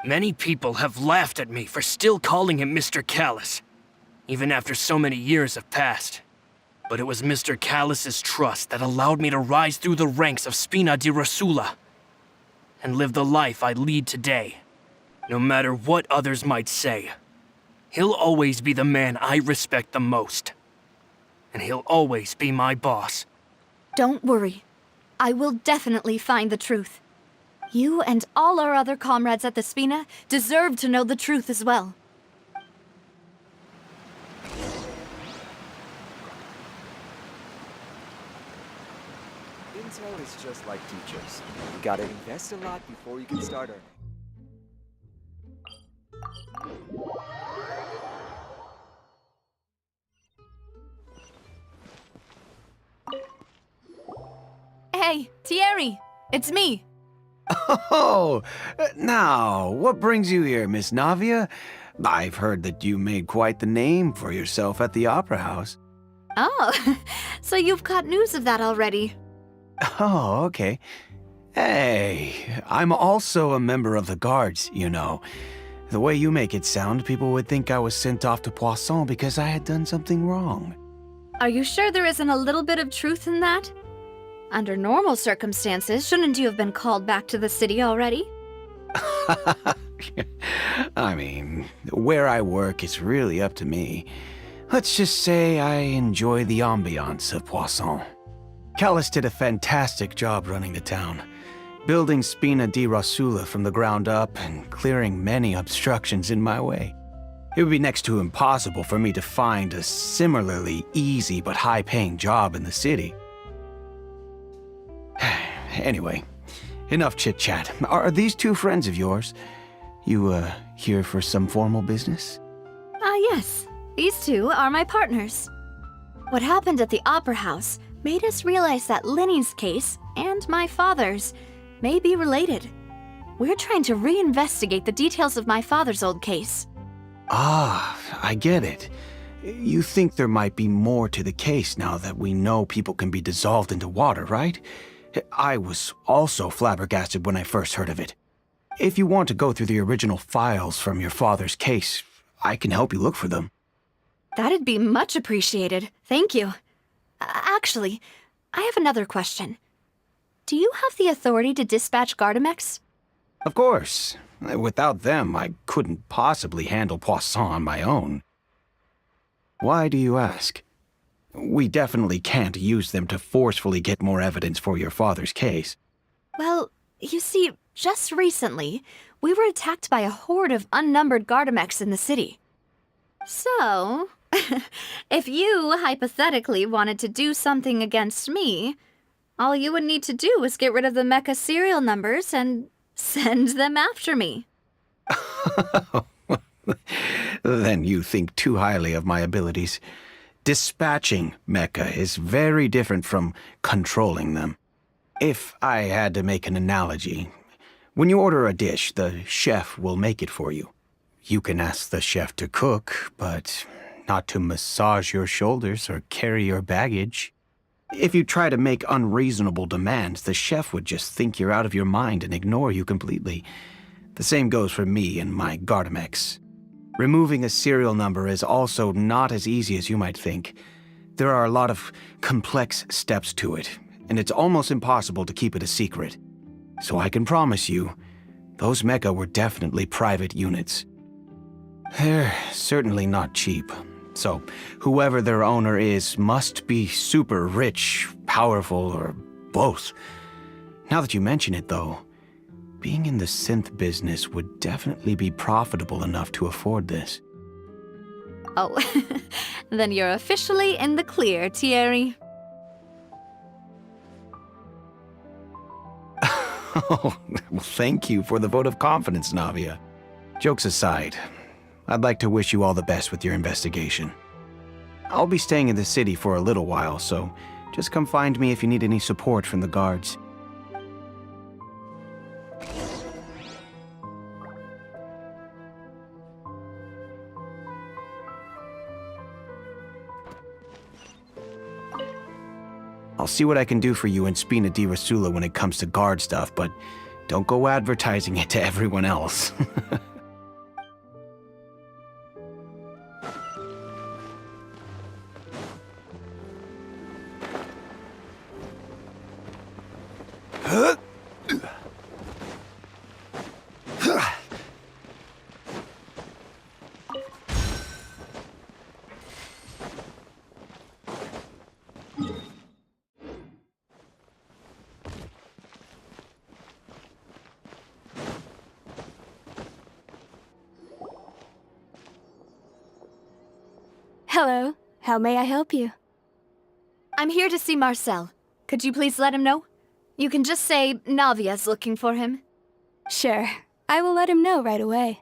Many people have laughed at me for still calling him Mr. Callus, even after so many years have passed. But it was Mr. Callus's trust that allowed me to rise through the ranks of Spina di Rosula and live the life I lead today. No matter what others might say, he'll always be the man I respect the most. And he'll always be my boss. Don't worry. I will definitely find the truth. You and all our other comrades at the Spina deserve to know the truth as well. Intel is just like teachers. You gotta invest a lot before you can start earning. Hey, Thierry! It's me! Oh, now, what brings you here, Miss Navia? I've heard that you made quite the name for yourself at the Opera House. Oh, so you've got news of that already. Oh, okay. Hey, I'm also a member of the Guards, you know. The way you make it sound, people would think I was sent off to Poisson because I had done something wrong. Are you sure there isn't a little bit of truth in that? Under normal circumstances, shouldn't you have been called back to the city already? I mean, where I work is really up to me. Let's just say I enjoy the ambiance of Poisson. Callus did a fantastic job running the town, building Spina di Rosula from the ground up and clearing many obstructions in my way. It would be next to impossible for me to find a similarly easy but high-paying job in the city. Anyway, enough chit-chat. Are these two friends of yours? You, here for some formal business? Yes. These two are my partners. What happened at the Opera House made us realize that Linny's case and my father's may be related. We're trying to reinvestigate the details of my father's old case. Ah, I get it. You think there might be more to the case now that we know people can be dissolved into water, right? I was also flabbergasted when I first heard of it. If you want to go through the original files from your father's case, I can help you look for them. That'd be much appreciated. Thank you. Actually, I have another question. Do you have the authority to dispatch Gardamex? Of course. Without them, I couldn't possibly handle Poisson on my own. Why do you ask? We definitely can't use them to forcefully get more evidence for your father's case. Well, you see, just recently, we were attacked by a horde of unnumbered Gardamex in the city. So, if you hypothetically wanted to do something against me, all you would need to do is get rid of the mecha serial numbers and send them after me. Then you think too highly of my abilities. Dispatching mecha is very different from controlling them. If I had to make an analogy, when you order a dish, the chef will make it for you. You can ask the chef to cook, but not to massage your shoulders or carry your baggage. If you try to make unreasonable demands, the chef would just think you're out of your mind and ignore you completely. The same goes for me and my Gardamex. Removing a serial number is also not as easy as you might think. There are a lot of complex steps to it, and it's almost impossible to keep it a secret. So I can promise you, those mecha were definitely private units. They're certainly not cheap. So, whoever their owner is must be super rich, powerful, or both. Now that you mention it, though, being in the synth business would definitely be profitable enough to afford this. Oh, then you're officially in the clear, Thierry. Oh, well, thank you for the vote of confidence, Navia. Jokes aside, I'd like to wish you all the best with your investigation. I'll be staying in the city for a little while, so just come find me if you need any support from the guards. I'll see what I can do for you in Spina di Rasula when it comes to guard stuff, but don't go advertising it to everyone else. Hello. How may I help you? I'm here to see Marcel. Could you please let him know? You can just say Navia's looking for him. Sure. I will let him know right away.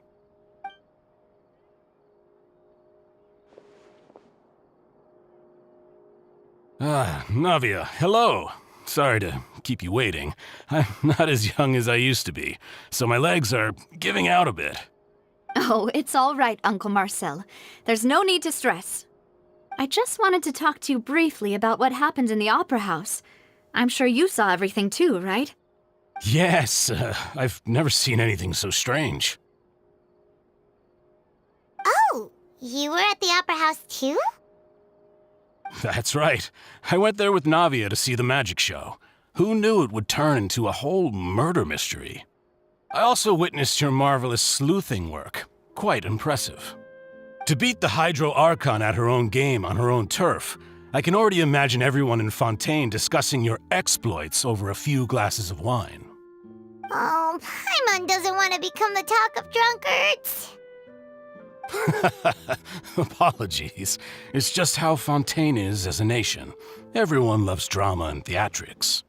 Ah, Navia, hello. Sorry to keep you waiting. I'm not as young as I used to be, so my legs are giving out a bit. Oh, it's all right, Uncle Marcel. There's no need to stress. I just wanted to talk to you briefly about what happened in the Opera House. I'm sure you saw everything too, right? Yes, I've never seen anything so strange. Oh, you were at the Opera House too? That's right. I went there with Navia to see the magic show. Who knew it would turn into a whole murder mystery? I also witnessed your marvelous sleuthing work. Quite impressive. To beat the Hydro Archon at her own game on her own turf, I can already imagine everyone in Fontaine discussing your exploits over a few glasses of wine. Oh, Paimon doesn't want to become the talk of drunkards. Apologies. It's just how Fontaine is as a nation. Everyone loves drama and theatrics.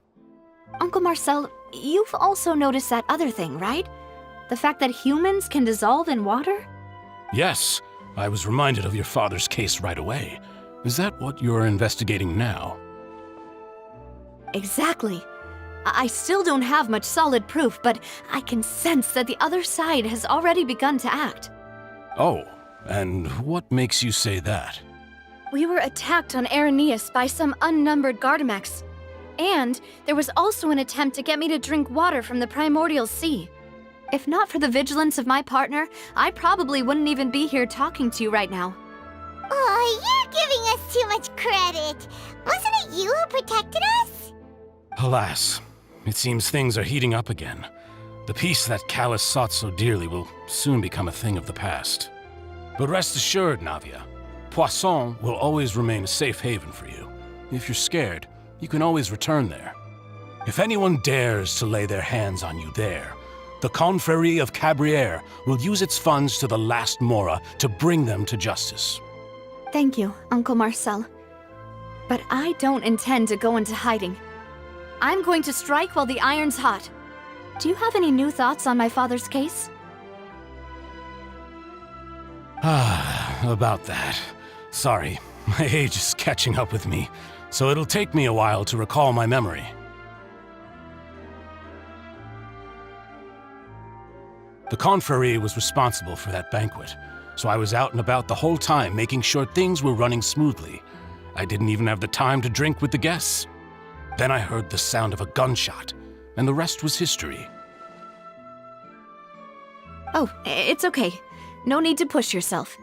Uncle Marcel, you've also noticed that other thing, right? The fact that humans can dissolve in water? Yes, I was reminded of your father's case right away. Is that what you're investigating now? Exactly. I still don't have much solid proof, but I can sense that the other side has already begun to act. Oh, and what makes you say that? We were attacked on Araneus by some unnumbered Gardamex. And there was also an attempt to get me to drink water from the primordial sea. If not for the vigilance of my partner, I probably wouldn't even be here talking to you right now. Oh, you're giving us too much credit. Wasn't it you who protected us? Alas, it seems things are heating up again. The peace that Callus sought so dearly will soon become a thing of the past. But rest assured, Navia, Poisson will always remain a safe haven for you. If you're scared, you can always return there. If anyone dares to lay their hands on you there, the Confrérie of Cabrières will use its funds to the last Mora to bring them to justice. Thank you, Uncle Marcel. But I don't intend to go into hiding. I'm going to strike while the iron's hot. Do you have any new thoughts on my father's case? About that. Sorry, my age is catching up with me, so it'll take me a while to recall my memory. The Confrérie was responsible for that banquet, so I was out and about the whole time making sure things were running smoothly. I didn't even have the time to drink with the guests. Then I heard the sound of a gunshot, and the rest was history. Oh, it's okay. No need to push yourself.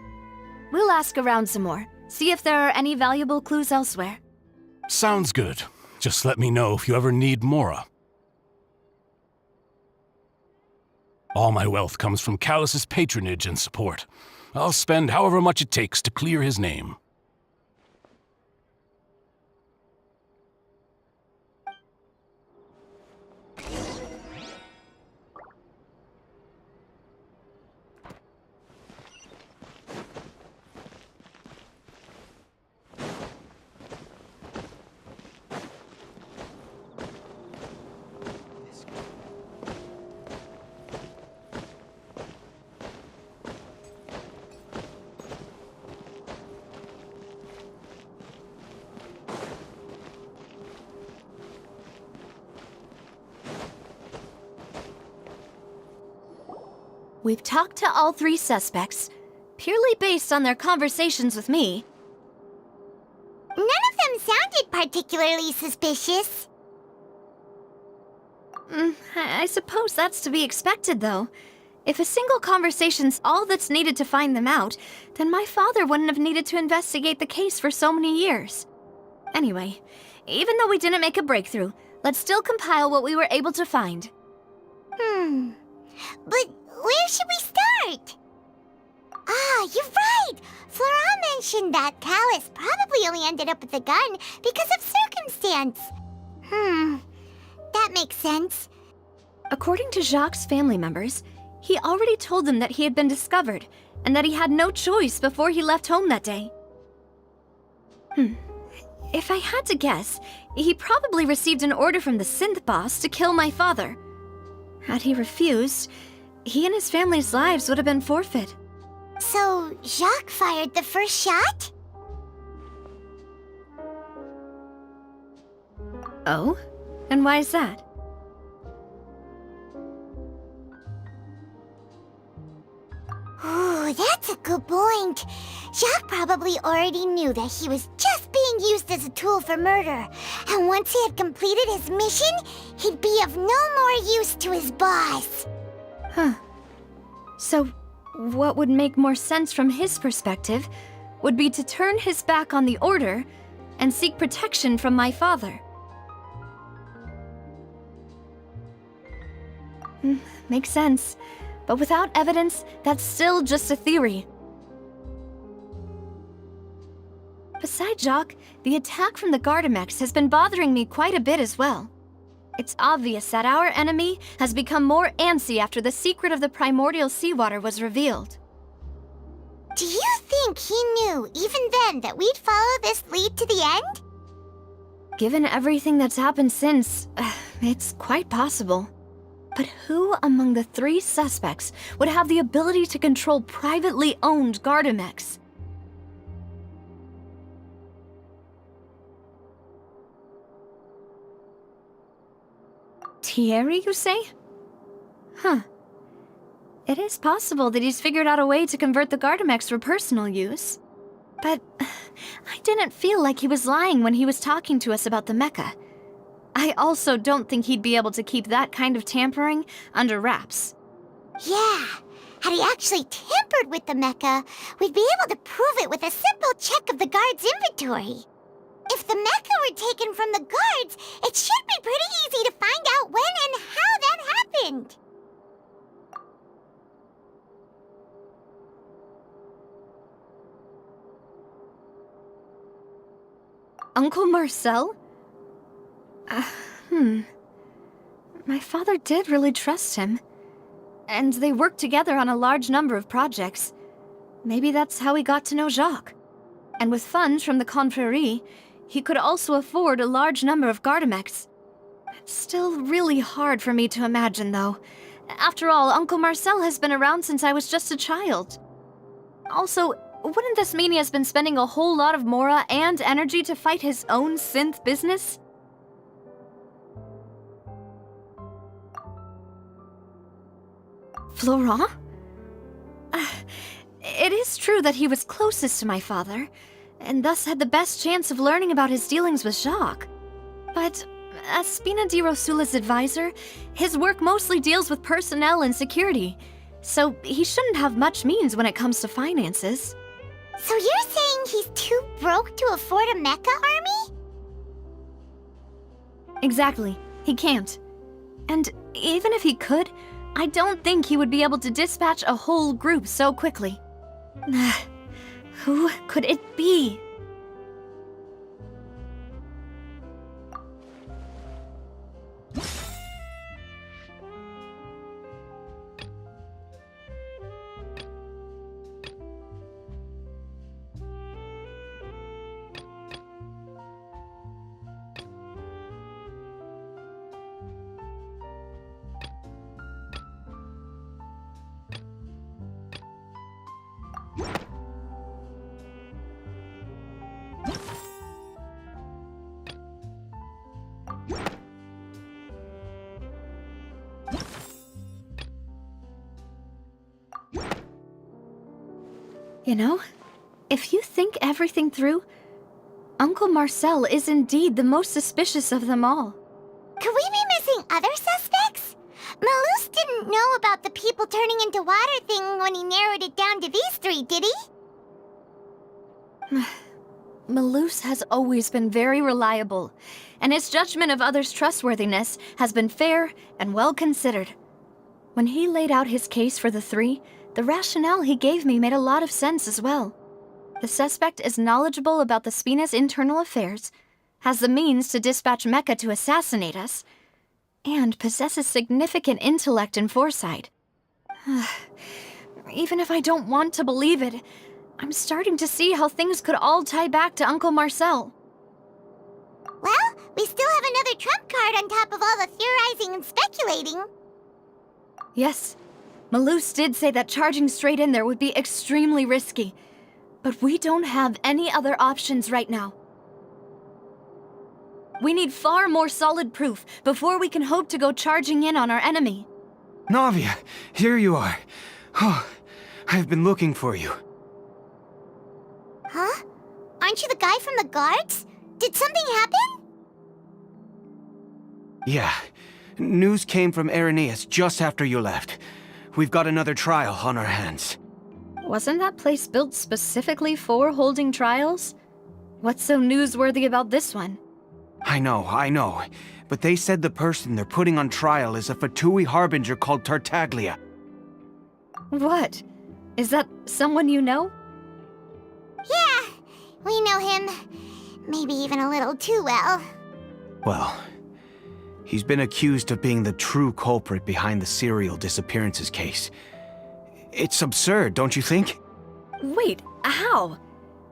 We'll ask around some more, see if there are any valuable clues elsewhere. Sounds good. Just let me know if you ever need Mora. All my wealth comes from Callus's patronage and support. I'll spend however much it takes to clear his name. We've talked to all 3 suspects, purely based on their conversations with me. None of them sounded particularly suspicious. I suppose that's to be expected, though. If a single conversation's all that's needed to find them out, then my father wouldn't have needed to investigate the case for so many years. Anyway, even though we didn't make a breakthrough, let's still compile what we were able to find. But where should we start? Ah, you're right! Florent mentioned that Callus probably only ended up with the gun because of circumstance. That makes sense. According to Jacques' family members, he already told them that he had been discovered, and that he had no choice before he left home that day. If I had to guess, he probably received an order from the synth boss to kill my father. Had he refused, he and his family's lives would have been forfeit. So, Jacques fired the first shot? Oh? And why is that? Ooh, that's a good point. Jacques probably already knew that he was just being used as a tool for murder. And once he had completed his mission, he'd be of no more use to his boss. So, what would make more sense from his perspective would be to turn his back on the order and seek protection from my father. Makes sense. But without evidence, that's still just a theory. Besides Jacques, the attack from the Gardamex has been bothering me quite a bit as well. It's obvious that our enemy has become more antsy after the secret of the primordial seawater was revealed. Do you think he knew, even then, that we'd follow this lead to the end? Given everything that's happened since, it's quite possible. But who among the 3 suspects would have the ability to control privately owned Gardamex? Thierry, you say? It is possible that he's figured out a way to convert the Gardamex for personal use. But I didn't feel like he was lying when he was talking to us about the mecha. I also don't think he'd be able to keep that kind of tampering under wraps. Yeah, had he actually tampered with the mecha, we'd be able to prove it with a simple check of the guard's inventory. If the mecha were taken from the guards, it should be pretty easy to find out when and how that happened. Uncle Marcel? My father did really trust him. And they worked together on a large number of projects. Maybe that's how he got to know Jacques. And with funds from the Confrérie, he could also afford a large number of Gardamex. It's still really hard for me to imagine, though. After all, Uncle Marcel has been around since I was just a child. Also, wouldn't this mean he has been spending a whole lot of mora and energy to fight his own synth business? Florent? It is true that he was closest to my father, and thus had the best chance of learning about his dealings with Jacques. But as Spina di Rosula's advisor, his work mostly deals with personnel and security, so he shouldn't have much means when it comes to finances. So you're saying he's too broke to afford a mecha army? Exactly. He can't. And even if he could, I don't think he would be able to dispatch a whole group so quickly. Who could it be? You know, if you think everything through, Uncle Marcel is indeed the most suspicious of them all. Could we be missing other suspects? Malus didn't know about the people turning into water thing when he narrowed it down to these three, did he? Malus has always been very reliable, and his judgment of others' trustworthiness has been fair and well considered. When he laid out his case for the three, the rationale he gave me made a lot of sense as well. The suspect is knowledgeable about the Spina's internal affairs, has the means to dispatch Mecha to assassinate us, and possesses significant intellect and foresight. Even if I don't want to believe it, I'm starting to see how things could all tie back to Uncle Marcel. Well, we still have another trump card on top of all the theorizing and speculating. Yes, Malus did say that charging straight in there would be extremely risky, but we don't have any other options right now. We need far more solid proof before we can hope to go charging in on our enemy. Navia, here you are. Oh, I've been looking for you. Huh? Aren't you the guy from the guards? Did something happen? Yeah. News came from Irenaeus just after you left. We've got another trial on our hands. Wasn't that place built specifically for holding trials? What's so newsworthy about this one? I know. But they said the person they're putting on trial is a Fatui harbinger called Tartaglia. What? Is that someone you know? Yeah, we know him. Maybe even a little too well. Well, he's been accused of being the true culprit behind the serial disappearances case. It's absurd, don't you think? Wait, how?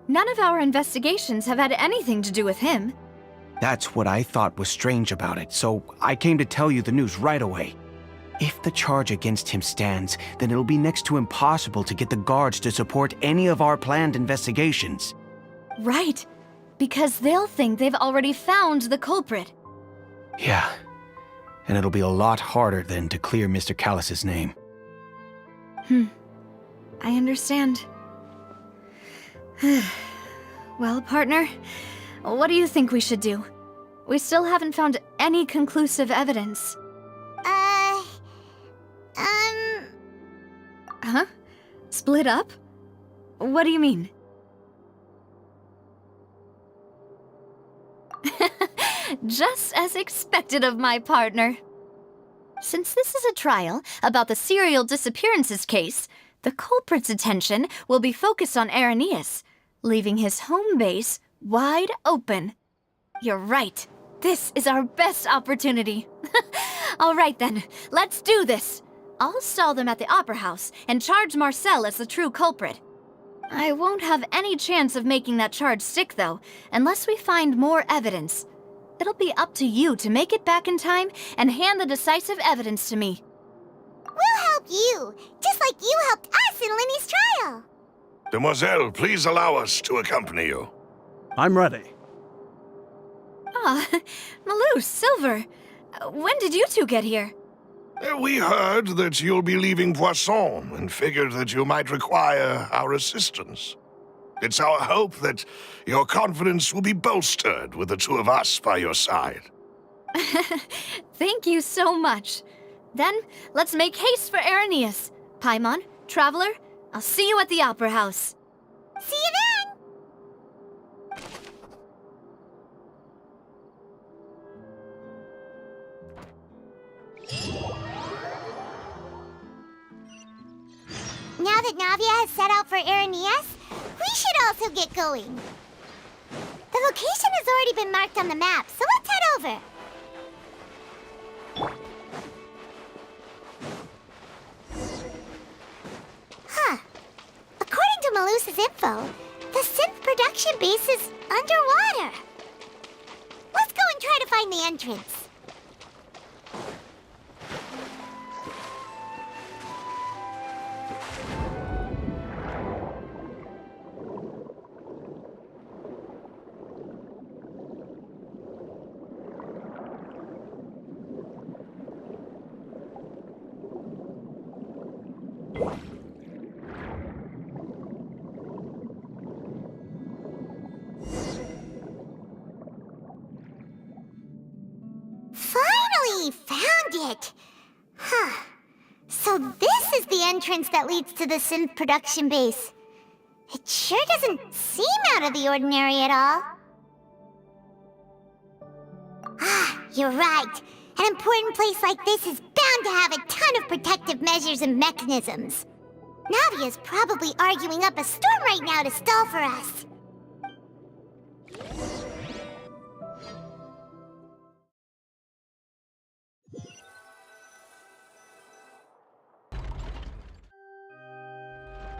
None of our investigations have had anything to do with him. That's what I thought was strange about it, so I came to tell you the news right away. If the charge against him stands, then it'll be next to impossible to get the guards to support any of our planned investigations. Right, because they'll think they've already found the culprit. Yeah, and it'll be a lot harder then to clear Mr. Callus's name. I understand. Well, partner, what do you think we should do? We still haven't found any conclusive evidence. Huh? Split up? What do you mean? Just as expected of my partner. Since this is a trial about the serial disappearances case, the culprit's attention will be focused on Irenaeus, leaving his home base wide open. You're right. This is our best opportunity. All right then, let's do this. I'll stall them at the Opera House and charge Marcel as the true culprit. I won't have any chance of making that charge stick, though, unless we find more evidence. It'll be up to you to make it back in time and hand the decisive evidence to me. We'll help you, just like you helped us in Linny's trial. Demoiselle, please allow us to accompany you. I'm ready. Ah, Malus, Silver. When did you two get here? We heard that you'll be leaving Poisson and figured that you might require our assistance. It's our hope that your confidence will be bolstered with the two of us by your side. Thank you so much. Then, let's make haste for Irenaeus. Paimon, Traveler, I'll see you at the Opera House. See you then! Now that Navia has set out for Irenaeus, we should also get going. The location has already been marked on the map, so let's head over. Huh. According to Malusa's info, the synth production base is underwater. Let's go and try to find the entrance. Finally found it! Huh. So this is the entrance that leads to the synth production base. It sure doesn't seem out of the ordinary at all. Ah, you're right. An important place like this is bound to have a ton of protective measures and mechanisms. Navia's probably arguing up a storm right now to stall for us.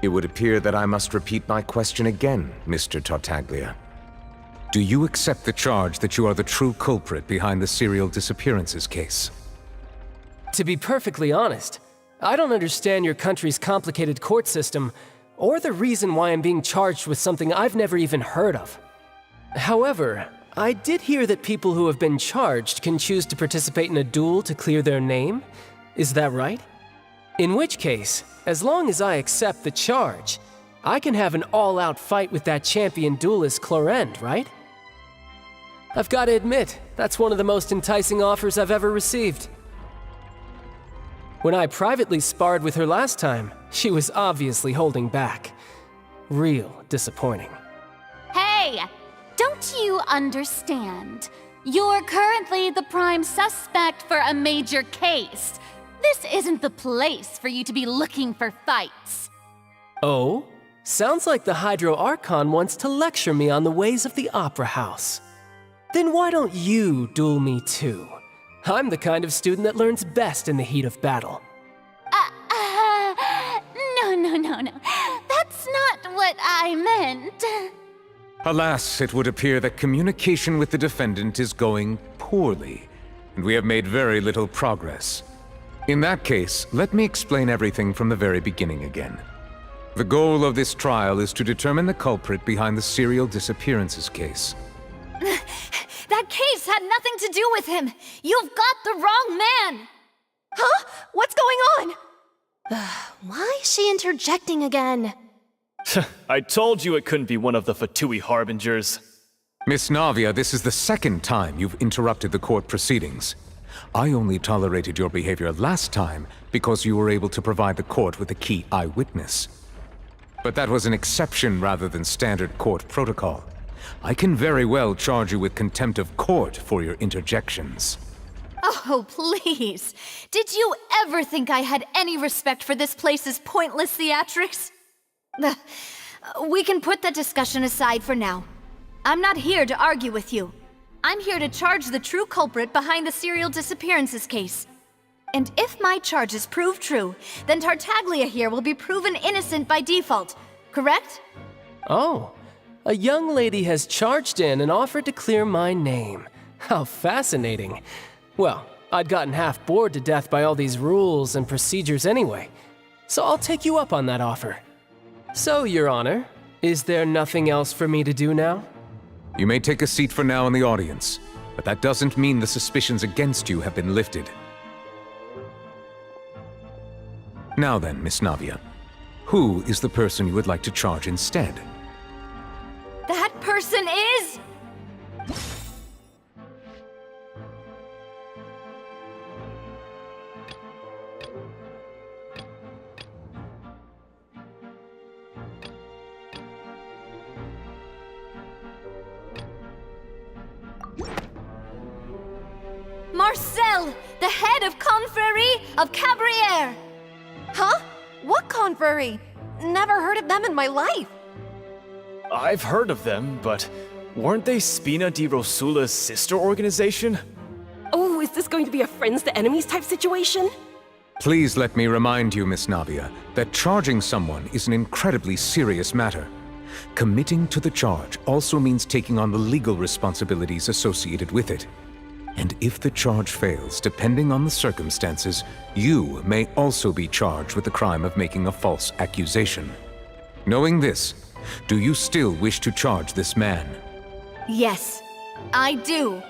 It would appear that I must repeat my question again, Mr. Tartaglia. Do you accept the charge that you are the true culprit behind the serial disappearances case? To be perfectly honest, I don't understand your country's complicated court system, or the reason why I'm being charged with something I've never even heard of. However, I did hear that people who have been charged can choose to participate in a duel to clear their name. Is that right? In which case, as long as I accept the charge, I can have an all-out fight with that champion duelist Clorend, right? I've got to admit, that's one of the most enticing offers I've ever received. When I privately sparred with her last time, she was obviously holding back. Real disappointing. Hey! Don't you understand? You're currently the prime suspect for a major case. This isn't the place for you to be looking for fights. Oh? Sounds like the Hydro Archon wants to lecture me on the ways of the Opera House. Then why don't you duel me too? I'm the kind of student that learns best in the heat of battle. No. That's not what I meant. Alas, it would appear that communication with the defendant is going poorly, and we have made very little progress. In that case, let me explain everything from the very beginning again. The goal of this trial is to determine the culprit behind the serial disappearances case. That case had nothing to do with him! You've got the wrong man! Huh? What's going on? Why is she interjecting again? I told you it couldn't be one of the Fatui harbingers. Miss Navia, this is the second time you've interrupted the court proceedings. I only tolerated your behavior last time because you were able to provide the court with a key eyewitness. But that was an exception rather than standard court protocol. I can very well charge you with contempt of court for your interjections. Oh, please. Did you ever think I had any respect for this place's pointless theatrics? We can put that discussion aside for now. I'm not here to argue with you. I'm here to charge the true culprit behind the serial disappearances case. And if my charges prove true, then Tartaglia here will be proven innocent by default, correct? Oh, a young lady has charged in and offered to clear my name. How fascinating. Well, I'd gotten half bored to death by all these rules and procedures anyway, so I'll take you up on that offer. So, Your Honor, is there nothing else for me to do now? You may take a seat for now in the audience, but that doesn't mean the suspicions against you have been lifted. Now then, Miss Navia, who is the person you would like to charge instead? That person is... Marcel, the head of Confrérie of Cabrières. Huh? What confrérie? Never heard of them in my life. I've heard of them, but weren't they Spina di Rosula's sister organization? Oh, is this going to be a friends to enemies type situation? Please let me remind you, Miss Navia, that charging someone is an incredibly serious matter. Committing to the charge also means taking on the legal responsibilities associated with it. And if the charge fails, depending on the circumstances, you may also be charged with the crime of making a false accusation. Knowing this, do you still wish to charge this man? Yes, I do.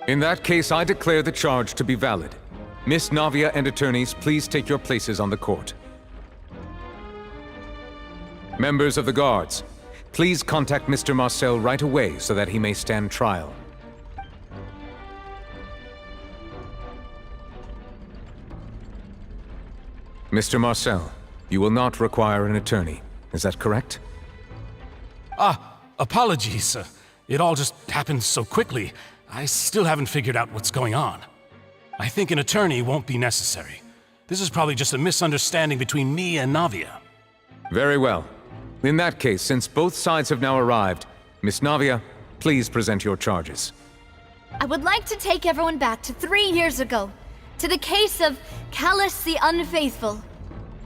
In that case, I declare the charge to be valid. Miss Navia and attorneys, please take your places on the court. Members of the guards, please contact Mr. Marcel right away so that he may stand trial. Mr. Marcel, you will not require an attorney. Is that correct? Apologies. It all just happened so quickly. I still haven't figured out what's going on. I think an attorney won't be necessary. This is probably just a misunderstanding between me and Navia. Very well. In that case, since both sides have now arrived, Miss Navia, please present your charges. I would like to take everyone back to 3 years ago, to the case of Callus the Unfaithful.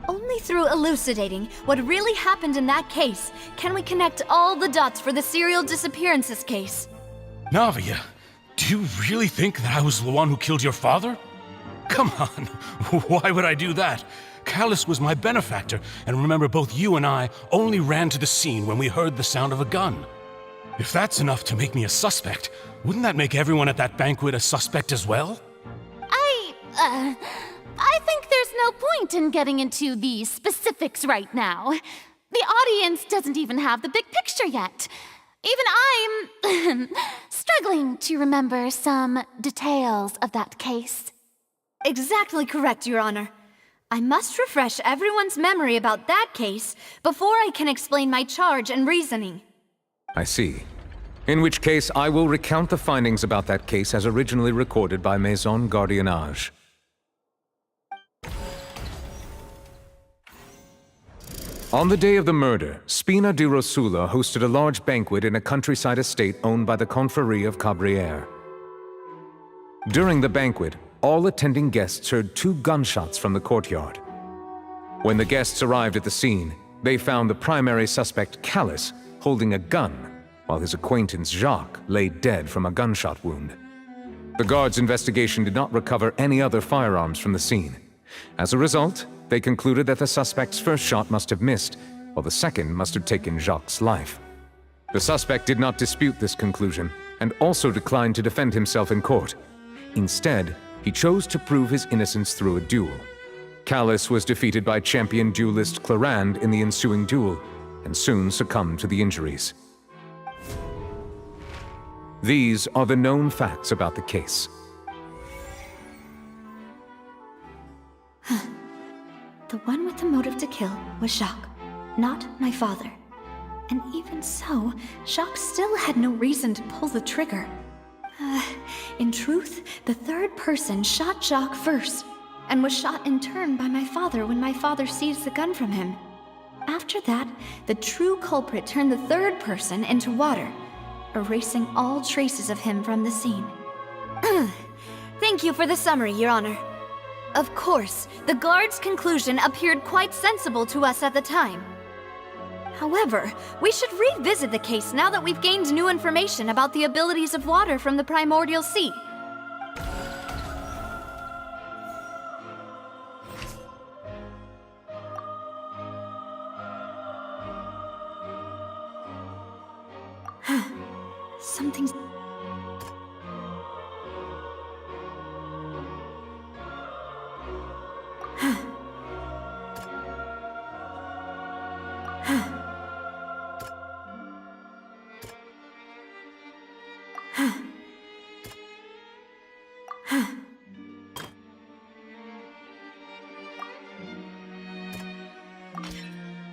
Only through elucidating what really happened in that case can we connect all the dots for the serial disappearances case. Navia, do you really think that I was the one who killed your father? Come on, why would I do that? Callus was my benefactor, and remember both you and I only ran to the scene when we heard the sound of a gun. If that's enough to make me a suspect, wouldn't that make everyone at that banquet a suspect as well? I think there's no point in getting into the specifics right now. The audience doesn't even have the big picture yet. Even I'm struggling to remember some details of that case. Exactly correct, Your Honor. I must refresh everyone's memory about that case before I can explain my charge and reasoning. I see. In which case, I will recount the findings about that case as originally recorded by Maison Gardiennage. On the day of the murder, Spina di Rosula hosted a large banquet in a countryside estate owned by the Confrérie of Cabrières. During the banquet, all attending guests heard 2 gunshots from the courtyard. When the guests arrived at the scene, they found the primary suspect, Callus, holding a gun, while his acquaintance Jacques lay dead from a gunshot wound. The guards' investigation did not recover any other firearms from the scene. As a result, they concluded that the suspect's first shot must have missed, while the second must have taken Jacques' life. The suspect did not dispute this conclusion, and also declined to defend himself in court. Instead, he chose to prove his innocence through a duel. Callus was defeated by champion duelist Clarande in the ensuing duel, and soon succumbed to the injuries. These are the known facts about the case. The one with the motive to kill was Jacques, not my father. And even so, Jacques still had no reason to pull the trigger. In truth, the third person shot Jacques first, and was shot in turn by my father when my father seized the gun from him. After that, the true culprit turned the third person into water, erasing all traces of him from the scene. Thank you for the summary, Your Honor. Of course, the guard's conclusion appeared quite sensible to us at the time. However, we should revisit the case now that we've gained new information about the abilities of water from the primordial sea. Something's...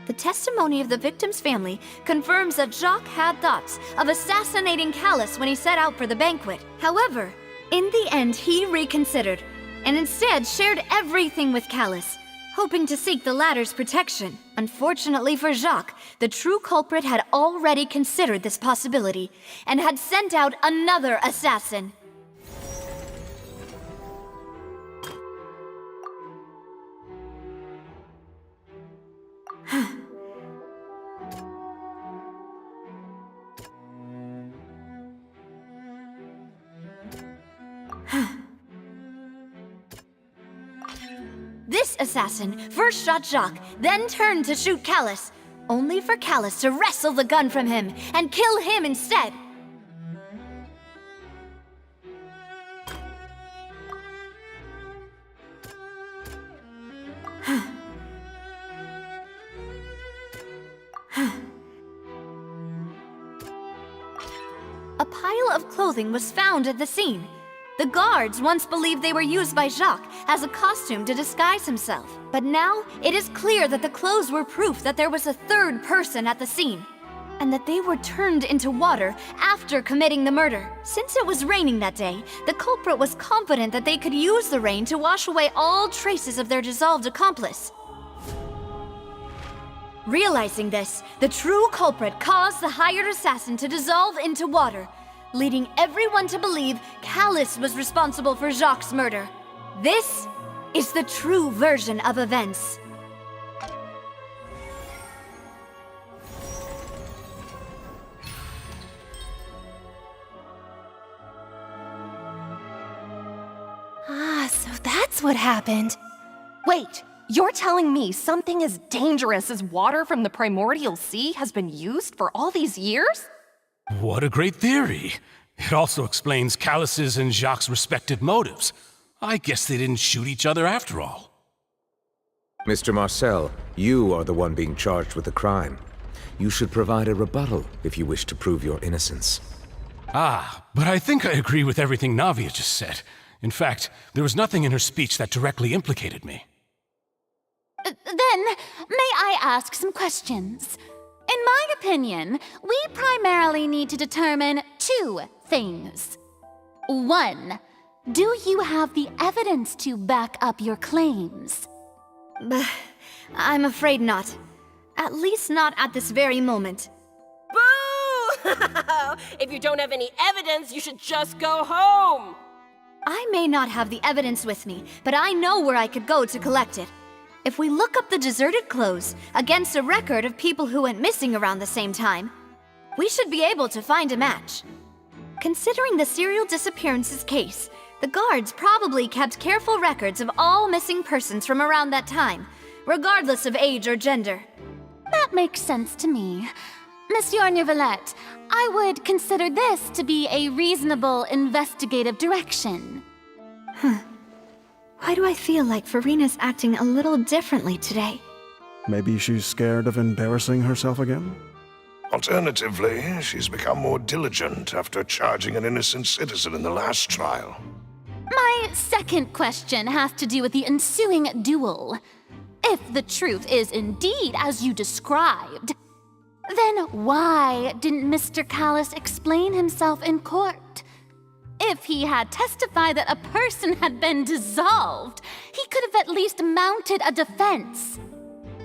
The testimony of the victim's family confirms that Jacques had thoughts of assassinating Callus when he set out for the banquet. However, In the end, he reconsidered, and instead shared everything with Callus, hoping to seek the latter's protection. Unfortunately for Jacques, the true culprit had already considered this possibility, and had sent out another assassin. This assassin first shot Jacques, then turned to shoot Callus, only for Callus to wrestle the gun from him and kill him instead. A pile of clothing was found at the scene. The guards once believed they were used by Jacques as a costume to disguise himself. But now, it is clear that the clothes were proof that there was a third person at the scene, and that they were turned into water after committing the murder. Since it was raining that day, the culprit was confident that they could use the rain to wash away all traces of their dissolved accomplice. Realizing this, the true culprit caused the hired assassin to dissolve into water, leading everyone to believe Callus was responsible for Jacques' murder. This is the true version of events. Ah, so that's what happened. Wait, you're telling me something as dangerous as water from the primordial sea has been used for all these years? What a great theory. It also explains Callus's and Jacques' respective motives. I guess they didn't shoot each other after all. Mr. Marcel, you are the one being charged with the crime. You should provide a rebuttal if you wish to prove your innocence. Ah, but I think I agree with everything Navia just said. In fact, there was nothing in her speech that directly implicated me. Then, may I ask some questions? In my opinion, we primarily need to determine two things. One, do you have the evidence to back up your claims? I'm afraid not. At least not at this very moment. Boo! If you don't have any evidence, you should just go home! I may not have the evidence with me, but I know where I could go to collect it. If we look up the deserted clothes against a record of people who went missing around the same time, we should be able to find a match. Considering the serial disappearances case, the guards probably kept careful records of all missing persons from around that time, regardless of age or gender. That makes sense to me. Monsieur Neuvillette, I would consider this to be a reasonable investigative direction. Why do I feel like Farina's acting a little differently today? Maybe she's scared of embarrassing herself again? Alternatively, she's become more diligent after charging an innocent citizen in the last trial. My second question has to do with the ensuing duel. If the truth is indeed as you described, then why didn't Mr. Callus explain himself in court? If he had testified that a person had been dissolved, he could have at least mounted a defense.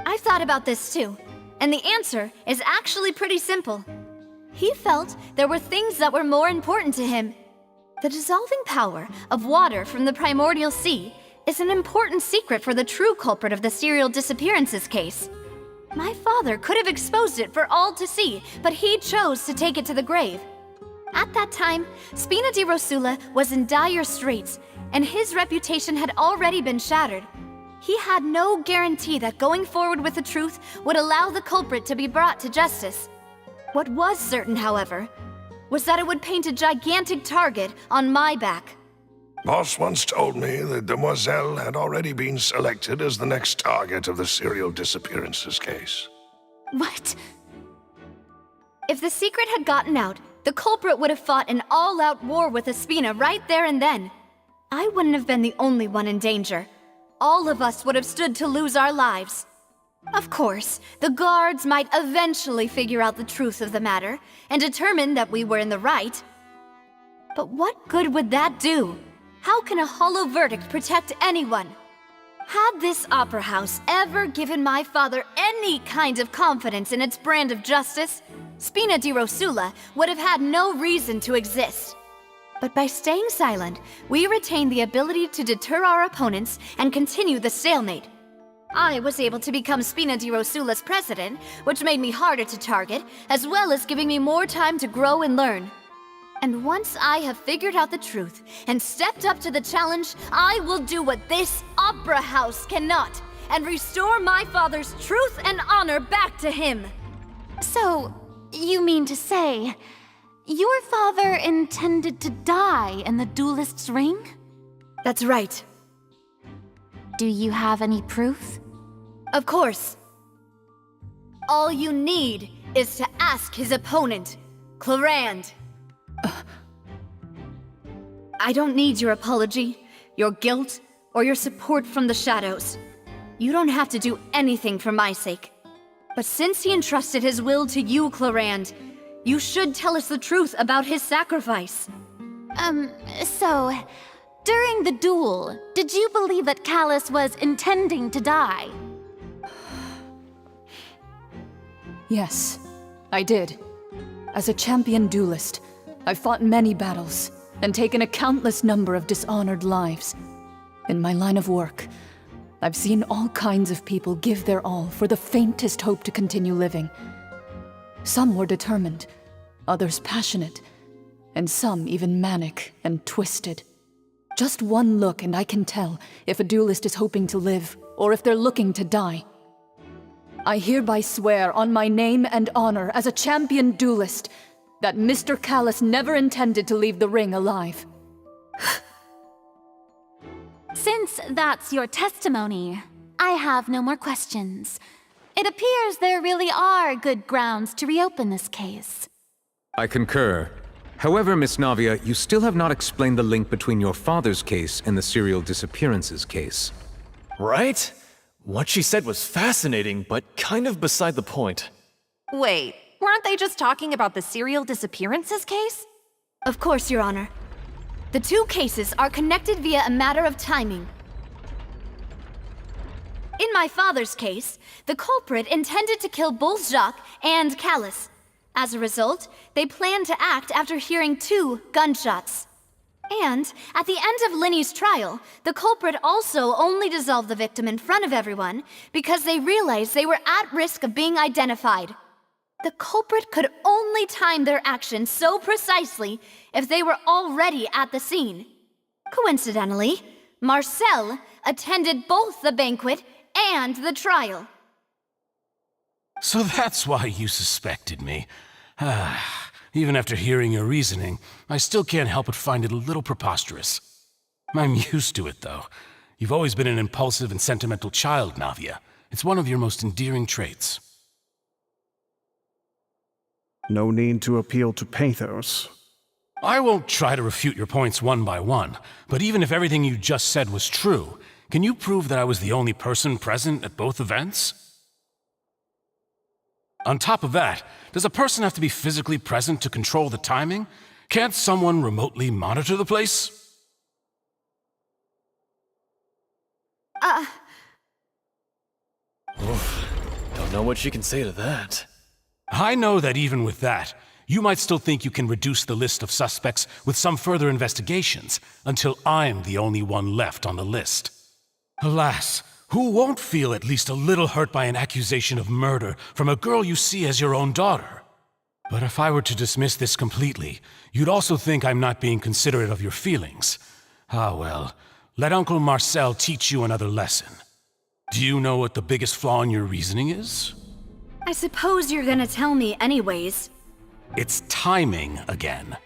I've thought about this too, and the answer is actually pretty simple. He felt there were things that were more important to him. The dissolving power of water from the primordial sea is an important secret for the true culprit of the serial disappearances case. My father could have exposed it for all to see, but he chose to take it to the grave. At that time, Spina di Rosula was in dire straits, and his reputation had already been shattered. He had no guarantee that going forward with the truth would allow the culprit to be brought to justice. What was certain, however, was that it would paint a gigantic target on my back. Boss once told me that Demoiselle had already been selected as the next target of the serial disappearances case. What? If the secret had gotten out, the culprit would have fought an all-out war with Espina right there and then. I wouldn't have been the only one in danger. All of us would have stood to lose our lives. Of course, the guards might eventually figure out the truth of the matter and determine that we were in the right. But what good would that do? How can a hollow verdict protect anyone? Had this opera house ever given my father any kind of confidence in its brand of justice, Spina di Rosula would have had no reason to exist. But by staying silent, we retain the ability to deter our opponents and continue the stalemate. I was able to become Spina di Rosula's president, which made me harder to target, as well as giving me more time to grow and learn. And once I have figured out the truth and stepped up to the challenge, I will do what this opera house cannot, and restore my father's truth and honor back to him. So, you mean to say, your father intended to die in the duelist's ring? That's right. Do you have any proof? Of course. All you need is to ask his opponent, Clarand. I don't need your apology, your guilt, or your support from the shadows. You don't have to do anything for my sake. But since he entrusted his will to you, Clarand, you should tell us the truth about his sacrifice. So, during the duel, did you believe that Callus was intending to die? Yes, I did. As a champion duelist, I've fought many battles and taken a countless number of dishonored lives. In my line of work, I've seen all kinds of people give their all for the faintest hope to continue living. Some were determined, others passionate, and some even manic and twisted. Just one look and I can tell if a duelist is hoping to live or if they're looking to die. I hereby swear on my name and honor as a champion duelist that Mr. Callus never intended to leave the ring alive. Since that's your testimony, I have no more questions. It appears there really are good grounds to reopen this case. I concur. However, Miss Navia, you still have not explained the link between your father's case and the serial disappearances case. Right? What she said was fascinating, but kind of beside the point. Wait, weren't they just talking about the serial disappearances case? Of course, Your Honor. The two cases are connected via a matter of timing. In my father's case, the culprit intended to kill both Jacques and Callus. As a result, they planned to act after hearing 2 gunshots. And, at the end of Linny's trial, the culprit also only dissolved the victim in front of everyone because they realized they were at risk of being identified. The culprit could only time their actions so precisely if they were already at the scene. Coincidentally, Marcel attended both the banquet and the trial. So that's why you suspected me. Even after hearing your reasoning, I still can't help but find it a little preposterous. I'm used to it, though. You've always been an impulsive and sentimental child, Navia. It's one of your most endearing traits. No need to appeal to pathos. I won't try to refute your points one by one, but even if everything you just said was true, can you prove that I was the only person present at both events? On top of that, does a person have to be physically present to control the timing? Can't someone remotely monitor the place? Oof, don't know what she can say to that. I know that even with that, you might still think you can reduce the list of suspects with some further investigations until I'm the only one left on the list. Alas, who won't feel at least a little hurt by an accusation of murder from a girl you see as your own daughter? But if I were to dismiss this completely, you'd also think I'm not being considerate of your feelings. Ah well, let Uncle Marcel teach you another lesson. Do you know what the biggest flaw in your reasoning is? I suppose you're gonna tell me anyways. It's timing again.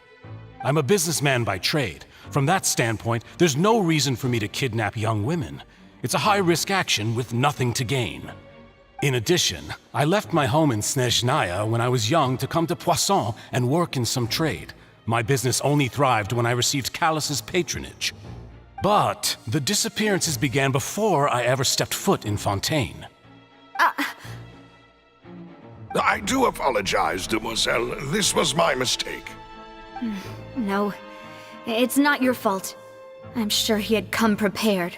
I'm a businessman by trade. From that standpoint, there's no reason for me to kidnap young women. It's a high-risk action with nothing to gain. In addition, I left my home in Snezhnaya when I was young to come to Poisson and work in some trade. My business only thrived when I received Callus's patronage. But the disappearances began before I ever stepped foot in Fontaine. I do apologize, demoiselle. This was my mistake. No, It's not your fault. I'm sure he had come prepared.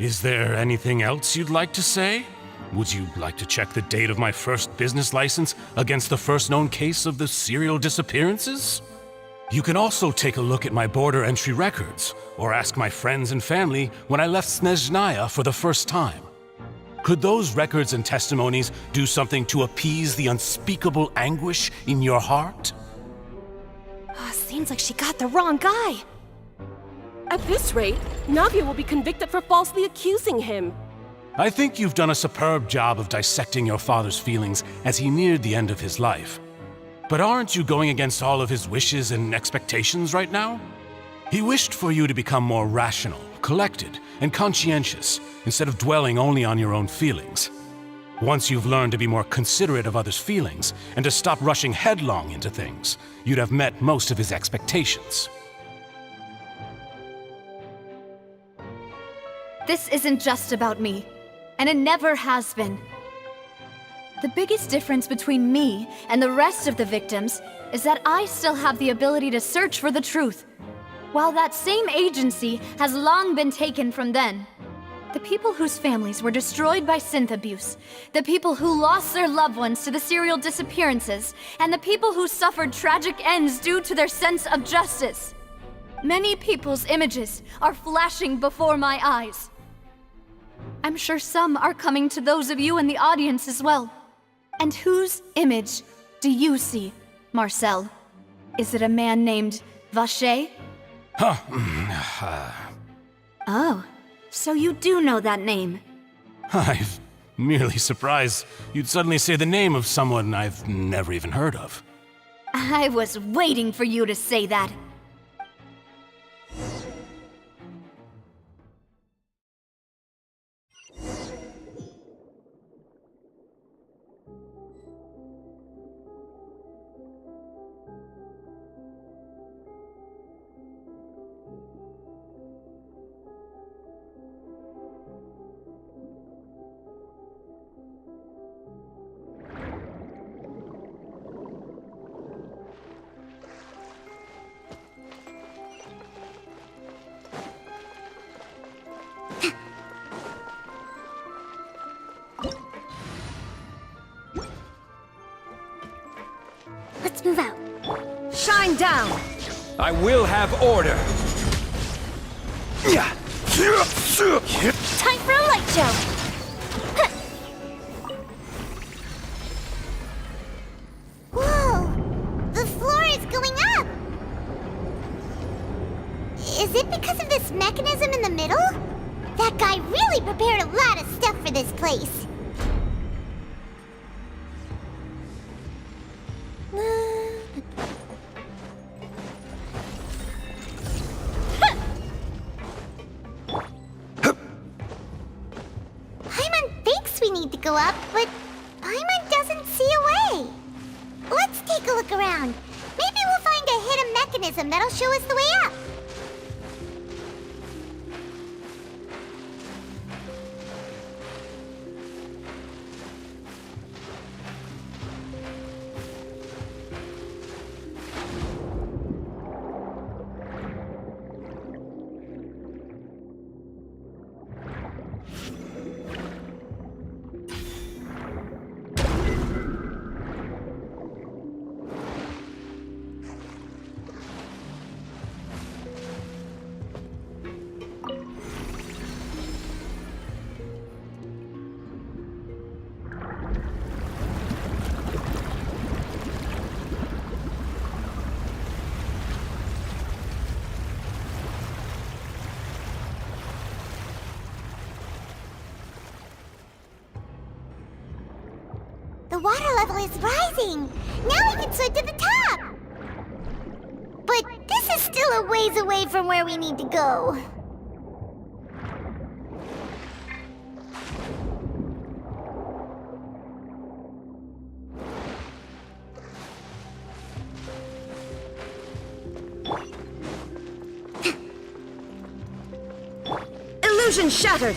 Is there anything else you'd like to say? Would you like to check the date of my first business license against the first known case of the serial disappearances? You can also take a look at my border entry records, or ask my friends and family when I left Snezhnaya for the first time. Could those records and testimonies do something to appease the unspeakable anguish in your heart? Seems like she got the wrong guy. At this rate, Navia will be convicted for falsely accusing him. I think you've done a superb job of dissecting your father's feelings as he neared the end of his life. But aren't you going against all of his wishes and expectations right now? He wished for you to become more rational, collected, and conscientious, instead of dwelling only on your own feelings. Once you've learned to be more considerate of others' feelings, and to stop rushing headlong into things, you'd have met most of his expectations. This isn't just about me, and it never has been. The biggest difference between me and the rest of the victims is that I still have the ability to search for the truth, while that same agency has long been taken from them. The people whose families were destroyed by synth abuse, the people who lost their loved ones to the serial disappearances, and the people who suffered tragic ends due to their sense of justice. Many people's images are flashing before my eyes. I'm sure some are coming to those of you in the audience as well. And whose image do you see, Marcel? Is it a man named Vacher? Oh, so you do know that name. I'm merely surprised you'd suddenly say the name of someone I've never even heard of. I was waiting for you to say that. Let's move out. Shine down! I will have order. Time for a light show! Whoa! The floor is going up! Is it because of this mechanism in the middle? That guy really prepared a lot of stuff for this place. Paimon thinks we need to go up, but Paimon doesn't see a way. Let's take a look around. Maybe we'll find a hidden mechanism that'll show us the way up. The water level is rising! Now we can swim to the top! But this is still a ways away from where we need to go. Illusion shattered!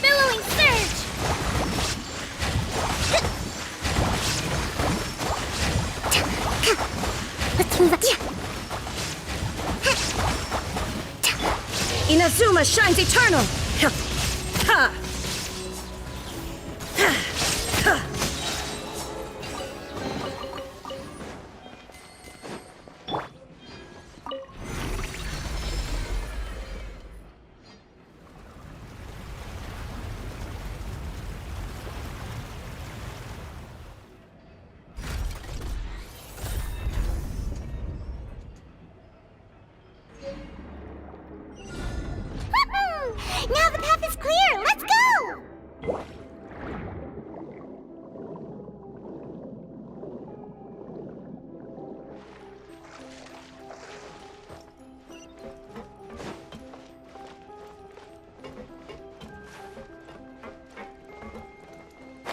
Billowing surge! Let's move up. Inazuma shines eternal! Ha! Now the path is clear! Let's go!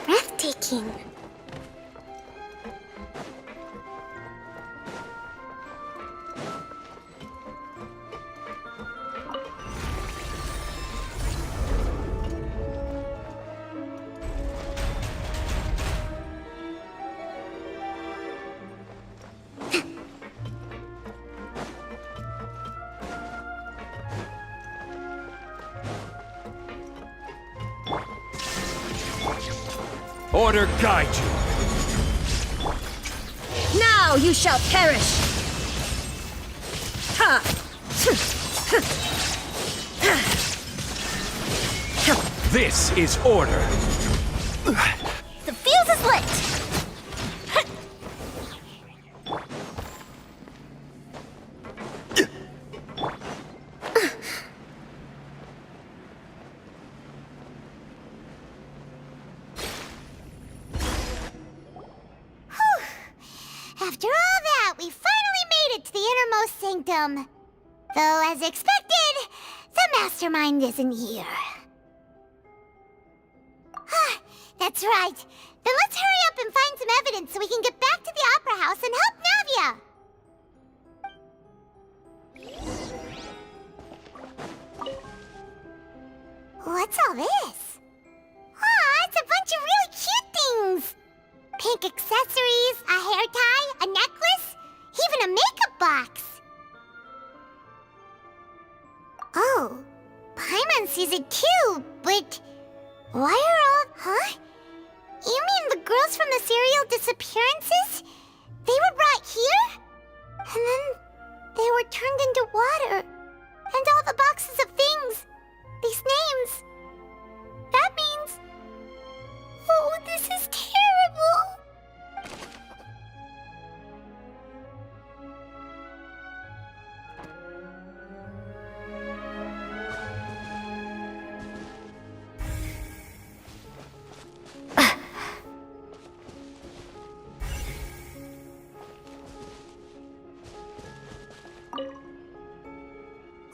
Breathtaking. Order guide you. Now you shall perish! Ha! This is order. The fuse is lit! After all that, we finally made it to the innermost sanctum. Though, as expected, the mastermind isn't here. That's right. Then let's hurry up and find some evidence so we can get back to the Opera House and help Navia. What's all this? It's a bunch of really cute things. Pink accessories, a hair tie, a necklace, even a makeup box. Oh, Paimon sees it too, but why are all... You mean the girls from the serial disappearances? They were brought here? And then they were turned into water. And all the boxes of things, these names. That means... Oh, this is terrible.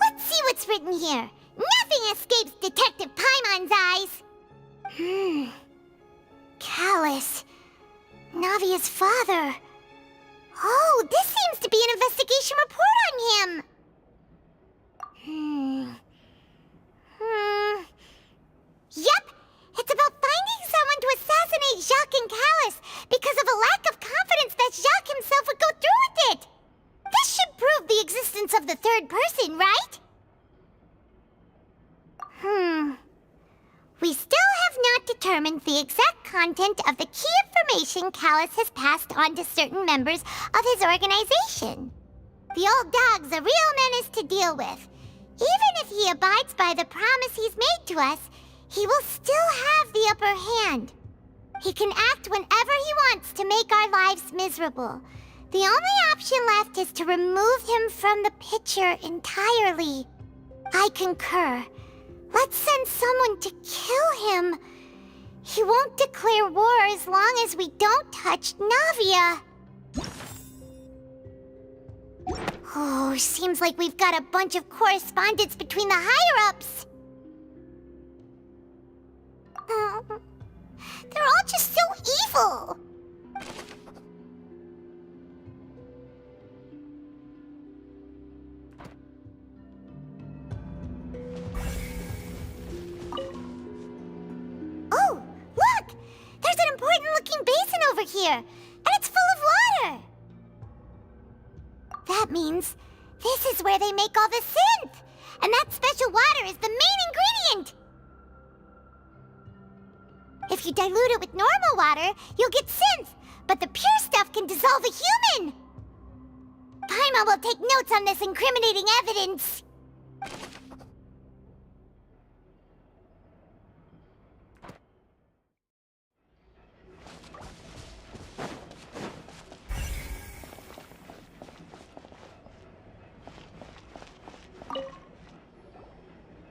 Let's see what's written here. Nothing escapes Detective Paimon's eyes. Callus. Navia's father. Oh, this seems to be an investigation report on him. Yep, it's about finding someone to assassinate Jacques and Callus because of a lack of confidence that Jacques himself would go through with it. This should prove the existence of the third person, right? We still have not determined the exact content of the key information Callus has passed on to certain members of his organization. The old dog's a real menace to deal with. Even if he abides by the promise he's made to us, he will still have the upper hand. He can act whenever he wants to make our lives miserable. The only option left is to remove him from the picture entirely. I concur. Let's send someone to kill him. He won't declare war as long as we don't touch Navia. Oh, seems like we've got a bunch of correspondence between the higher-ups. They're all just so evil. Oh, look! There's an important-looking basin over here, and it's full of water. That means this is where they make all the synth. and that special water is the main ingredient! If you dilute it with normal water, you'll get synth, but the pure stuff can dissolve a human! Paimon will take notes on this incriminating evidence.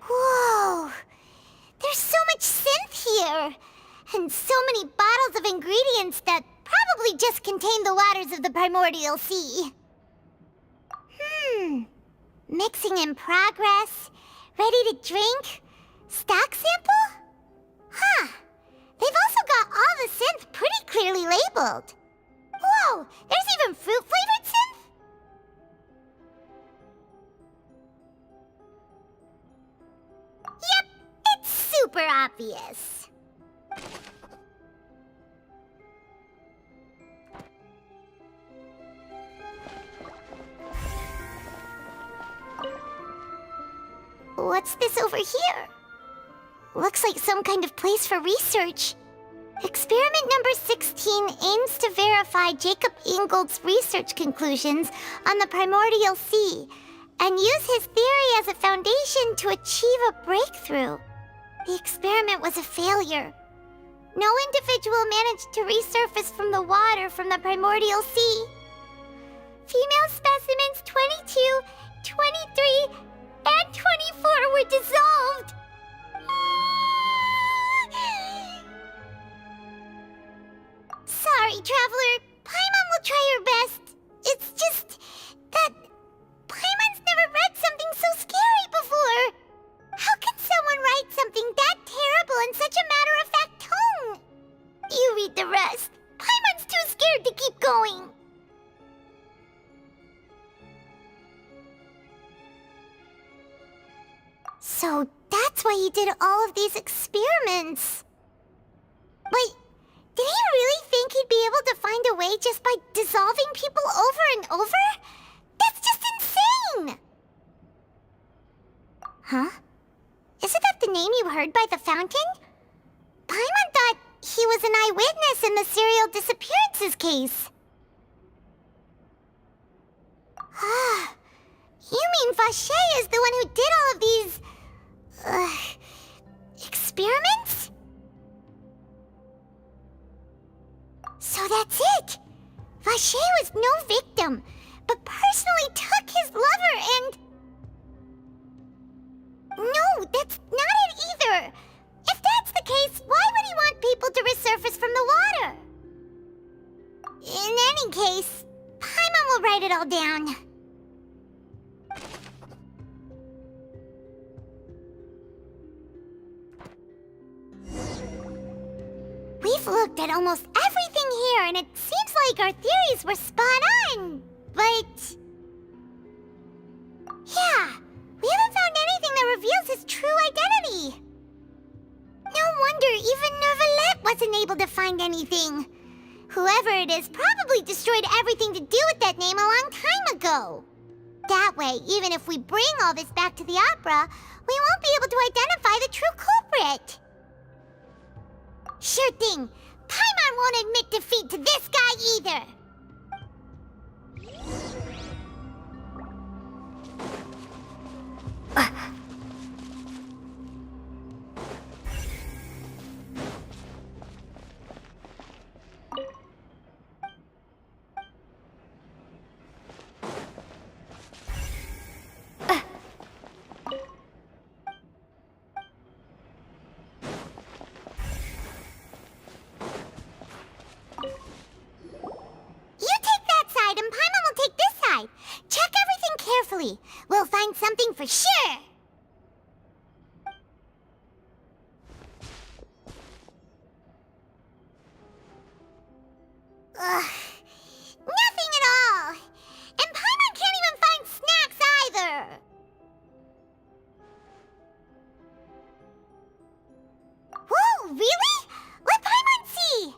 Whoa! There's so much synth here! And so many bottles of ingredients that probably just contain the waters of the primordial sea. Mixing in progress? Ready to drink? Stock sample? Huh. They've also got all the synth pretty clearly labeled. Whoa! There's even fruit-flavored synth? Yep, it's super obvious. What's this over here? Looks like some kind of place for research. Experiment number 16 aims to verify Jacob Ingold's research conclusions on the primordial sea and use his theory as a foundation to achieve a breakthrough. The experiment was a failure. No individual managed to resurface from the water from the primordial sea. Female specimens 22, 23, and 24 were dissolved. Sorry, Traveler. Paimon will try her best. It's just that Paimon's never read something so scary before. How can someone write something that terrible in such a matter-of-fact tone? You read the rest. Paimon's too scared to keep going. So that's why he did all of these experiments. Wait, did he really think he'd be able to find a way just by dissolving people over and over? That's just insane! Huh? Isn't that the name you heard by the fountain? Paimon thought he was an eyewitness in the serial disappearances case. Ah, you mean Vacher is the one who did all of these... experiments? So that's it! Vacher was no victim, but personally took his lover and... No, that's not it either! If that's the case, why would he want people to resurface from the water? In any case, Paimon will write it all down. We've looked at almost everything here, and it seems like our theories were spot on, but... Yeah, we haven't found anything that reveals his true identity. No wonder even Neuvillette wasn't able to find anything. Whoever it is probably destroyed everything to do with that name a long time ago. That way, even if we bring all this back to the opera, we won't be able to identify the true culprit. Sure thing. Paimon won't admit defeat to this guy either. We'll find something for sure. Ugh, nothing at all. And Paimon can't even find snacks either. Whoa, really? Let Paimon see.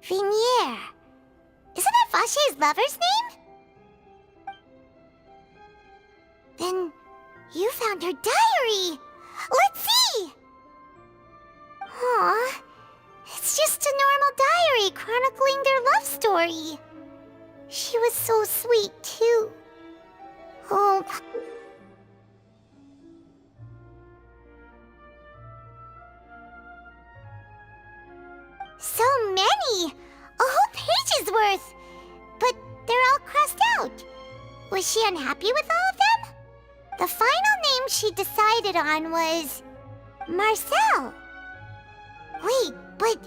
Vinier. Isn't that Vacher's lover's name? found her diary. Let's see. Aw, it's just a normal diary chronicling their love story. She was so sweet, too. Oh. So many! A whole page's worth! But they're all crossed out. Was she unhappy with all of them? The final name she decided on was... Marcel. Wait, but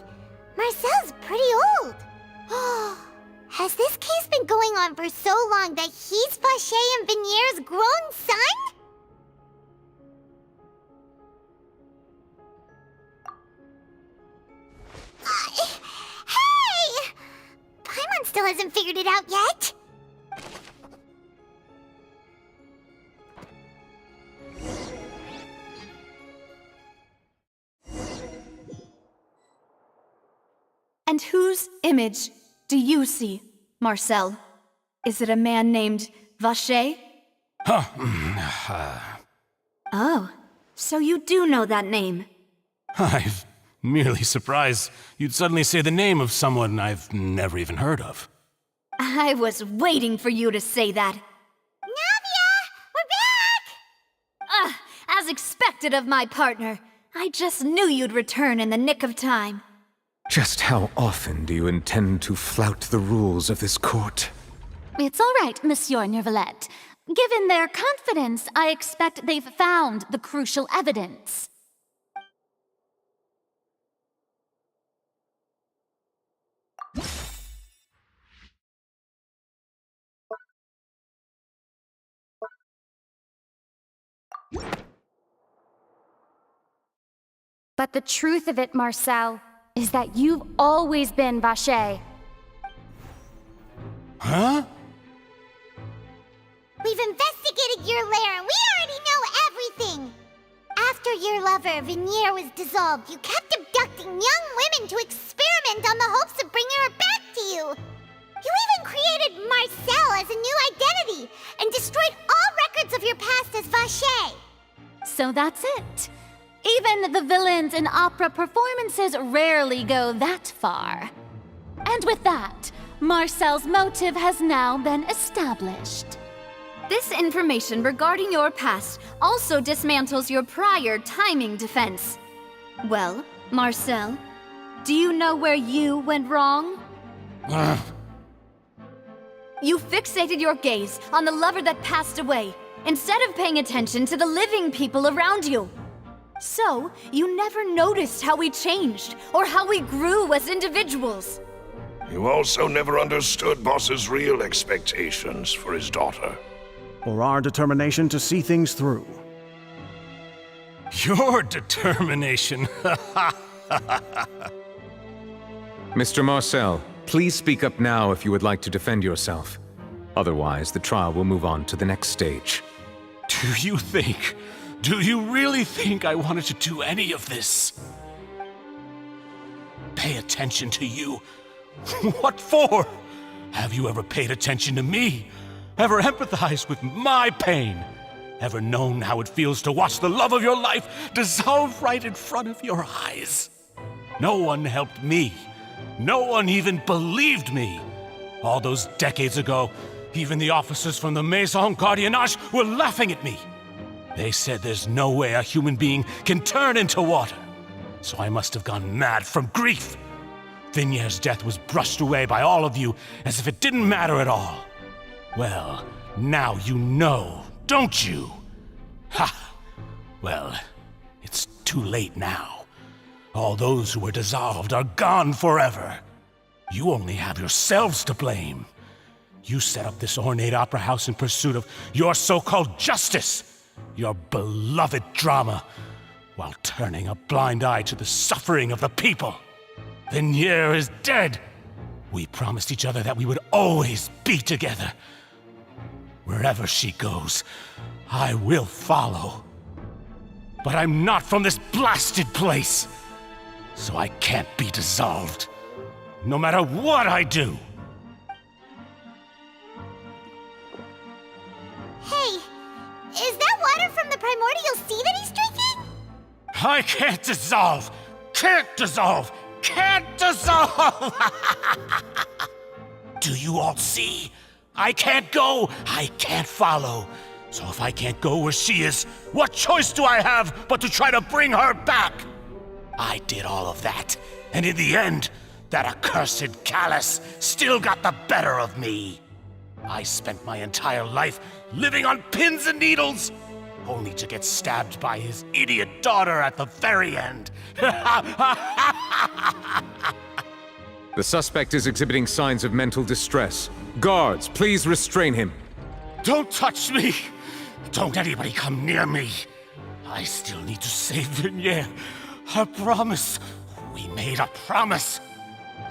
Marcel's pretty old. Has this case been going on for so long that he's Vacher and Venier's grown son? Hey! Paimon still hasn't figured it out yet. And whose image do you see, Marcel? Is it a man named Vacher? Oh, so you do know that name. I'm merely surprised you'd suddenly say the name of someone I've never even heard of. I was waiting for you to say that. Navia! We're back! As expected of my partner. I just knew you'd return in the nick of time. Just how often do you intend to flout the rules of this court? It's all right, Monsieur Nervalette. Given their confidence, I expect they've found the crucial evidence. But the truth of it, Marcel, is that you've always been Vacher. Huh? We've investigated your lair and we already know everything! After your lover, Venier, was dissolved, you kept abducting young women to experiment on the hopes of bringing her back to you! You even created Marcel as a new identity and destroyed all records of your past as Vacher! So that's it. Even the villains in opera performances rarely go that far. And with that, Marcel's motive has now been established. This information regarding your past also dismantles your prior timing defense. Well, Marcel, do you know where you went wrong? You fixated your gaze on the lover that passed away, instead of paying attention to the living people around you. So, you never noticed how we changed, or how we grew as individuals. You also never understood Boss's real expectations for his daughter. Or our determination to see things through. Your determination. Mr. Marcel, please speak up now if you would like to defend yourself. Otherwise, the trial will move on to the next stage. Do you really think I wanted to do any of this? Pay attention to you? What for? Have you ever paid attention to me? Ever empathized with my pain? Ever known how it feels to watch the love of your life dissolve right in front of your eyes? No one helped me. No one even believed me. All those decades ago, even the officers from the Maison Gardiennage were laughing at me. They said there's no way a human being can turn into water. So I must have gone mad from grief. Vinier's death was brushed away by all of you as if it didn't matter at all. Well, now you know, don't you? Ha! Well, it's too late now. All those who were dissolved are gone forever. You only have yourselves to blame. You set up this ornate opera house in pursuit of your so-called justice. Your beloved drama, while turning a blind eye to the suffering of the people. Venier is dead. We promised each other that we would always be together. Wherever she goes, I will follow. But I'm not from this blasted place, so I can't be dissolved, no matter what I do. Hey, is that water from the primordial I can't dissolve! Can't dissolve! Can't dissolve! Do you all see? I can't go! I can't follow! So if I can't go where she is, what choice do I have but to try to bring her back? I did all of that, and in the end, that accursed Callus still got the better of me. I spent my entire life living on pins and needles, only to get stabbed by his idiot daughter at the very end. The suspect is exhibiting signs of mental distress. Guards, please restrain him. Don't touch me! Don't anybody come near me! I still need to save Vignier. A promise. We made a promise.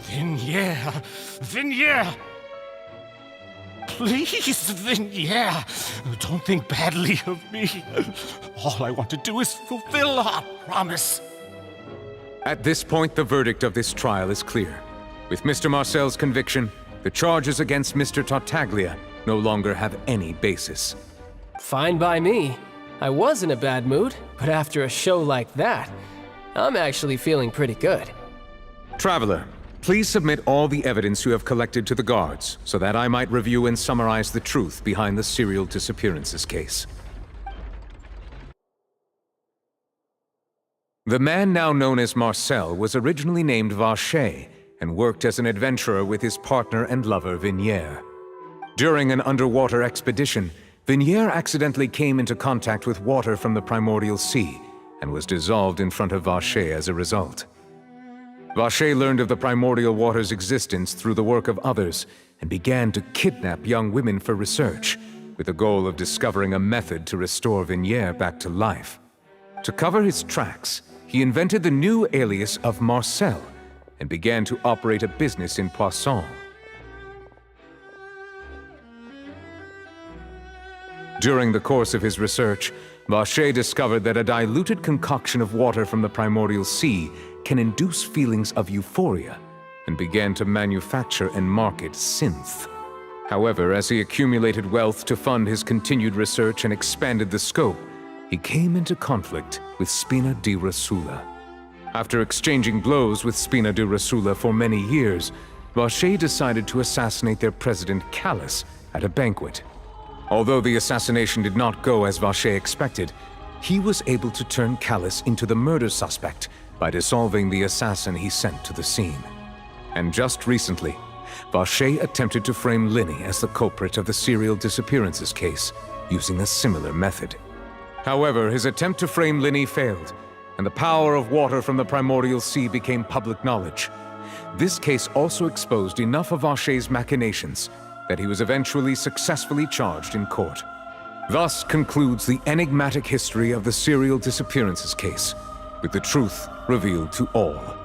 Vignier. Vignier. Please, Vignier. Don't think badly of me. All I want to do is fulfill our promise. At this point, the verdict of this trial is clear. With Mr. Marcel's conviction, the charges against Mr. Tartaglia no longer have any basis. Fine by me. I was in a bad mood, but after a show like that, I'm actually feeling pretty good. Traveler, please submit all the evidence you have collected to the guards, so that I might review and summarize the truth behind the serial disappearances case. The man now known as Marcel was originally named Vacher, and worked as an adventurer with his partner and lover, Vignier. During an underwater expedition, Vignier accidentally came into contact with water from the primordial sea, and was dissolved in front of Vacher as a result. Vacher learned of the primordial water's existence through the work of others, and began to kidnap young women for research, with the goal of discovering a method to restore Vignier back to life. To cover his tracks, he invented the new alias of Marcel, and began to operate a business in Poisson. During the course of his research, Vacher discovered that a diluted concoction of water from the primordial sea can induce feelings of euphoria, and began to manufacture and market synth. However, as he accumulated wealth to fund his continued research and expanded the scope, he came into conflict with Spina di Rosula. After exchanging blows with Spina di Rosula for many years, Vacher decided to assassinate their president Callus at a banquet. Although the assassination did not go as Vacher expected, he was able to turn Callus into the murder suspect by dissolving the assassin he sent to the scene. And just recently, Vacher attempted to frame Linny as the culprit of the serial disappearances case, using a similar method. However, his attempt to frame Linny failed, and the power of water from the primordial sea became public knowledge. This case also exposed enough of Vacher's machinations that he was eventually successfully charged in court. Thus concludes the enigmatic history of the serial disappearances case, with the truth revealed to all.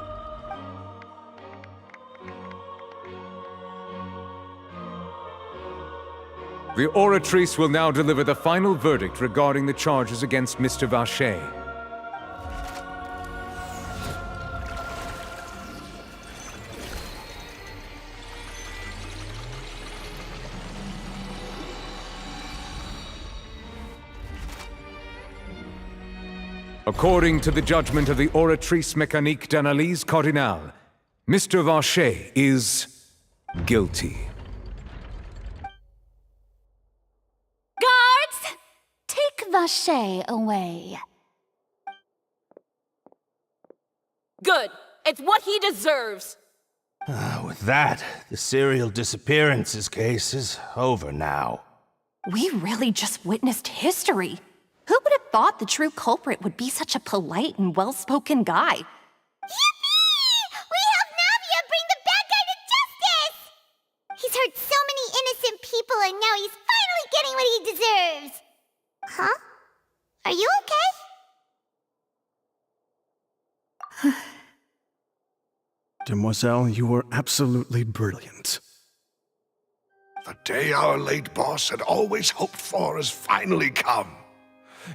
The Oratrice will now deliver the final verdict regarding the charges against Mr. Vacher. According to the judgment of the Oratrice Mécanique d'Analyse Cardinale, Mr. Vacher is guilty. Guards! Take Vacher away. Good. It's what he deserves. With that, the serial disappearances case is over now. We really just witnessed history. Who would have thought the true culprit would be such a polite and well-spoken guy? Yippee! We helped Navia bring the bad guy to justice! He's hurt so many innocent people, and now he's finally getting what he deserves! Huh? Are you okay? Demoiselle, you were absolutely brilliant. The day our late boss had always hoped for has finally come.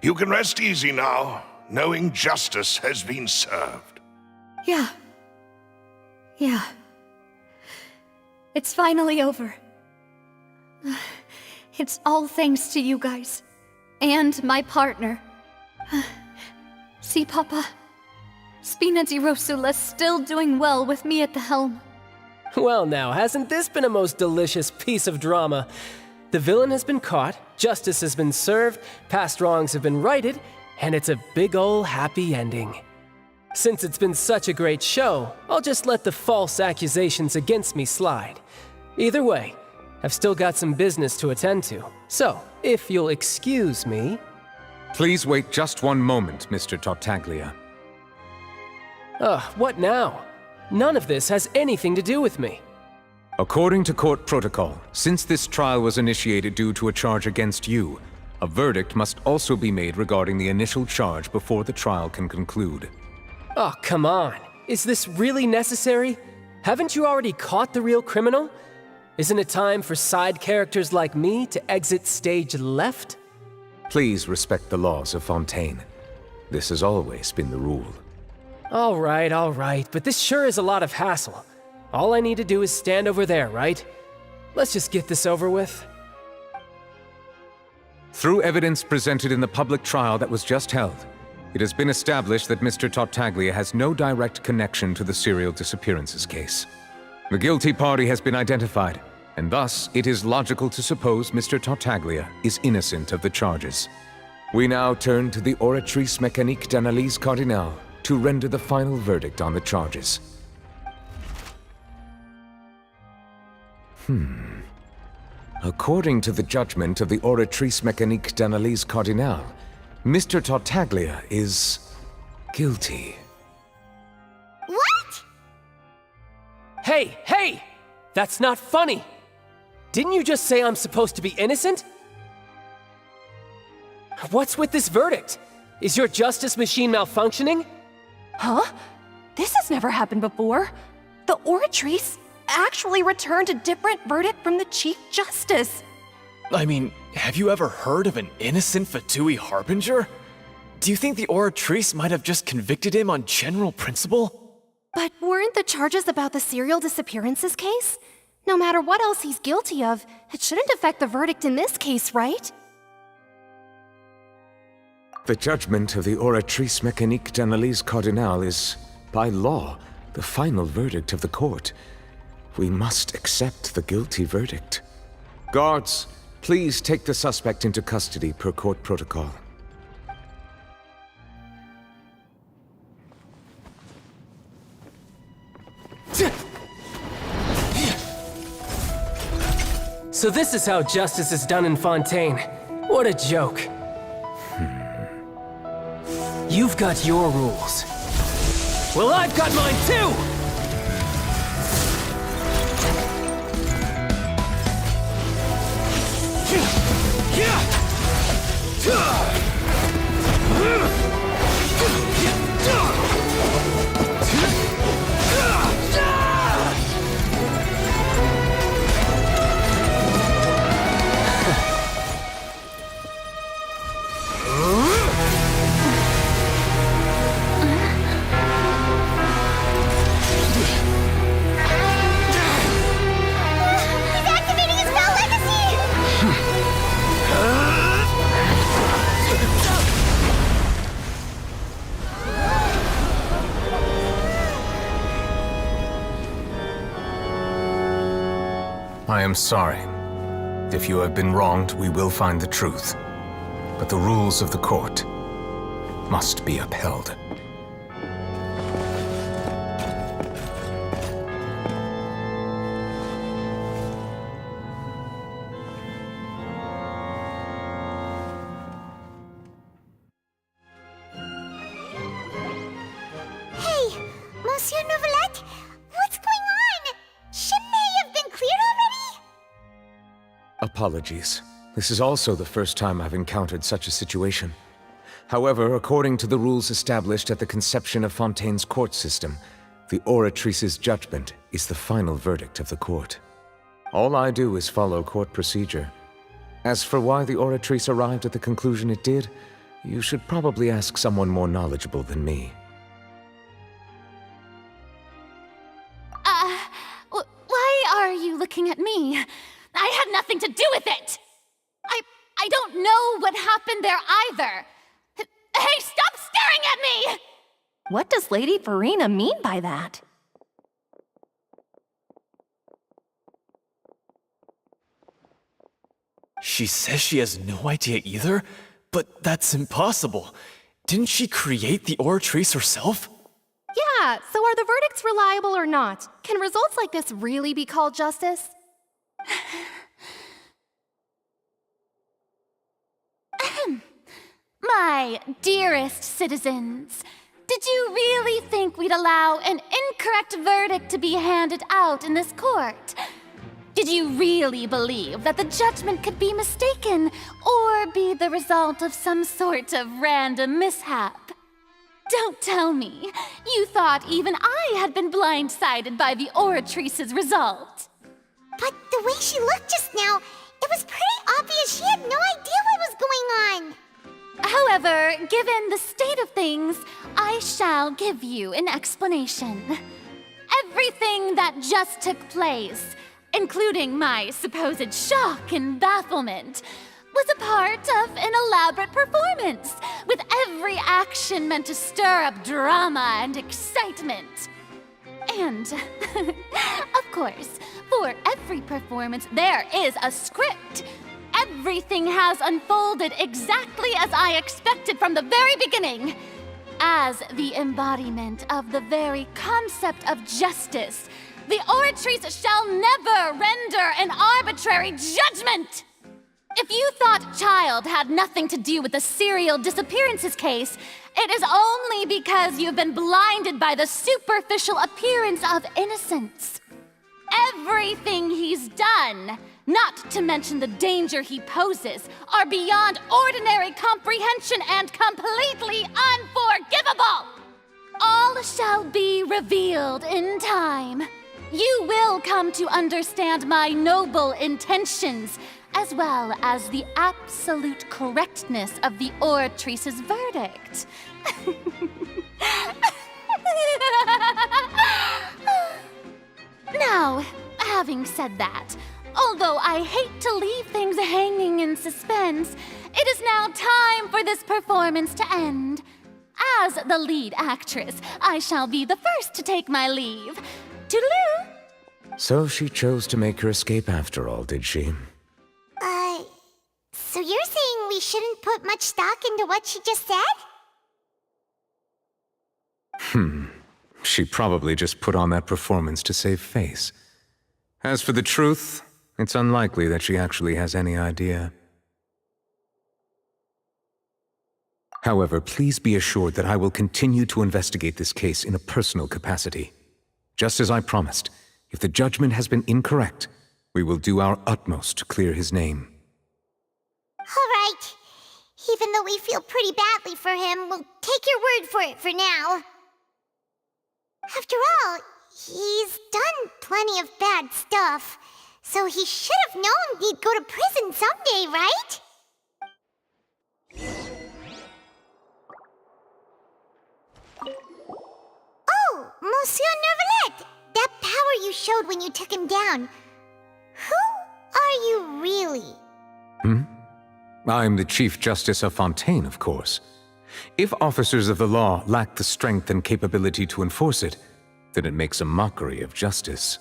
You can rest easy now, knowing justice has been served. Yeah. It's finally over. It's all thanks to you guys. And my partner. See, Papa? Spina di Rosula's still doing well with me at the helm. Well now, hasn't this been a most delicious piece of drama? The villain has been caught, justice has been served, past wrongs have been righted, and it's a big ol' happy ending. Since it's been such a great show, I'll just let the false accusations against me slide. Either way, I've still got some business to attend to. So, if you'll excuse me... Please wait just one moment, Mr. Tartaglia. What now? None of this has anything to do with me. According to court protocol, since this trial was initiated due to a charge against you, a verdict must also be made regarding the initial charge before the trial can conclude. Oh, come on. Is this really necessary? Haven't you already caught the real criminal? Isn't it time for side characters like me to exit stage left? Please respect the laws of Fontaine. This has always been the rule. All right, but this sure is a lot of hassle. All I need to do is stand over there, right? Let's just get this over with. Through evidence presented in the public trial that was just held, it has been established that Mr. Tartaglia has no direct connection to the serial disappearances case. The guilty party has been identified, and thus it is logical to suppose Mr. Tartaglia is innocent of the charges. We now turn to the Oratrice Mécanique d'Analyse Cardinale to render the final verdict on the charges. According to the judgment of the Oratrice Mécanique d'Analyse Cardinale, Mr. Tartaglia is guilty. What? Hey! That's not funny! Didn't you just say I'm supposed to be innocent? What's with this verdict? Is your justice machine malfunctioning? Huh? This has never happened before. The Oratrice actually returned a different verdict from the Chief Justice. I mean, have you ever heard of an innocent Fatui Harbinger? Do you think the Oratrice might have just convicted him on general principle? But weren't the charges about the serial disappearances case? No matter what else he's guilty of, it shouldn't affect the verdict in this case, right? The judgment of the Oratrice Mécanique d'Analyse Cardinale is, by law, the final verdict of the court. We must accept the guilty verdict. Guards, please take the suspect into custody per court protocol. So this is how justice is done in Fontaine. What a joke. You've got your rules. Well, I've got mine too! I am sorry. If you have been wronged, we will find the truth. But the rules of the court must be upheld. Hey, Monsieur Novelette, what's going on? Shouldn't they have been cleared already? Apologies. This is also the first time I've encountered such a situation. However, according to the rules established at the conception of Fontaine's court system, the Oratrice's judgment is the final verdict of the court. All I do is follow court procedure. As for why the Oratrice arrived at the conclusion it did, you should probably ask someone more knowledgeable than me. Why are you looking at me? I had nothing to do with it! I don't know what happened there either! Hey, stop staring at me! What does Lady Farina mean by that? She says she has no idea either? But that's impossible. Didn't she create the Oratrice herself? Yeah, so are the verdicts reliable or not? Can results like this really be called justice? My dearest citizens, did you really think we'd allow an incorrect verdict to be handed out in this court? Did you really believe that the judgment could be mistaken or be the result of some sort of random mishap? Don't tell me you thought even I had been blindsided by the Oratrice's result. But the way she looked just now, it was pretty obvious she had no idea what was going on. However, given the state of things, I shall give you an explanation. Everything that just took place, including my supposed shock and bafflement, was a part of an elaborate performance, with every action meant to stir up drama and excitement. And, of course, for every performance, there is a script. Everything has unfolded exactly as I expected from the very beginning. As the embodiment of the very concept of justice, the Oratrice shall never render an arbitrary judgment! If you thought Child had nothing to do with the serial disappearances case, it is only because you've been blinded by the superficial appearance of innocence. Everything he's done, not to mention the danger he poses, are beyond ordinary comprehension and completely unforgivable! All shall be revealed in time. You will come to understand my noble intentions, as well as the absolute correctness of the Oratrice's verdict. Now, having said that, although I hate to leave things hanging in suspense, it is now time for this performance to end. As the lead actress, I shall be the first to take my leave. Toodaloo! So she chose to make her escape after all, did she? So you're saying we shouldn't put much stock into what she just said? She probably just put on that performance to save face. As for the truth, it's unlikely that she actually has any idea. However, please be assured that I will continue to investigate this case in a personal capacity. Just as I promised, if the judgment has been incorrect, we will do our utmost to clear his name. All right. Even though we feel pretty badly for him, we'll take your word for it for now. After all, he's done plenty of bad stuff, so he should have known he'd go to prison someday, right? Oh, Monsieur Nervalet! That power you showed when you took him down. Who are you really? I'm the Chief Justice of Fontaine, of course. If officers of the law lack the strength and capability to enforce it, then it makes a mockery of justice.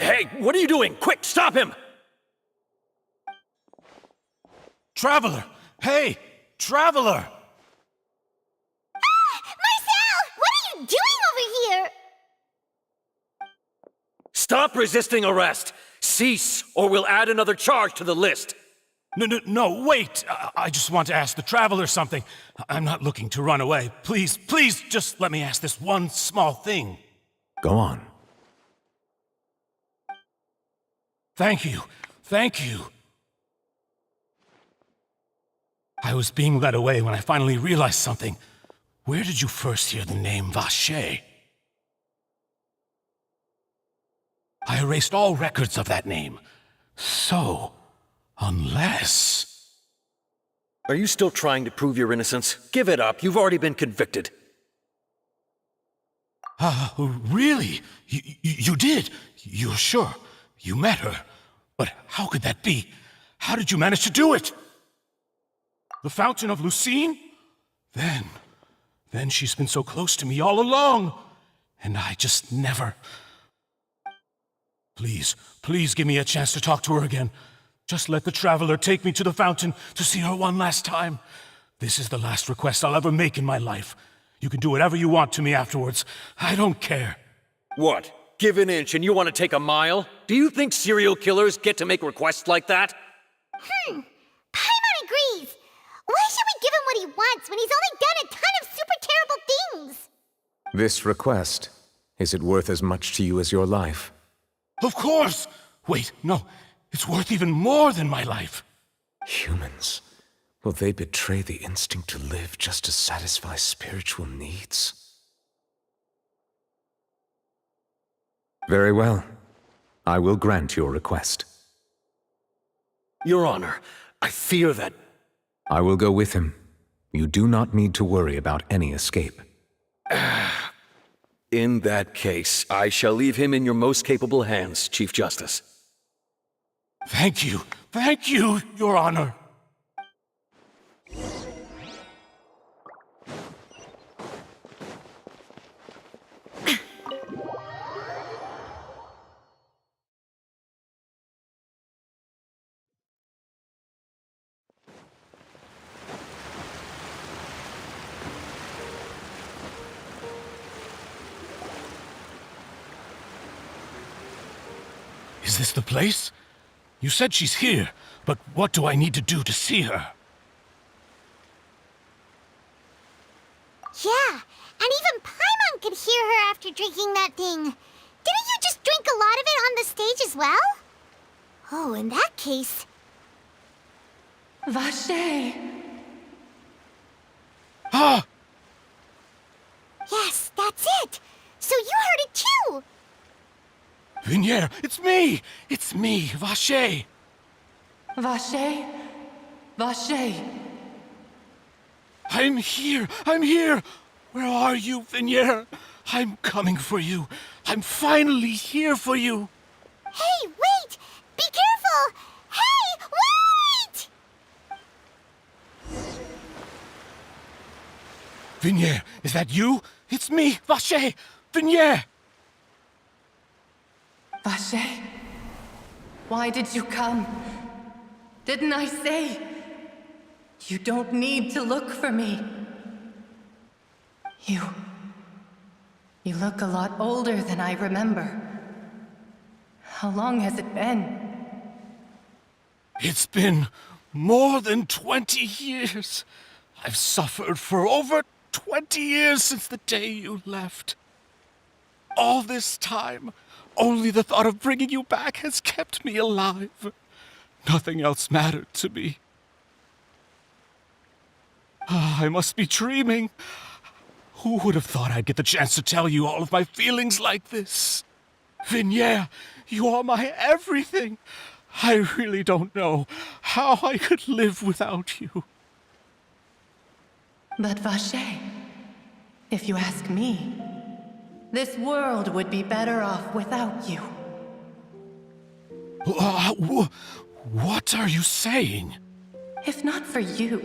Hey, what are you doing? Quick, stop him! Traveler! Hey! Traveler! Marcel! What are you doing over here? Stop resisting arrest! Cease, or we'll add another charge to the list! No, wait! I just want to ask the Traveler something. I'm not looking to run away. Please, just let me ask this one small thing. Go on. Thank you. Thank you. I was being led away when I finally realized something. Where did you first hear the name Vacher? I erased all records of that name. So, unless... Are you still trying to prove your innocence? Give it up. You've already been convicted. Really? You did? You're sure? You met her? But how could that be? How did you manage to do it? The Fountain of Lucine? Then she's been so close to me all along. And I just never... Please give me a chance to talk to her again. Just let the Traveler take me to the fountain to see her one last time. This is the last request I'll ever make in my life. You can do whatever you want to me afterwards. I don't care. What? Give an inch and you want to take a mile? Do you think serial killers get to make requests like that? Paimon agrees. Why should we give him what he wants when he's only done a ton of super terrible things? This request, is it worth as much to you as your life? Of course! Wait, no. It's worth even more than my life. Humans. Will they betray the instinct to live just to satisfy spiritual needs? Very well. I will grant your request. Your Honor, I fear that... I will go with him. You do not need to worry about any escape. In that case, I shall leave him in your most capable hands, Chief Justice. Thank you, Your Honor. Is this the place? You said she's here, but what do I need to do to see her? Yeah, and even Paimon could hear her after drinking that thing. Didn't you just drink a lot of it on the stage as well? Oh, in that case... Vacher! Ah! Yes, that's it! So you heard it too! Vignier, it's me! It's me, Vacher! Vacher? Vacher! I'm here! Where are you, Vignier? I'm coming for you. I'm finally here for you. Hey, wait! Be careful! Hey, wait! Vignier, is that you? It's me, Vacher! Vignier! Vacher? Why did you come? Didn't I say? You don't need to look for me. You look a lot older than I remember. How long has it been? It's been more than 20 years. I've suffered for over 20 years since the day you left. All this time, only the thought of bringing you back has kept me alive. Nothing else mattered to me. I must be dreaming. Who would have thought I'd get the chance to tell you all of my feelings like this? Vignier, you are my everything. I really don't know how I could live without you. But Vacher, if you ask me, this world would be better off without you. What are you saying? If not for you,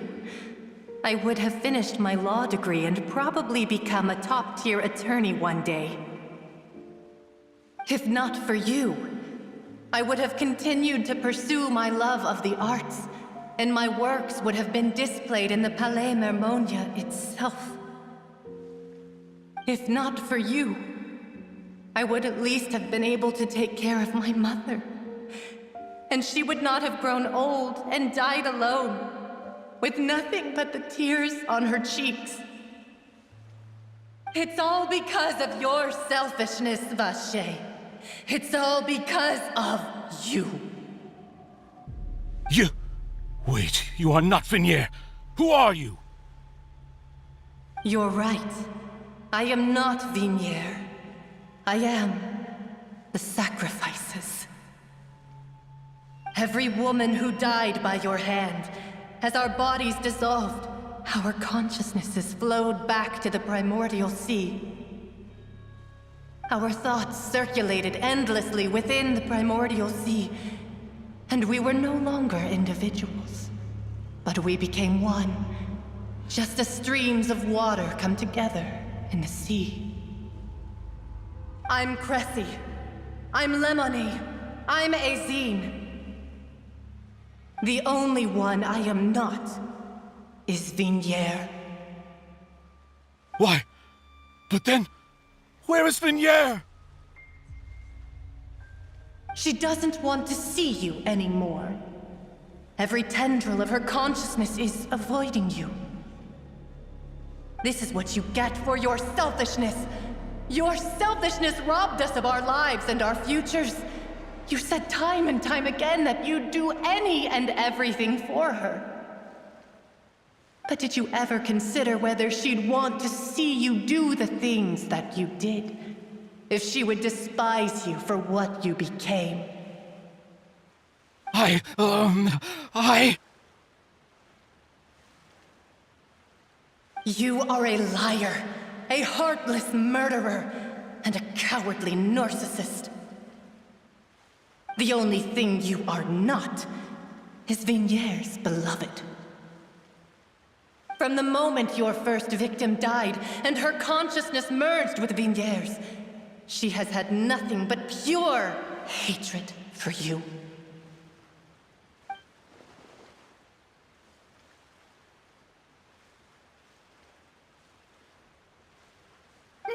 I would have finished my law degree and probably become a top-tier attorney one day. If not for you, I would have continued to pursue my love of the arts, and my works would have been displayed in the Palais Mermonia itself. If not for you, I would at least have been able to take care of my mother. And she would not have grown old and died alone, with nothing but the tears on her cheeks. It's all because of your selfishness, Vacher. It's all because of you. You... Wait, you are not Vignier. Who are you? You're right. I am not Vignier. I am the sacrifices. Every woman who died by your hand, as our bodies dissolved, our consciousnesses flowed back to the primordial sea. Our thoughts circulated endlessly within the primordial sea, and we were no longer individuals, but we became one, just as streams of water come together in the sea. I'm Cressy. I'm Lemony. I'm Azine. The only one I am not is Vignier. Why? But then, where is Vignier? She doesn't want to see you anymore. Every tendril of her consciousness is avoiding you. This is what you get for your selfishness. Your selfishness robbed us of our lives and our futures. You said time and time again that you'd do any and everything for her. But did you ever consider whether she'd want to see you do the things that you did? If she would despise you for what you became? You are a liar, a heartless murderer, and a cowardly narcissist. The only thing you are not is Vignier's beloved. From the moment your first victim died and her consciousness merged with Vignier's, she has had nothing but pure hatred for you.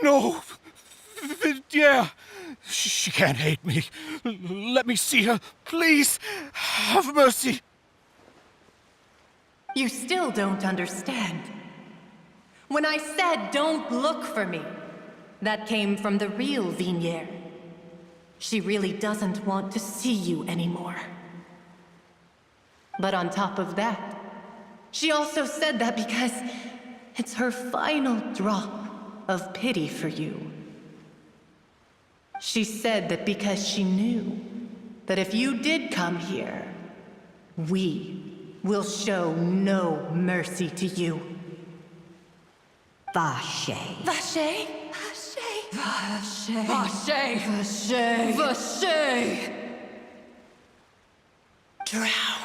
No! Vignier! She can't hate me. Let me see her, please. Have mercy. You still don't understand. When I said don't look for me, that came from the real Vignier. She really doesn't want to see you anymore. But on top of that, she also said that because it's her final drop of pity for you. She said that because she knew that if you did come here, we will show no mercy to you. Vache. Vache? Vache? Vache. Vache. Vache. Vache. Drown.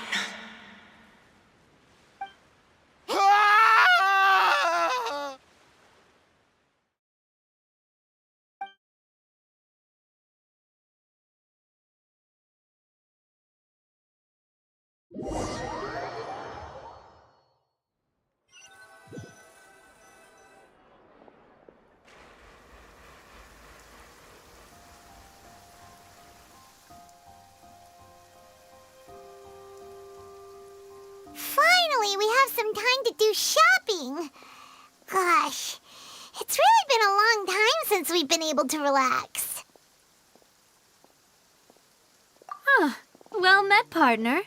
Finally, we have some time to do shopping. Gosh, it's really been a long time since we've been able to relax. Ah, well met, partner.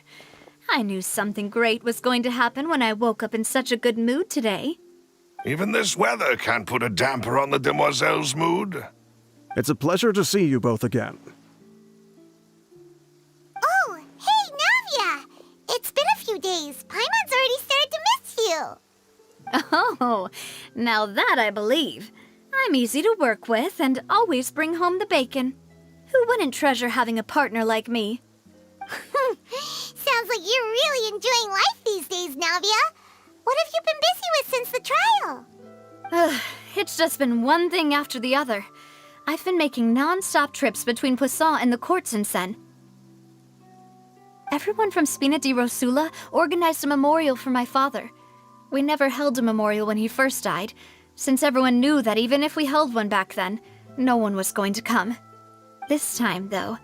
I knew something great was going to happen when I woke up in such a good mood today. Even this weather can't put a damper on the demoiselle's mood. It's a pleasure to see you both again. Oh, hey, Navia! It's been a few days. Paimon's already started to miss you. Oh, now that I believe. I'm easy to work with and always bring home the bacon. Who wouldn't treasure having a partner like me? Sounds like you're really enjoying life these days, Navia. What have you been busy with since the trial? It's just been one thing after the other. I've been making non-stop trips between Poisson and the courts in Sen. Everyone from Spina di Rosula organized a memorial for my father. We never held a memorial when he first died, since everyone knew that even if we held one back then, no one was going to come. This time, though,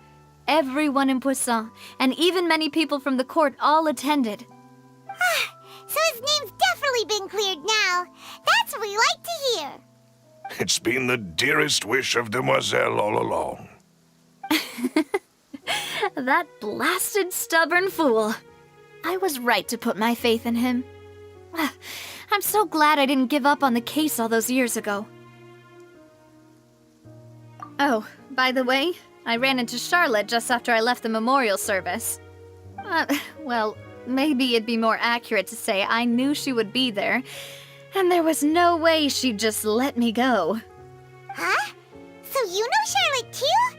everyone in Poisson, and even many people from the court all attended. So his name's definitely been cleared now. That's what we like to hear. It's been the dearest wish of Demoiselle all along. That blasted stubborn fool. I was right to put my faith in him. I'm so glad I didn't give up on the case all those years ago. Oh, by the way, I ran into Charlotte just after I left the memorial service. Well, maybe it'd be more accurate to say I knew she would be there, and there was no way she'd just let me go. Huh? So you know Charlotte too?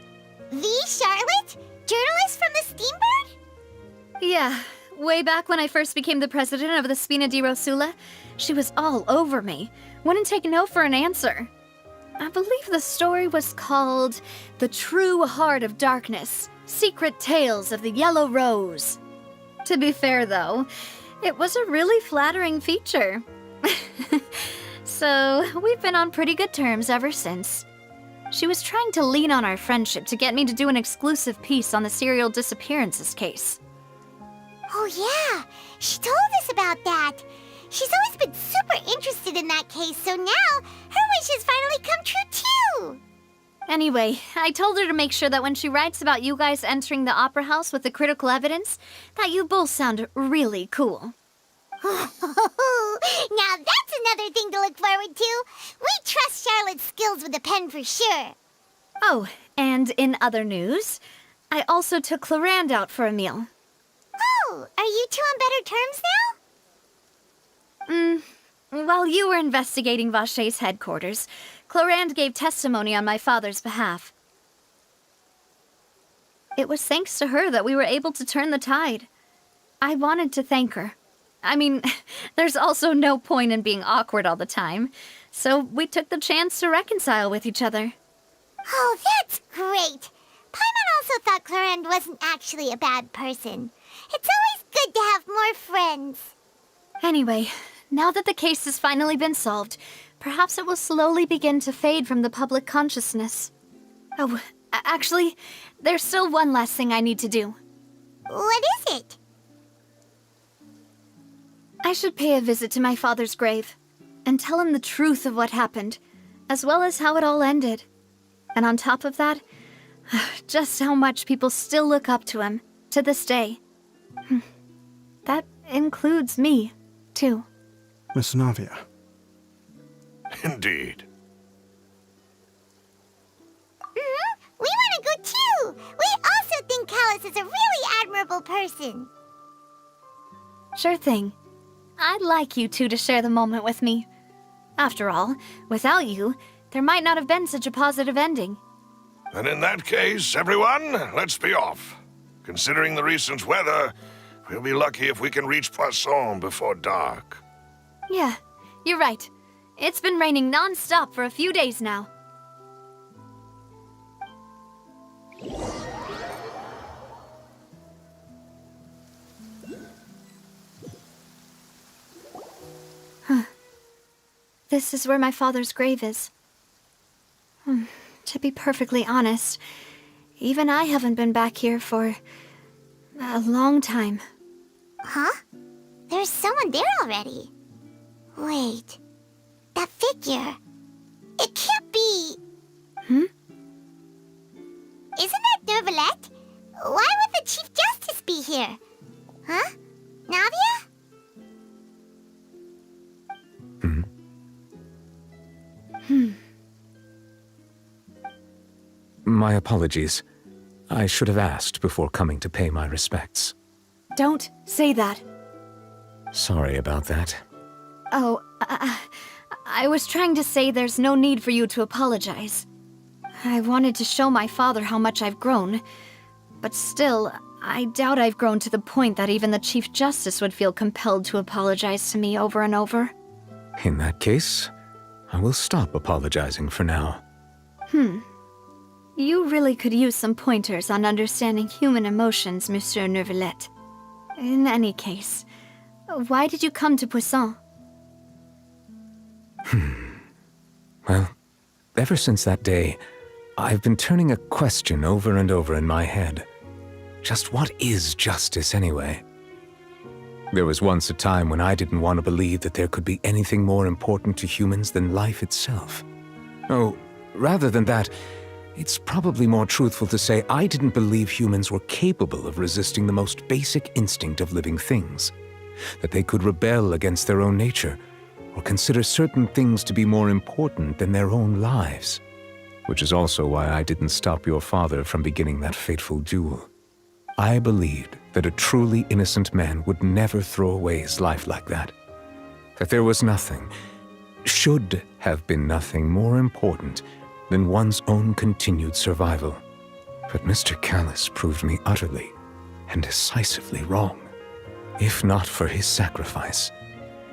The Charlotte? Journalist from the Steambird? Yeah, way back when I first became the president of the Spina di Rosula, she was all over me. Wouldn't take no for an answer. I believe the story was called The True Heart of Darkness, Secret Tales of the Yellow Rose. To be fair, though, it was a really flattering feature. So, we've been on pretty good terms ever since. She was trying to lean on our friendship to get me to do an exclusive piece on the serial disappearances case. Oh yeah, she told us about that. She's always been super interested in that case, so now her wish has finally come true too! Anyway, I told her to make sure that when she writes about you guys entering the opera house with the critical evidence, that you both sound really cool. Now that's another thing to look forward to. We trust Charlotte's skills with a pen for sure. Oh, and in other news, I also took Clarand out for a meal. Oh, are you two on better terms now? While you were investigating Vaché's headquarters, Clarand gave testimony on my father's behalf. It was thanks to her that we were able to turn the tide. I wanted to thank her. I mean, there's also no point in being awkward all the time, so we took the chance to reconcile with each other. Oh, that's great! Paimon also thought Clarand wasn't actually a bad person. It's always good to have more friends. Anyway, now that the case has finally been solved, perhaps it will slowly begin to fade from the public consciousness. Oh, actually, there's still one last thing I need to do. What is it? I should pay a visit to my father's grave, and tell him the truth of what happened, as well as how it all ended. And on top of that, just how much people still look up to him, to this day. That includes me, too. Miss Navia. Indeed. We want to go too! We also think Callus is a really admirable person. Sure thing. I'd like you two to share the moment with me. After all, without you, there might not have been such a positive ending. And in that case, everyone, let's be off. Considering the recent weather, we'll be lucky if we can reach Poisson before dark. Yeah, you're right. It's been raining non-stop for a few days now. This is where my father's grave is. To be perfectly honest, even I haven't been back here for a long time. Huh? There's someone there already. Wait. That figure. It can't be... Hmm? Isn't that Neuvillette? Why would the Chief Justice be here? Huh? Navia? My apologies. I should have asked before coming to pay my respects. Don't say that. Sorry about that. Oh, I was trying to say there's no need for you to apologize. I wanted to show my father how much I've grown, but still, I doubt I've grown to the point that even the Chief Justice would feel compelled to apologize to me over and over. In that case, I will stop apologizing for now. You really could use some pointers on understanding human emotions, Monsieur Neuvillette. In any case, why did you come to Poisson? Well, ever since that day, I've been turning a question over and over in my head. Just what is justice anyway? There was once a time when I didn't want to believe that there could be anything more important to humans than life itself. Oh, rather than that, it's probably more truthful to say I didn't believe humans were capable of resisting the most basic instinct of living things. That they could rebel against their own nature, or consider certain things to be more important than their own lives. Which is also why I didn't stop your father from beginning that fateful duel. I believed that a truly innocent man would never throw away his life like that. That there was nothing, should have been nothing more important than one's own continued survival. But Mr. Callus proved me utterly and decisively wrong. If not for his sacrifice,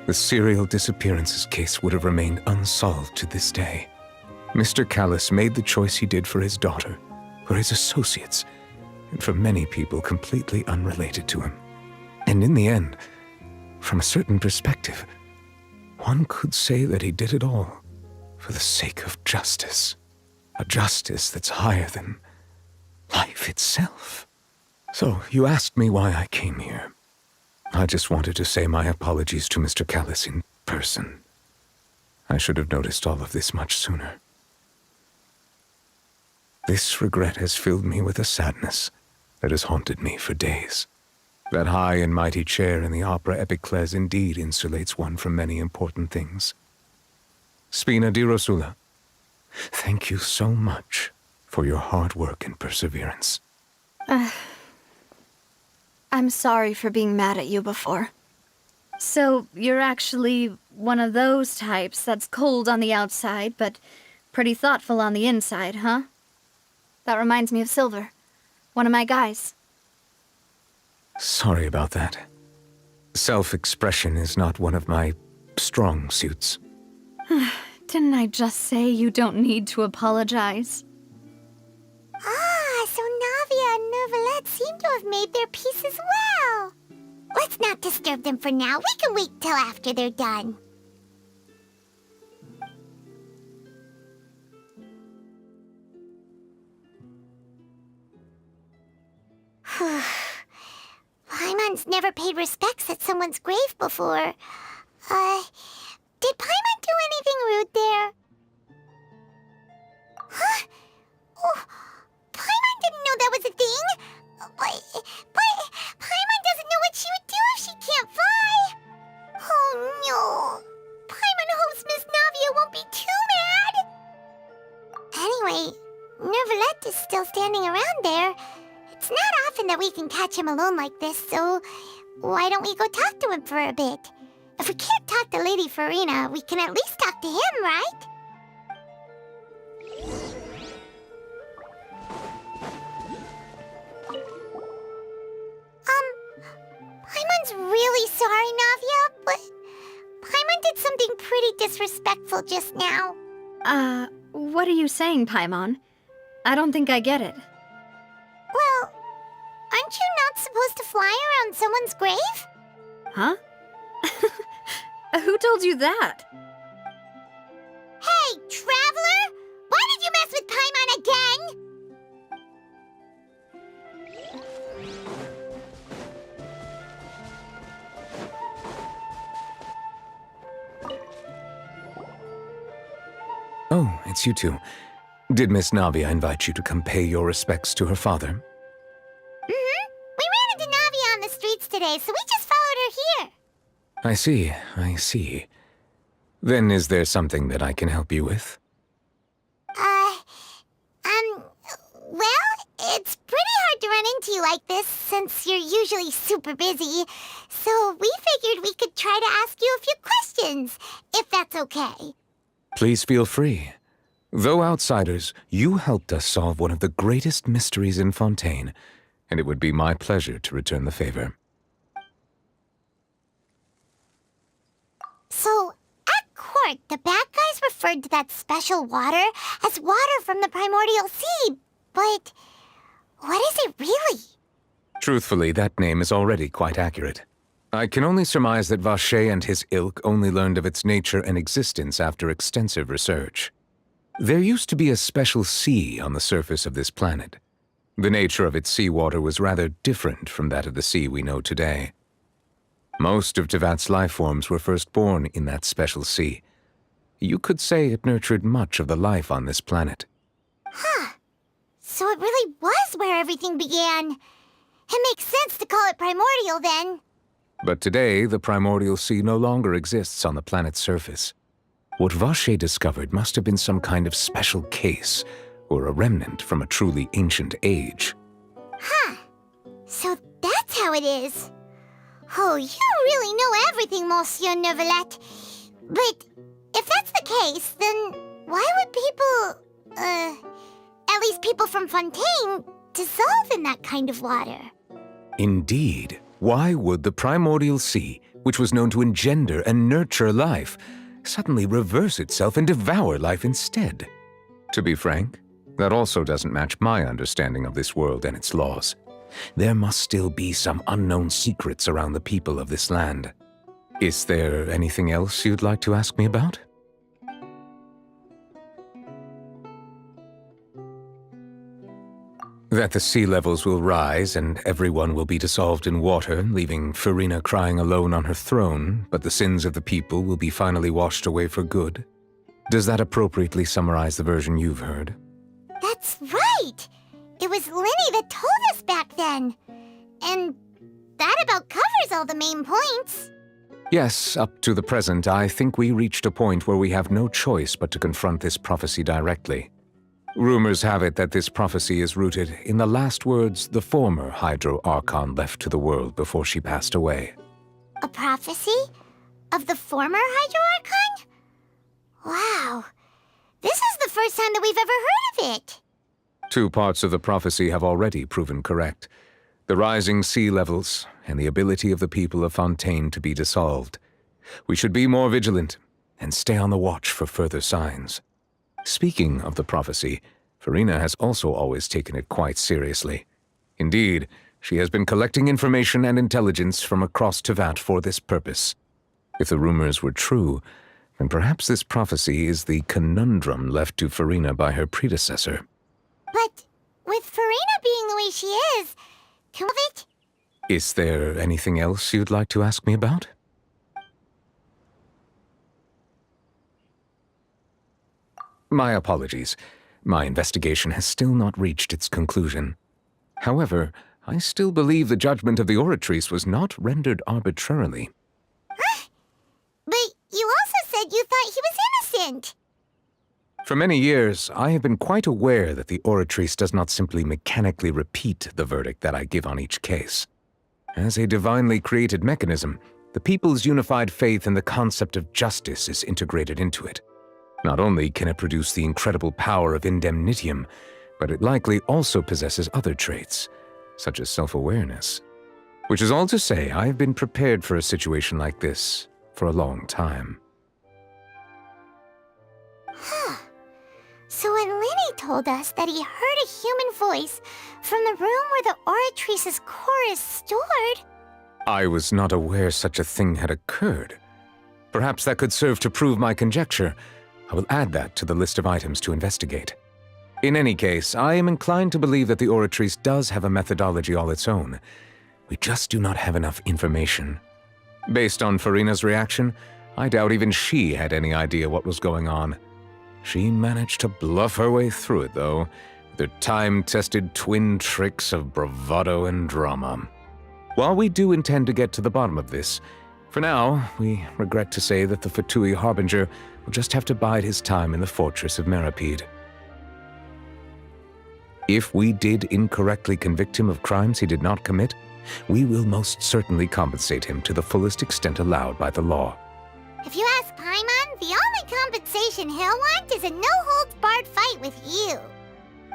the serial disappearances case would have remained unsolved to this day. Mr. Callus made the choice he did for his daughter, for his associates, and for many people completely unrelated to him. And in the end, from a certain perspective, one could say that he did it all for the sake of justice. A justice that's higher than life itself. So, you asked me why I came here. I just wanted to say my apologies to Mr. Callus in person. I should have noticed all of this much sooner. This regret has filled me with a sadness that has haunted me for days. That high and mighty chair in the opera Epiclese indeed insulates one from many important things. Spina di Rosula, thank you so much for your hard work and perseverance. I'm sorry for being mad at you before. So, you're actually one of those types that's cold on the outside, but pretty thoughtful on the inside, huh? That reminds me of Silver, one of my guys. Sorry about that. Self-expression is not one of my strong suits. Didn't I just say you don't need to apologize? Ah, so Navia and Neuvillette seem to have made their peace as well. Let's not disturb them for now. We can wait till after they're done. Paimon's never paid respects at someone's grave before. Did Paimon do anything rude there? Huh? Oh, Paimon didn't know that was a thing. But Paimon doesn't know what she would do if she can't fly. Oh no. Paimon hopes Miss Navia won't be too mad. Anyway, Neuvillette is still standing around there. It's not often that we can catch him alone like this, so why don't we go talk to him for a bit? If we can't talk to Lady Farina, we can at least talk to him, right? Paimon's really sorry, Navia, but Paimon did something pretty disrespectful just now. What are you saying, Paimon? I don't think I get it. Well, aren't you not supposed to fly around someone's grave? Huh? Who told you that? Hey, Traveler! Why did you mess with Paimon again? Oh, it's you two. Did Miss Navia invite you to come pay your respects to her father? We ran into Navia on the streets today, so we just followed her here. I see. Then is there something that I can help you with? Well, it's pretty hard to run into you like this, since you're usually super busy. So we figured we could try to ask you a few questions, if that's okay. Please feel free. Though outsiders, you helped us solve one of the greatest mysteries in Fontaine, and it would be my pleasure to return the favor. So, at court, the bad guys referred to that special water as water from the primordial sea, but what is it really? Truthfully, that name is already quite accurate. I can only surmise that Vacher and his ilk only learned of its nature and existence after extensive research. There used to be a special sea on the surface of this planet. The nature of its seawater was rather different from that of the sea we know today. Most of Tevat's life forms were first born in that special sea. You could say it nurtured much of the life on this planet. Huh. So it really was where everything began. It makes sense to call it primordial then. But today, the primordial sea no longer exists on the planet's surface. What Vache discovered must have been some kind of special case, or a remnant from a truly ancient age. Huh. So that's how it is. Oh, you really know everything, Monsieur Neuvillette. But if that's the case, then why would people, at least people from Fontaine, dissolve in that kind of water? Indeed. Why would the primordial sea, which was known to engender and nurture life, suddenly reverse itself and devour life instead? To be frank, that also doesn't match my understanding of this world and its laws. There must still be some unknown secrets around the people of this land. Is there anything else you'd like to ask me about? That the sea levels will rise and everyone will be dissolved in water, leaving Farina crying alone on her throne, but the sins of the people will be finally washed away for good. Does that appropriately summarize the version you've heard? That's right! It was Linny that told us back then. And that about covers all the main points. Yes, up to the present, I think we reached a point where we have no choice but to confront this prophecy directly. Rumors have it that this prophecy is rooted in the last words the former Hydro Archon left to the world before she passed away. A prophecy? Of the former Hydro Archon? Wow. This is the first time that we've ever heard of it. 2 parts of the prophecy have already proven correct. The rising sea levels and the ability of the people of Fontaine to be dissolved. We should be more vigilant and stay on the watch for further signs. Speaking of the prophecy, Farina has also always taken it quite seriously. Indeed, she has been collecting information and intelligence from across Tevat for this purpose. If the rumors were true, then perhaps this prophecy is the conundrum left to Farina by her predecessor. But with Farina being the way she is, can we have it? Is there anything else you'd like to ask me about? My apologies. My investigation has still not reached its conclusion. However, I still believe the judgment of the Oratrice was not rendered arbitrarily. Huh? But you also said you thought he was innocent. For many years, I have been quite aware that the Oratrice does not simply mechanically repeat the verdict that I give on each case. As a divinely created mechanism, the people's unified faith in the concept of justice is integrated into it. Not only can it produce the incredible power of indemnitium, but it likely also possesses other traits, such as self-awareness. Which is all to say, I have been prepared for a situation like this for a long time. Huh. So when Linny told us that he heard a human voice from the room where the Oratrice's core is stored... I was not aware such a thing had occurred. Perhaps that could serve to prove my conjecture. I will add that to the list of items to investigate. In any case, I am inclined to believe that the Oratrice does have a methodology all its own. We just do not have enough information. Based on Farina's reaction, I doubt even she had any idea what was going on. She managed to bluff her way through it, though, with her time-tested twin tricks of bravado and drama. While we do intend to get to the bottom of this, for now, we regret to say that the Fatui Harbinger will just have to bide his time in the fortress of Meripede. If we did incorrectly convict him of crimes he did not commit, we will most certainly compensate him to the fullest extent allowed by the law. If you ask Paimon, the only compensation he'll want is a no-holds-barred fight with you.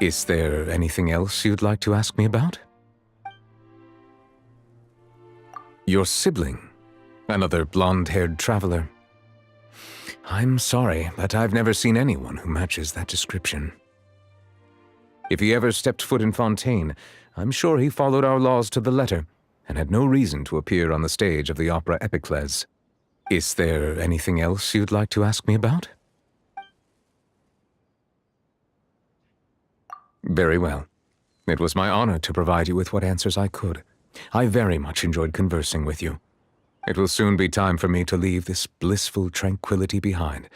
Is there anything else you'd like to ask me about? Your sibling. Another blonde-haired traveler. I'm sorry, but I've never seen anyone who matches that description. If he ever stepped foot in Fontaine, I'm sure he followed our laws to the letter, and had no reason to appear on the stage of the opera Epiclese. Is there anything else you'd like to ask me about? Very well. It was my honor to provide you with what answers I could. I very much enjoyed conversing with you. It will soon be time for me to leave this blissful tranquility behind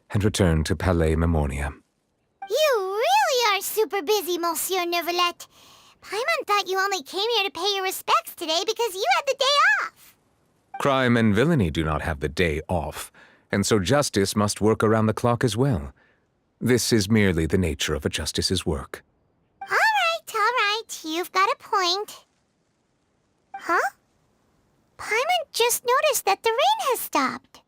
and return to Palais Memornia. You really are super super busy, Monsieur Neuvillette. Paimon thought you only came here to pay your respects today because you had the day off. Crime and villainy do not have the day off, and so justice must work around the clock as well. This is merely the nature of a justice's work. All right. You've got a point. Huh? Paimon just noticed that the rain has stopped.